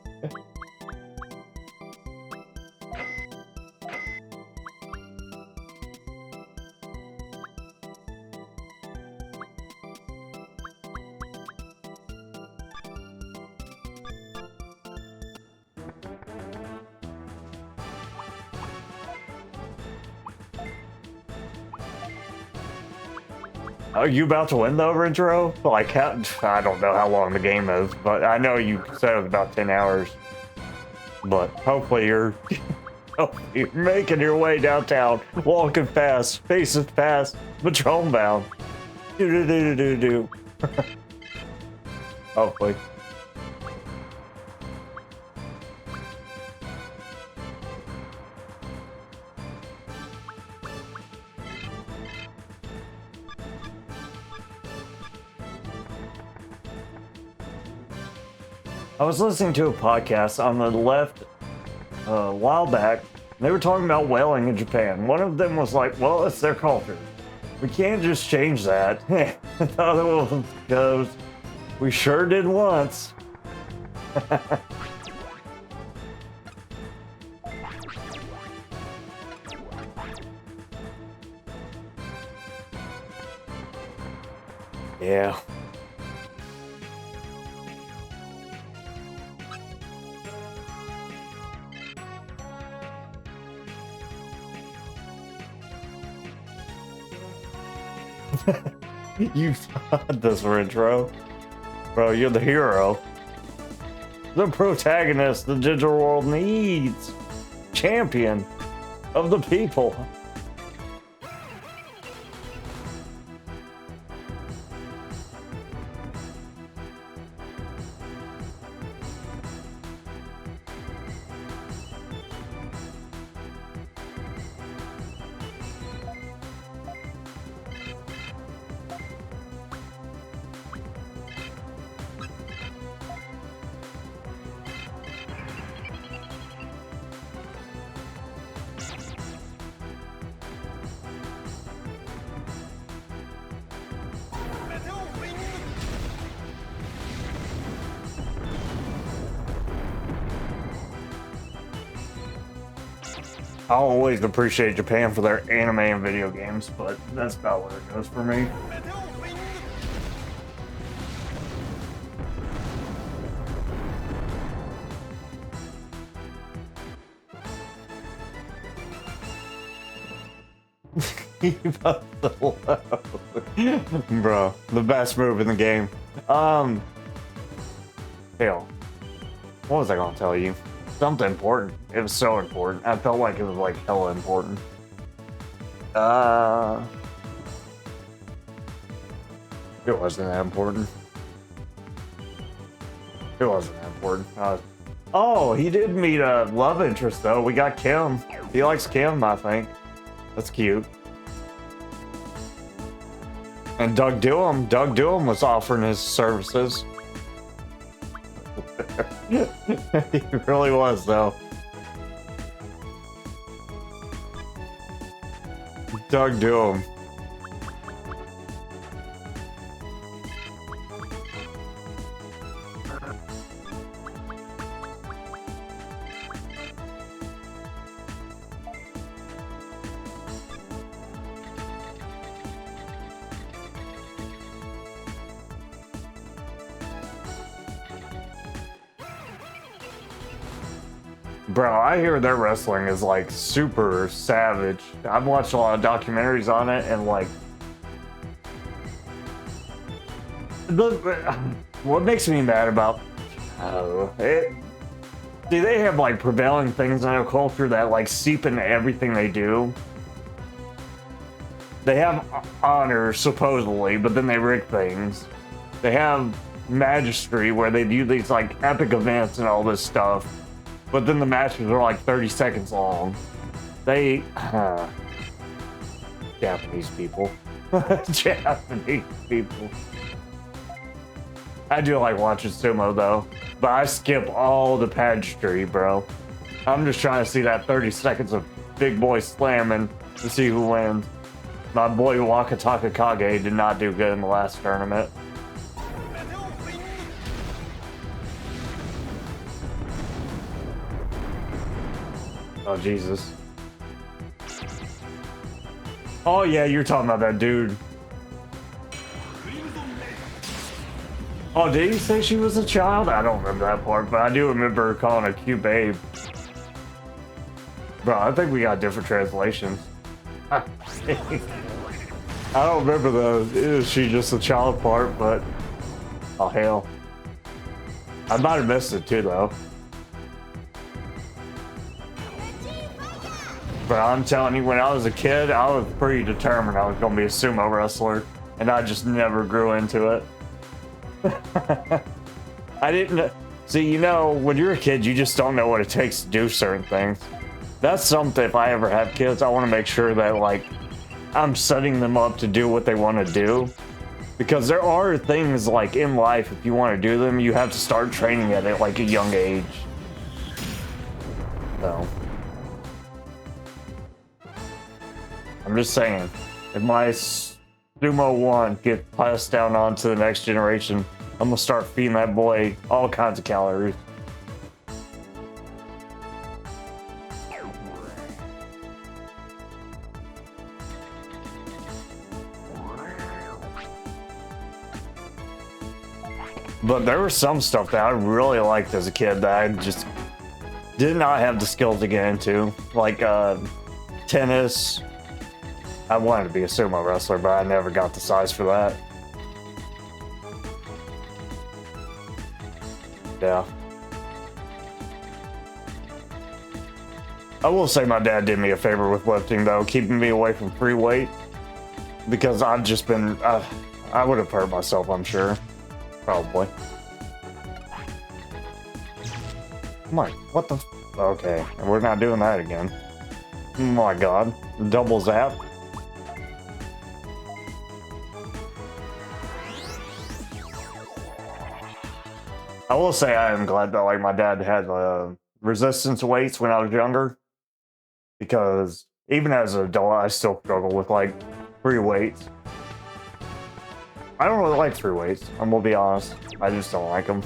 Are you about to win though, Retro? Like, I don't know how long the game is, but I know you said it was about 10 hours. But hopefully you're making your way downtown, walking fast, faces fast, patrol bound. Do. Hopefully. I was listening to a podcast on the left a while back. They were talking about whaling in Japan. One of them was like, well, it's their culture. We can't just change that. The other one goes, we sure did once. Yeah. You thought this, Retro. Bro, you're the hero. The protagonist the digital world needs. Champion of the people. I always appreciate Japan for their anime and video games, but that's about where it goes for me. Bro, the best move in the game. Hell. What was I gonna tell you? Something important. It was so important. I felt like it was like hella important. It wasn't that important. It wasn't that important. Oh, he did meet a love interest though. We got Kim. He likes Kim, I think. That's cute. And Doug Doom was offering his services. He really was, though. Doug Doom. Bro, I hear their wrestling is like super savage. I've watched a lot of documentaries on it, and like, what makes me mad about it? Do they have like prevailing things in their culture that like seep into everything they do? They have honor supposedly, but then they rig things. They have Magistry where they do these like epic events and all this stuff, but then the matches are like 30 seconds long. They Japanese people. Japanese people. I do like watching sumo though, but I skip all the pageantry, bro. I'm just trying to see that 30 seconds of big boy slamming to see who wins. My boy Wakataka Kage did not do good in the last tournament. Oh, Jesus. Oh, yeah, you're talking about that dude. Oh, did he say she was a child? I don't remember that part, but I do remember her calling her cute babe. Bro, I think we got different translations. I don't remember the is she just a child part, but oh hell. I might have missed it too though. But I'm telling you, when I was a kid, I was pretty determined I was gonna be a sumo wrestler, and I just never grew into it. I didn't see, you know, when you're a kid, you just don't know what it takes to do certain things. That's something, if I ever have kids, I want to make sure that, like, I'm setting them up to do what they want to do. Because there are things, like, in life, if you want to do them, you have to start training at it, like, a young age. So. I'm just saying, if my Sumo 1 gets passed down on to the next generation, I'm gonna start feeding that boy all kinds of calories. But there was some stuff that I really liked as a kid that I just did not have the skills to get into. Like tennis. I wanted to be a sumo wrestler, but I never got the size for that. Yeah. I will say my dad did me a favor with lifting, though, keeping me away from free weight. Because I've just been... I would have hurt myself, I'm sure. Probably. Come on, what the... Okay, we're not doing that again. Oh my god. Double zap. I will say I am glad that, like, my dad had resistance weights when I was younger. Because even as an adult, I still struggle with, like, free weights. I don't really like free weights, I'm gonna be honest. I just don't like them.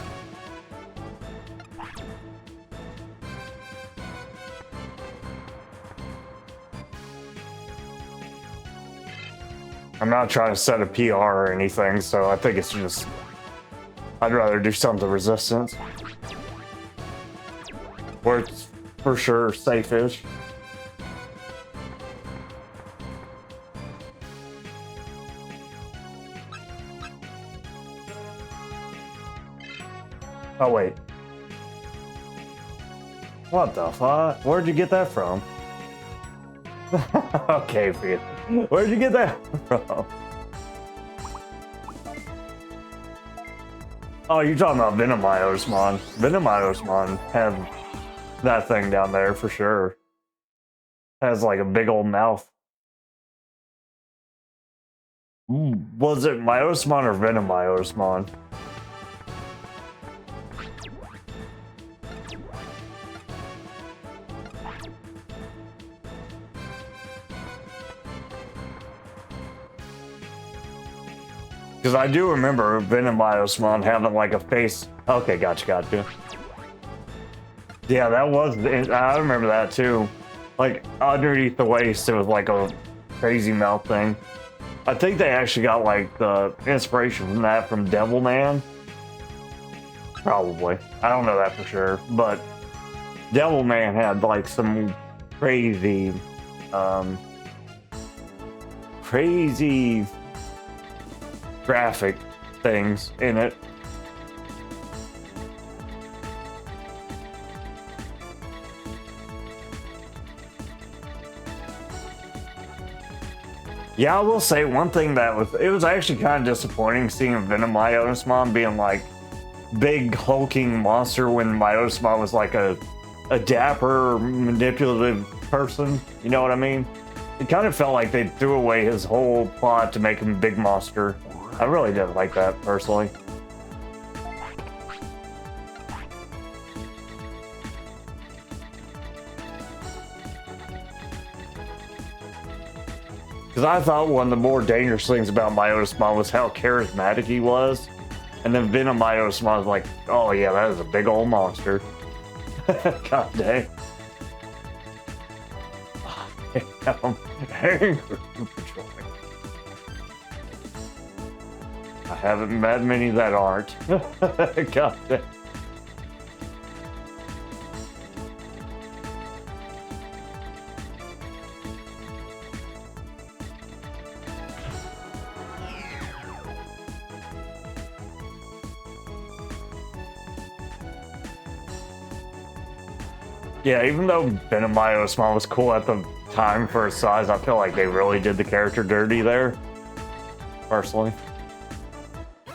I'm not trying to set a PR or anything, so I think it's just... I'd rather do something resistance. Where it's for sure safe-ish. Oh, wait. What the fuck? Where'd you get that from? Okay, for you. Where'd you get that from? Oh, you're talking about Venomiosmon. Venomiosmon have that thing down there for sure. Has like a big old mouth. Was it Miosmon or Venomiosmon? Because I do remember Venomiosmon having like a face. Okay, gotcha. Yeah, that was. I remember that too. Like underneath the waist, it was like a crazy mouth thing. I think they actually got like the inspiration from that from Devilman. Probably. I don't know that for sure, but Devilman had like some crazy, crazy graphic things in it. Yeah, I will say one thing that was actually kind of disappointing seeing Venom Myotismon being like big hulking monster when Myotismon was like a dapper, manipulative person. You know what I mean? It kind of felt like they threw away his whole plot to make him a big monster. I really didn't like that personally. Because I thought one of the more dangerous things about Myotismon was how charismatic he was. And then Venom Myotismon was like, oh yeah, that is a big old monster. God dang. I'm angry. I haven't met many that aren't. God dang. Yeah, even though Venom Myotismon was cool at the time for his size, I feel like they really did the character dirty there. Personally. I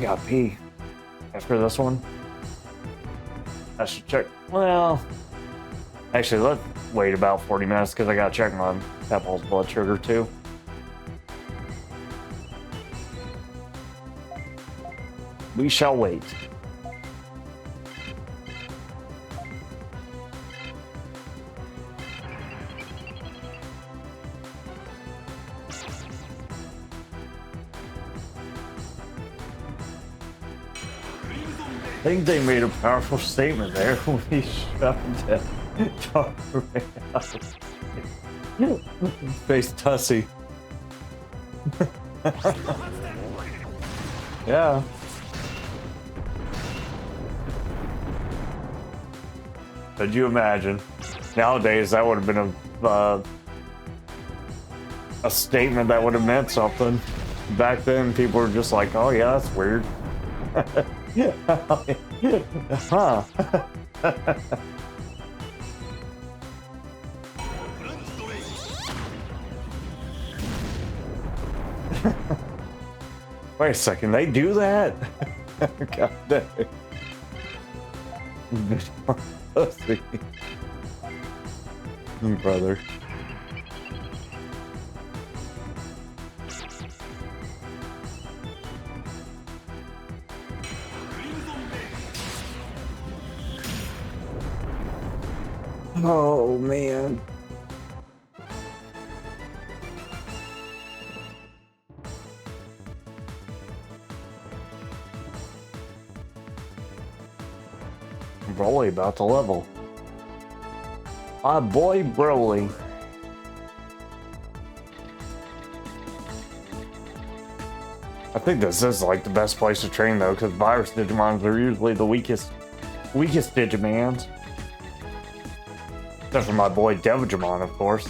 gotta pee. After this one. I should check. Well, actually, let's wait about 40 minutes because I gotta check my Pebbles blood sugar too. We shall wait. I think they made a powerful statement there when he shoved that dog around. Face Tussie. Yeah. Could you imagine? Nowadays, that would have been a statement that would have meant something. Back then, people were just like, "Oh yeah, that's weird." Huh. Wait a second, they do that? God dang. Brother. Oh man. Broly about to level. My boy Broly. I think this is like the best place to train though, because virus Digimons are usually the weakest Digimons. Except for my boy Digimon, of course.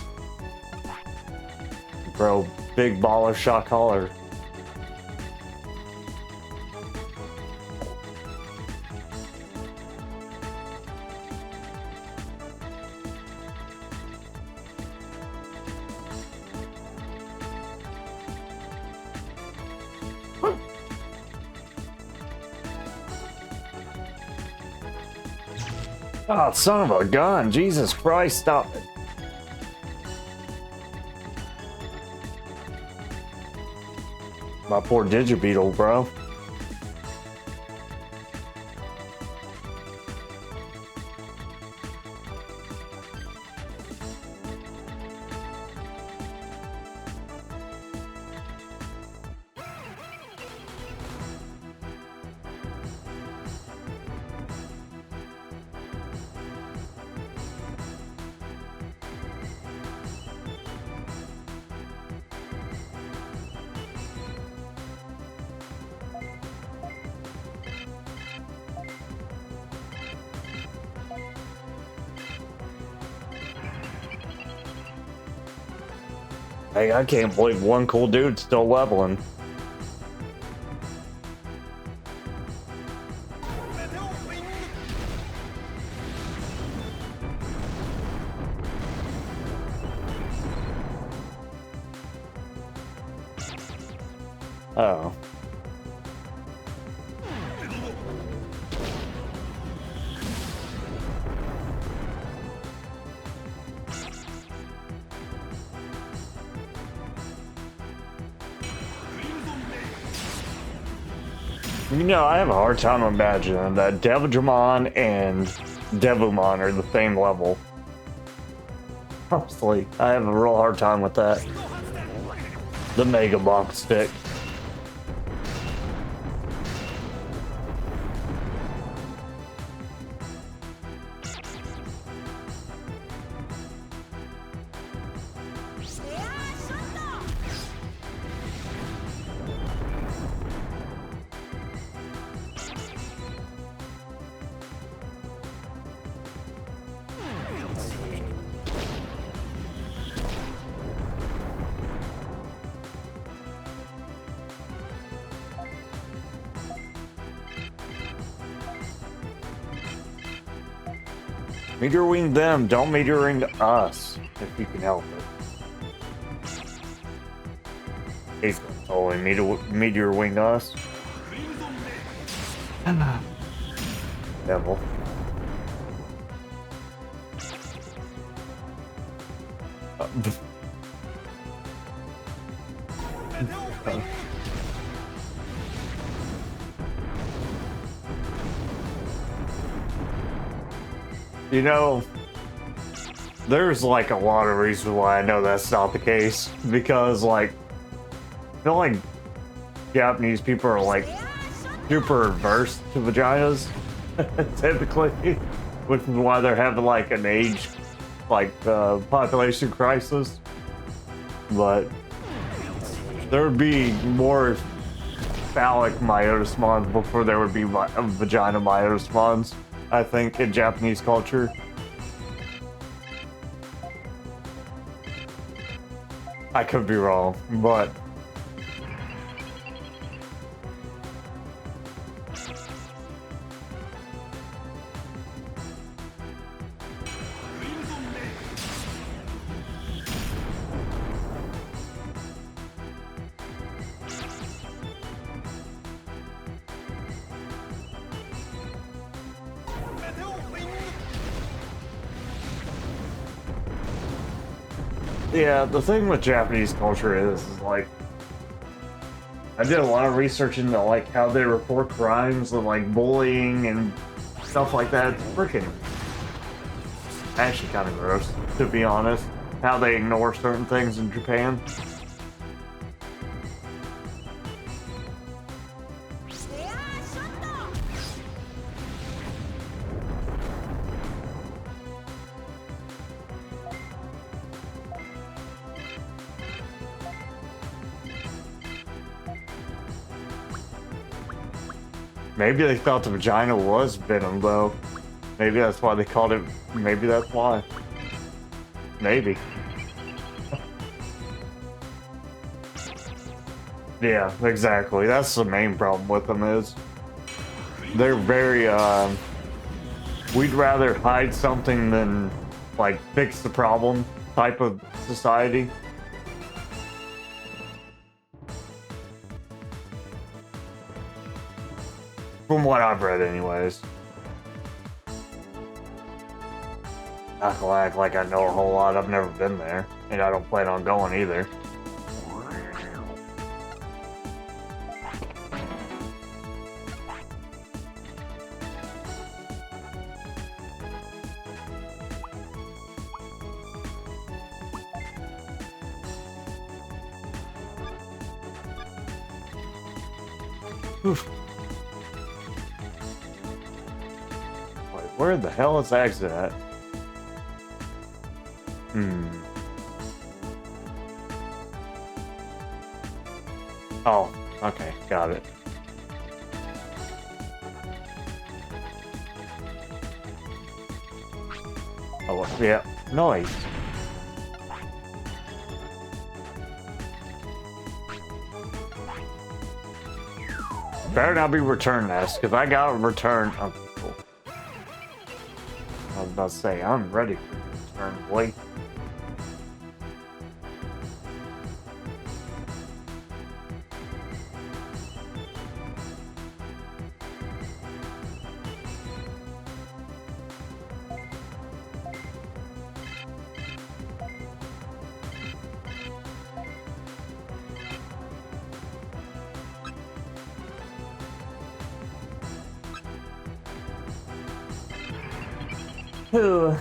Bro, big baller shot caller. Oh, son of a gun. Jesus Christ, stop it. My poor Digibeetle, bro. Hey, I can't believe one cool dude's still leveling. Oh. You know, I have a hard time imagining that Digimon and Devumon are the same level. Honestly, I have a real hard time with that. The Mega Box stick. Meteor wing them, don't meteor wing us, if you can help it. He's gonna totally meteor wing us. Devil. You know, there's like a lot of reasons why I know that's not the case. Because, like, I feel like Japanese people are like super averse to vaginas, typically, which is why they're having like an age, like, population crisis. But there would be more phallic myotismons before there would be vagina myotismons, I think, in Japanese culture. I could be wrong, but yeah, the thing with Japanese culture is like, I did a lot of research into like how they report crimes and like bullying and stuff like that. It's freaking actually kind of gross, to be honest, how they ignore certain things in Japan. Maybe they thought the vagina was venom, though. Maybe that's why they called it. Maybe that's why. Maybe. Yeah, exactly. That's the main problem with them is they're very, we'd rather hide something than, like, fix the problem type of society. From what I've read, anyways. Not gonna act like I know a whole lot. I've never been there, and I don't plan on going either. Oof. Wait, where the hell is the exit at? Oh, okay, got it. Oh, yeah, noise. Better not be return this, because I got a return. Oh, cool. I was about to say, I'm ready for return, boy. Ooh.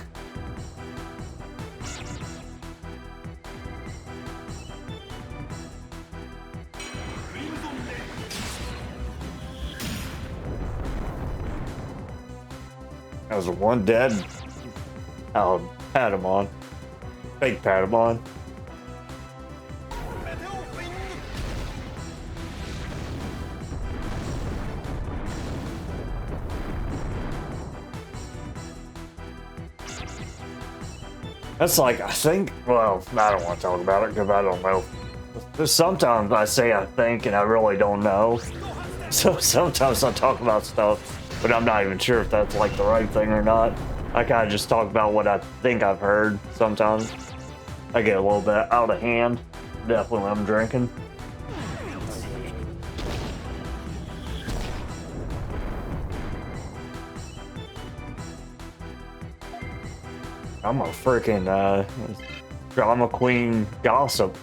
That was one dead. Oh, Patamon. Fake Patamon. That's like, I think, well, I don't want to talk about it because I don't know. Sometimes I say I think and I really don't know. So sometimes I talk about stuff, but I'm not even sure if that's like the right thing or not. I kind of just talk about what I think I've heard sometimes. I get a little bit out of hand, definitely when I'm drinking. I'm a freaking drama queen gossip,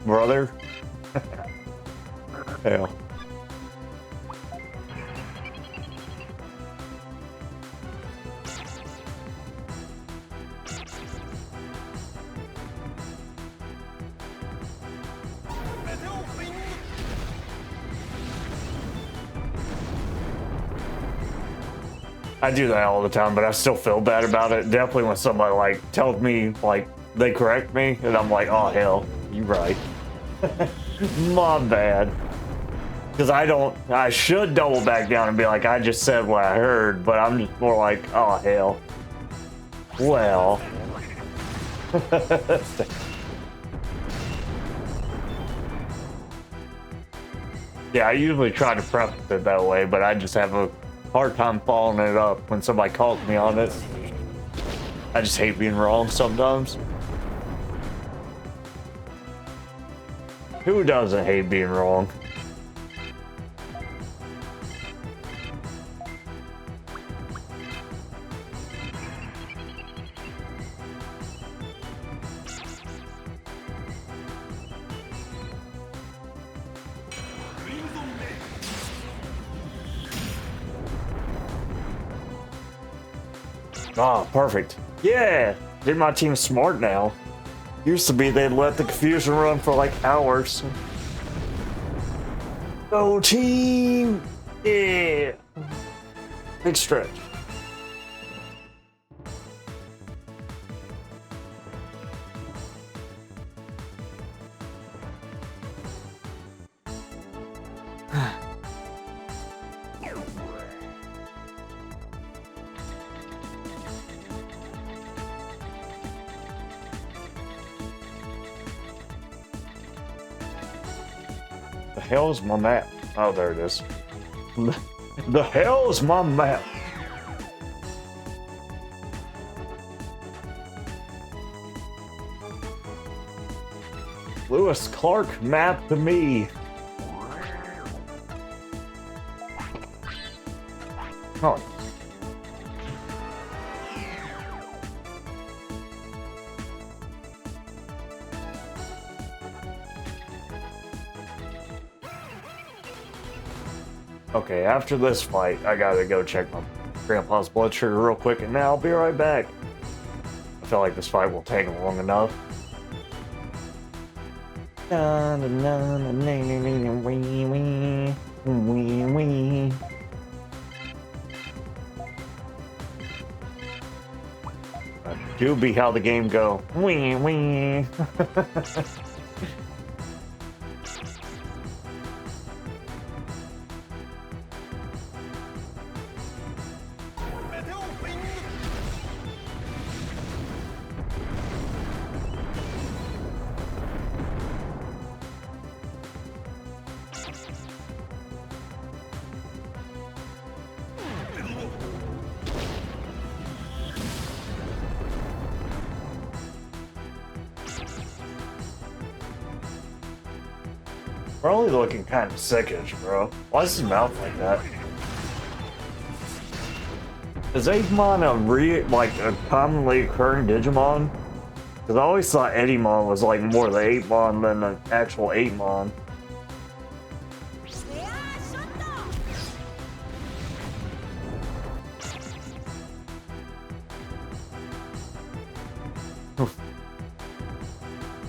brother. Hell. I do that all the time, but I still feel bad about it. Definitely when somebody like tells me, like, they correct me, and I'm like, oh hell, you right. My bad. Because I should double back down and be like, I just said what I heard, but I'm just more like, oh hell. Well. Yeah, I usually try to preface it that way, but I just have a hard time following it up when somebody calls me on it. I just hate being wrong sometimes. Who doesn't hate being wrong? Ah, perfect. Yeah! Did my team smart now. Used to be they'd let the confusion run for like hours. Go team! Yeah! Big stretch. The hell's my map? Oh, there it is. The hell's my map? Lewis Clark map to me. Oh. Okay, after this fight, I gotta go check my grandpa's blood sugar real quick, and now I'll be right back. I feel like this fight will take long enough. Do be how the game go. Wee wee. We're only looking kind of sickish, bro. Why is his mouth like that? Is Agumon a commonly occurring Digimon? Because I always thought Edimon was like more the 8mon than the actual 8mon.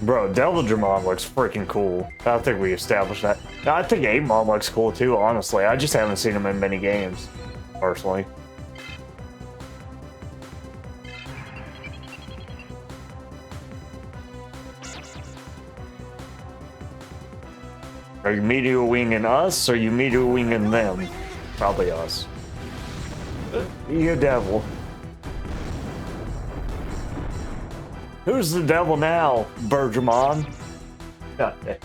Bro, Devil Digimon looks freaking cool. I think we established that. I think Amon looks cool too, honestly. I just haven't seen him in many games, personally. Are you meteor winging us, or are you meteor winging them? Probably us. You devil. Who's the devil now, Bergamon? God damn.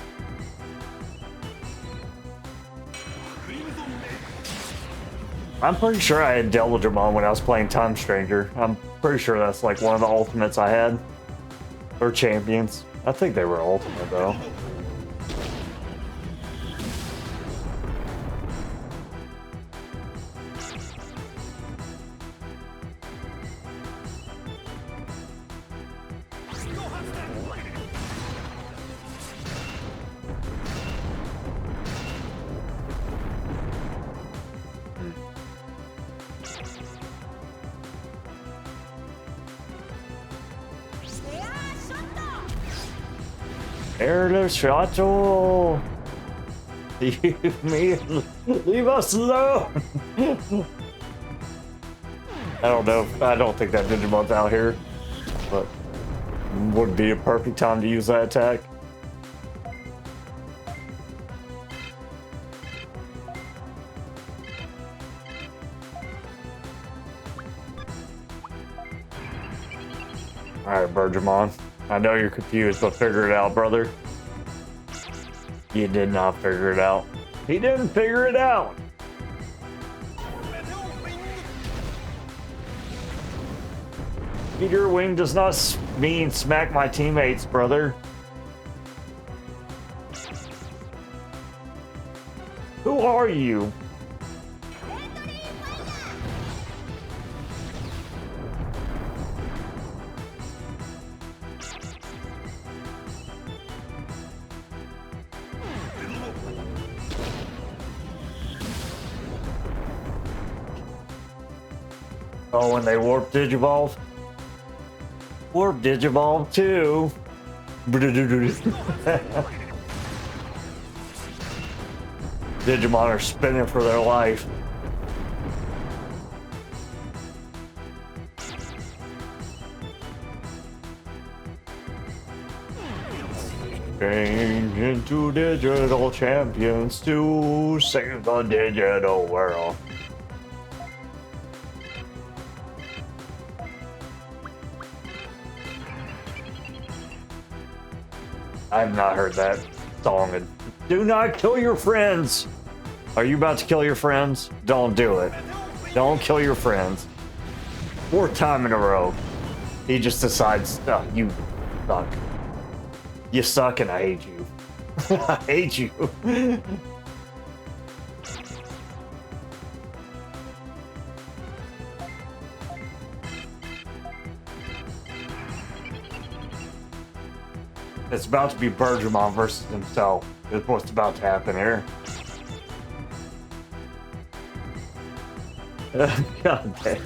I'm pretty sure I had Devil Digimon when I was playing Time Stranger. I'm pretty sure that's like one of the ultimates I had. Or champions. I think they were ultimate though. Airless shuttle! Leave me, leave us alone! I don't know. I don't think that Digimon's out here, but would be a perfect time to use that attack. Alright, Bergamon. I know you're confused, but figure it out, brother. You did not figure it out. He didn't figure it out! Meteor Wing does not mean smack my teammates, brother. Who are you? Oh, when they warp Digivolve? Warp Digivolve too. Digimon are spinning for their life. Change into digital champions to save the digital world. I have not heard that song. And do not kill your friends. Are you about to kill your friends? Don't do it. Don't kill your friends. Fourth time in a row. He just decides, oh, you suck. You suck and I hate you. I hate you. It's about to be Bergamon versus himself. It's what's about to happen here. God damn.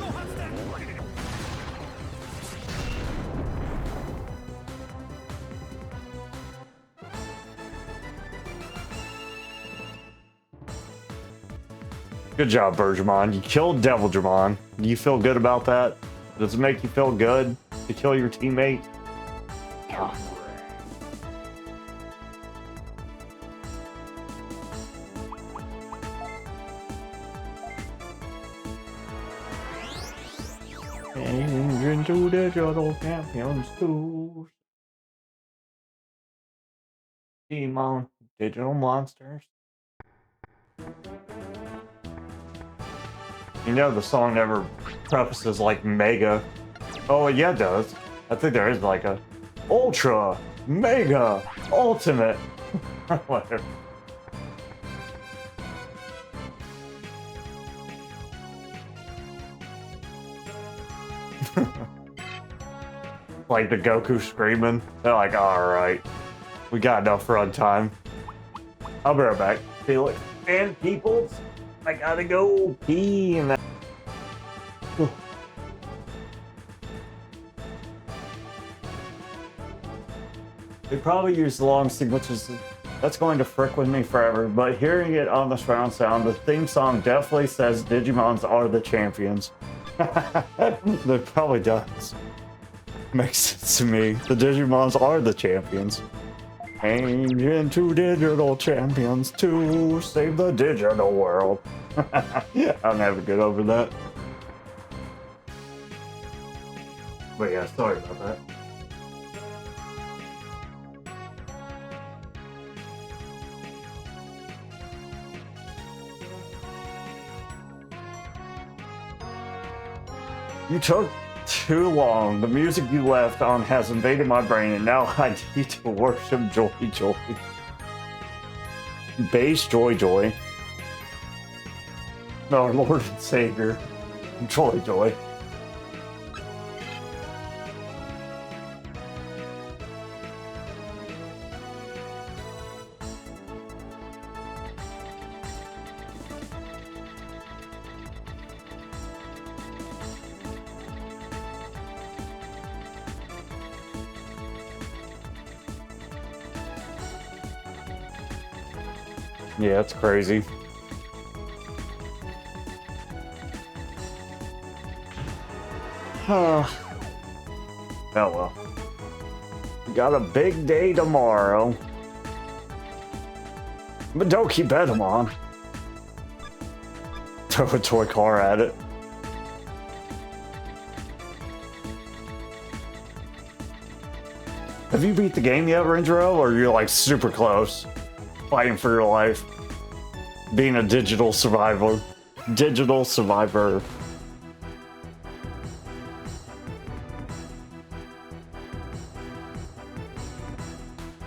Good job, Bergamon. You killed Devil Digimon. Do you feel good about that? Does it make you feel good to kill your teammate? God. Into digital champions too. Digimon, digital monsters. You know the song never prefaces like mega. Oh yeah, it does. I think there is like a ultra, mega, ultimate. Whatever. Like the Goku screaming. They're like, alright. We got enough run time. I'll be right back. Felix and peoples. I gotta go pee and that. They probably use the long thing, which is that's going to frick with me forever. But hearing it on the surround sound, the theme song definitely says Digimons are the champions. That probably does. Makes sense to me. The Digimons are the champions. Change into digital champions to save the digital world. I'll never get over that. But yeah, sorry about that. You took too long. The music you left on has invaded my brain, and now I need to worship Joy Joy. Base Joy Joy. Our Lord and Savior, Joy Joy. Yeah, it's crazy. Oh well. We got a big day tomorrow. Madoki Betamon. Throw a toy car at it. Have you beat the game yet, Renjiro? Or you're like super close? Fighting for your life. Being a digital survivor. Digital survivor.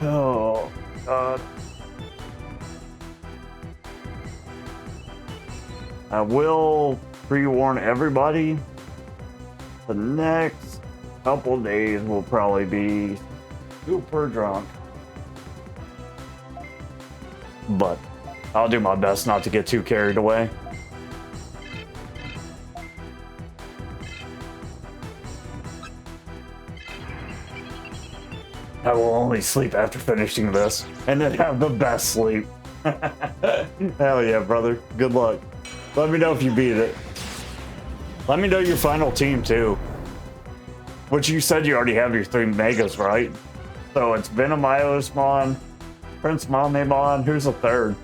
Oh, God. I will pre-warn everybody. The next couple days will probably be super drunk. But I'll do my best not to get too carried away. I will only sleep after finishing this, and then have the best sleep. Hell yeah, brother. Good luck. Let me know if you beat it. Let me know your final team, too. Which you said you already have your 3 megas, right? So it's Venomaiosmon, Prince Mamemon, who's the third?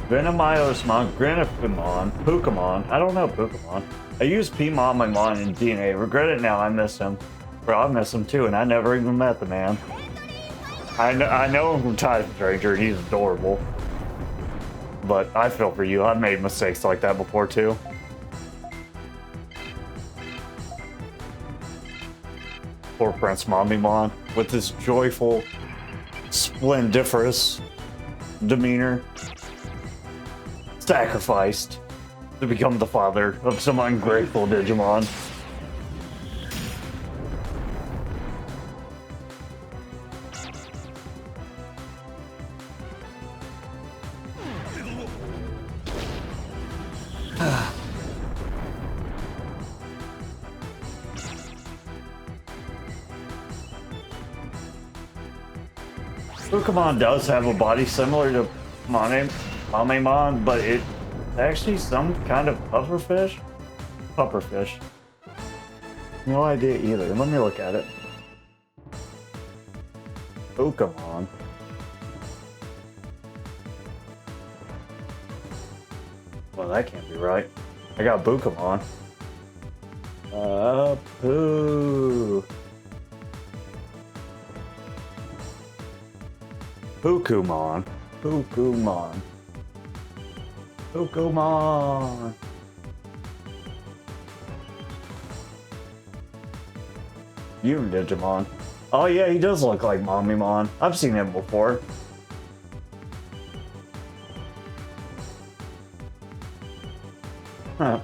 Venomaiosmon, Granifimon, Pokemon. I don't know Pokemon. I used Pmamamon in DNA. Regret it now. I miss him. Bro, I miss him too, and I never even met the man. I know him from Titan Stranger, and he's adorable. But I feel for you. I've made mistakes like that before too. Poor Prince Mamemon with his joyful, splendiferous demeanor. Sacrificed to become the father of some ungrateful Digimon. Pokemon does have a body similar to Mamemon, but it's actually some kind of pufferfish. Pufferfish. No idea either. Let me look at it. Pokemon. Well, that can't be right. I got Pokemon. Poo. Pokemon. Pokemon. Pokemon. You Digimon. Oh yeah, he does look like Mommymon. I've seen him before. Huh.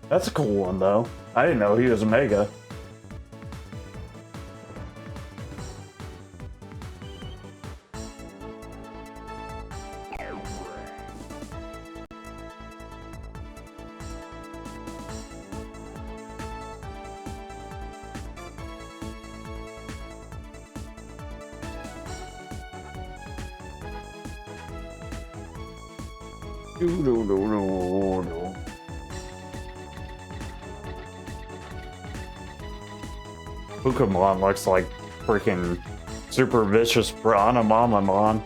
That's a cool one though. I didn't know he was a Mega. Pokemon looks like freaking super vicious Piranha Mamamon.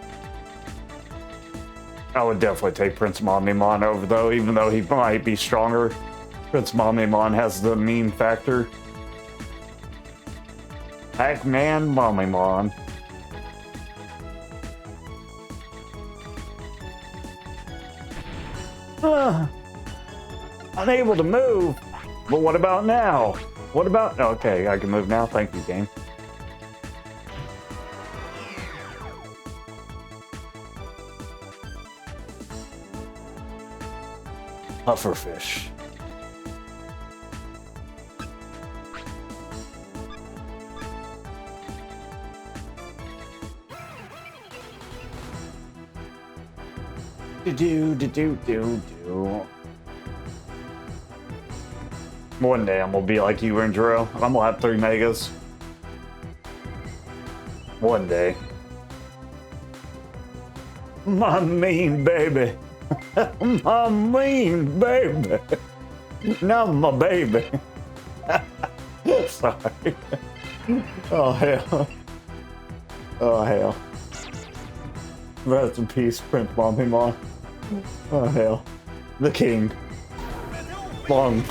I would definitely take Prince Mamimon over though, even though he might be stronger. Prince Mamimon has the meme factor. Pac-Man Mamimon. Unable to move. But what about now? What about... Okay, I can move now. Thank you, game. Pufferfish. Do. One day I'm gonna be like you, Andrew. I'm gonna have 3 megas. One day. My mean baby. My mean baby. Not my baby. Sorry. Oh hell. Oh hell. Rest in peace, Prince Mamimon. Oh hell. The king. Long.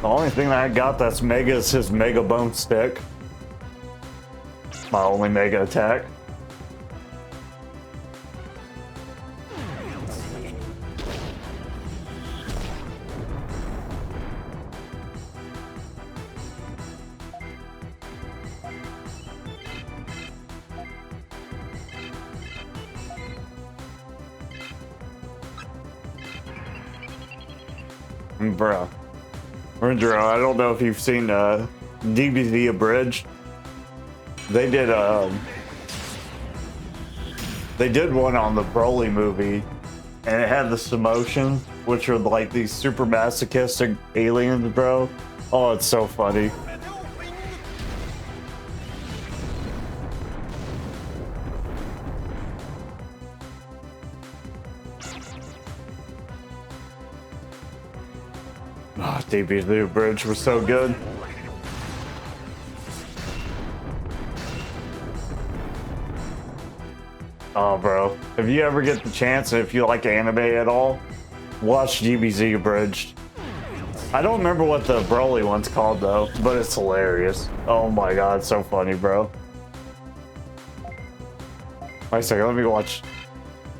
The only thing that I got that's mega is his Mega Bone Stick. My only mega attack. Bruh. Andrew, I don't know if you've seen DBZ Abridged. They did one on the Broly movie, and it had the Samotion, which are like these super masochistic aliens, bro. Oh, it's so funny. Oh, DBZ Bridge was so good. Oh, bro. If you ever get the chance, if you like anime at all, watch DBZ Abridged. I don't remember what the Broly one's called, though, but it's hilarious. Oh my god, it's so funny, bro. Wait a second, let me watch.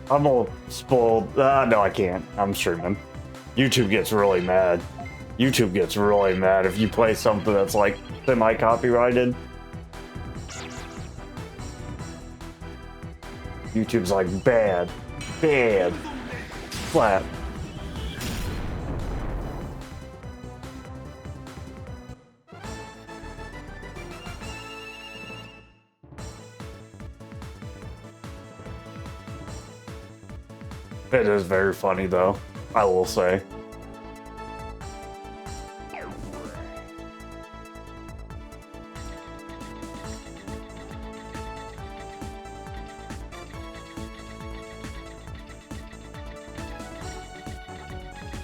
I'm all spoiled. No, I can't. I'm streaming. YouTube gets really mad. YouTube gets really mad if you play something that's like semi-copyrighted. YouTube's like bad, flat. It is very funny though, I will say.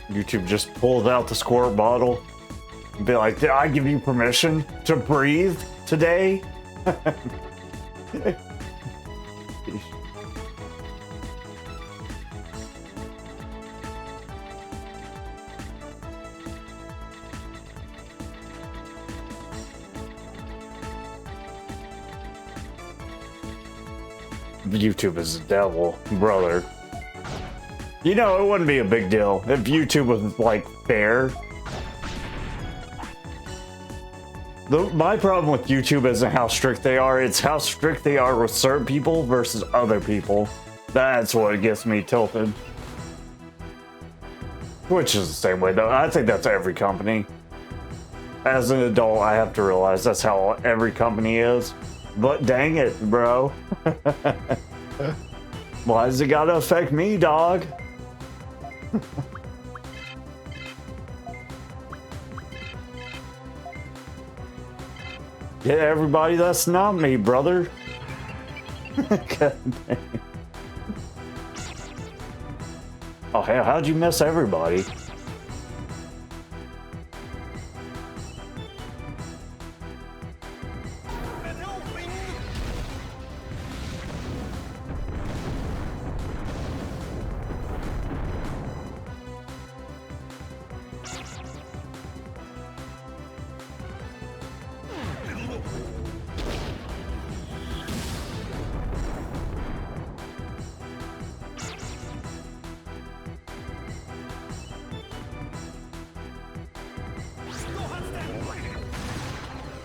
YouTube just pulls out the squirt bottle, Be like, did I give you permission to breathe today? YouTube is the devil, brother. You know, it wouldn't be a big deal if YouTube was, like, fair. My problem with YouTube isn't how strict they are, it's how strict they are with certain people versus other people. That's what gets me tilted. Which is the same way, though. I think that's every company. As an adult, I have to realize that's how every company is. But dang it, bro. Why does it gotta affect me, dog? Yeah, everybody, that's not me, brother. God dang. Oh, hell, how'd you miss everybody?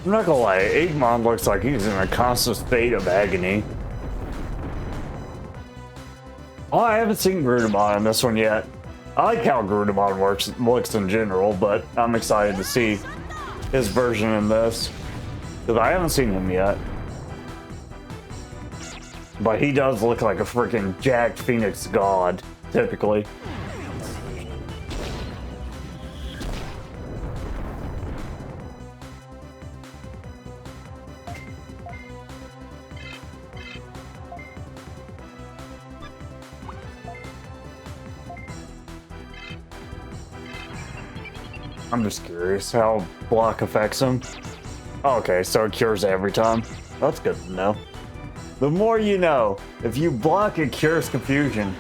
I'm not gonna lie, Digimon looks like he's in a constant state of agony. Oh, I haven't seen Grudemon in this one yet. I like how Grudemon looks in general, but I'm excited to see his version in this. Because I haven't seen him yet. But he does look like a freaking jacked Phoenix god, typically. I'm just curious how block affects him. Okay, so it cures every time. That's good to know. The more you know. If you block, it cures confusion.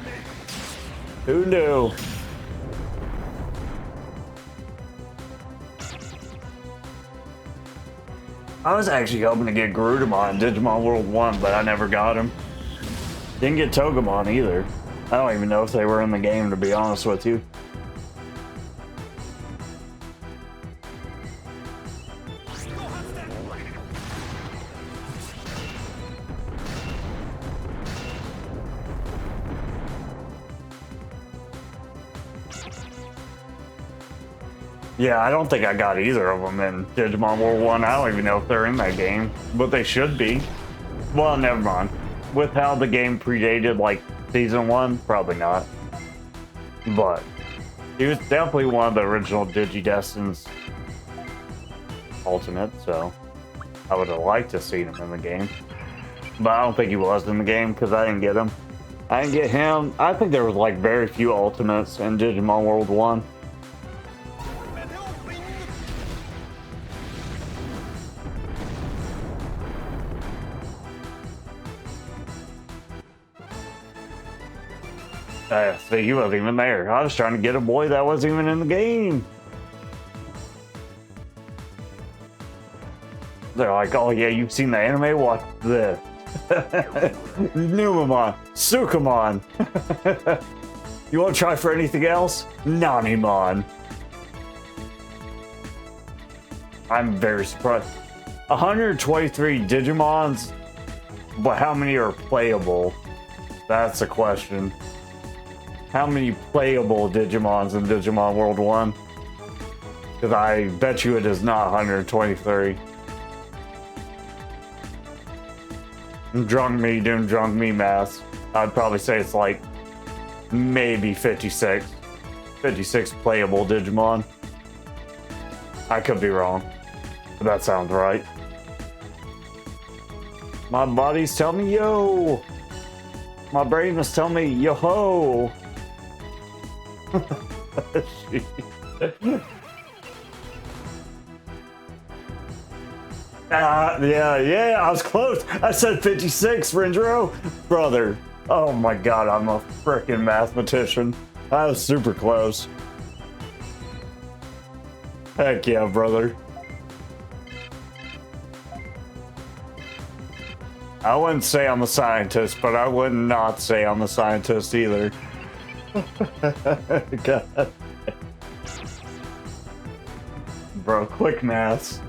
Who knew? I was actually hoping to get Grudemon in Digimon World 1, but I never got him. Didn't get Togemon either. I don't even know if they were in the game, to be honest with you. Yeah, I don't think I got either of them in Digimon World 1. I don't even know if they're in that game, but they should be. Well, never mind. With how the game predated, like, Season 1, probably not. But he was definitely one of the original Digidestin's Ultimate, so I would have liked to see him in the game. But I don't think he was in the game, because I didn't get him. I didn't get him. I think there was, like, very few Ultimates in Digimon World 1. See, he wasn't even there. I was trying to get a boy that wasn't even in the game. They're like, oh yeah, you've seen the anime? Watch this. Numamon, Sukamon. You want to try for anything else? Nanimon. I'm very surprised. 123 Digimons, but how many are playable? That's the question. How many playable Digimons in Digimon World 1? Because I bet you it is not 123. Drunk me doing drunk me math. I'd probably say it's like maybe 56. 56 playable Digimon. I could be wrong, but that sounds right. My body's telling me yo. My brain is telling me yo ho. Yeah, I was close. I said 56, Renjiro. Brother, oh my god, I'm a freaking mathematician. I was super close. Heck yeah, brother. I wouldn't say I'm a scientist, but I would not say I'm a scientist either. God. Bro, quick maths.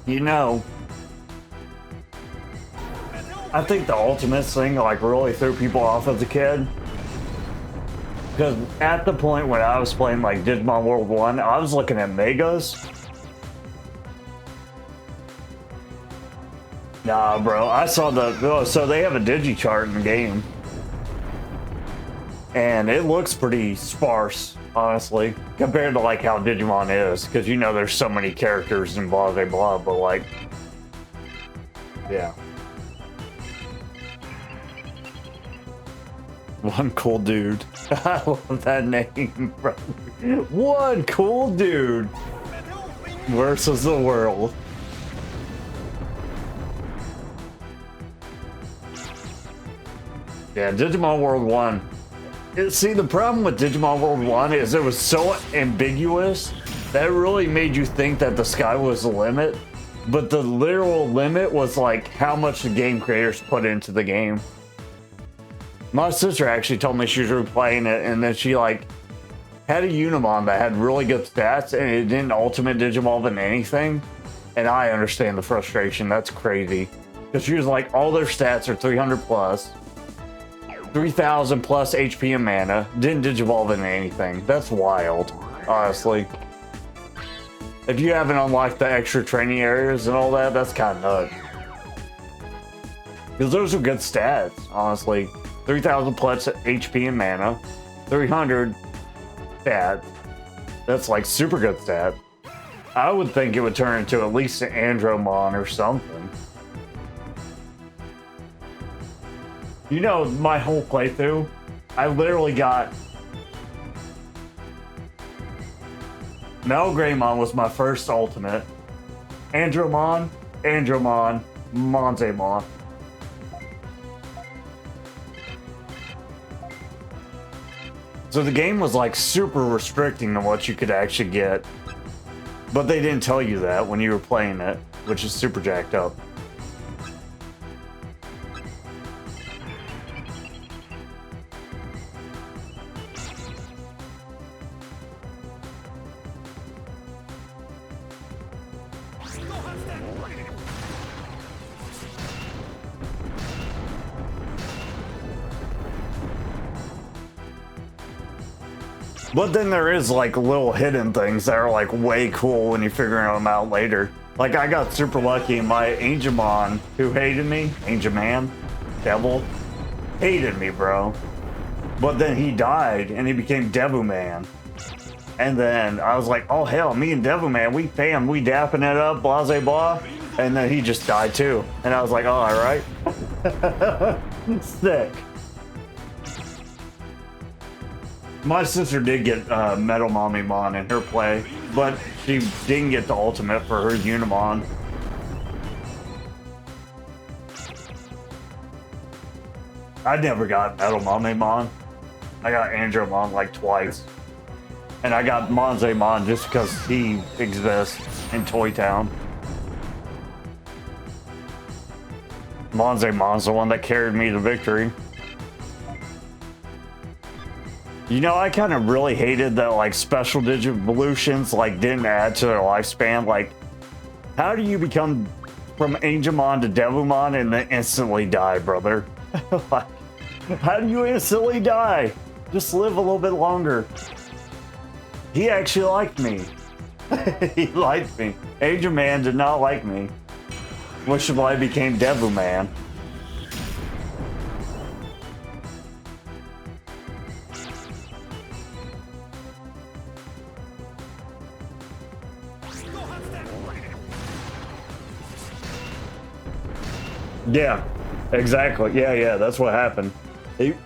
You know, I think the Ultimate thing like really threw people off as a kid. Because at the point when I was playing like Digimon World 1, I was looking at Megas. Nah, bro, I saw so they have a Digichart in the game. And it looks pretty sparse, honestly, compared to like how Digimon is. Because you know there's so many characters and blah, blah, blah, but like, yeah. One cool dude. I love that name, bro. One cool dude versus the world. Yeah, Digimon World 1. See, the problem with Digimon World 1 is it was so ambiguous that it really made you think that the sky was the limit. But the literal limit was like how much the game creators put into the game. My sister actually told me she was replaying it, and then she like had a Unimon that had really good stats, and it didn't Ultimate Digivolve in anything. And I understand the frustration. That's crazy, because she was like, all their stats are 300 plus, 3,000 plus HP and mana. Didn't Digivolve in anything. That's wild, honestly. If you haven't unlocked the extra training areas and all that, that's kind of nuts. Because those are good stats, honestly. 3,000 plus HP and mana, 300 stat. That's like super good stat. I would think it would turn into at least an Andromon or something. You know, my whole playthrough, I literally got Melgreymon was my first ultimate. Andromon, Monzemon. So the game was like super restricting to what you could actually get. But they didn't tell you that when you were playing it, which is super jacked up. But then there is like little hidden things that are like way cool when you figure them out later. Like I got super lucky, my Angemon, who hated me, Angeman, Devil, hated me, bro. But then he died and he became Devuman. And then I was like, oh hell, me and Devuman, we dapping it up, blah, blah, blah. And then he just died too. And I was like, oh, all right. Sick. My sister did get Metal Mommy-Mon in her play, but she didn't get the ultimate for her Unimon. I never got Metal Mommy-Mon. I got Andromon like twice. And I got Monzemon just because he exists in Toy Town. Monzemon's the one that carried me to victory. You know, I kind of really hated that like special Digivolutions like didn't add to their lifespan. Like, how do you become from Angemon to Devumon and then instantly die, brother? Like, how do you instantly die? Just live a little bit longer. He actually liked me. He liked me. Angeman did not like me, which is why I became Devuman. Yeah, exactly. Yeah, that's what happened.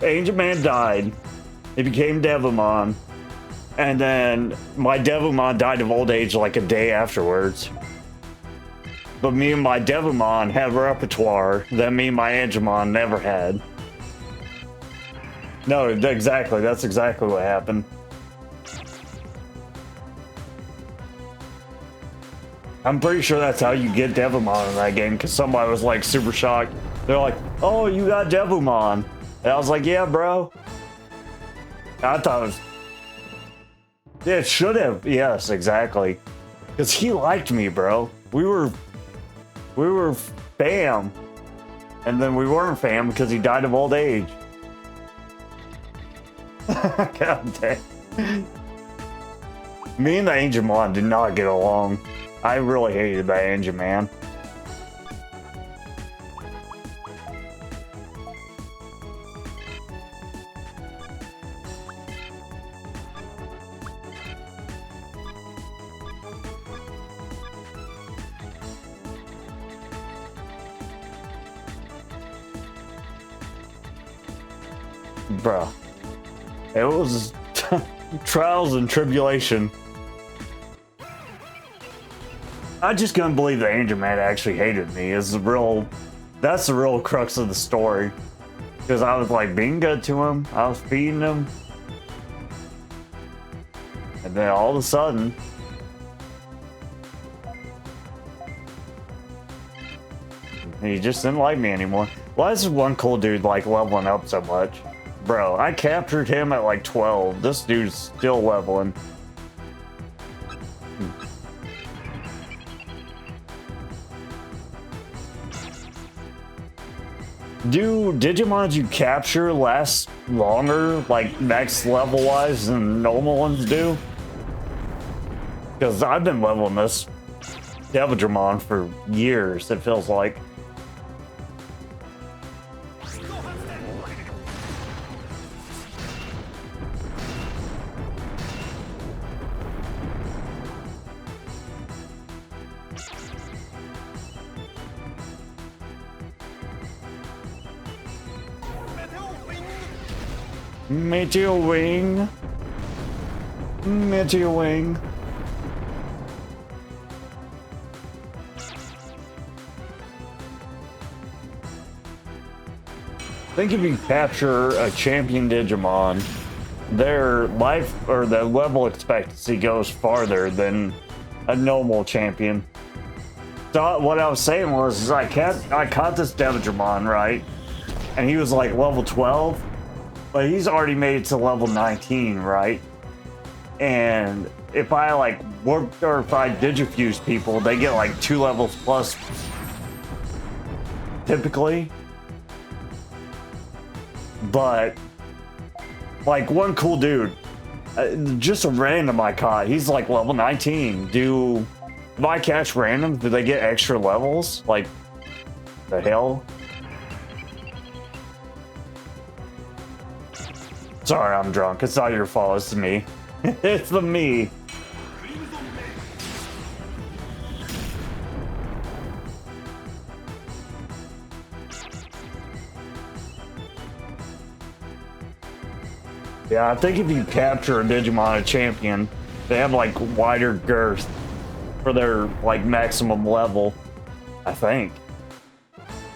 Angel Man died. He became Devimon. And then my Devimon died of old age like a day afterwards. But me and my Devimon have a repertoire that me and my Angemon never had. No, exactly. That's exactly what happened. I'm pretty sure that's how you get Devimon in that game, because somebody was like super shocked. They're like, oh, you got Devimon. And I was like, yeah, bro. I thought it was... Yeah, it should have. Yes, exactly. Because he liked me, bro. We were fam. And then we weren't fam because he died of old age. God damn. Me and the Angemon did not get along. I really hated that Angeman. Bruh. It was trials and tribulation. I just couldn't believe the Angel Man actually hated me. That's the real crux of the story. Because I was like being good to him. I was feeding him. And then all of a sudden, he just didn't like me anymore. Why is this one cool dude like leveling up so much? Bro, I captured him at like 12. This dude's still leveling. Do Digimons you capture last longer, like next level wise, than normal ones do? Because I've been leveling this Digimon for years, it feels like. Meteor Wing. Meteor Wing. I think if you capture a champion Digimon, their life or their level expectancy goes farther than a normal champion. So what I was saying was, I caught this Digimon, right? And he was like level 12. But he's already made it to level 19, right? And if I like warp or if I digifuse people, they get like 2 levels plus typically. But like one cool dude, just a random I caught, he's like level 19. If I catch random, do they get extra levels? Like, the hell? Sorry, I'm drunk. It's not your fault. It's me. It's the me. Yeah, I think if you capture a Digimon, a champion, they have like wider girth for their like maximum level. I think.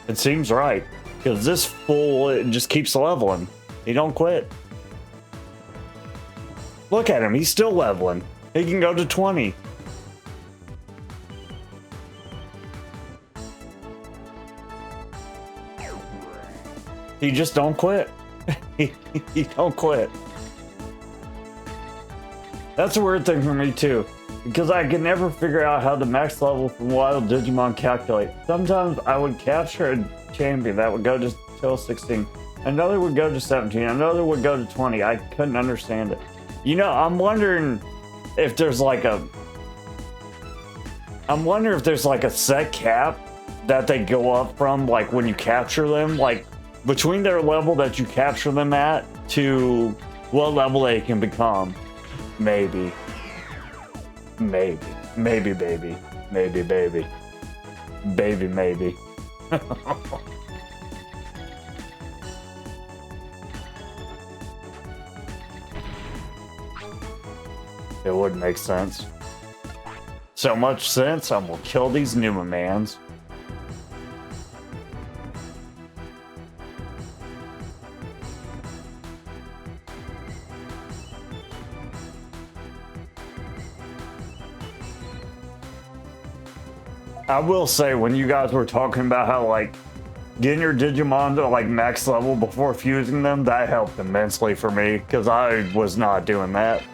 It seems right. Because this fool, it just keeps leveling. He don't quit. Look at him, he's still leveling. He can go to 20. He just don't quit. he don't quit. That's a weird thing for me too, because I can never figure out how the max level from Wild Digimon calculate. Sometimes I would capture a champion that would go to till 16. Another would go to 17. Another would go to 20. I couldn't understand it. You know, I'm wondering if there's like a set cap that they go up from, like when you capture them, like between their level that you capture them at to what level they can become. Maybe. Maybe, baby. Baby, maybe. It would make sense. So much sense, I'm gonna kill these Numamans. I will say, when you guys were talking about how, like, getting your Digimon to, like, max level before fusing them, that helped immensely for me, because I was not doing that.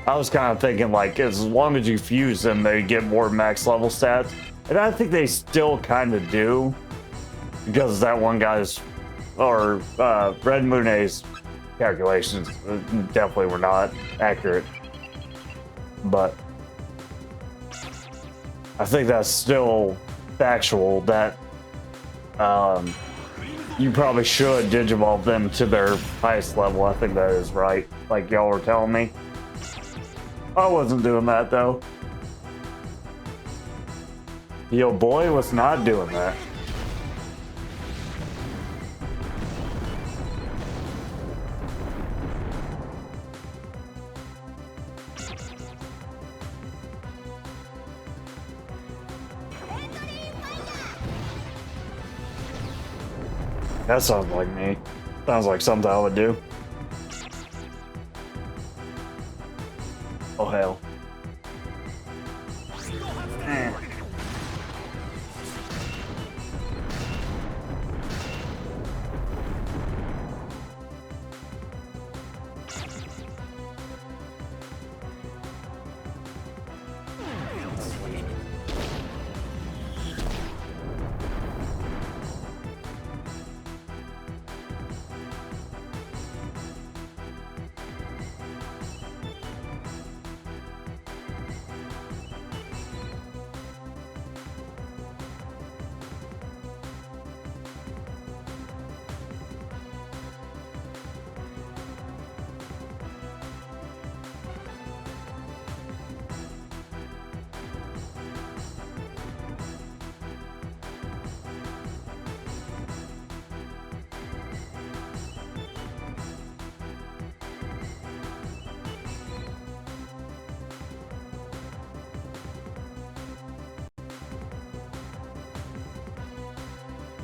I was kind of thinking, like, as long as you fuse them, they get more max level stats. And I think they still kind of do, because that one guy's, or Red Moone's calculations definitely were not accurate. But I think that's still factual that you probably should Digivolve them to their highest level. I think that is right, like y'all were telling me. I wasn't doing that though. Yo boy was not doing that. That sounds like me. Sounds like something I would do. Oh hell.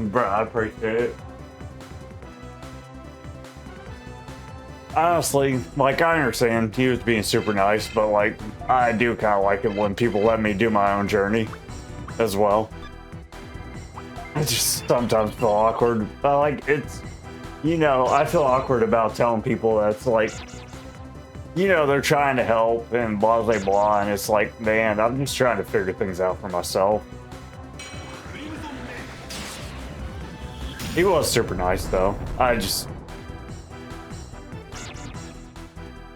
Bro, I appreciate it. Honestly, like, I understand he was being super nice, but like, I do kind of like it when people let me do my own journey as well. I just sometimes feel awkward. But like, it's, you know, I feel awkward about telling people that's like, you know, they're trying to help and blah blah blah, and it's like, man, I'm just trying to figure things out for myself. He was super nice though. I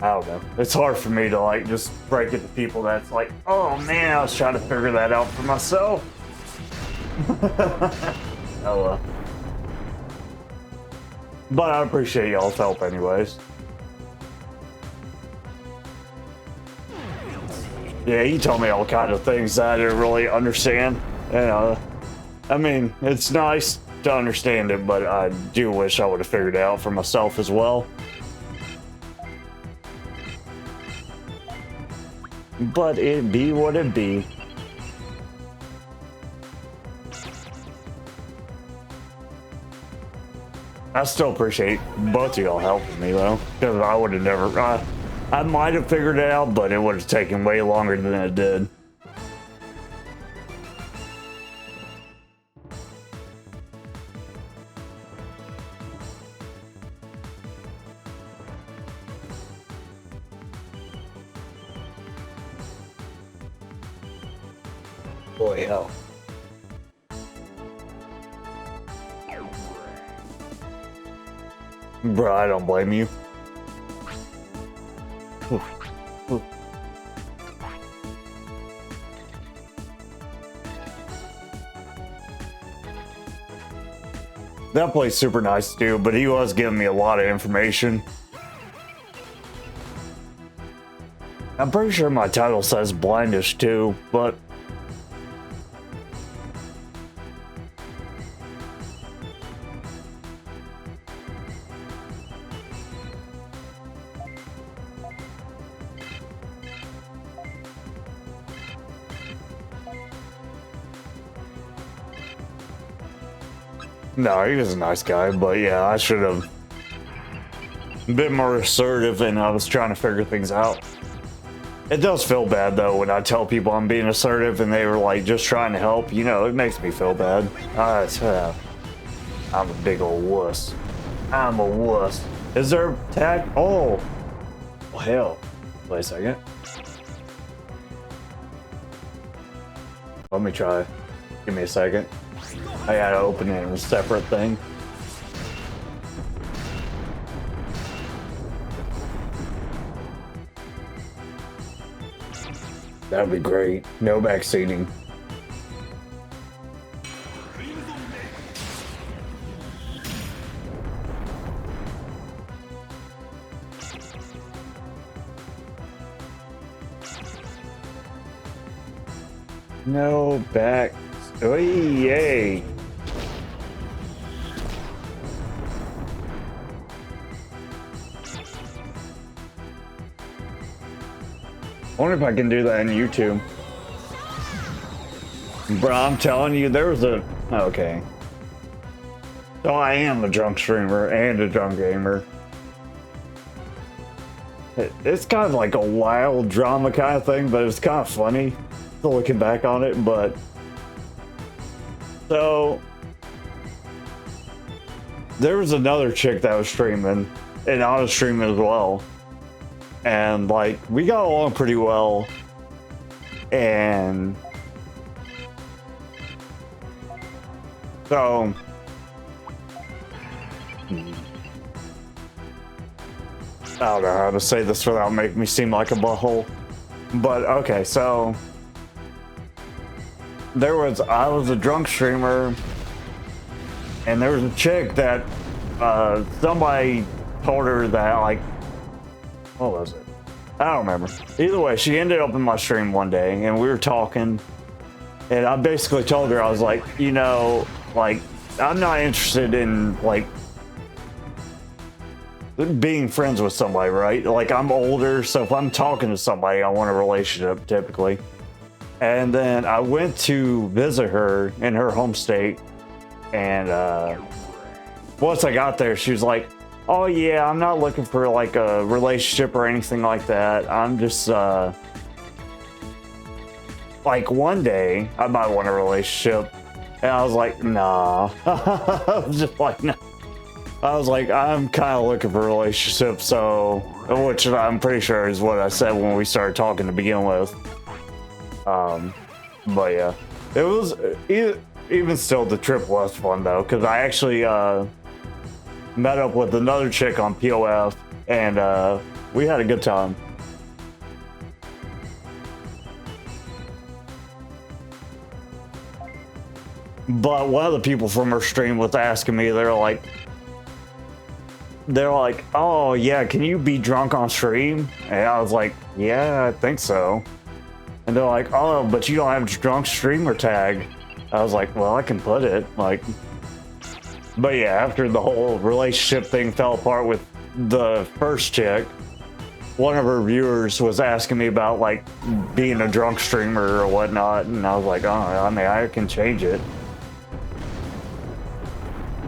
don't know. It's hard for me to like just break it to people that's like, oh man, I was trying to figure that out for myself. Oh well. But I appreciate y'all's help anyways. Yeah, he told me all kinds of things that I didn't really understand. And I mean, it's nice to understand it, but I do wish I would have figured it out for myself as well. But it be what it be. I still appreciate both of y'all helping me though, because I would have never, I might have figured it out, but it would have taken way longer than it did. Boy, hell. Bro, I don't blame you. Oof. Oof. That play's super nice too, but he was giving me a lot of information. I'm pretty sure my title says blindish too, but No, he was a nice guy, but yeah, I should have been more assertive and I was trying to figure things out. It does feel bad though when I tell people I'm being assertive and they were like just trying to help. You know, it makes me feel bad. I'm a big old wuss. I'm a wuss. Is there a tag? Oh, well, hell. Wait a second. Let me try. Give me a second. I gotta open it in a separate thing. That'd be great. No backseating. No back. Oh, yay. I wonder if I can do that on YouTube. Bro, I'm telling you, there was a... Okay. So I am a drunk streamer and a drunk gamer. It's kind of like a wild drama kind of thing, but it's kind of funny looking back on it, but... So... There was another chick that was streaming, and I was streaming as well. And like we got along pretty well, and so I don't know how to say this without making me seem like a butthole, but okay, so I was a drunk streamer, and there was a chick that somebody told her that like, what was it? I don't remember. Either way, she ended up in my stream one day and we were talking, and I basically told her, I was like, you know, like, I'm not interested in like being friends with somebody, right? Like, I'm older, so if I'm talking to somebody, I want a relationship typically. And then I went to visit her in her home state, and once I got there, she was like, oh yeah, I'm not looking for like a relationship or anything like that. I'm just like one day I might want a relationship. And I was like, nah. I was just like, no. I was like, I'm kind of looking for a relationship, so, which I'm pretty sure is what I said when we started talking to begin with. But yeah, it was, even still, the trip was fun though, because I actually met up with another chick on POF, and we had a good time. But one of the people from her stream was asking me, they're like, oh yeah, can you be drunk on stream? And I was like, yeah, I think so. And they're like, oh, but you don't have a drunk streamer tag. I was like, well, I can put it, like. But yeah, after the whole relationship thing fell apart with the first chick, one of her viewers was asking me about like being a drunk streamer or whatnot, and I was like, oh, I mean, I can change it.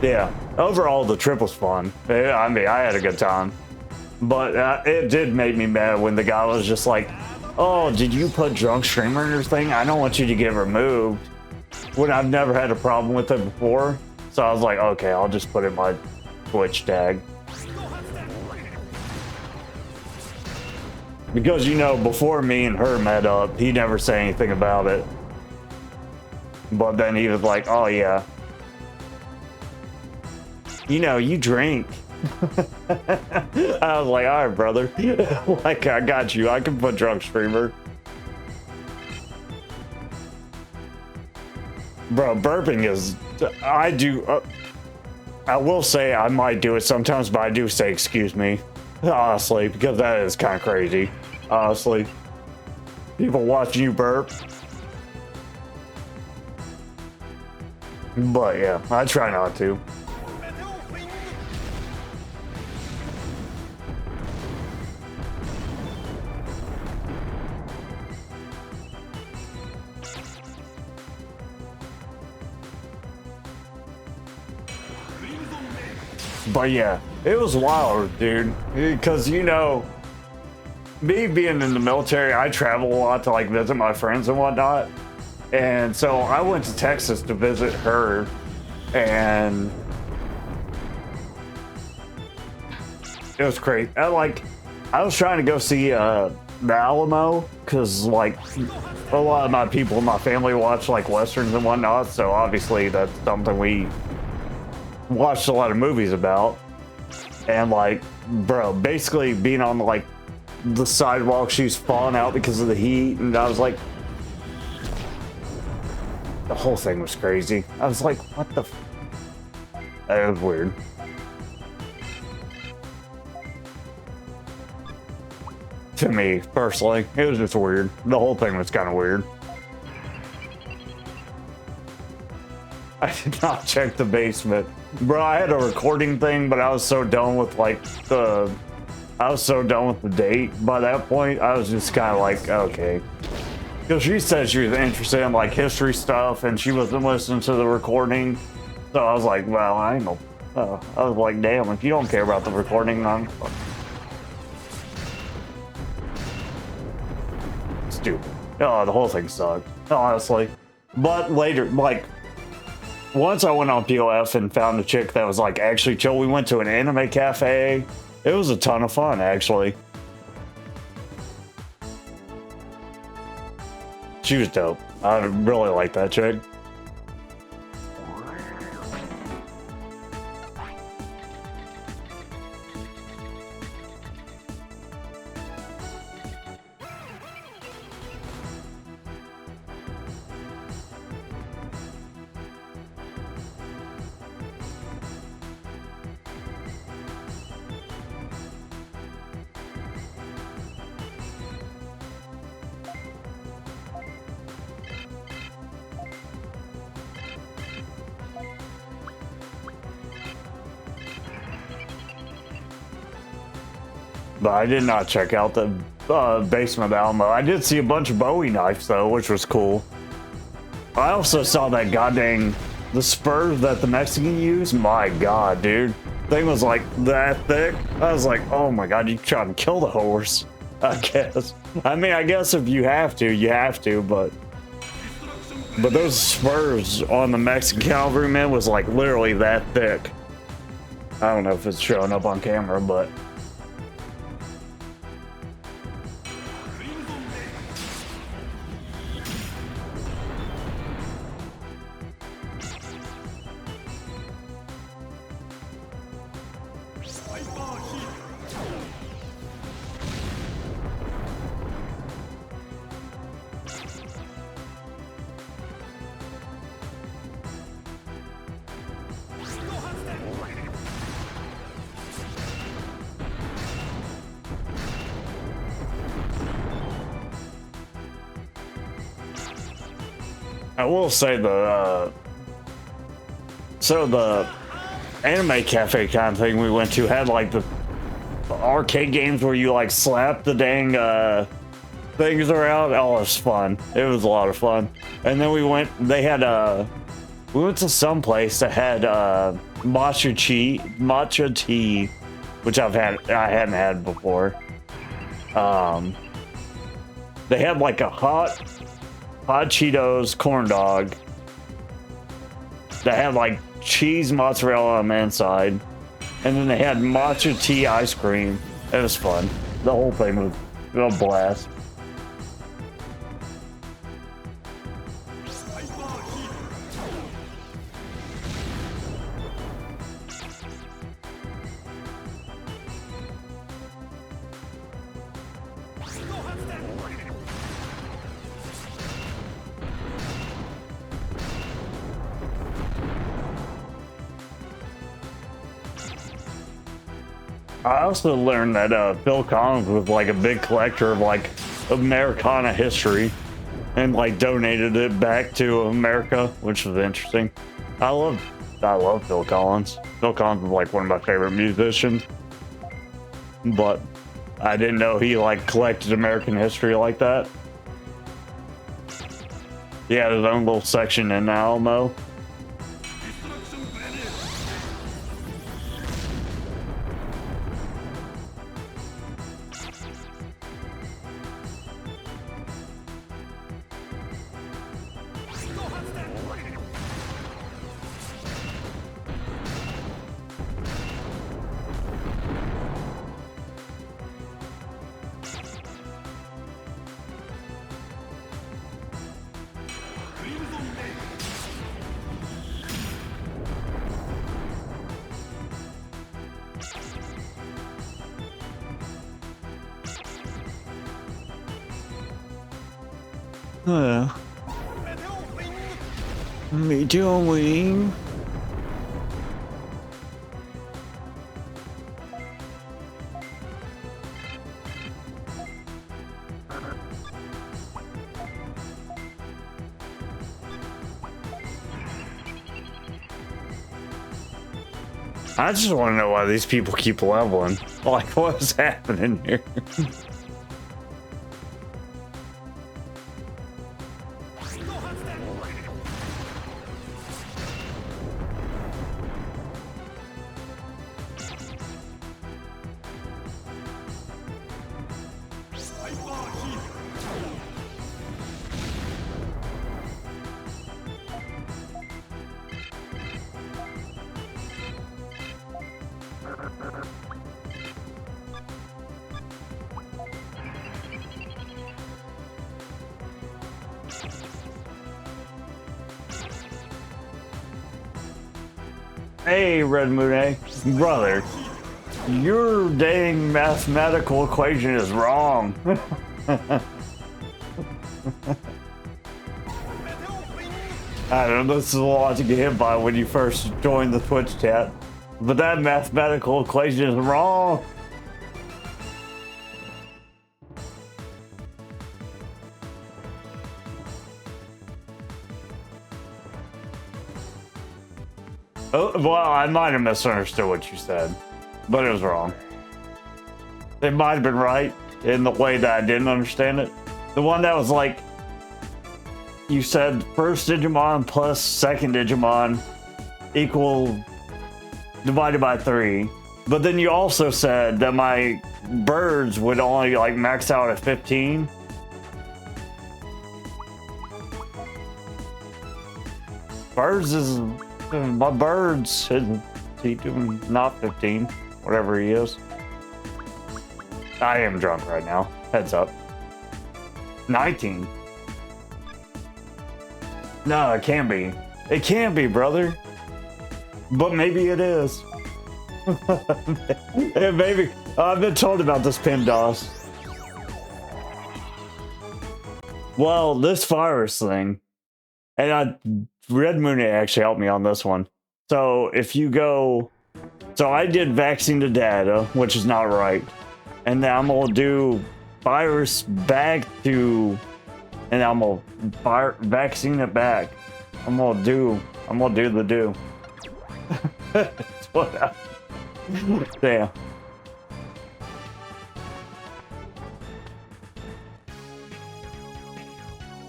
Yeah, overall the trip was fun. I mean, I had a good time, but it did make me mad when the guy was just like, oh, did you put drunk streamer in your thing? I don't want you to get removed. When I've never had a problem with it before. So I was like, okay, I'll just put in my Twitch tag. Because, you know, before me and her met up, he never said anything about it. But then he was like, oh yeah, you know, you drink. I was like, all right, brother. Like, I got you. I can put drunk streamer. Bro, burping is... I do... I will say I might do it sometimes, but I do say excuse me. Honestly, because that is kind of crazy. Honestly. People watching you burp. But yeah, I try not to. But yeah, it was wild, dude. Because, you know, me being in the military, I travel a lot to like visit my friends and whatnot. And so I went to Texas to visit her, and it was crazy. I was trying to go see the Alamo because like a lot of my people in my family watch like westerns and whatnot. So obviously that's something we watched a lot of movies about. And like, bro, basically being on like the sidewalk, she was falling out because of the heat, and I was like, the whole thing was crazy. I was like, what the f. That was weird. To me, personally, it was just weird. The whole thing was kind of weird. I did not check the basement. Bro, I had a recording thing, but I was so done with like I was so done with the date by that point. I was just kind of like, okay. Because she said she was interested in like history stuff and she wasn't listening to the recording. So I was like, well, I ain't no. I was like, damn, if you don't care about the recording, I'm stupid. Oh, the whole thing sucked, honestly. But later, like, once I went on POF and found a chick that was like actually chill, we went to an anime cafe. It was a ton of fun, actually. She was dope. I really like that chick. But I did not check out the basement of Alamo. I did see a bunch of Bowie knives though, which was cool. I also saw that goddamn the spurs that the Mexican used. My god, dude. Thing was like that thick. I was like, oh my god, you trying to kill the horse. I guess. I mean, I guess if you have to, you have to, but those spurs on the Mexican cavalryman was like literally that thick. I don't know if it's showing up on camera, but I will say the anime cafe kind of thing we went to had like the arcade games where you like slap the dang things around. Oh, it was fun. It was a lot of fun. And then we went to some place that had matcha tea, which I hadn't had before. They had like a hot Cheetos corn dog that had like cheese mozzarella on the inside, and then they had matcha tea ice cream. It was fun. The whole thing was a blast. I also learned that Phil Collins was like a big collector of like Americana history and like donated it back to America, which was interesting. I love Phil Collins. Phil Collins was like one of my favorite musicians, but I didn't know he like collected American history like that. He had his own little section in Alamo. Me doing. I just want to know why these people keep leveling. Like, what's happening here? Hey, Red Moon A. Brother, your dang mathematical equation is wrong. I don't know, this is a lot to get hit by when you first join the Twitch chat, but that mathematical equation is wrong. Oh, well, I might have misunderstood what you said, but it was wrong. It might have been right in the way that I didn't understand it. The one that was like, you said first Digimon plus second Digimon equal divided by 3. But then you also said that my birds would only like max out at 15. Birds is... My birds is he doing not 15, whatever he is. I am drunk right now. Heads up. 19. No, it can't be. It can't be, brother. But maybe it is. Maybe. I've been told about this PIMDOS. Well, this virus thing, and Red Moon actually helped me on this one. So if you go, so I did vaccine to data, which is not right, and then I'm gonna do virus back to, and I'm gonna vaccine it back. I'm gonna do the do. That's what happened. Damn.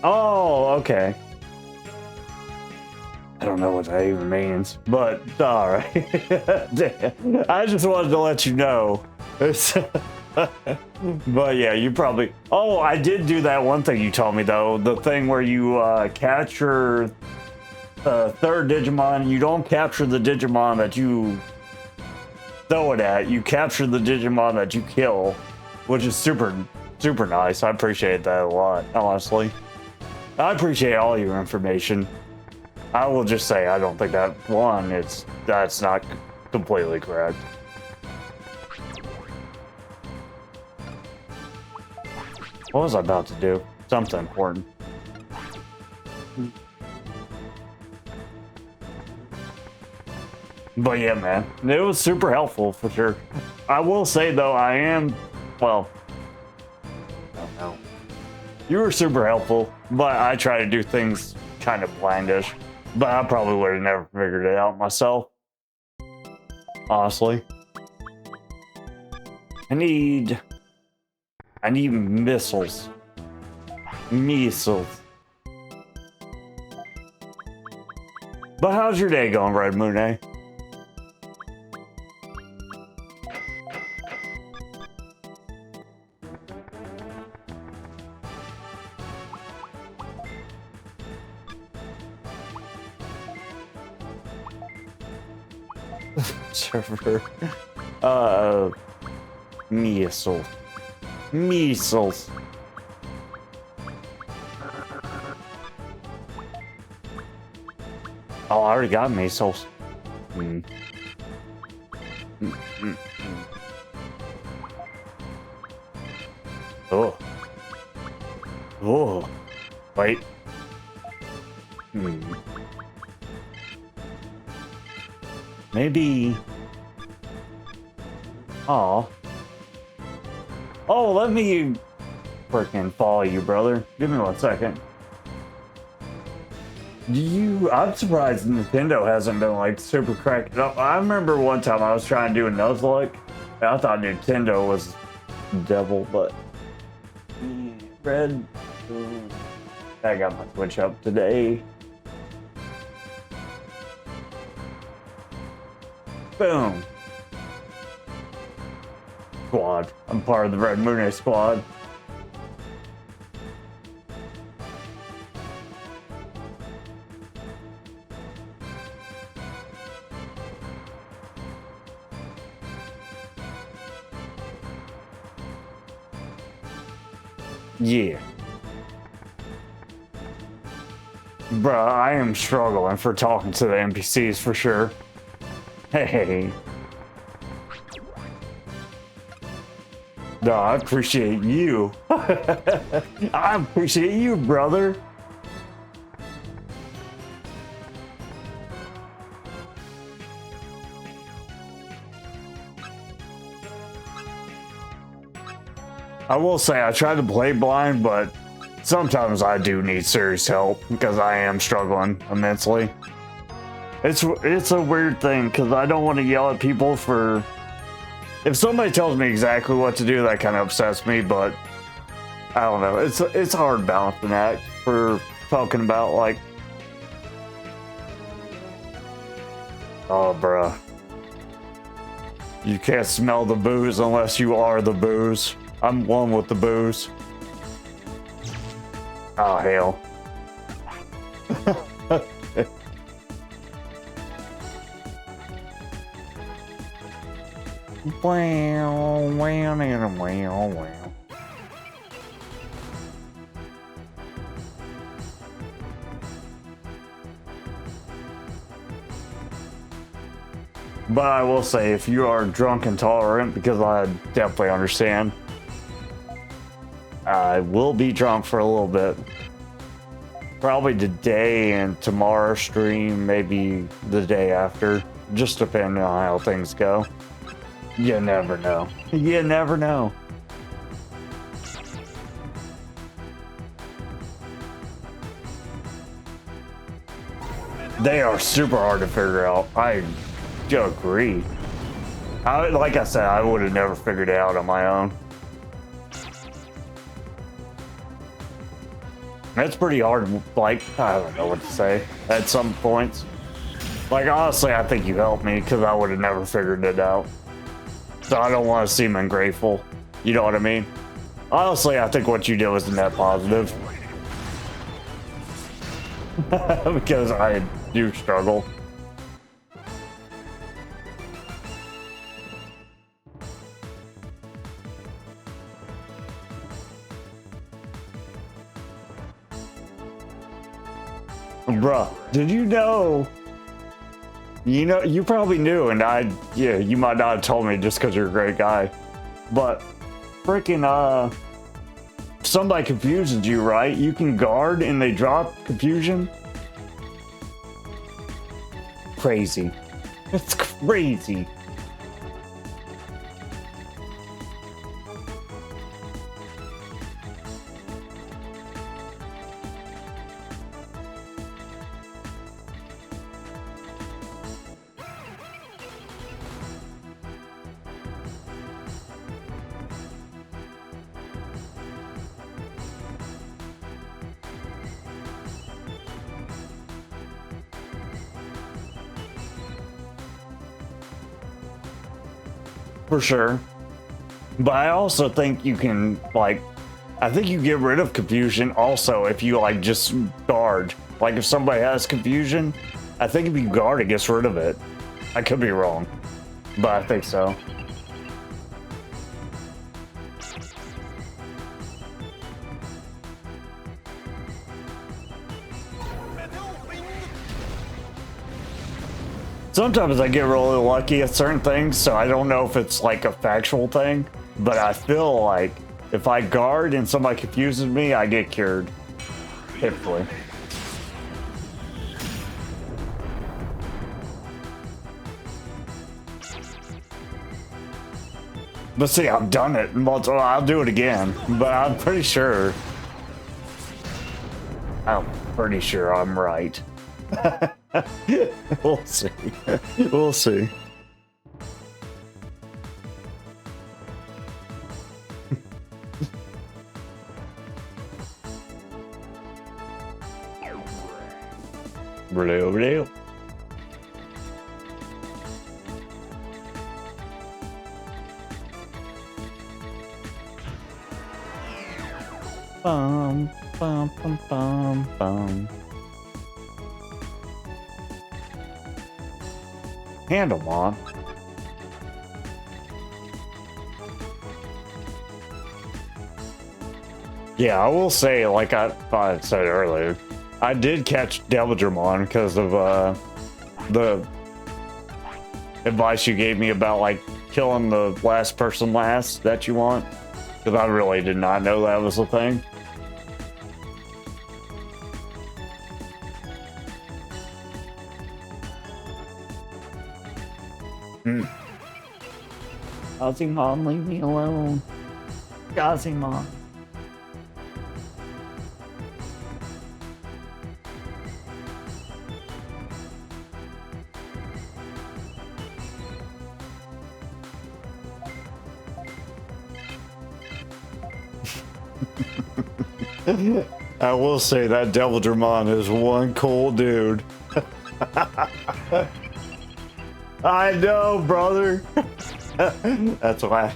Oh, okay. I don't know what that even means, but all right. I just wanted to let you know. But yeah, you probably... Oh, I did do that one thing you told me, though. The thing where you capture the third Digimon. You don't capture the Digimon that you throw it at. You capture the Digimon that you kill, which is super, super nice. I appreciate that a lot, honestly. I appreciate all your information. I will just say I don't think that one that's not completely correct. What was I about to do? Something important. But yeah, man, it was super helpful for sure. I will say though, I am, well, I don't know. You were super helpful, but I try to do things kind of blindish. But I probably would have never figured it out myself. Honestly. I need missiles. Missiles. But how's your day going, Red Moon, eh? Server. Missiles. Missiles. Oh, I already got missiles. Oh. Oh. Wait. Hmm. Maybe... Oh. Oh, let me freaking follow you, brother. Give me 1 second. I'm surprised Nintendo hasn't been like super cracked up. I remember one time I was trying to do a Nuzlocke, and I thought Nintendo was the devil, but red. I got my Twitch up today. Boom. Squad. I'm part of the Red Moon squad. Yeah. Bruh, I am struggling for talking to the NPCs for sure. Hey. No, I appreciate you. I appreciate you, brother. I will say I try to play blind, but sometimes I do need serious help because I am struggling immensely. It's a weird thing because I don't want to yell at people for... If somebody tells me exactly what to do, that kind of upsets me, but I don't know. It's a hard balancing act for talking about, like... Oh, bruh. You can't smell the booze unless you are the booze. I'm one with the booze. Oh, hell. Wow. But I will say, if you are drunk intolerant, because I definitely understand, I will be drunk for a little bit. Probably today and tomorrow stream, maybe the day after. Just depending on how things go. You never know. You never know. They are super hard to figure out. I do agree. Like I said, I would have never figured it out on my own. That's pretty hard, like, I don't know what to say at some points. Like, honestly, I think you helped me because I would have never figured it out. So I don't want to seem ungrateful. You know what I mean? Honestly, I think what you did was a net positive. Because I do struggle. Bruh, did you know? You know, you probably knew, and yeah, you might not have told me just because you're a great guy. But, freaking, if somebody confuses you, right? You can guard and they drop confusion. Crazy. It's crazy. For sure. But I also think you can, like, I think you get rid of confusion also if you, like, just guard. Like, if somebody has confusion, I think if you guard, it gets rid of it. I could be wrong, but I think so. Sometimes I get really lucky at certain things, so I don't know if it's like a factual thing, but I feel like if I guard and somebody confuses me, I get cured. typically. But see, I've done it multiple. I'll do it again, but I'm pretty sure. I'm pretty sure I'm right. We'll see. We'll see. Real. Bum, bum, bum, bum, bum. Handlemon. Yeah, I will say, like I said earlier, I did catch Digimon because of the advice you gave me about like killing the last person last that you want, because I really did not know that was a thing. Digimon, leave me alone. Digimon. I will say that Digimon is one cool dude. I know, brother. That's why.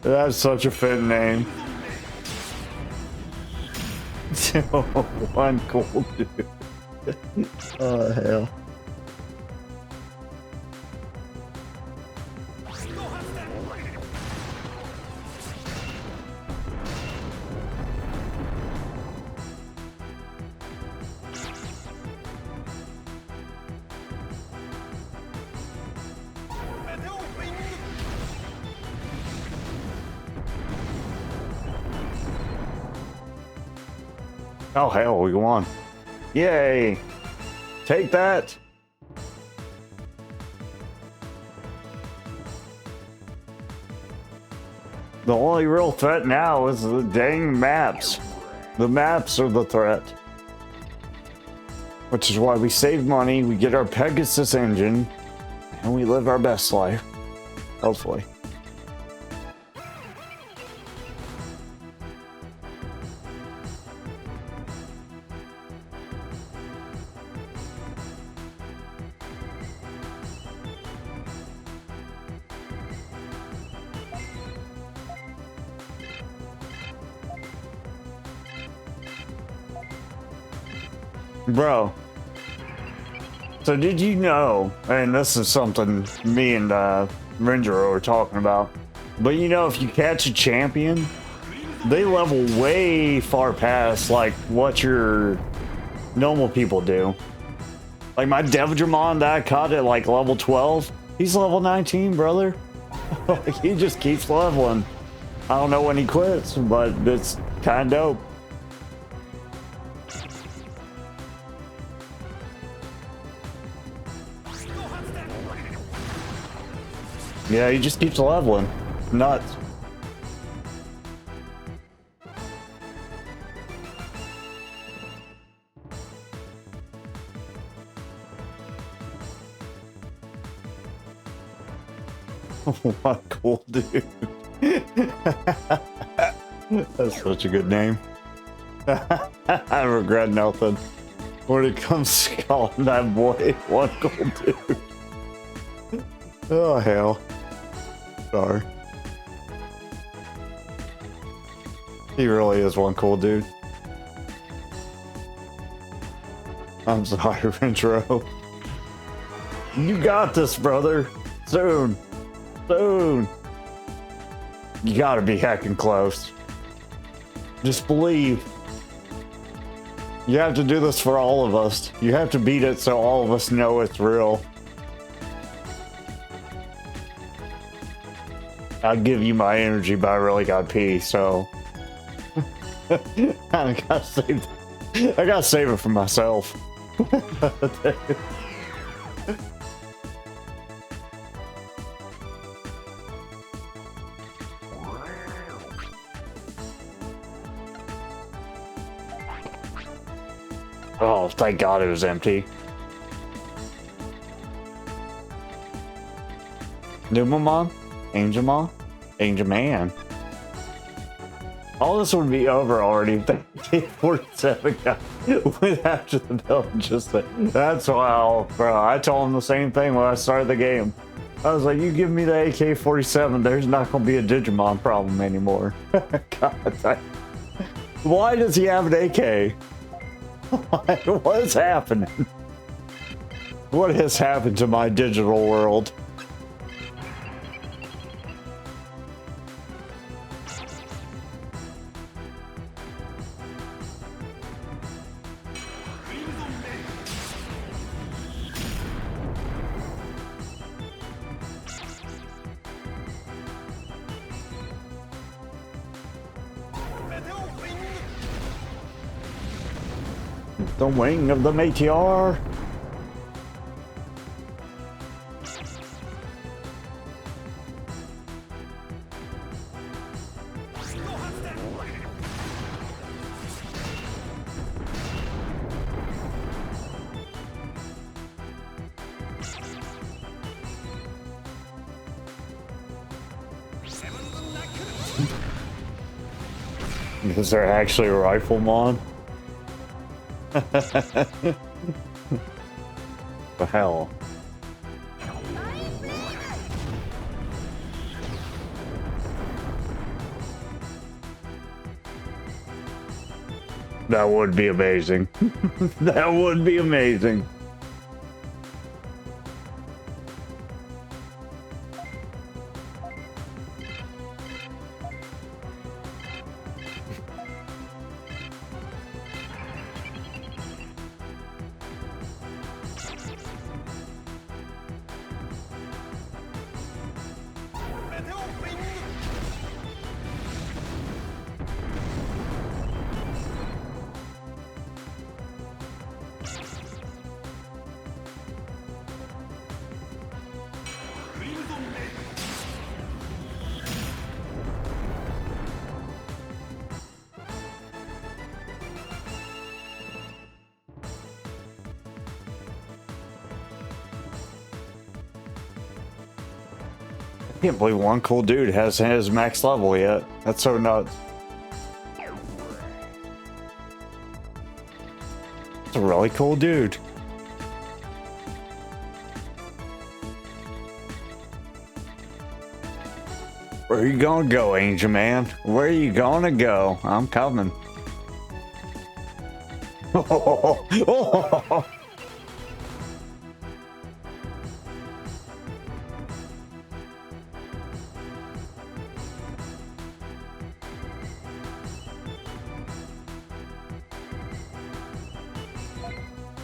That's such a fit name. One cool dude. Oh, hell. Oh, hell, we won. Yay! Take that! The only real threat now is the dang maps. The maps are the threat. Which is why we save money, we get our Pegasus engine, and we live our best life. Hopefully. Bro, so did you know, and this is something me and Renjiro were talking about, but you know, if you catch a champion, they level way far past like what your normal people do. Like my Digimon that I caught at like level 12, he's level 19, brother. Like, he just keeps leveling. I don't know when he quits, but it's kind of dope. Yeah, he just keeps leveling. Nuts. What a cool dude. That's such a good name. I regret nothing when it comes to calling that boy one cool dude. Oh, hell. Sorry. He really is one cool dude. I'm sorry, Renjiro. You got this, brother. Soon. Soon. You gotta be heckin' close. Just believe. You have to do this for all of us. You have to beat it so all of us know it's real. I'd give you my energy, but I really got pee, so. I gotta save it for myself. Oh, thank God it was empty. Numamon? Angelmon? Angelman. All this would be over already if the AK-47 guy went after the bill and just said, that's wow, bro. I told him the same thing when I started the game. I was like, you give me the AK-47, there's not going to be a Digimon problem anymore. God, why does he have an AK? What is happening? What has happened to my digital world? The wing of the meteor. Is there actually a riflemon? The hell? That would be amazing. That would be amazing. I can't believe one cool dude hasn't hit his max level yet. That's so nuts. It's a really cool dude. Where are you gonna go, Angel Man? Where are you gonna go? I'm coming.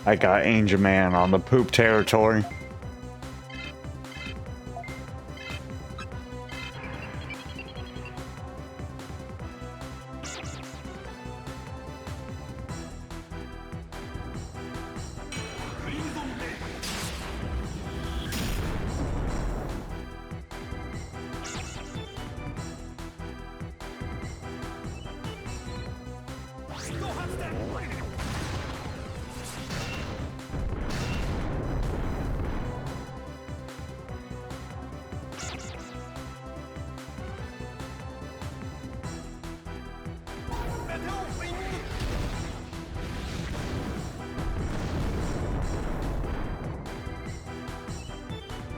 I got Angel Man on the poop territory.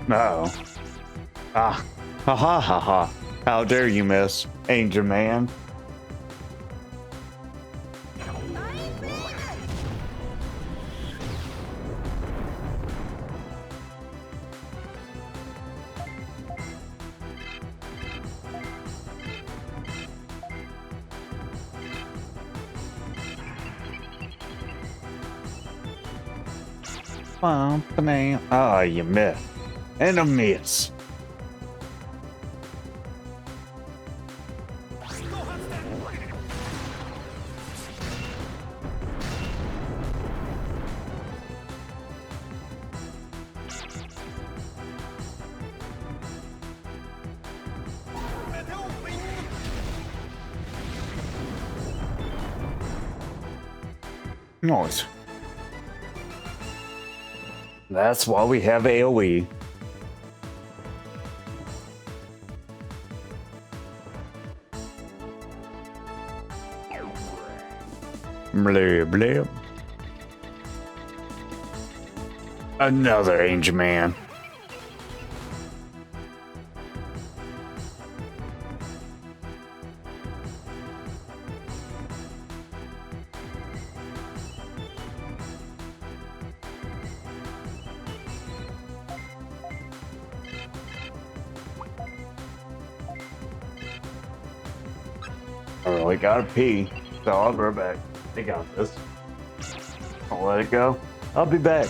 No. Ah. Ha ha ha ha. How dare you miss, Angel Man? Ah, you missed. And a miss. Nice. That's why we have AoE. Blah, blah. Another Angel Man. I really gotta pee, so I'll be right back. I got this. I'll let it go. I'll be back.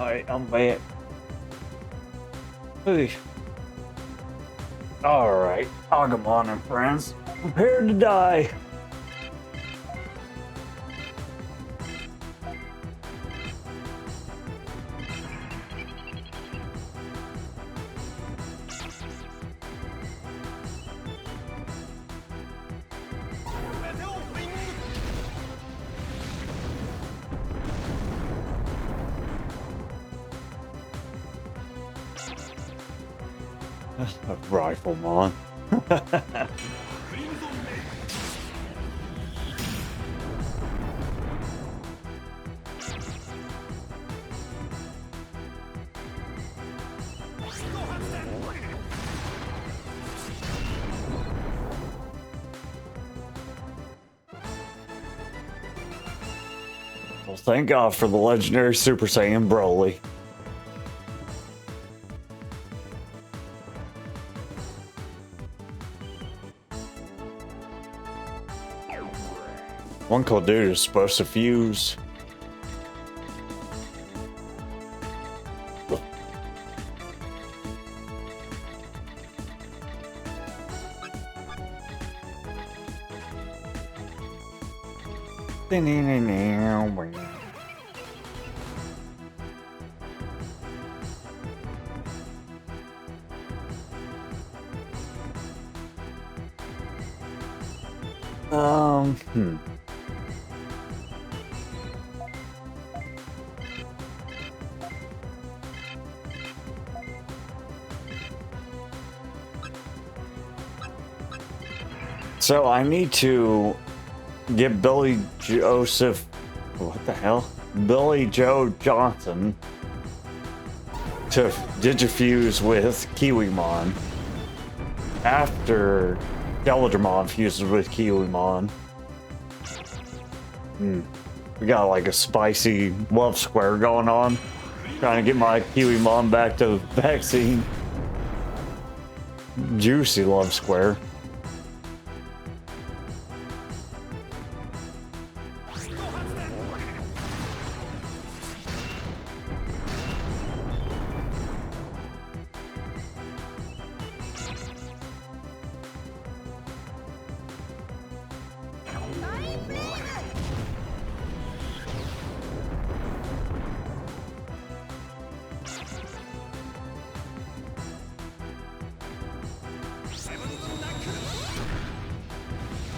Alright, I'm back. Hey. Alright, Agumon and friends, prepare to die. Riflemon. Well, thank God for the legendary Super Saiyan Broly. One cool dude is supposed to fuse. Hmm. So I need to get Billy Joseph, what the hell? Billy Joe Johnson to digifuse with Kiwimon after Deladramon fuses with Kiwimon. We got like a spicy love square going on. Trying to get my Kiwimon back to vaccine. Juicy love square.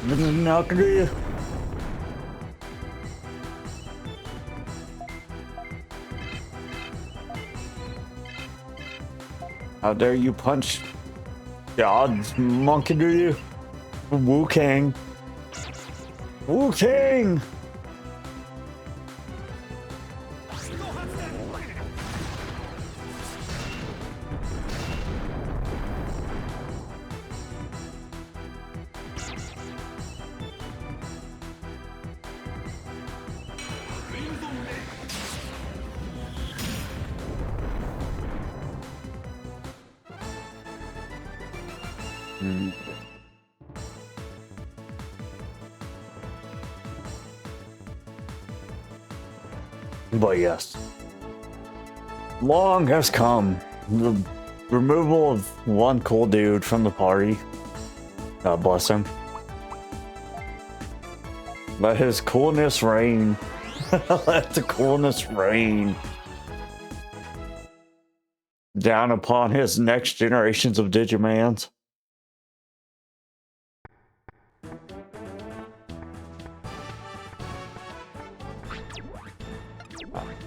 Not gonna do you. How dare you punch God's monkey to you? Wu Kang. Wu Kang! But yes, long has come. The removal of one cool dude from the party. God bless him. Let his coolness reign. Let the coolness reign down upon his next generations of Digimans.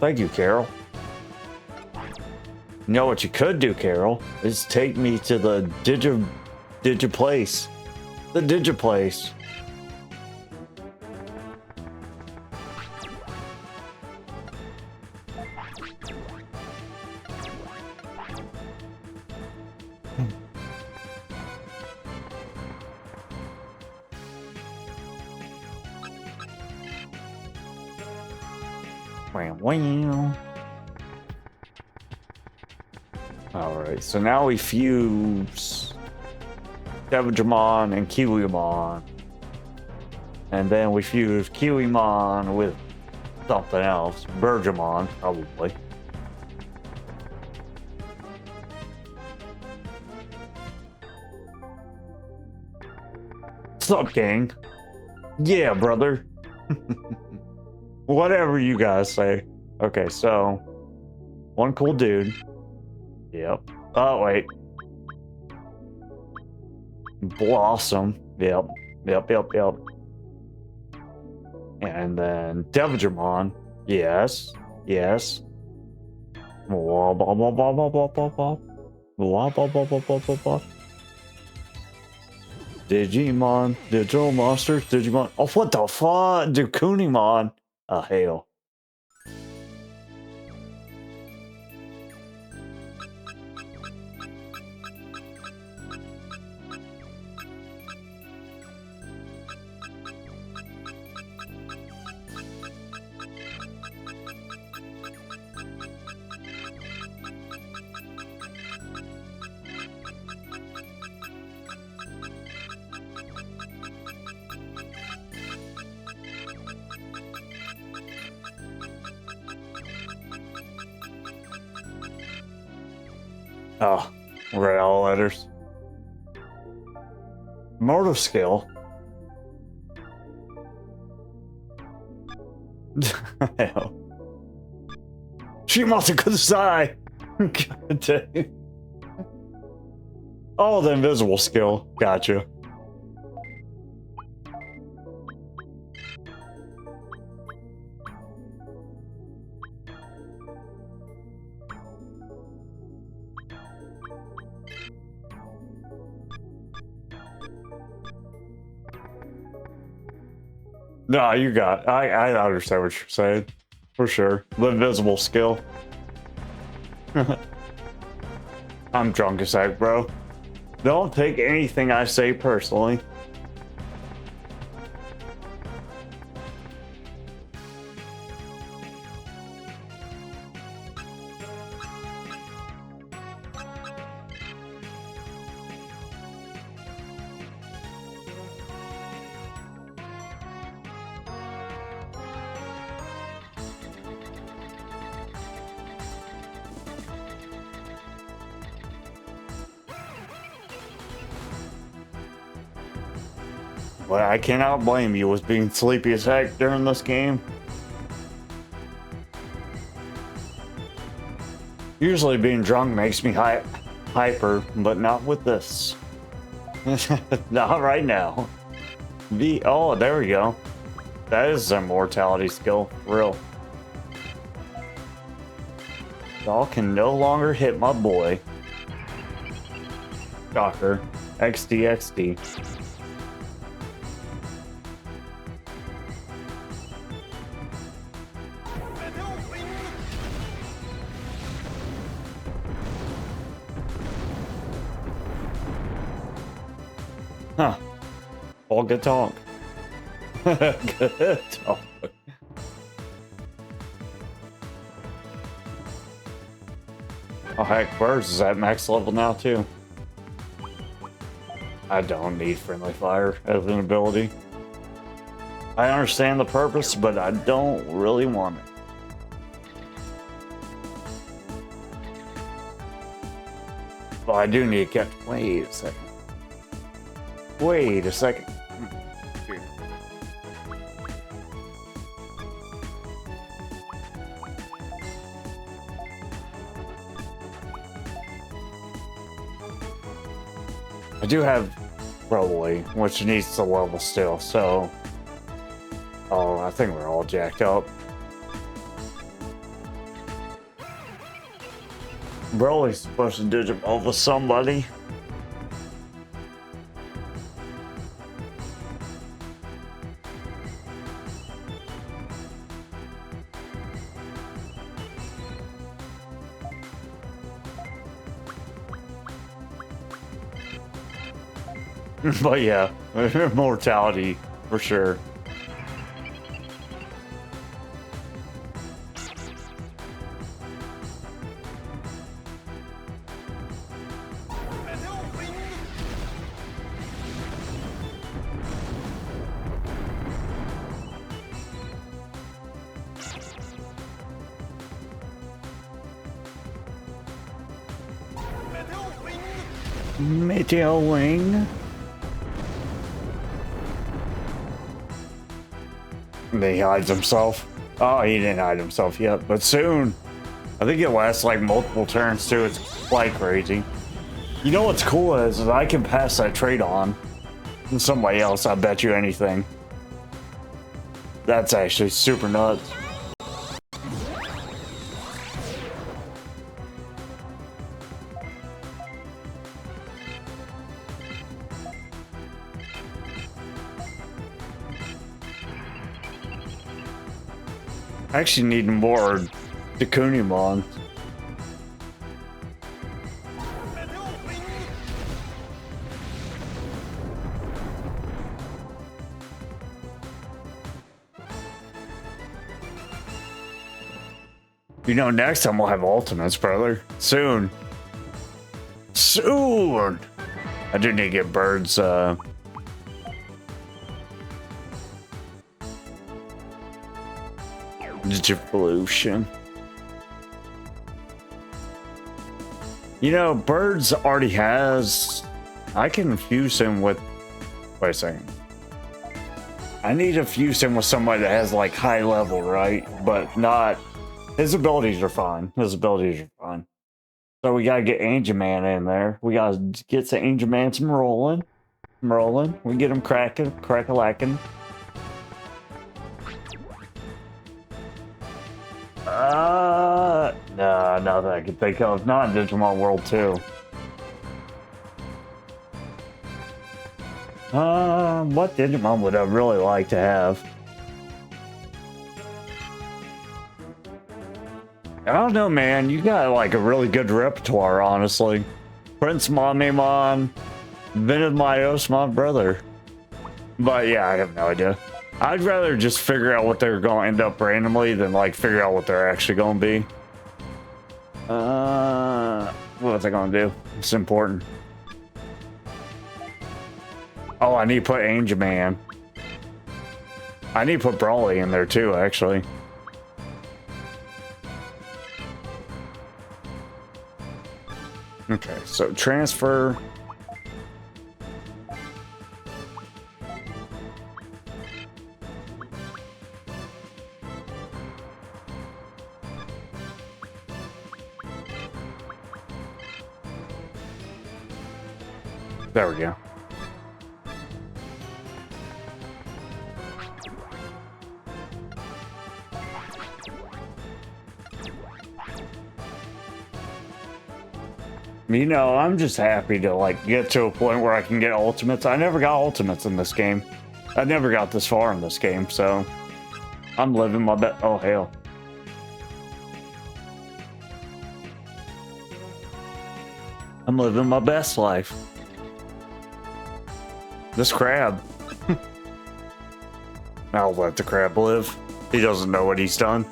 Thank you, Carol. You know what you could do, Carol, is take me to the Digiplace. The Digiplace. Alright, so now we fuse Digimon and Kiwimon. And then we fuse Kiwimon with something else. Bergamon, probably. What's up, gang? Yeah, brother. Whatever you guys say. Okay, so one cool dude. Yep. Oh, wait. Blossom. Yep. Yep. And then Digimon. Yes. Yes. Blah, blah, blah, blah, blah, blah, blah, blah. Blah, blah, blah, blah, blah, blah, blah. Digimon. Digital Monsters. Digimon. Oh, what the fuck? Dukunimon. Oh, hell. Oh, read all letters. Motor skill. Shimasu Kudasai! God dang. Oh, the invisible skill. Gotcha. No, you got. I understand what you're saying, for sure. The invisible skill. I'm drunk as heck, bro. Don't take anything I say personally. But I cannot blame you with being sleepy as heck during this game. Usually being drunk makes me hyper, but not with this. Not right now. Oh, there we go. That is a mortality skill. Real. Y'all can no longer hit my boy. Shocker. XD. Huh. All good talk. Good talk. Oh heck, Birds is at max level now too. I don't need friendly fire as an ability. I understand the purpose, but I don't really want it. Well, I do need to catch. Wait a second. Wait a second. I do have Broly, which needs to level still, so... Oh, I think we're all jacked up. Broly's supposed to Digimon with somebody. But yeah, mortality for sure. Meteor Wing. He hides himself. Oh, he didn't hide himself yet, but soon. I think it lasts like multiple turns too. It's like crazy. You know what's cool is that I can pass that trait on to somebody else. I bet you anything. That's actually super nuts. I actually need more Digimon. You know, next time we'll have ultimates, brother. Soon. Soon! I do need to get Birds, Digivolution. You know, Birds already has... I can fuse him with... Wait a second. I need to fuse him with somebody that has, like, high level, right? But not... His abilities are fine. His abilities are fine. So we gotta get Angel Man in there. We gotta get some Angel Man some rolling. We get him cracking, crack-a-lacking. No, nothing I can think of. Not in Digimon World 2. What Digimon would I really like to have? I don't know, man. You got like a really good repertoire, honestly. Prince Mamemon, Venus my brother. But yeah, I have no idea. I'd rather just figure out what they're going to end up randomly than like figure out what they're actually going to be. What's I going to do? It's important. Oh, I need to put Angel Man. I need to put Brawly in there too, actually. Okay, so transfer. There we go. You know, I'm just happy to like get to a point where I can get ultimates. I never got ultimates in this game. I never got this far in this game, so I'm living my best. Oh hell. I'm living my best life. This crab. I'll let the crab live. He doesn't know what he's done.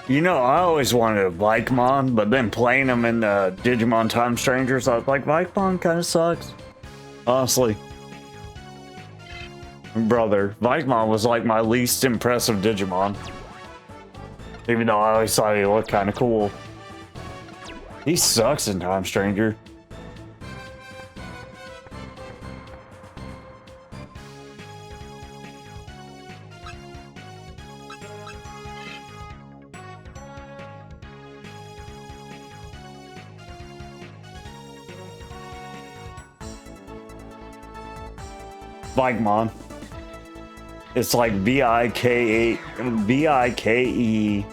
You know, I always wanted a Vikemon, but then playing him in the Digimon Time Strangers, I was like, Vikemon kind of sucks. Honestly. Brother, Vikemon was like my least impressive Digimon. Even though I always thought he looked kind of cool. He sucks in Time Stranger. Vikemon. It's like V-I-K-E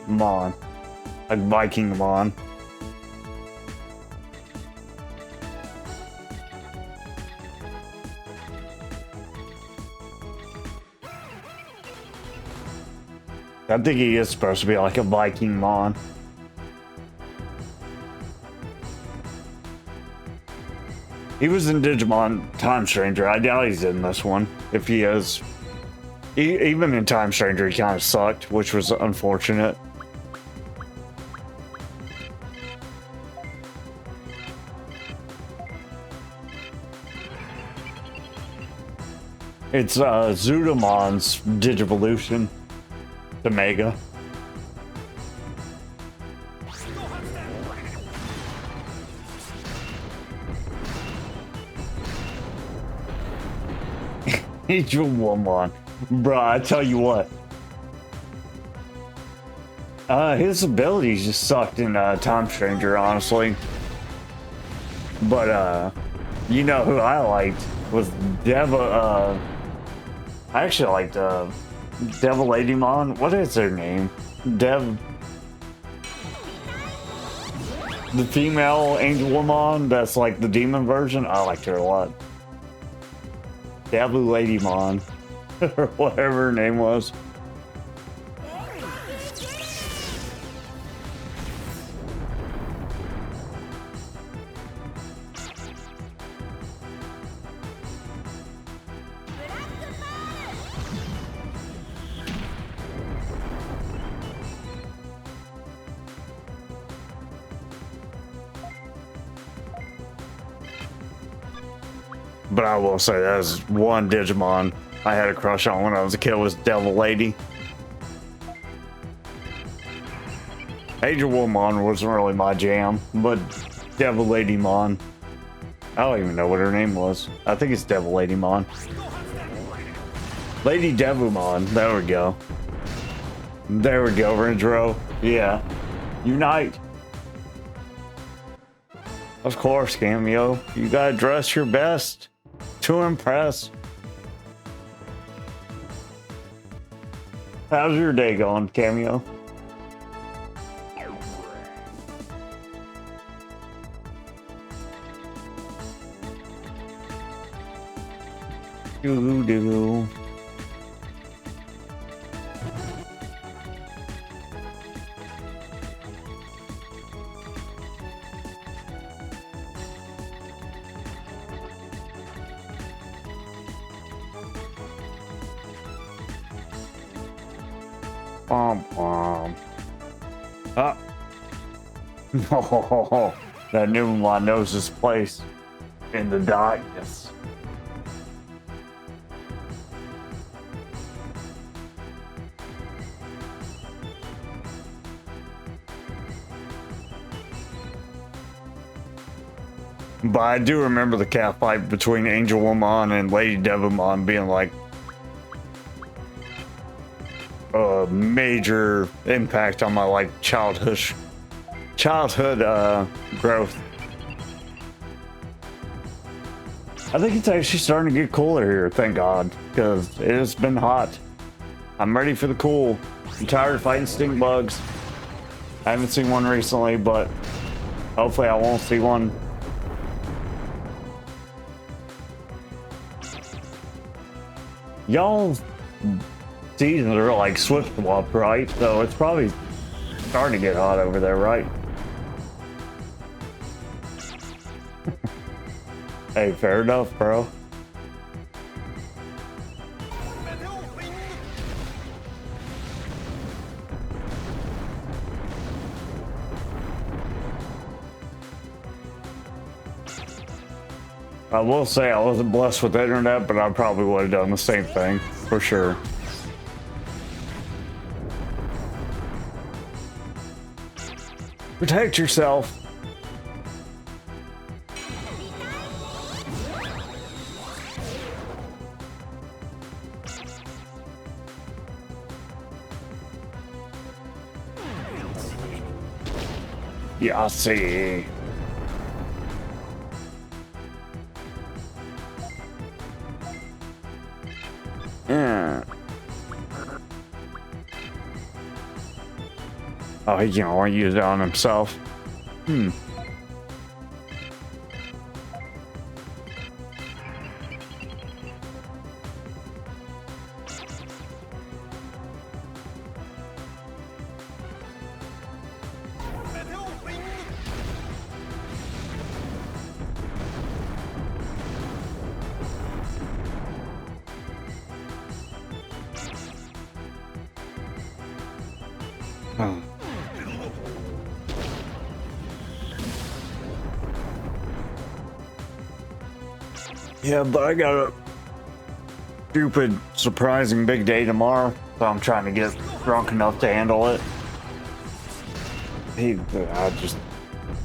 Mon. Like Viking Mon. I think he is supposed to be like a Viking Mon. He was in Digimon Time Stranger. I doubt he's in this one. If he is. Even in Time Stranger, he kind of sucked, which was unfortunate. It's Zudamon's Digivolution to Mega. Angel Woman. Bruh, I tell you what. His abilities just sucked in Time Stranger, honestly. But, you know who I liked was I actually liked, Devil Lady Mon. What is their name? The female Angel Woman that's like the demon version. I liked her a lot. Devil Lady Mon. Or whatever her name was. But I will say that was one Digimon I had a crush on when I was a kid was Devil Lady. Angel Woman wasn't really my jam, but Devil Lady Mon. I don't even know what her name was. I think it's Devil Lady Mon. Lady Devumon. There we go. There we go, Rindro. Yeah. Unite. Of course, Cameo. You gotta dress your best to impress. How's your day going, Cameo? Doo-doo. Ah. Oh, that new one knows his place in the darkness. But I do remember the cat fight between Angel Woman and Lady Devimon being like major impact on my like childhood growth. I think it's actually starting to get cooler here, thank God, because it has been hot. I'm ready for the cool. I'm tired of fighting stink bugs. I haven't seen one recently, but hopefully I won't see one. Y'all's seasons are like swift swap, right? So it's probably starting to get hot over there, right? Hey, fair enough, bro. I will say I wasn't blessed with the internet, but I probably would have done the same thing, for sure. Protect yourself. Yeah, I see. Yeah. Oh, he don't want to use it on himself. Hmm. Oh. Yeah, but I got a stupid, surprising big day tomorrow, so I'm trying to get drunk enough to handle it. I just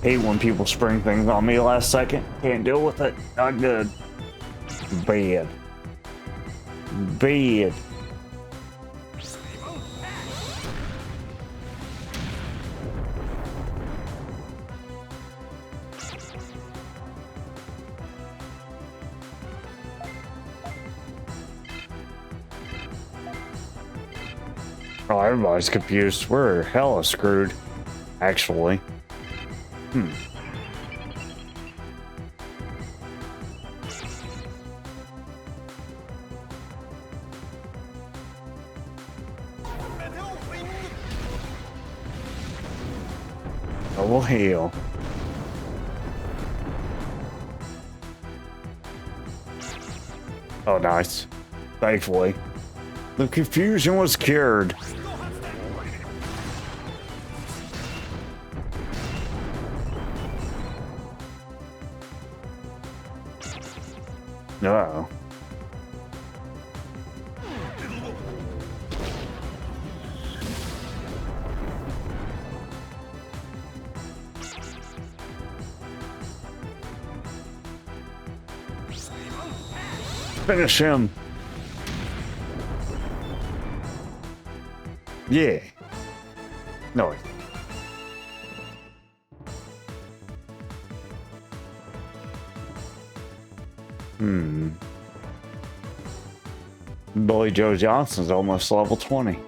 hate when people spring things on me last second. Can't deal with it. Not good. Bad. Bad. Oh, everybody's confused. We're hella screwed, actually. Hmm. Oh, well, hell. Oh, nice. Thankfully. The confusion was cured. Uh-oh. Finish him. Yeah. No. Hmm. Billy Joe Johnson's almost level 20.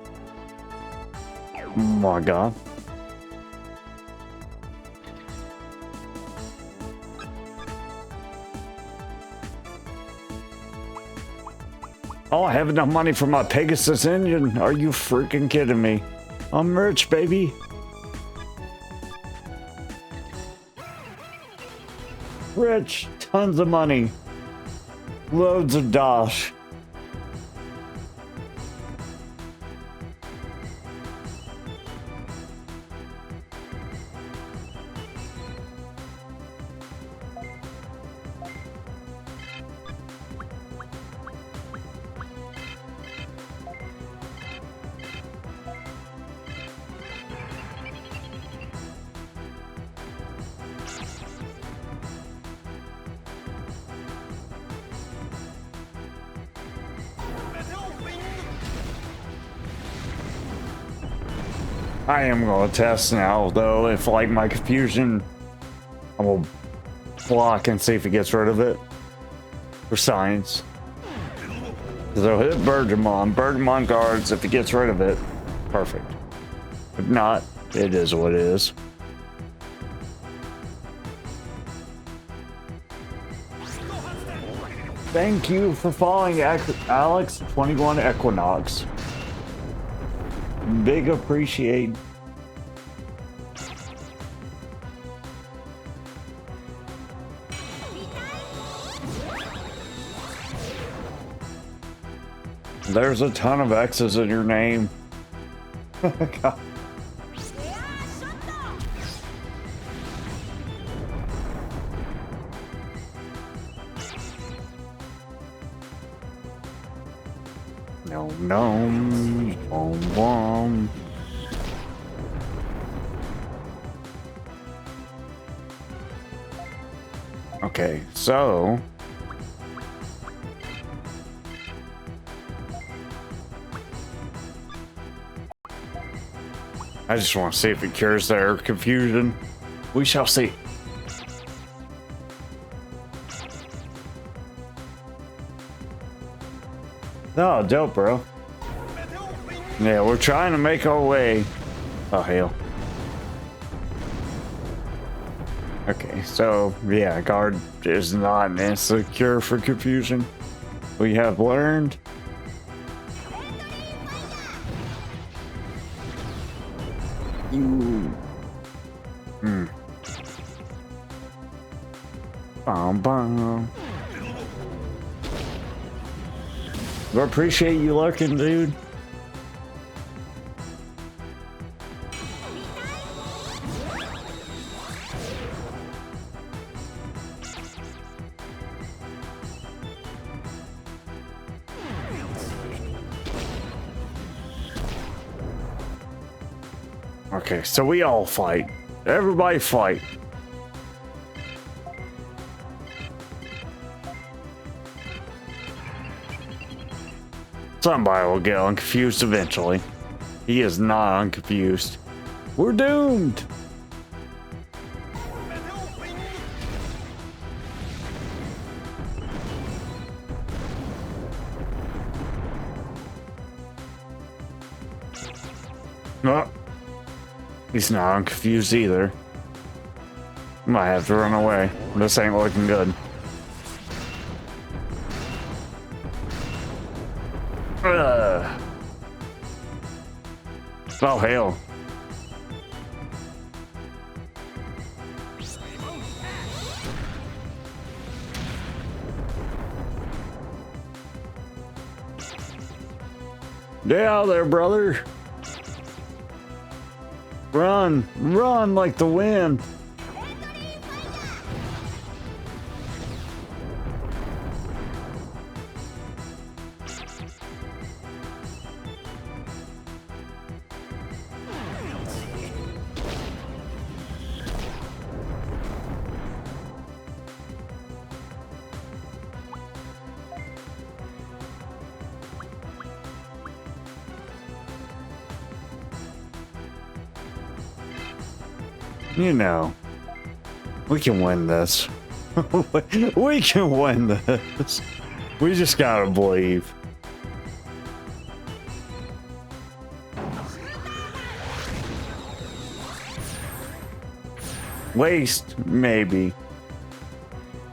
Oh my God. Oh, I have enough money for my Pegasus engine. Are you freaking kidding me? I'm rich, baby. Rich. Tons of money. Loads of dosh. I am gonna test now, though, if like my confusion, I will block and see if it gets rid of it for science. So hit Bergamon. Bergamon guards. If it gets rid of it, perfect. If not, it is what it is. Thank you for following Alex 21 Equinox. Big appreciate. There's a ton of X's in your name. God. No, no, boom, boom. Okay, so I just want to see if it cures their confusion. We shall see. Oh, dope, bro. Yeah, we're trying to make our way. Oh, hell. Okay, so, yeah, guard is not an instant cure for confusion. We have learned. You. Bum, bum. I appreciate you lurking, dude. Okay, so we all fight. Everybody fight. Somebody will get unconfused eventually. He is not unconfused. We're doomed. No. He's not unconfused either. Might have to run away. This ain't looking good. Oh, hell. Get out there, brother. Run, run like the wind. You know, we can win this. We can win this. We just gotta believe. Waste, maybe.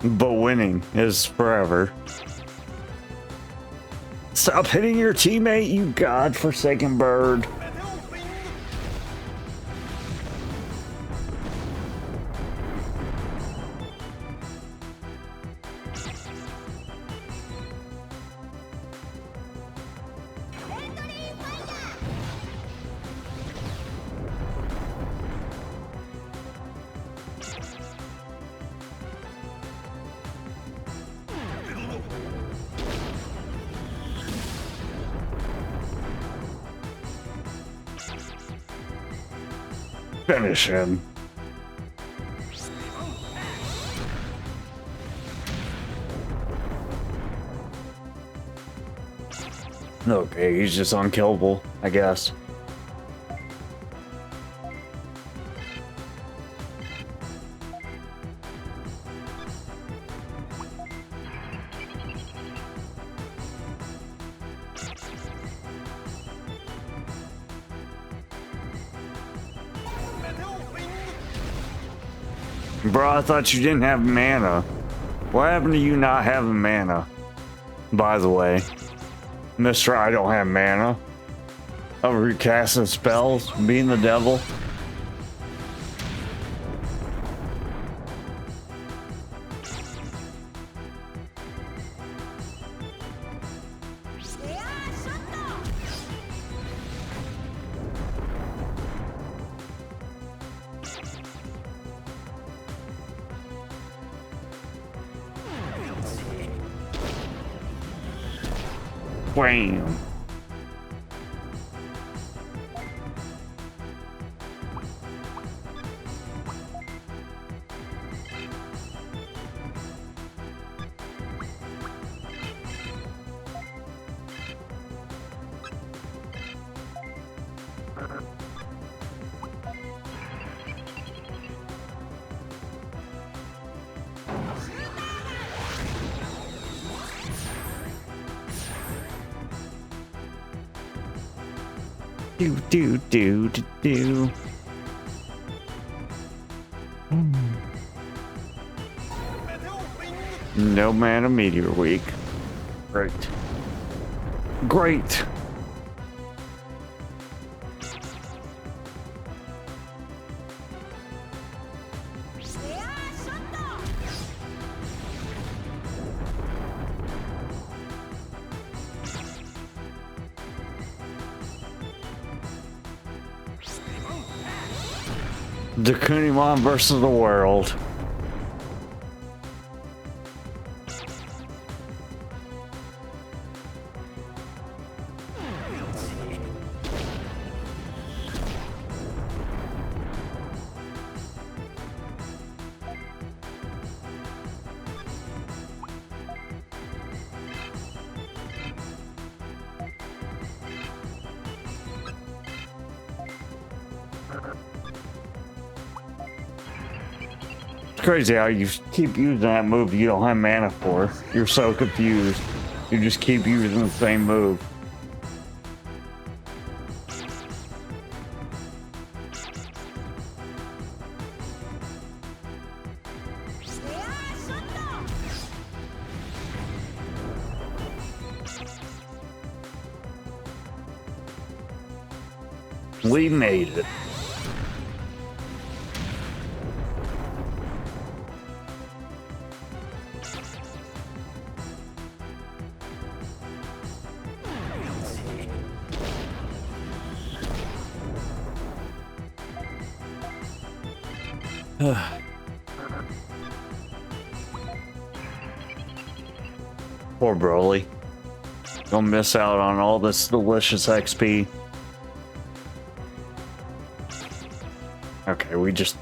But winning is forever. Stop hitting your teammate, you godforsaken bird. Finish him. Okay, he's just unkillable, I guess. Bro, I thought you didn't have mana. What happened to you not having mana? By the way, Mr. I don't have mana. Over here casting spells, being the devil. Wham! Do. No mana meteor week. Great. Great. Digimon versus the world. It's crazy how you keep using that move you don't have mana for. You're so confused. You just keep using the same move. We made it. Poor Broly. Gonna miss out on all this delicious XP. Okay, we just...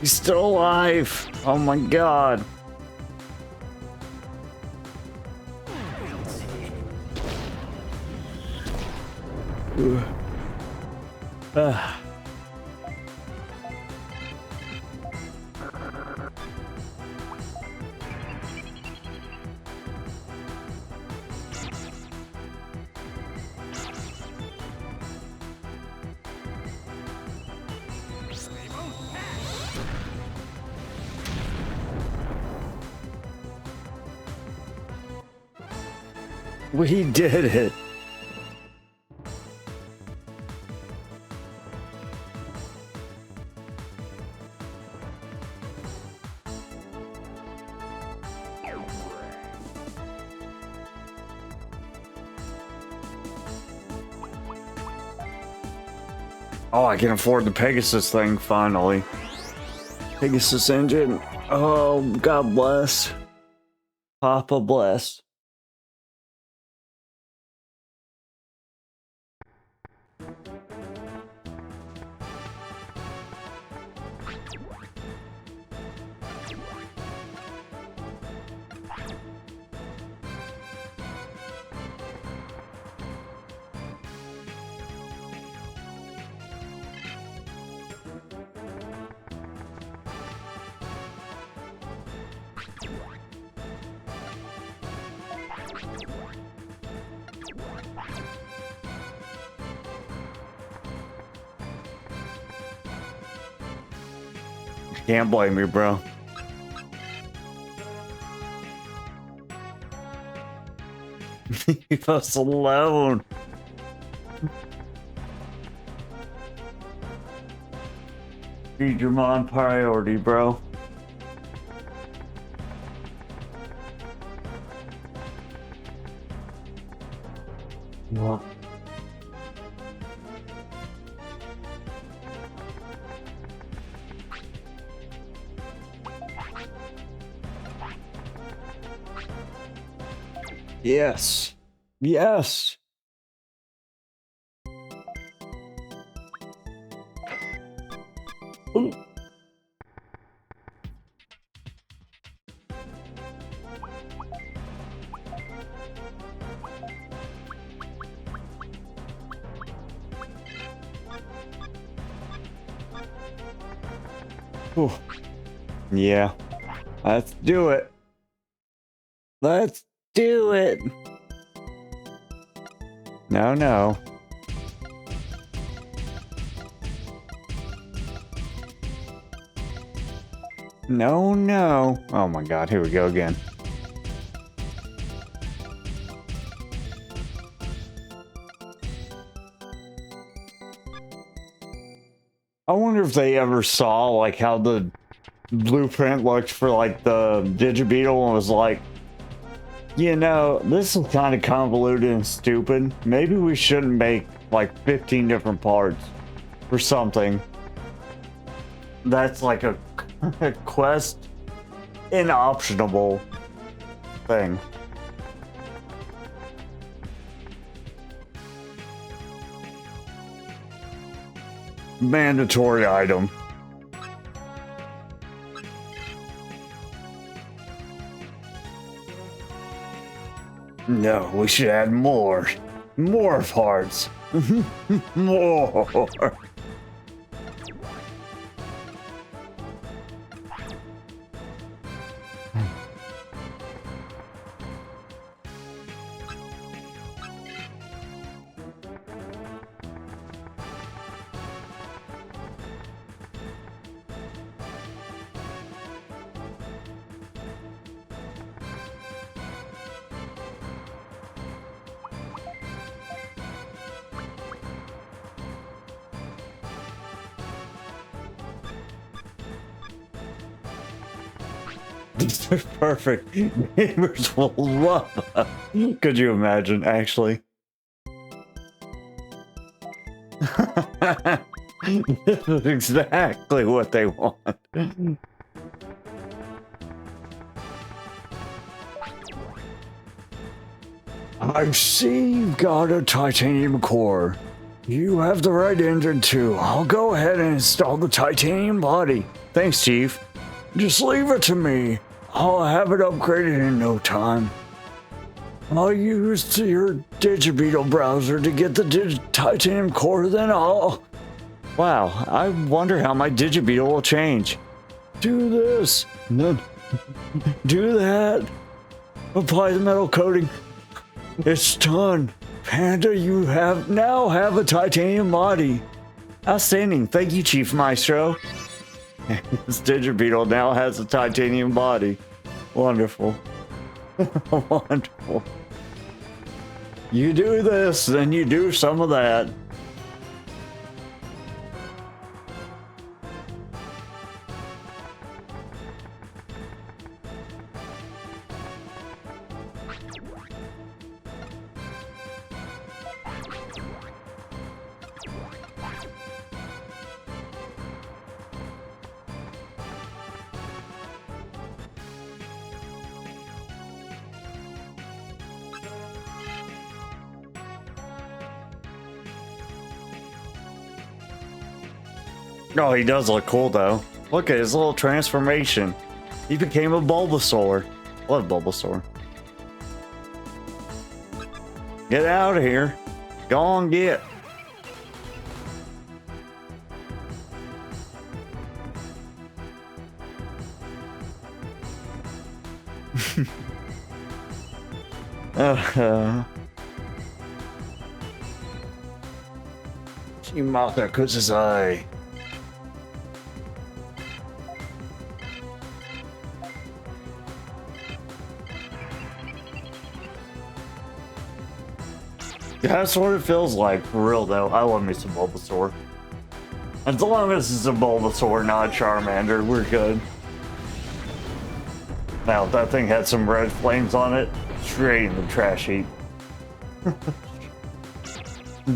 He's still alive! Oh my god! We did it! Oh, I can afford the Pegasus thing finally. Pegasus engine. Oh, God bless. Papa bless. Can't blame you, bro. Leave us alone. Digimon priority, bro. What? Yes. Yes. Ooh. Ooh. Yeah. Let's do it. Let's do it. No, no. No, no. Oh my god, here we go again. I wonder if they ever saw like how the blueprint looked for like the Digibeetle and was like, you know, this is kind of convoluted and stupid. Maybe we shouldn't make like 15 different parts for something that's like a quest inoptionable thing. Mandatory item. No, we should add more. More parts. More. These are perfect. Neighbors will love us. Could you imagine, actually? This is exactly what they want. I see you've got a titanium core. You have the right engine too. I'll go ahead and install the titanium body. Thanks, Chief. Just leave it to me. I'll have it upgraded in no time. I'll use your Digibeetle browser to get the titanium core, then I'll... Wow, I wonder how my Digibeetle will change. Do this. No. Do that. Apply the metal coating. It's done. Panda, you now have a titanium body. Outstanding. Thank you, Chief Maestro. This Digibeetle now has a titanium body. Wonderful. Wonderful. You do this, then you do some of that. Oh, he does look cool though. Look at his little transformation. He became a Bulbasaur. Love Bulbasaur. Get out of here. Go on, get. Keymailer Kuzai. That's what it feels like, for real though. I love me some Bulbasaur. As long as it's a Bulbasaur, not a Charmander, we're good. Now, if that thing had some red flames on it, straight in the trash heap.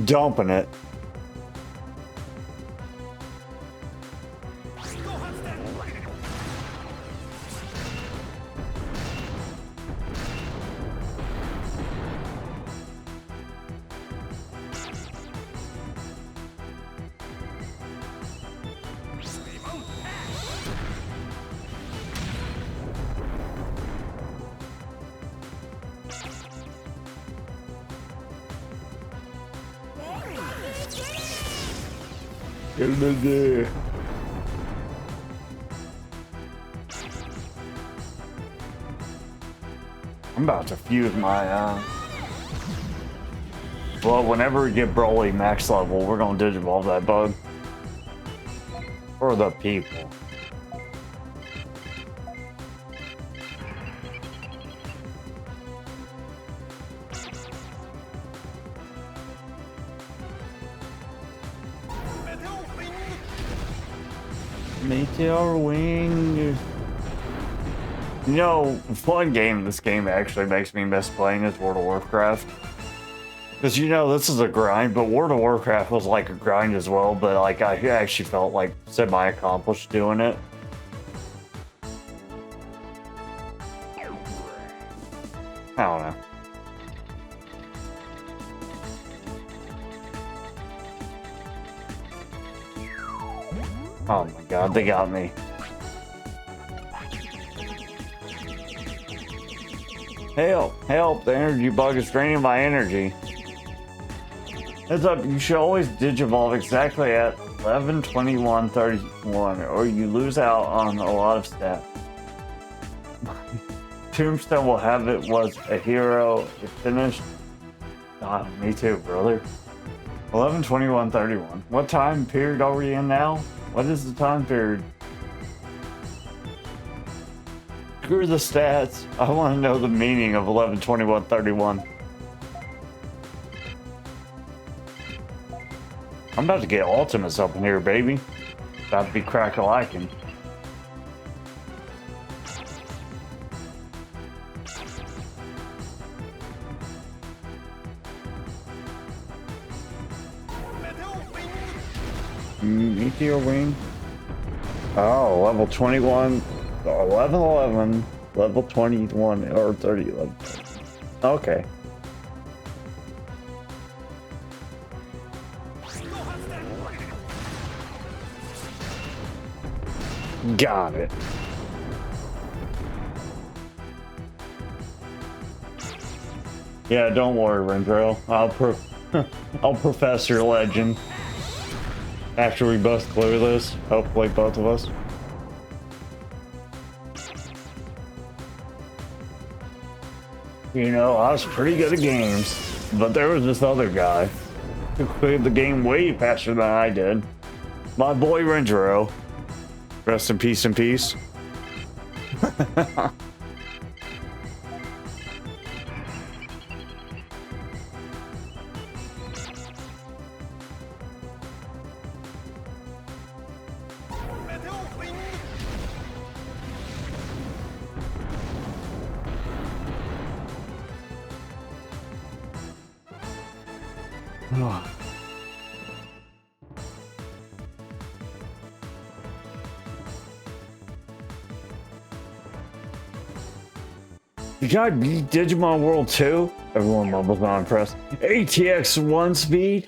Dumping it. Get in there. I'm about to fuse my, well, whenever we get Broly max level, we're gonna digivolve that bug. For the people. Meteor Wing. You know, one game this game actually makes me miss playing is World of Warcraft. Because you know, this is a grind, but World of Warcraft was like a grind as well, but like I actually felt like semi-accomplished doing it. I don't know. Oh my god, they got me. Help! Help! The energy bug is draining my energy. Heads up, you should always digivolve exactly at 11:21:31 or you lose out on a lot of stats. Tombstone will have it was a hero. It finished. Ah, me too, brother. 11:21:31. What time period are we in now? What is the time period? Screw the stats. I want to know the meaning of 11:21:31. I'm about to get Ultimates up in here, baby. About to be crack-a-lacking. Meteor Wing. Oh, level 21, 11, level 21 or 30. 11. Okay. Got it. Yeah, don't worry, Rendrell. I'll Professor Legend. After we both clear this, hopefully both of us. You know, I was pretty good at games, but there was this other guy who cleared the game way faster than I did. My boy Renjiro. Rest in peace and peace. You gotta beat Digimon World 2? Everyone mumbles not impressed. ATX 1 speed?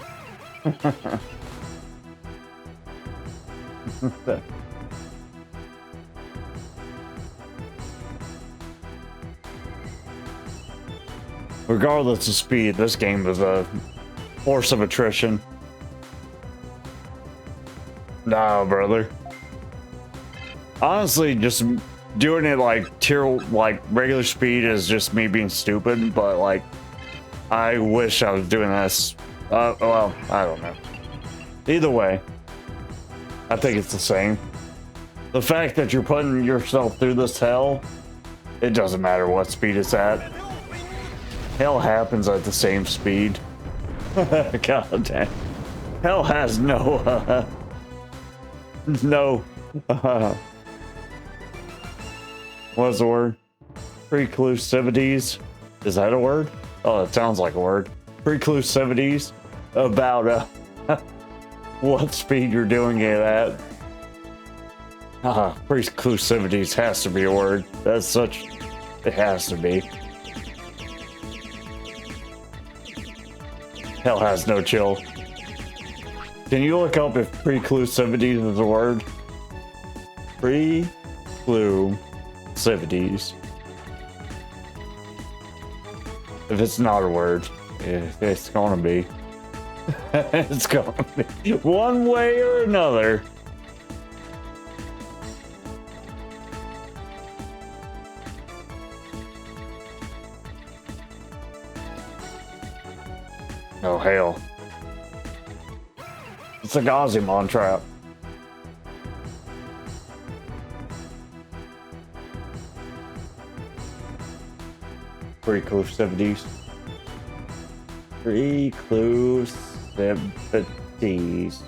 Regardless of speed, this game is a force of attrition. Nah, brother. Honestly, just doing it like regular speed is just me being stupid, but like I wish I was doing this. Well, I don't know. Either way, I think it's the same. The fact that you're putting yourself through this hell, it doesn't matter what speed it's at. Hell happens at the same speed. God damn. Hell has no, what's the word? Preclusivities. Is that a word? Oh, it sounds like a word. Preclusivities about what speed you're doing it at. Preclusivities has to be a word. That's such. It has to be. Hell has no chill. Can you look up if preclusivities is a word? Preclusivities. If it's not a word, it's gonna be. It's gonna be one way or another. Oh hell. It's a Digimon trap. Preclusivities. Preclusivities.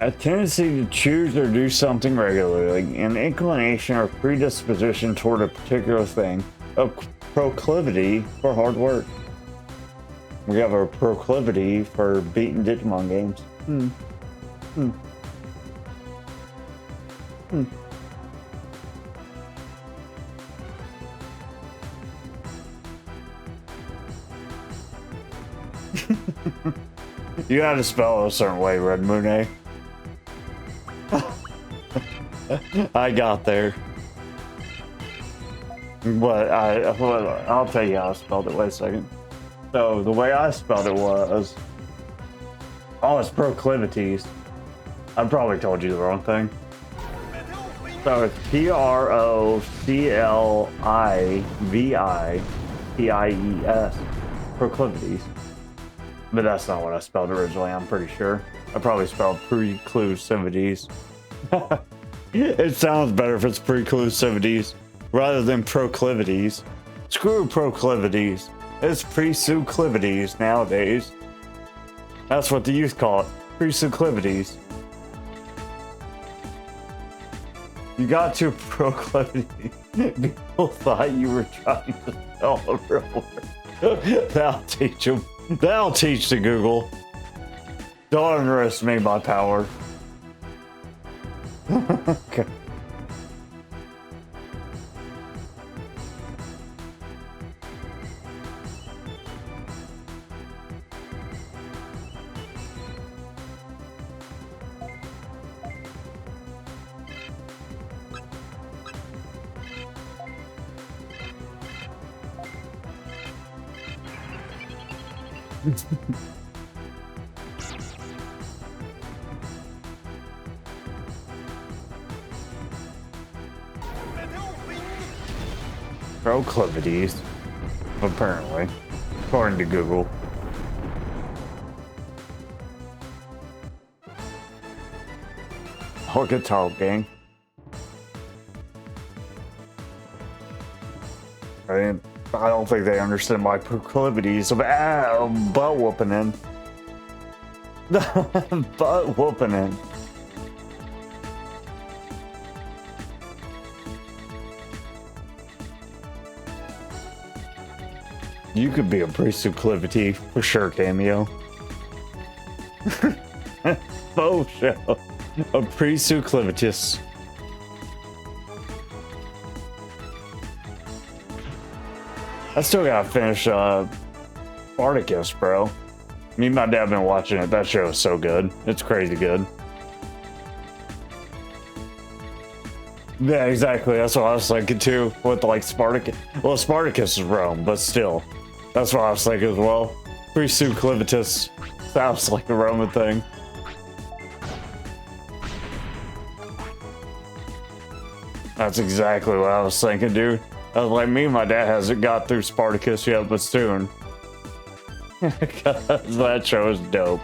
A tendency to choose or do something regularly, an inclination or predisposition toward a particular thing, a proclivity for hard work. We have a proclivity for beating Digimon games. You gotta spell it a certain way, Red Moon, eh? I got there. But I'll tell you how I spelled it. Wait a second. So the way I spelled it was, oh, it's proclivities. I probably told you the wrong thing. So it's Proclivities, proclivities. But that's not what I spelled originally, I'm pretty sure. I probably spelled preclusivities. It sounds better if it's preclusivities rather than proclivities. Screw proclivities. It's preclusivities nowadays. That's what the youth call it. Preclusivities. You got to proclivities. People thought you were trying to spell a real word. That'll teach them. That'll teach the Google. Don't underestimate my power. Okay. Proclivities, apparently, according to Google. Look at Talk Gang. I don't think they understand my proclivities of butt whooping in. Butt whooping in. You could be a precluclivity for sure, Cameo. Oh, shit. A precluclivitis. I still gotta finish Spartacus, bro. Me and my dad have been watching it. That show is so good. It's crazy good. Yeah, exactly. That's what I was thinking too. With like Spartacus. Well, Spartacus is Rome, but still. That's what I was thinking as well. Pre-Suclivitus sounds like a Roman thing. That's exactly what I was thinking, dude. I was like, me and my dad hasn't got through Spartacus yet, but soon. Because that show is dope.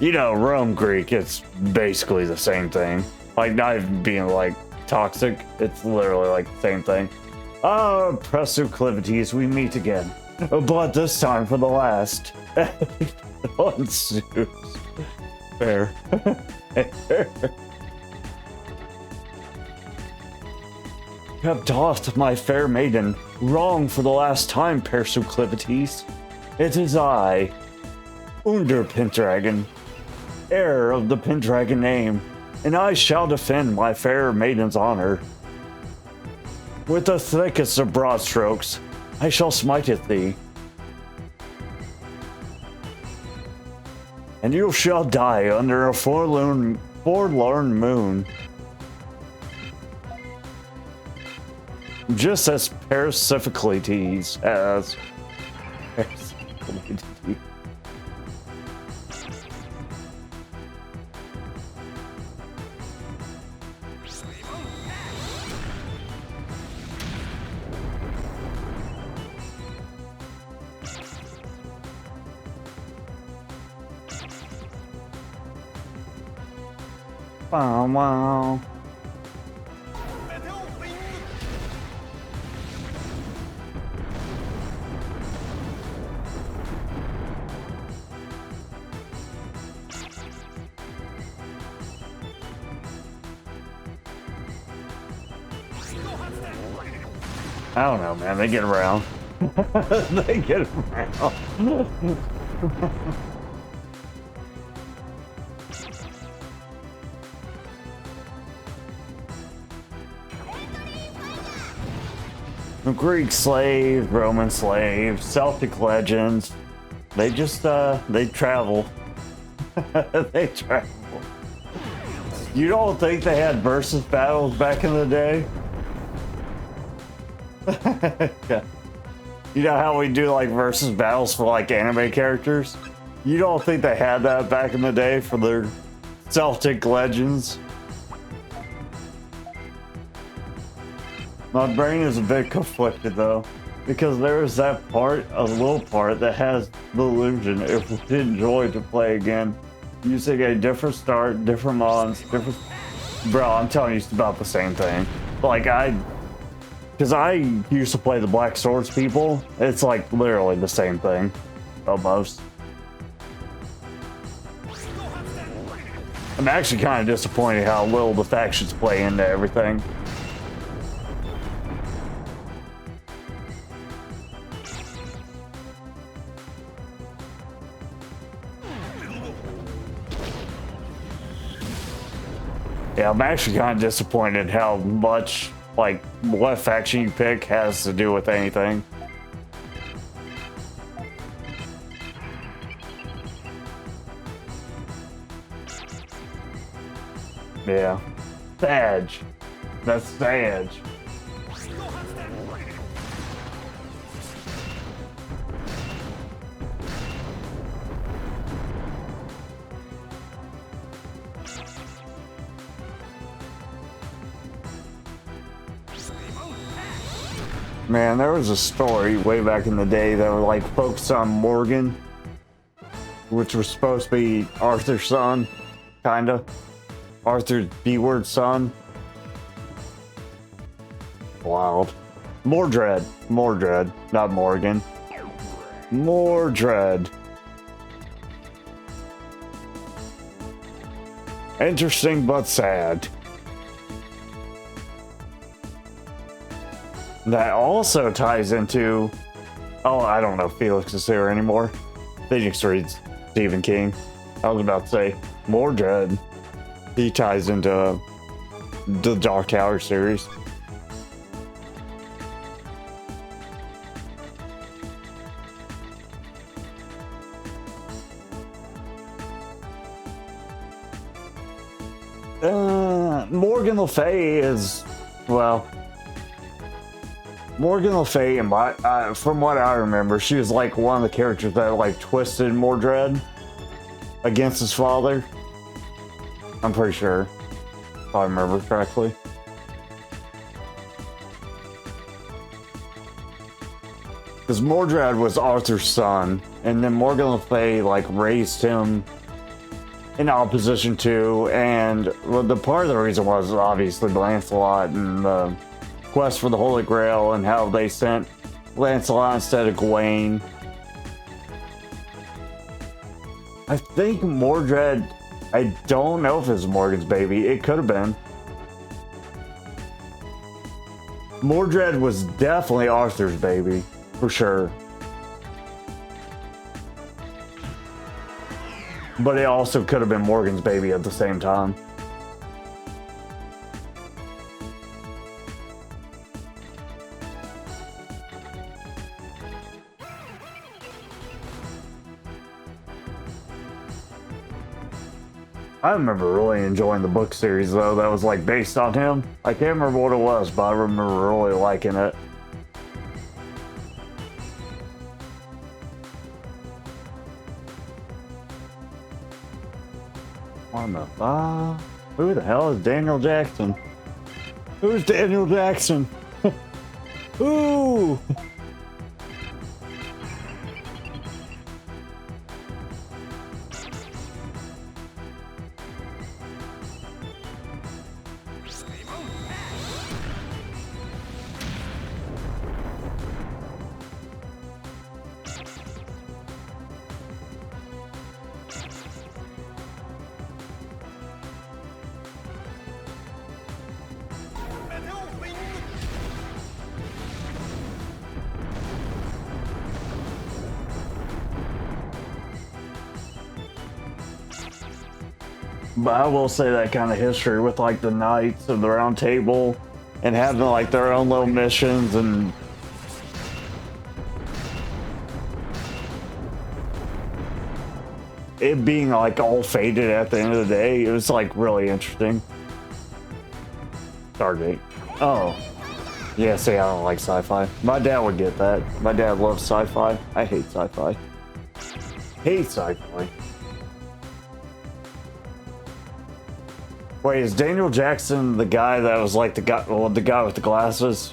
You know, Rome Greek, it's basically the same thing. Like, not even being like toxic, it's literally like the same thing. Oh, Presuclivities, we meet again. But this time for the last. On Zeus. Fair. Have doth my fair maiden wrong for the last time, Persuclivities. It is I, Under Pendragon, heir of the Pendragon name, and I shall defend my fair maiden's honor. With the thickest of broad strokes, I shall smite at thee, and you shall die under a forlorn moon. Just as Persephocles as Persephocles. Wow, wow. I don't know, man. They get around. They get around. Greek slave, Roman slave, Celtic legends. They just, they travel. They travel. You don't think they had versus battles back in the day? You know how we do like versus battles for like anime characters? You don't think they had that back in the day for their Celtic legends? My brain is a bit conflicted though, because there is that part, a little part, that has the illusion if we did enjoy to play again, using a different start, different mons, different... Bro, I'm telling you, it's about the same thing. Like, because I used to play the Black Swords people, it's like literally the same thing, almost. I'm actually kind of disappointed how little the factions play into everything. Yeah, I'm actually kind of disappointed how much, like, what faction you pick has to do with anything. Yeah. Sage. That's Sage. Man, there was a story way back in the day that was like focused on Morgan, which was supposed to be Arthur's son, kinda. Arthur's B-word son. Wild. Mordred, not Morgan. Mordred. Interesting but sad. That also ties into... Oh, I don't know if Felix is here anymore. They just read Stephen King. I was about to say, Mordred. He ties into the Dark Tower series. Morgan Le Fay is, well, Morgan Le Fay, from what I remember, she was like one of the characters that like twisted Mordred against his father. I'm pretty sure, if I remember correctly. Because Mordred was Arthur's son, and then Morgan Le Fay like raised him in opposition to, and well, the part of the reason was obviously Lancelot and the quest for the Holy Grail and how they sent Lancelot instead of Gawain. I think Mordred, I don't know if it's Morgan's baby. It could have been. Mordred was definitely Arthur's baby, for sure. But it also could have been Morgan's baby at the same time. I remember really enjoying the book series though that was like based on him. I can't remember what it was, but I remember really liking it. On the file. Who the hell is Daniel Jackson? Who's Daniel Jackson? Ooh! But I will say that kind of history with like the Knights of the Round Table and having like their own little missions and it being like all faded at the end of the day, it was like really interesting. Stargate. Oh. Yeah, see, I don't like sci-fi. My dad would get that. My dad loves sci-fi. I hate sci-fi. Hate sci-fi. Wait, is Daniel Jackson the guy that was like the guy with the glasses?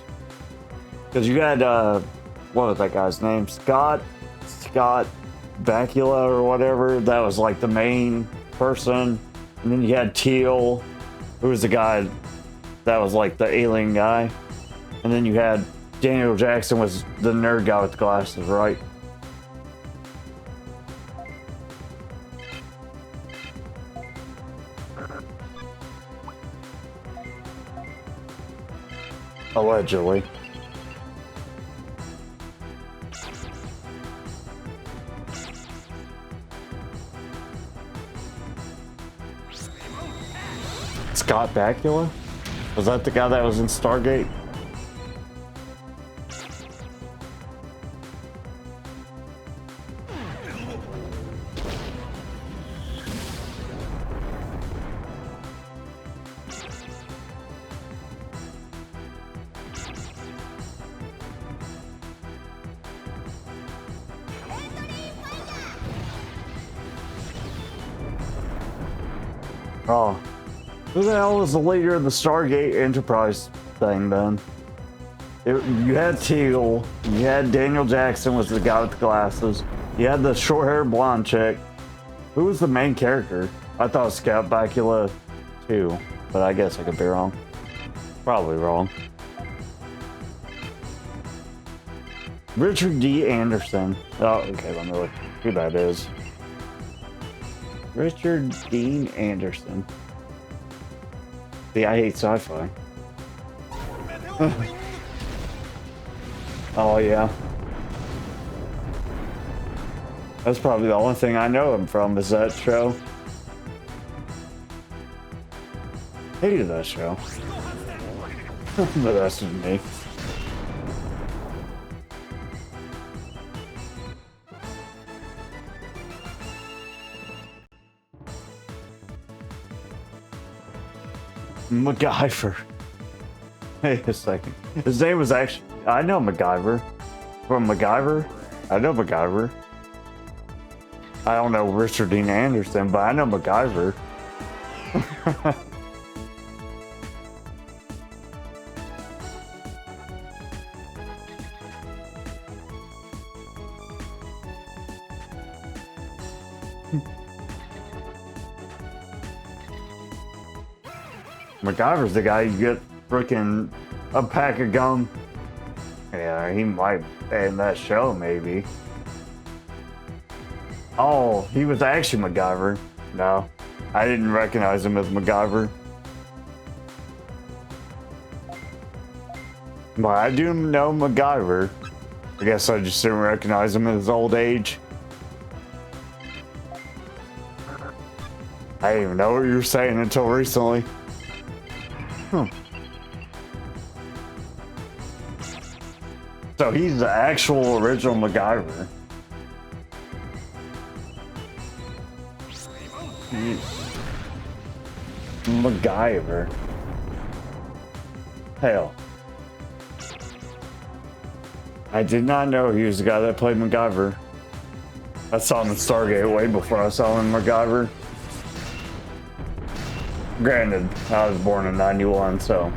Because you had, what was that guy's name? Scott Bakula or whatever. That was like the main person. And then you had Teal, who was the guy that was like the alien guy. And then you had Daniel Jackson was the nerd guy with the glasses, right? Allegedly. Scott Bakula? Was that the guy that was in Stargate? Oh. Who the hell was the leader of the Stargate Enterprise thing then? You had Teal, you had Daniel Jackson was the guy with the glasses, you had the short-haired blonde chick. Who was the main character? I thought it was Scout Bakula too, but I guess I could be wrong. Probably wrong. Richard D. Anderson. Oh, okay, let me look who that is. Richard Dean Anderson. See, I hate sci-fi. Oh, yeah. That's probably the only thing I know him from is that show. Hated that show. But that's just me. MacGyver. Wait a second. His name was actually... I know MacGyver. From MacGyver? I know MacGyver. I don't know Richard Dean Anderson, but I know MacGyver. MacGyver's the guy you get freaking a pack of gum. Yeah, he might end that show, maybe. Oh, he was actually MacGyver. No, I didn't recognize him as MacGyver. But I do know MacGyver. I guess I just didn't recognize him in his old age. I didn't even know what you were saying until recently. So he's the actual original MacGyver. MacGyver. Hell. I did not know he was the guy that played MacGyver. I saw him in Stargate way before I saw him in MacGyver. Granted, I was born in 91, so...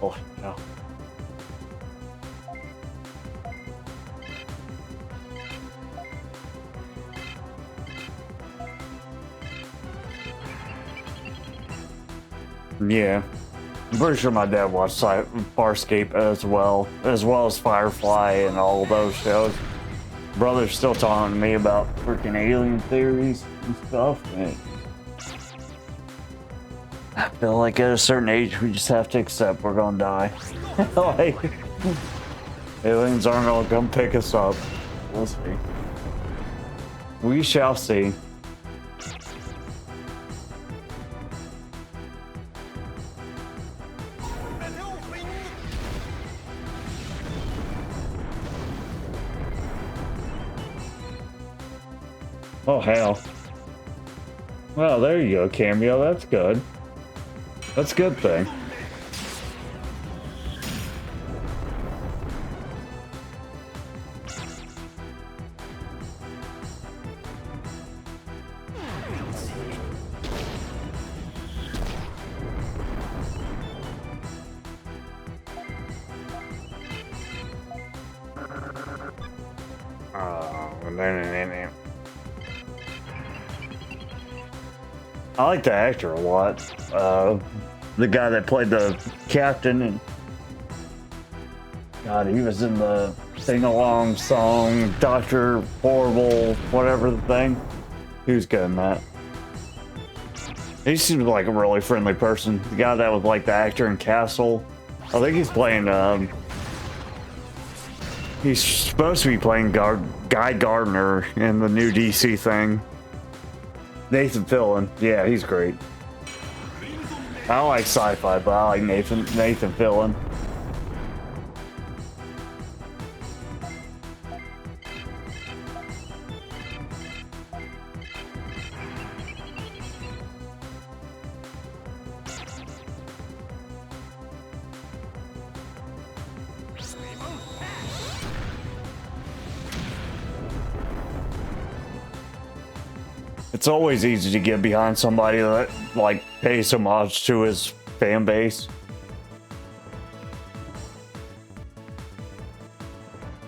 Oh, no. Yeah. I'm pretty sure my dad watched Farscape as well as Firefly and all of those shows. Brother's still talking to me about freaking alien theories and stuff. And I feel like at a certain age, we just have to accept we're gonna die. Like, aliens aren't gonna come pick us up. We'll see. We shall see. Oh, hell. Well, there you go, Cameo. That's good. That's a good thing. I like the actor a lot. The guy that played the captain, and God, he was in the sing-along song, Dr. Horrible, whatever the thing. He was good in that. He seems like a really friendly person. The guy that was like the actor in Castle. I think he's playing, he's supposed to be playing Guy Gardner in the new DC thing. Nathan Fillion. Yeah, he's great. I don't like sci-fi, but I like Nathan Fillion. It's always easy to get behind somebody that, like, pays homage to his fan base.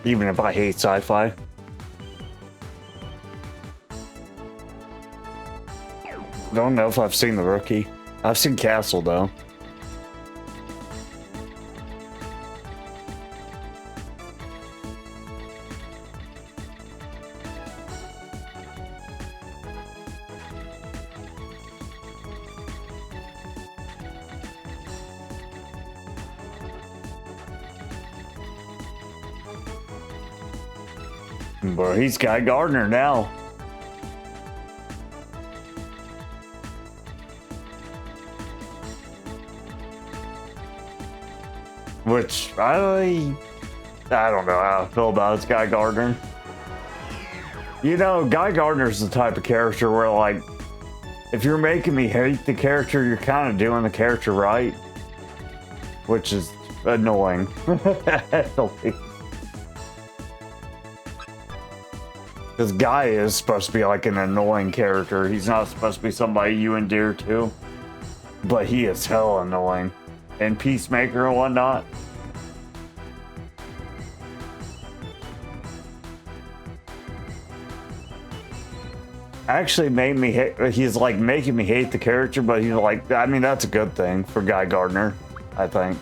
Even if I hate sci-fi. Don't know if I've seen The Rookie. I've seen Castle, though. But he's Guy Gardner now. Which I don't know how I feel about Guy Gardner. You know, Guy Gardner's the type of character where, like, if you're making me hate the character, you're kind of doing the character right. Which is annoying. Because Guy is supposed to be like an annoying character. He's not supposed to be somebody you endear to. But he is hell annoying. And Peacemaker and whatnot. Actually made me hate, he's like making me hate the character, but he's like, I mean, that's a good thing for Guy Gardner, I think.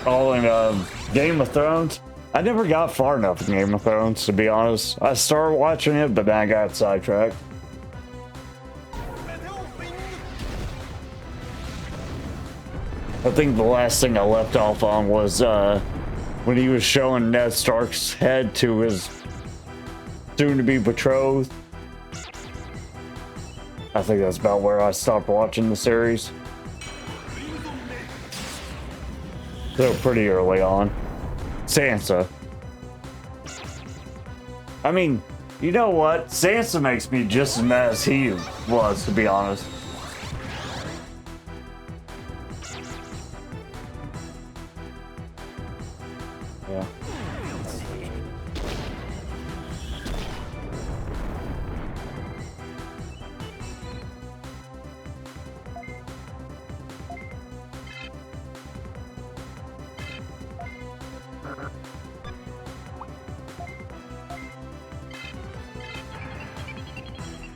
Oh, and Game of Thrones. I never got far enough in Game of Thrones, to be honest. I started watching it, but then I got sidetracked. I think the last thing I left off on was when he was showing Ned Stark's head to his soon-to-be betrothed. I think that's about where I stopped watching the series. So pretty early on. Sansa. I mean, you know what? Sansa makes me just as mad as he was, to be honest. Yeah.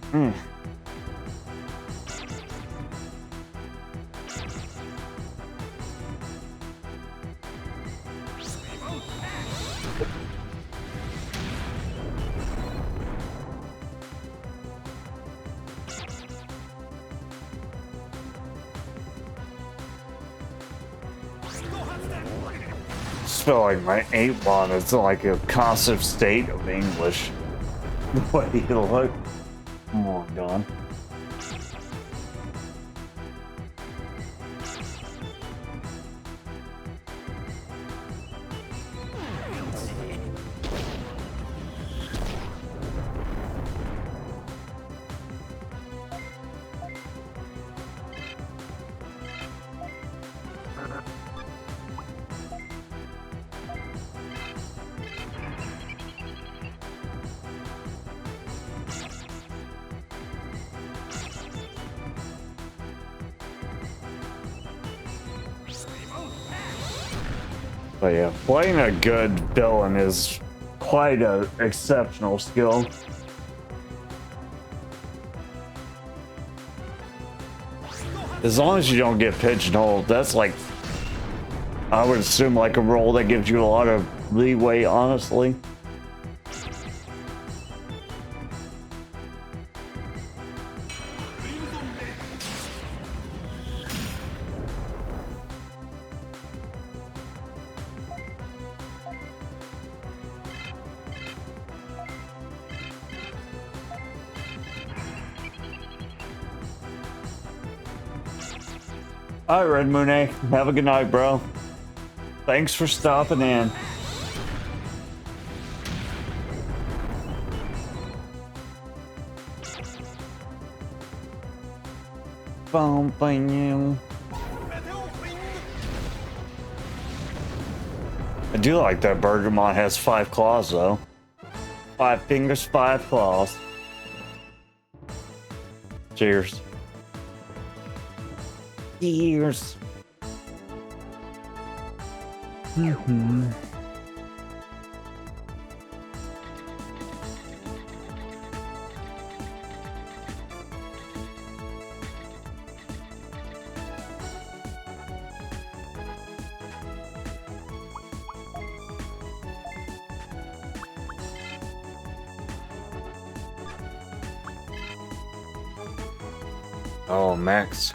Hmm. Just feel like my 8-bot is like a constant state of English. The way he look. Come on, Don. But yeah, playing a good villain is quite an exceptional skill. As long as you don't get pigeonholed, that's like, I would assume, like a role that gives you a lot of leeway, honestly. All right, Red Moon A. Have a good night, bro. Thanks for stopping in. Bumping you. I do like that Bergamot has 5 claws, though. 5 fingers, 5 claws. Cheers. Cheers. Oh, Max.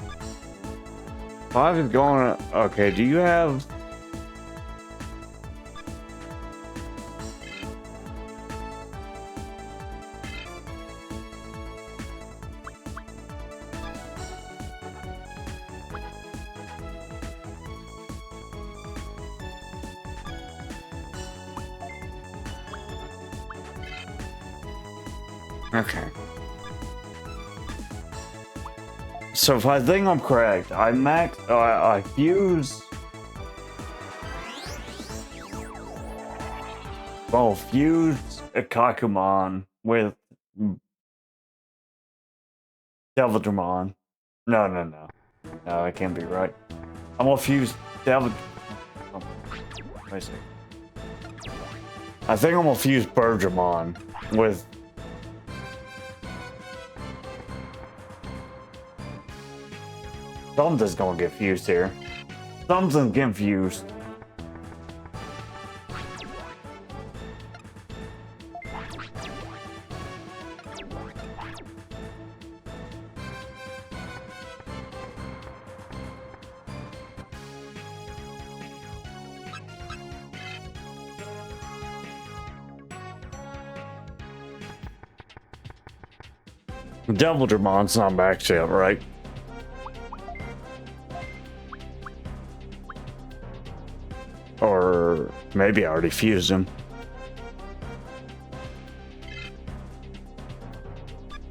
5 is going. Okay, do you have? Okay. So if I think I'm correct, I fuse. Well, fuse a Kakumon with Deviltramon. No. No, that can't be right. I'm gonna fuse Devil. Oh, wait a second. I think I'm gonna fuse Birdramon with. Something's gonna get fused here. Something's getting fused. Devildramon's not maxed yet, right? Or maybe I already fused him.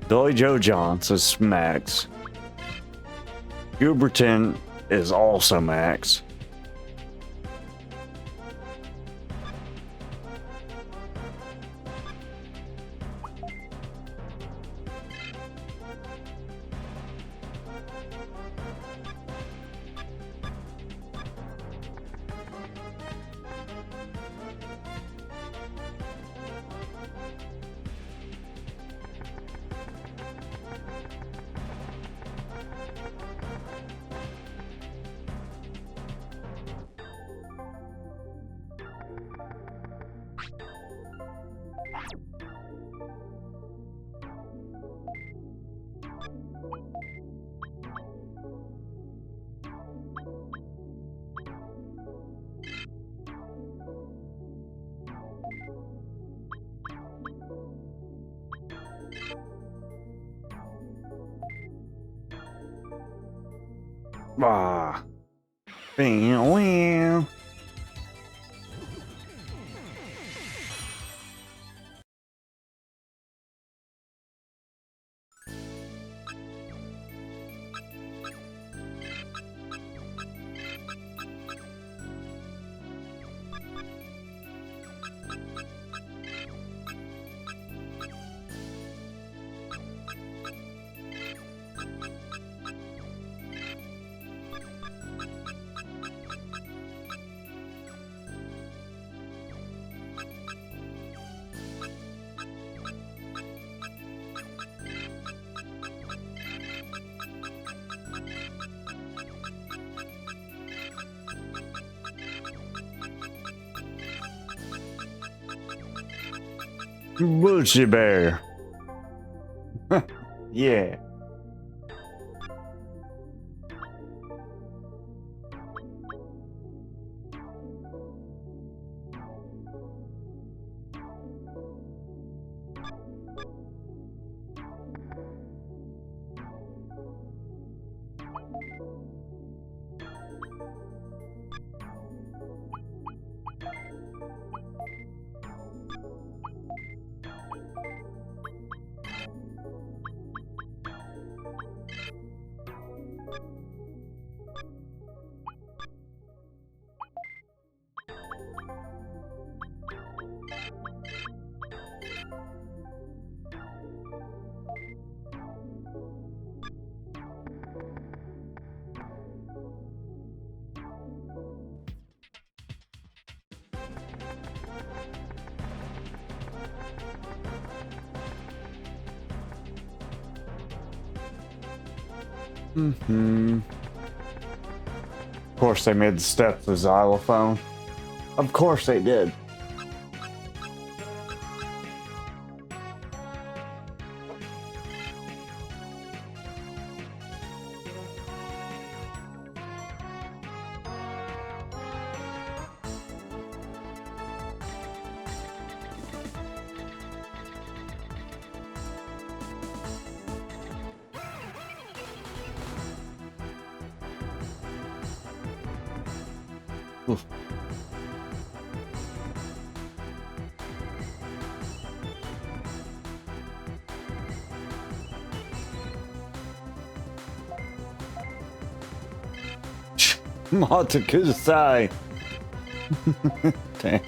Billy Joe Johnson's max. Gooberton is also max. Ah. Wow. Bullshit bear. Yeah. Of course they made the steps of xylophone. Of course they did. Oof. Mata Kudasai. Dang.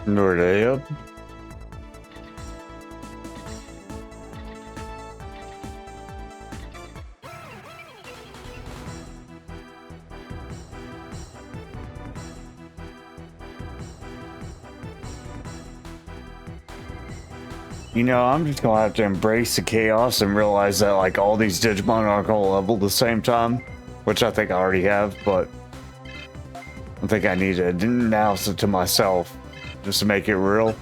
Nordea. You know, I'm just gonna have to embrace the chaos and realize that like all these Digimon aren't gonna level at the same time, which I think I already have, but I think I need to announce it to myself just to make it real.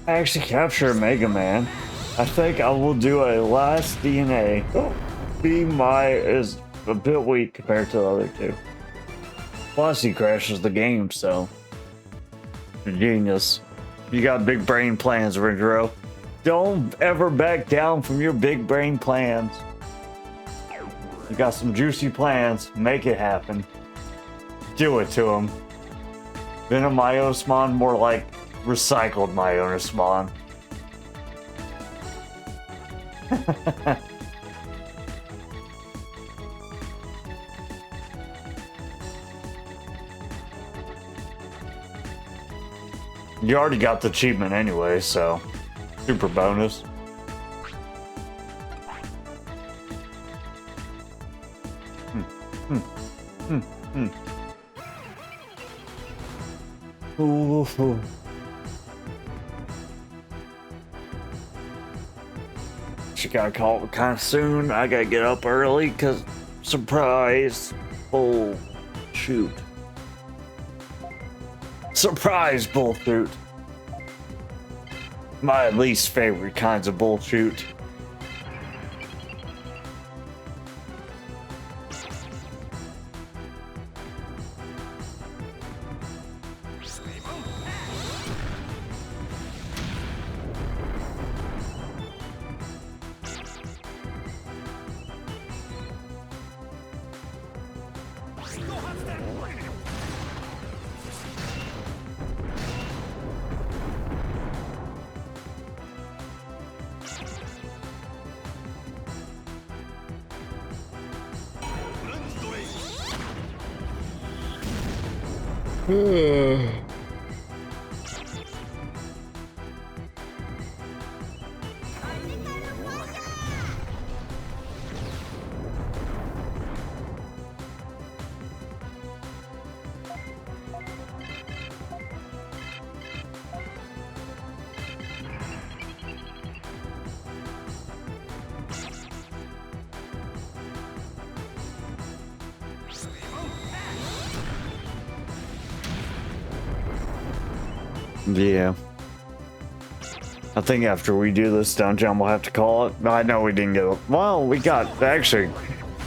I actually captured Mega Man. I think I will do a last DNA. B-My is a bit weak compared to the other two. Plus he crashes the game, so you're genius. You got big brain plans, Rinjiro. Don't ever back down from your big brain plans. You got some juicy plans, make it happen. Do it to him. Venom Myosmon, more like recycled Myosmon. You already got the achievement anyway, so super bonus. Ooh. She got called kind of soon. I gotta get up early because surprise. Oh, shoot. Surprise bullshoot. My least favorite kinds of bullshoot. Yeah. I think after we do this dungeon, we'll have to call it. I know we didn't get. Well, we got. Actually,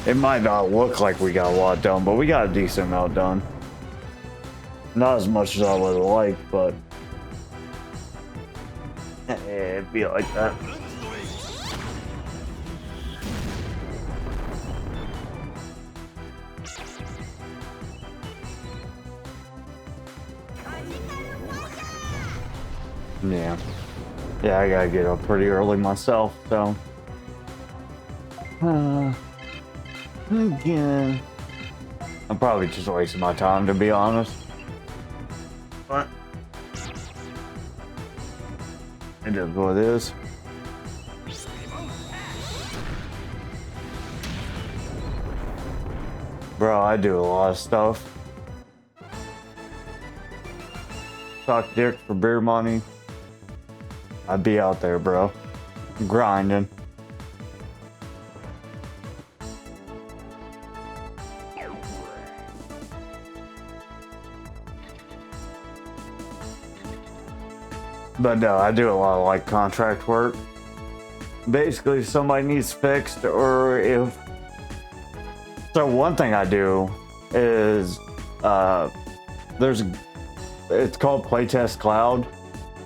it might not look like we got a lot done, but we got a decent amount done. Not as much as I would have liked, but. It'd be like that. Yeah. Yeah, I gotta get up pretty early myself, so. Again. I'm probably just wasting my time, to be honest. But. It is what it is. Bro, I do a lot of stuff. Suck dick for beer money. I'd be out there, bro. Grinding. But no, I do a lot of like contract work. Basically, if somebody needs fixed, or if. So one thing I do is it's called Playtest Cloud.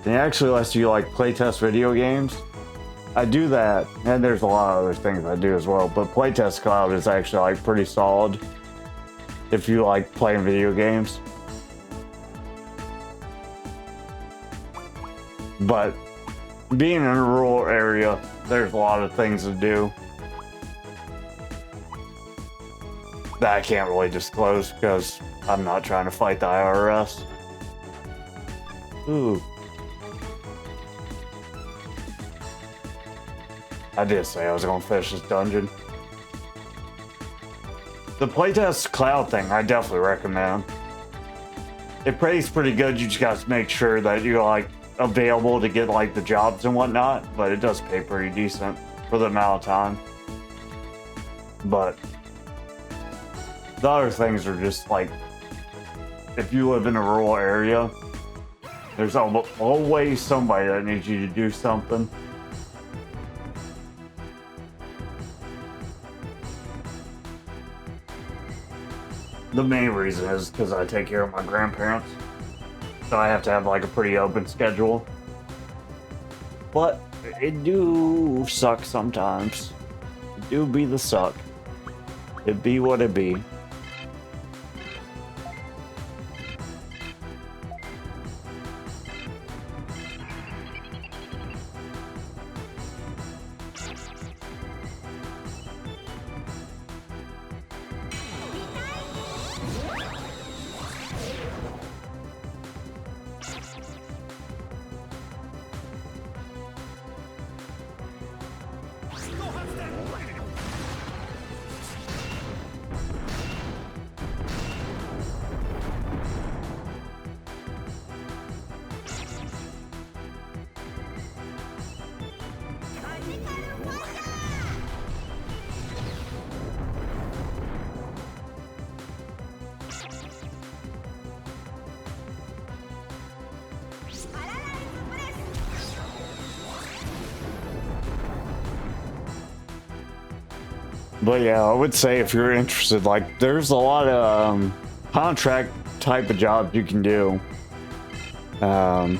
And it actually lets you like playtest video games. I do that, and there's a lot of other things I do as well. But Playtest Cloud is actually like pretty solid if you like playing video games. But being in a rural area, there's a lot of things to do that I can't really disclose because I'm not trying to fight the IRS. Ooh. I did say I was gonna finish this dungeon. The Playtest Cloud thing, I definitely recommend. It pays pretty good, you just gotta make sure that you're like available to get like the jobs and whatnot, but it does pay pretty decent for the amount of time. But the other things are just like, if you live in a rural area, there's always somebody that needs you to do something. The main reason is because I take care of my grandparents. So I have to have like a pretty open schedule. But it do suck sometimes. It do be the suck. It be what it be. But yeah, I would say if you're interested, like there's a lot of contract type of jobs you can do. But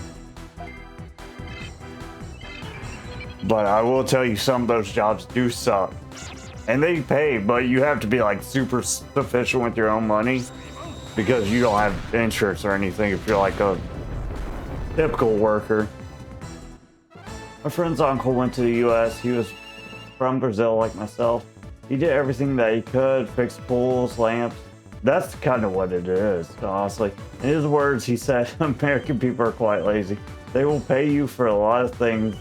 I will tell you, some of those jobs do suck. And they pay, but you have to be like super sufficient with your own money because you don't have insurance or anything if you're like a typical worker. My friend's uncle went to the US. He was from Brazil like myself. He did everything that he could, fix pools, lamps, That's kind of what it is, honestly. In his words, he said, American people are quite lazy. They will pay you for a lot of things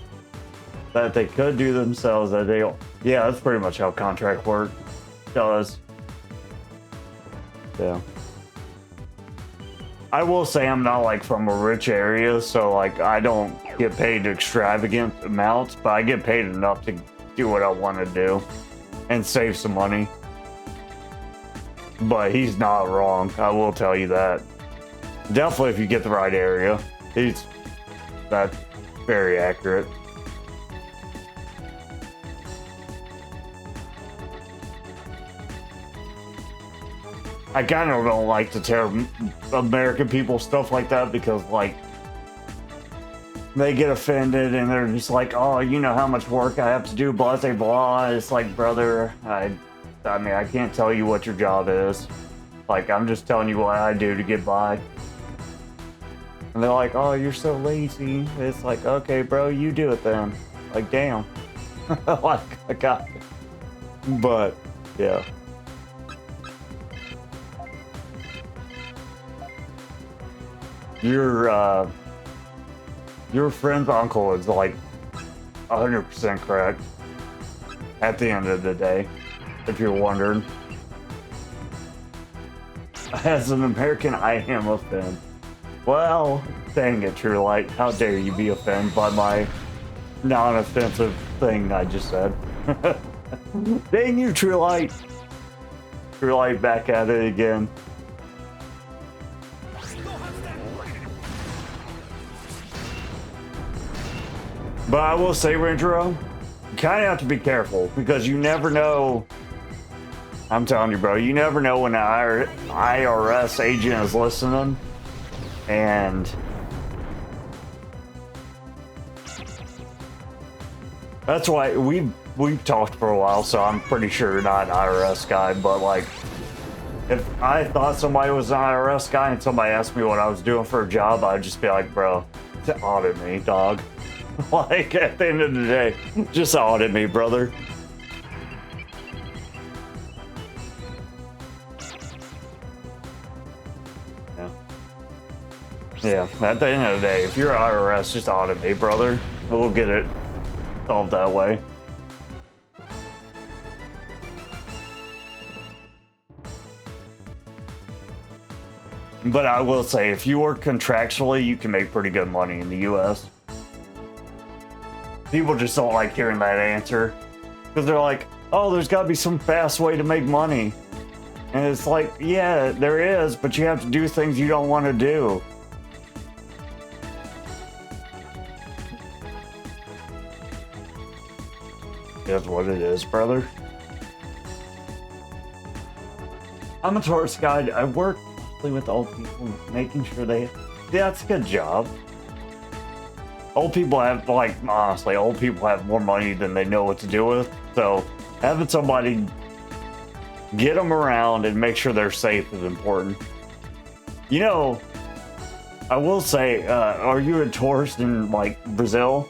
that they could do themselves that they don't. Yeah, that's pretty much how contract work does. Yeah. I will say I'm not like from a rich area, so like I don't get paid extravagant amounts, but I get paid enough to do what I want to do and save some money. But he's not wrong, I will tell you that. Definitely if you get the right area. That's very accurate. I kind of don't like to tell American people stuff like that because, like, they get offended and they're just like, oh, you know how much work I have to do, blah, blah, blah. It's like, brother, I mean, I can't tell you what your job is. Like, I'm just telling you what I do to get by. And they're like, oh, you're so lazy. It's like, okay, bro, you do it then. Like, damn. Like, I got it. But, yeah. Your friend's uncle is like 100% correct at the end of the day, if you're wondering. As an American, I am offended. Well, dang it, True Light. How dare you be offended by my non-offensive thing I just said. Dang you, True Light. True Light back at it again. But I will say, Rangero, you kind of have to be careful because you never know. I'm telling you, bro, you never know when an IRS agent is listening. And that's why we've talked for a while, so I'm pretty sure you're not an IRS guy. But like, if I thought somebody was an IRS guy and somebody asked me what I was doing for a job, I'd just be like, bro, audit me, dog. Like, at the end of the day, just audit me, brother. Yeah. Yeah, at the end of the day, if you're IRS, just audit me, brother. We'll get it solved that way. But I will say, if you work contractually, you can make pretty good money in the US. People just don't like hearing that answer. Because they're like, oh, there's got to be some fast way to make money. And it's like, yeah, there is, but you have to do things you don't want to do. That's what it is, brother. I'm a tourist guide. I work mostly with old people, making sure they... Yeah, that's a good job. Old people have, like, honestly, old people have more money than they know what to do with. So having somebody get them around and make sure they're safe is important. You know, I will say, are you a tourist in, like, Brazil?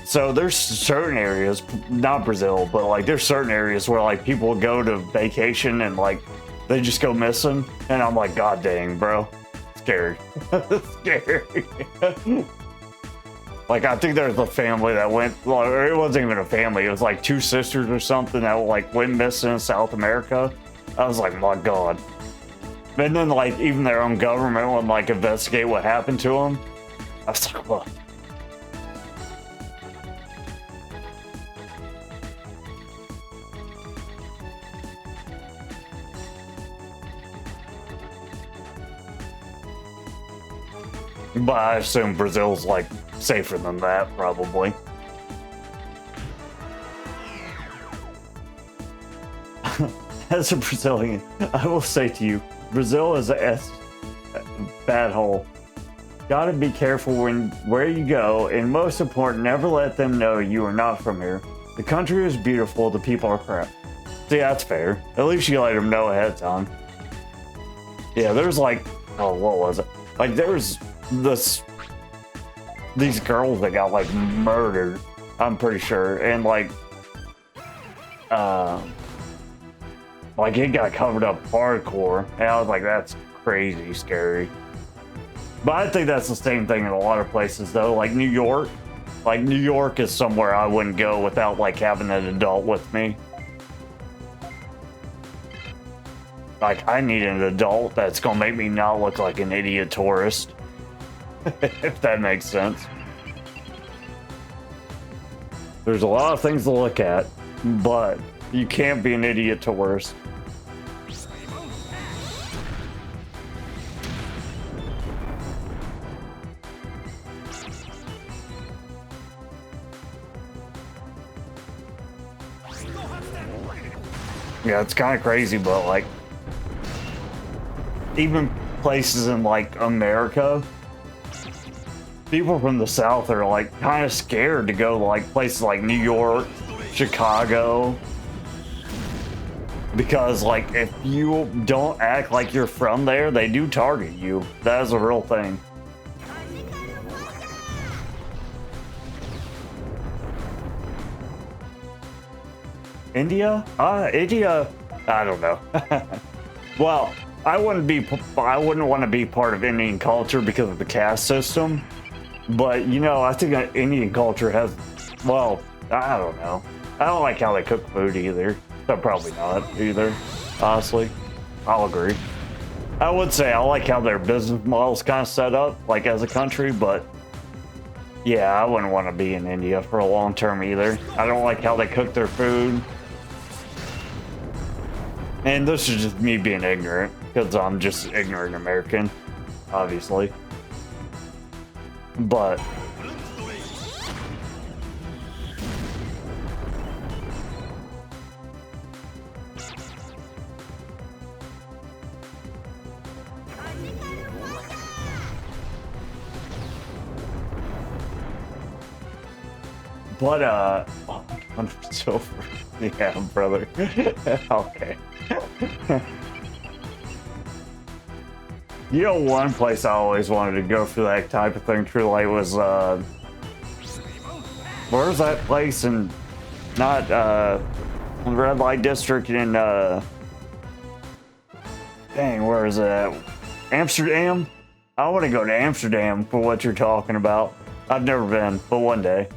So there's certain areas, not Brazil, but like there's certain areas where like people go to vacation and like they just go missing. And I'm like, God dang, bro. Scary. Scary. Like, I think there's a family that went, well, it wasn't even a family. It was like two sisters or something that like went missing in South America. I was like, my God. And then like even their own government would like investigate what happened to them. I was like, what? But I assume Brazil's like safer than that, probably. As a Brazilian, I will say to you, Brazil is a bad hole. Gotta be careful where you go, and most important, never let them know you are not from here. The country is beautiful, the people are crap. See, that's fair. At least you let them know ahead of time. Yeah, there's like, oh, what was it? Like, there's these girls that got like murdered, I'm pretty sure, and like Like, it got covered up hardcore. And I was like, that's crazy scary. But I think that's the same thing in a lot of places, though. Like New York. Like, New York is somewhere I wouldn't go without, like, having an adult with me. Like, I need an adult that's gonna make me not look like an idiot tourist. If that makes sense. There's a lot of things to look at, but you can't be an idiot tourist. Yeah, it's kind of crazy, but like, even places in like America, people from the South are like kind of scared to go to like places like New York, Chicago, because like if you don't act like you're from there, they do target you. That is a real thing. India? India, I don't know. Well, I wouldn't want to be part of Indian culture because of the caste system. But, you know, I think Indian culture has, well, I don't know. I don't like how they cook food either. So probably not either, honestly. I'll agree. I would say I like how their business model's kind of set up, like as a country, but yeah, I wouldn't want to be in India for a long term either. I don't like how they cook their food. And this is just me being ignorant, because I'm just ignorant American, obviously. But oh, 100 silver. Yeah, brother. Okay. You know, one place I always wanted to go for that type of thing, True Light, was, where's that place in, not, Red Light District in, dang, where is it at? Amsterdam? I want to go to Amsterdam for what you're talking about. I've never been, but one day.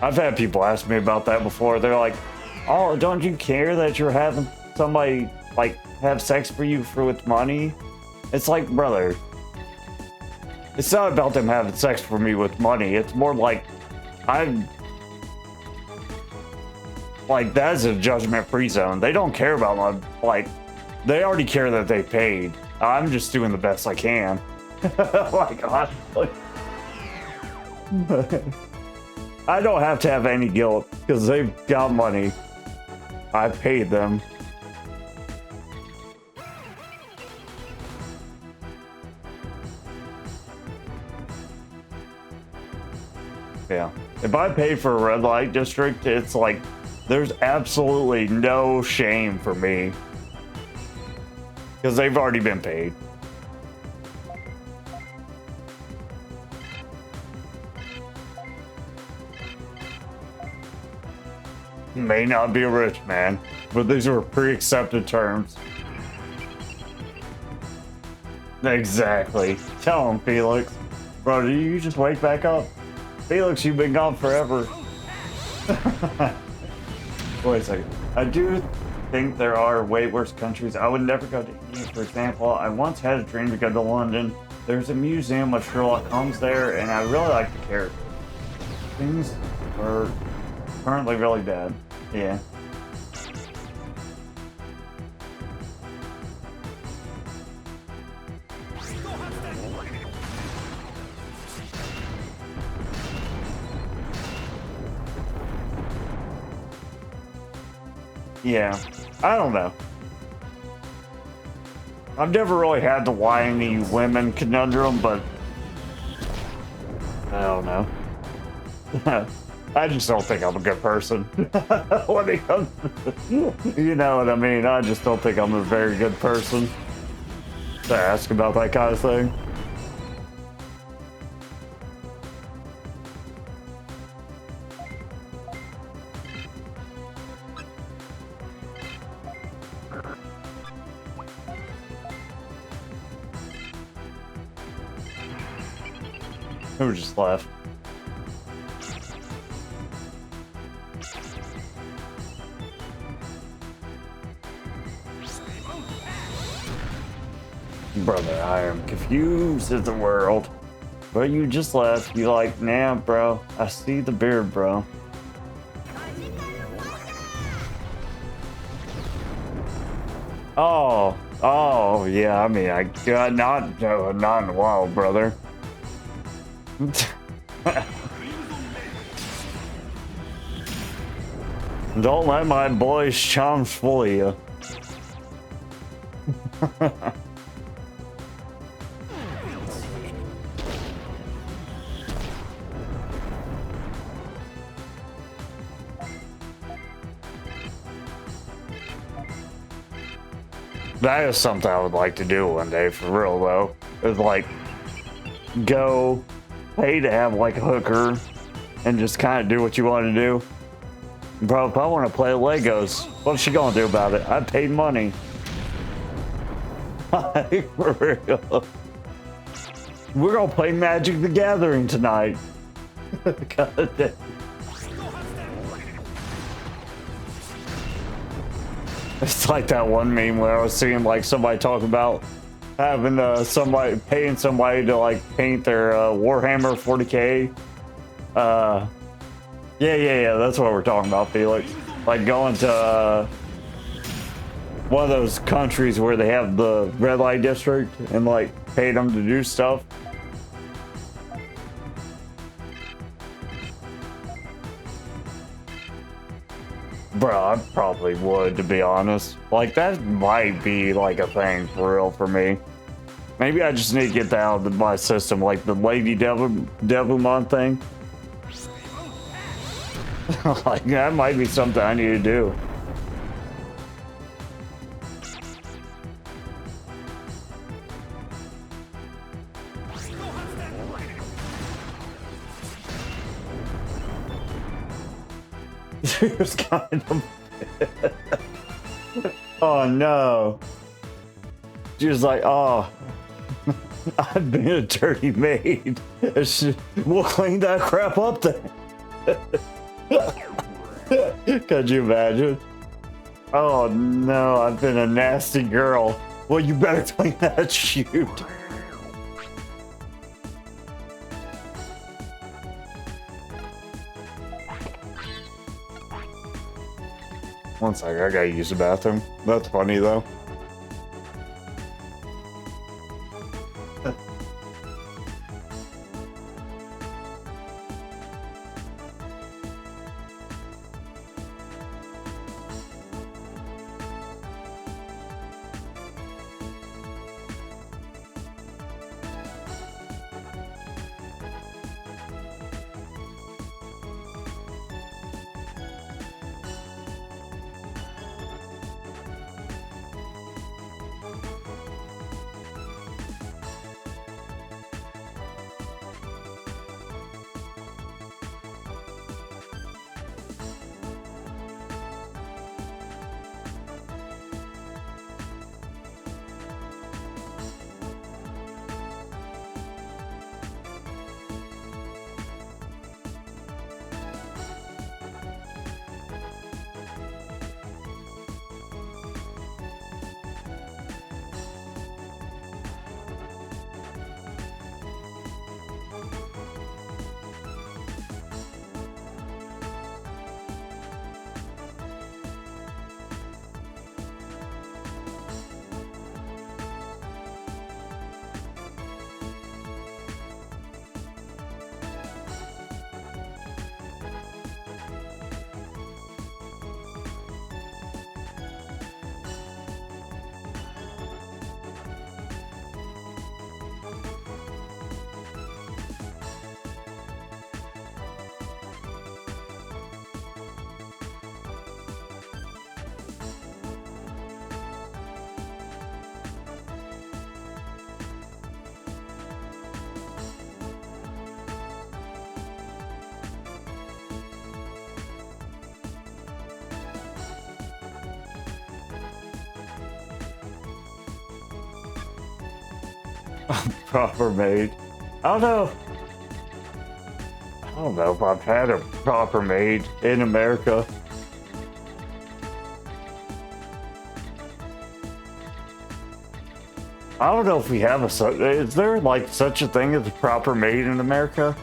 I've had people ask me about that before. They're like, oh, don't you care that you're having somebody, like, have sex for you with money? It's like, brother, it's not about them having sex for me with money. It's more like, that is a judgment-free zone. They don't care about my, like, they already care that they paid. I'm just doing the best I can. Like, honestly. I don't have to have any guilt because they've got money. I paid them. Yeah. If I pay for a red light district, it's like there's absolutely no shame for me because they've already been paid. May not be a rich man, but these were pre-accepted terms. Exactly. Tell him, Felix. Bro, did you just wake back up? Felix, you've been gone forever. Wait a second. I do think there are way worse countries. I would never go to India, for example. I once had a dream to go to London. There's a museum of Sherlock Holmes there, and I really like the character. Things are currently really bad. Yeah. Yeah. I don't know. I've never really had the whiny women conundrum, but I don't know. I just don't think I'm a good person. When it comes to, you know what I mean? I just don't think I'm a very good person to ask about that kind of thing. Who just left? Brother, I am confused at the world. But you just left. You like, nah, bro. I see the beard, bro. Oh, yeah. I mean, I got not in a while, brother. Don't let my boy's charms fool you. That is something I would like to do one day, for real though. Is like go pay to have like a hooker and just kind of do what you want to do. Bro, if I want to play Legos, what's she gonna do about it? I paid money. For real. We're gonna play Magic the Gathering tonight. God damn. It's like that one meme where I was seeing like somebody talk about having somebody paying somebody to like paint their Warhammer 40K. Yeah, that's what we're talking about, Felix. Like going to one of those countries where they have the red light district and like pay them to do stuff. Bro, I probably would, to be honest. Like, that might be, like, a thing for real for me. Maybe I just need to get that out of my system, like the Lady Devilmon thing. Like, that might be something I need to do. It was kind of... Oh no. She was like, oh, I've been a dirty maid. We'll clean that crap up then. Could you imagine? Oh no, I've been a nasty girl. Well, you better clean that chute. One second, I gotta use the bathroom. That's funny though. Proper maid. I don't know. don't know if I've had a proper maid in America. I don't know if we have is there like such a thing as a proper maid in America?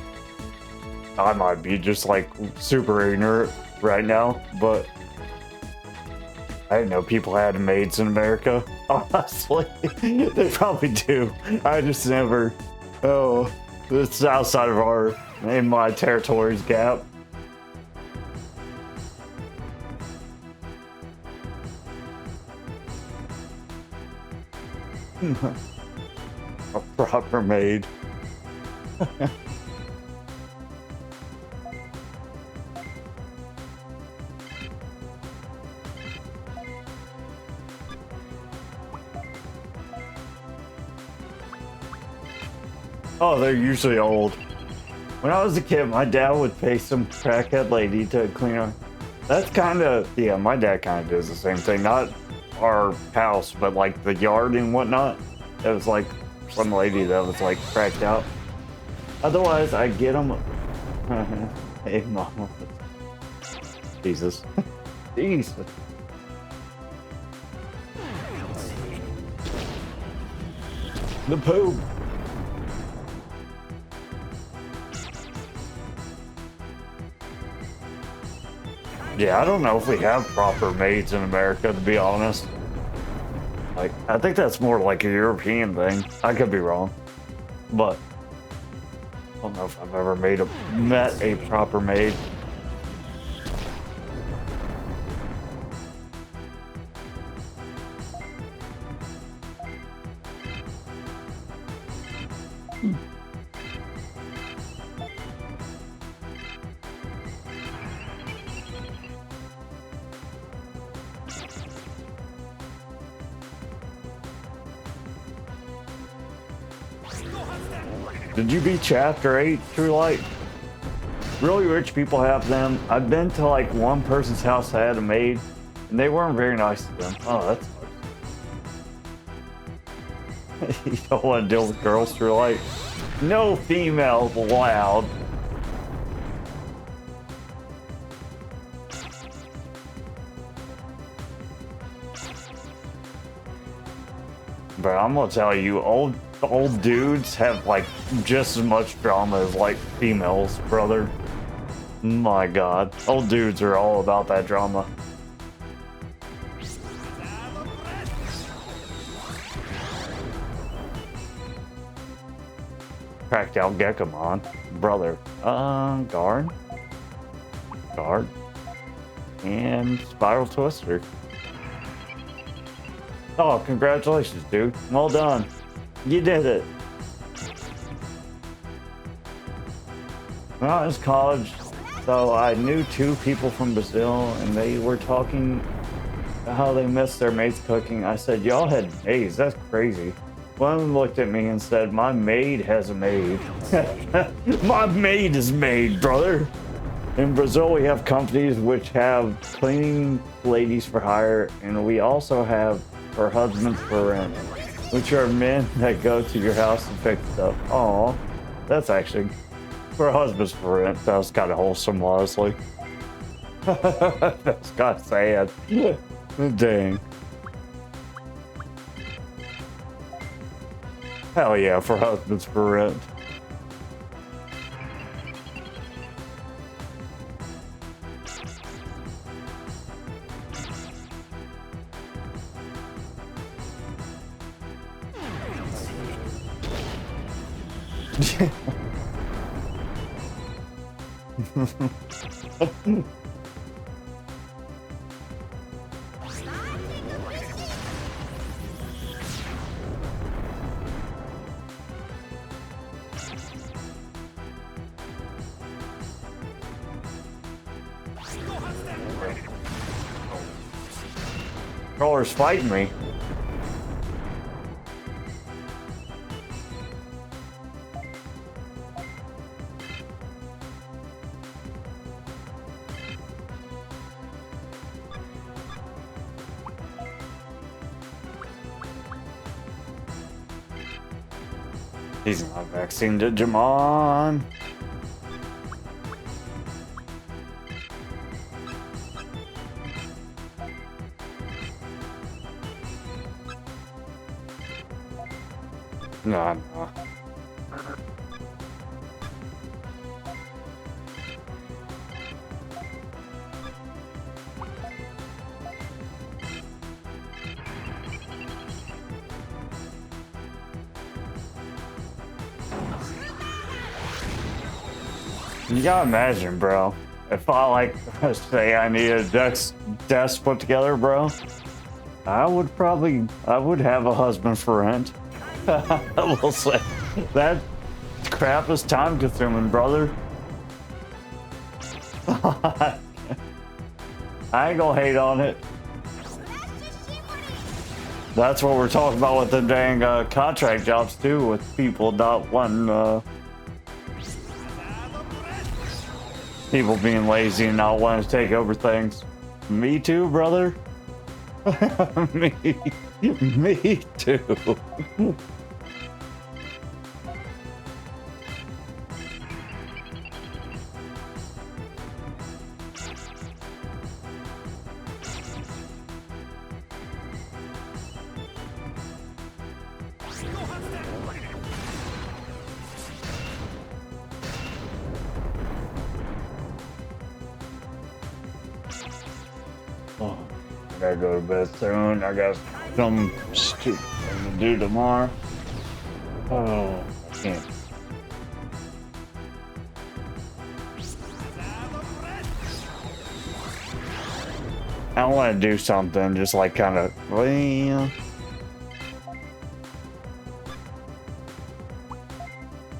I might be just like super ignorant right now, but I didn't know people had maids in America. Honestly, they probably do. I just never. Oh, it's outside of in my territory's gap. A proper maid. Oh, they're usually old. When I was a kid, my dad would pay some crackhead lady to clean our... That's kind of... Yeah, my dad kind of does the same thing. Not our house, but like the yard and whatnot. It was like some lady that was like cracked out. Otherwise, I get them... Hey, mama. Jesus. Jesus. The poop. Yeah, I don't know if we have proper maids in America, to be honest. Like, I think that's more like a European thing. I could be wrong. But I don't know if I've ever met a proper maid. Did you beat Chapter 8, True Light? Really rich people have them. I've been to like one person's house that had a maid, and they weren't very nice to them. Oh, that sucks. You don't want to deal with girls, True Light? No females allowed. But I'm gonna tell you, old dudes have like just as much drama as like females, brother. My God, old dudes are all about that drama. Cracked out Gekomon, brother. Guard, and Spiral Twister. Oh, congratulations, dude. Well done. You did it. When I was in college, so I knew 2 people from Brazil, and they were talking about how they missed their maid's cooking. I said, y'all had maids, that's crazy. One of them looked at me and said, my maid has a maid. My maid is maid, brother. In Brazil, we have companies which have cleaning ladies for hire, and we also have for husbands for rent, which are men that go to your house and fix stuff. Aw, that's actually for husbands for rent. That was kind of wholesome, honestly. That's kind of sad. Dang. Hell yeah, for husbands for rent. Crawler's fighting me. He's not vaccine Digimon. No, no. You gotta imagine, bro. If I like say I need a desk put together, bro, I would have a husband for rent. I will say that crap is time consuming, brother. I ain't gonna hate on it. That's what we're talking about with the dang contract jobs too, with people not wanting people being lazy and not wanting to take over things. Me too, brother. me too. Oh, I gotta go to bed soon. I got some stupid thing to do tomorrow. Oh, I can't. I want to do something just like kind of, well,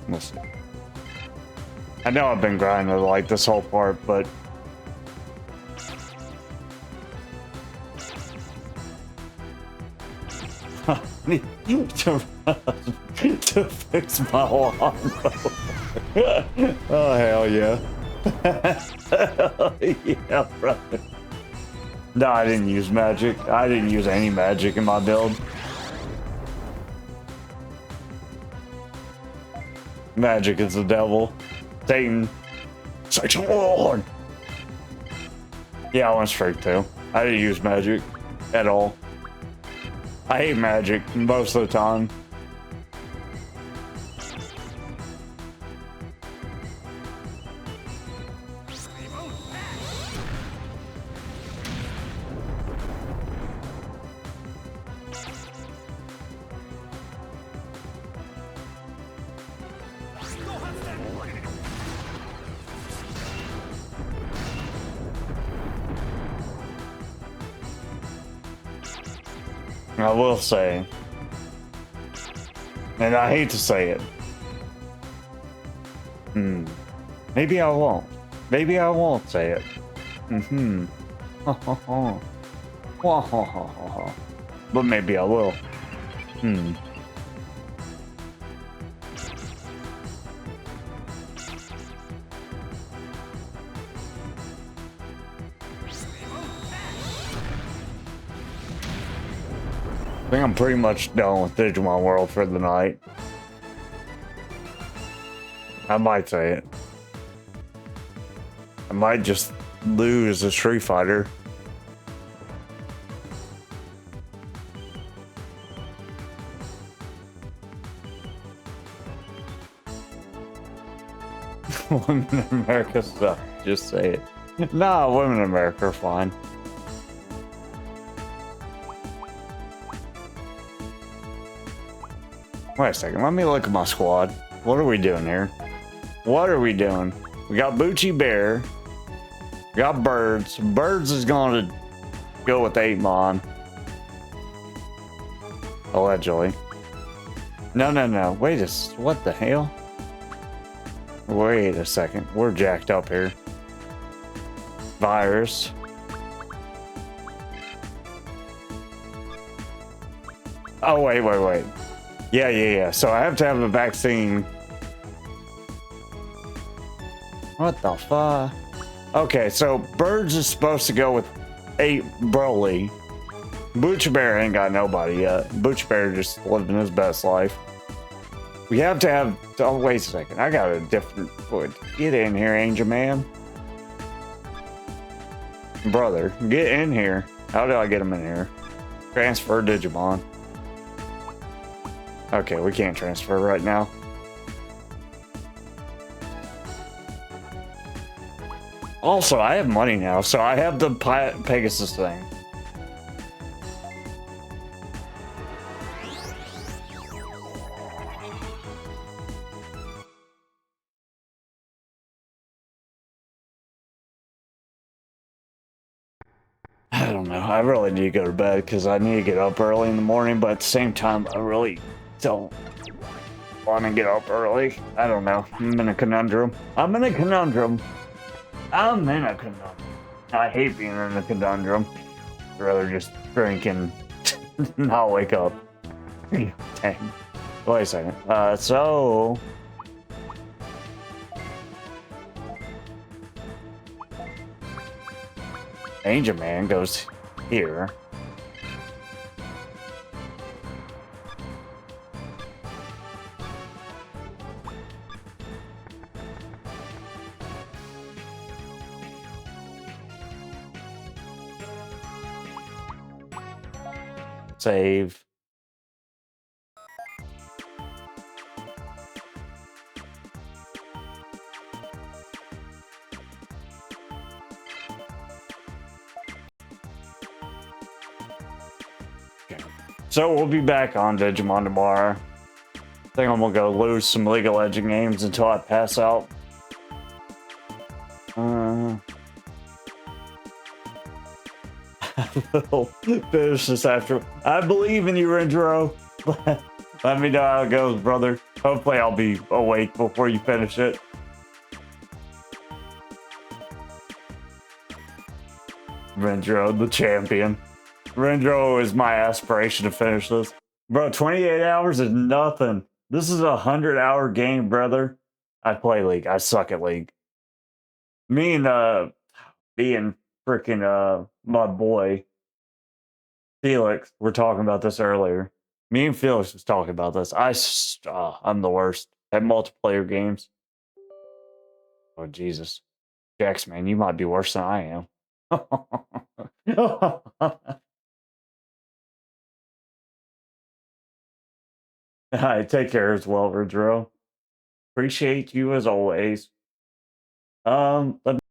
we'll see. I know I've been grinding like this whole part, but to fix my lawn. Oh hell yeah. Yeah, brother. No, I didn't use magic. I didn't use any magic in my build. Magic is the devil. Satan. Satan Lord. Yeah, I went straight to. I didn't use magic at all. I hate magic most of the time. I will say, and I hate to say it, maybe I won't. Maybe I won't say it. But maybe I will. I think I'm pretty much done with Digimon World for the night. I might say it. I might just lose a Street Fighter. Women in America suck. Just say it. Nah, women in America are fine. Wait a second, let me look at my squad. What are we doing here? What are we doing? We got Bucci Bear. We got Birds. Birds is going to go with 8mon. Allegedly. No. Wait a... What the hell? Wait a second. We're jacked up here. Virus. Oh, wait. Yeah. So I have to have a vaccine. What the fuck? Okay, so Birds is supposed to go with 8 Broly. Booch Bear ain't got nobody yet. Booch Bear just living his best life. We have to have... Oh, wait a second. I got a different foot. Get in here, Angel Man. Brother, get in here. How do I get him in here? Transfer Digimon. Okay, we can't transfer right now. Also, I have money now, so I have the Pegasus thing. I don't know. I really need to go to bed because I need to get up early in the morning, but at the same time, I really don't want to get up early. I don't know. I'm in a conundrum. I'm in a conundrum. I hate being in a conundrum. I'd rather just drink and not wake up. Dang. Wait a second. So... Angel Man goes here. Save. Okay. So we'll be back on Digimon tomorrow. I think I'm gonna go lose some League of Legends games until I pass out. We'll finish this after. I believe in you, Rendro. Let me know how it goes, brother. Hopefully I'll be awake before you finish it. Rendro, the champion. Rendro is my aspiration to finish this. Bro, 28 hours is nothing. This is a 100-hour game, brother. I play League. I suck at League. Me and being freaking my boy Felix were talking about this earlier. Me and Felix was talking about this. I'm the worst at multiplayer games. Oh Jesus, Jax, man, you might be worse than I am. All right, take care as well, Rodro. Appreciate you as always. Let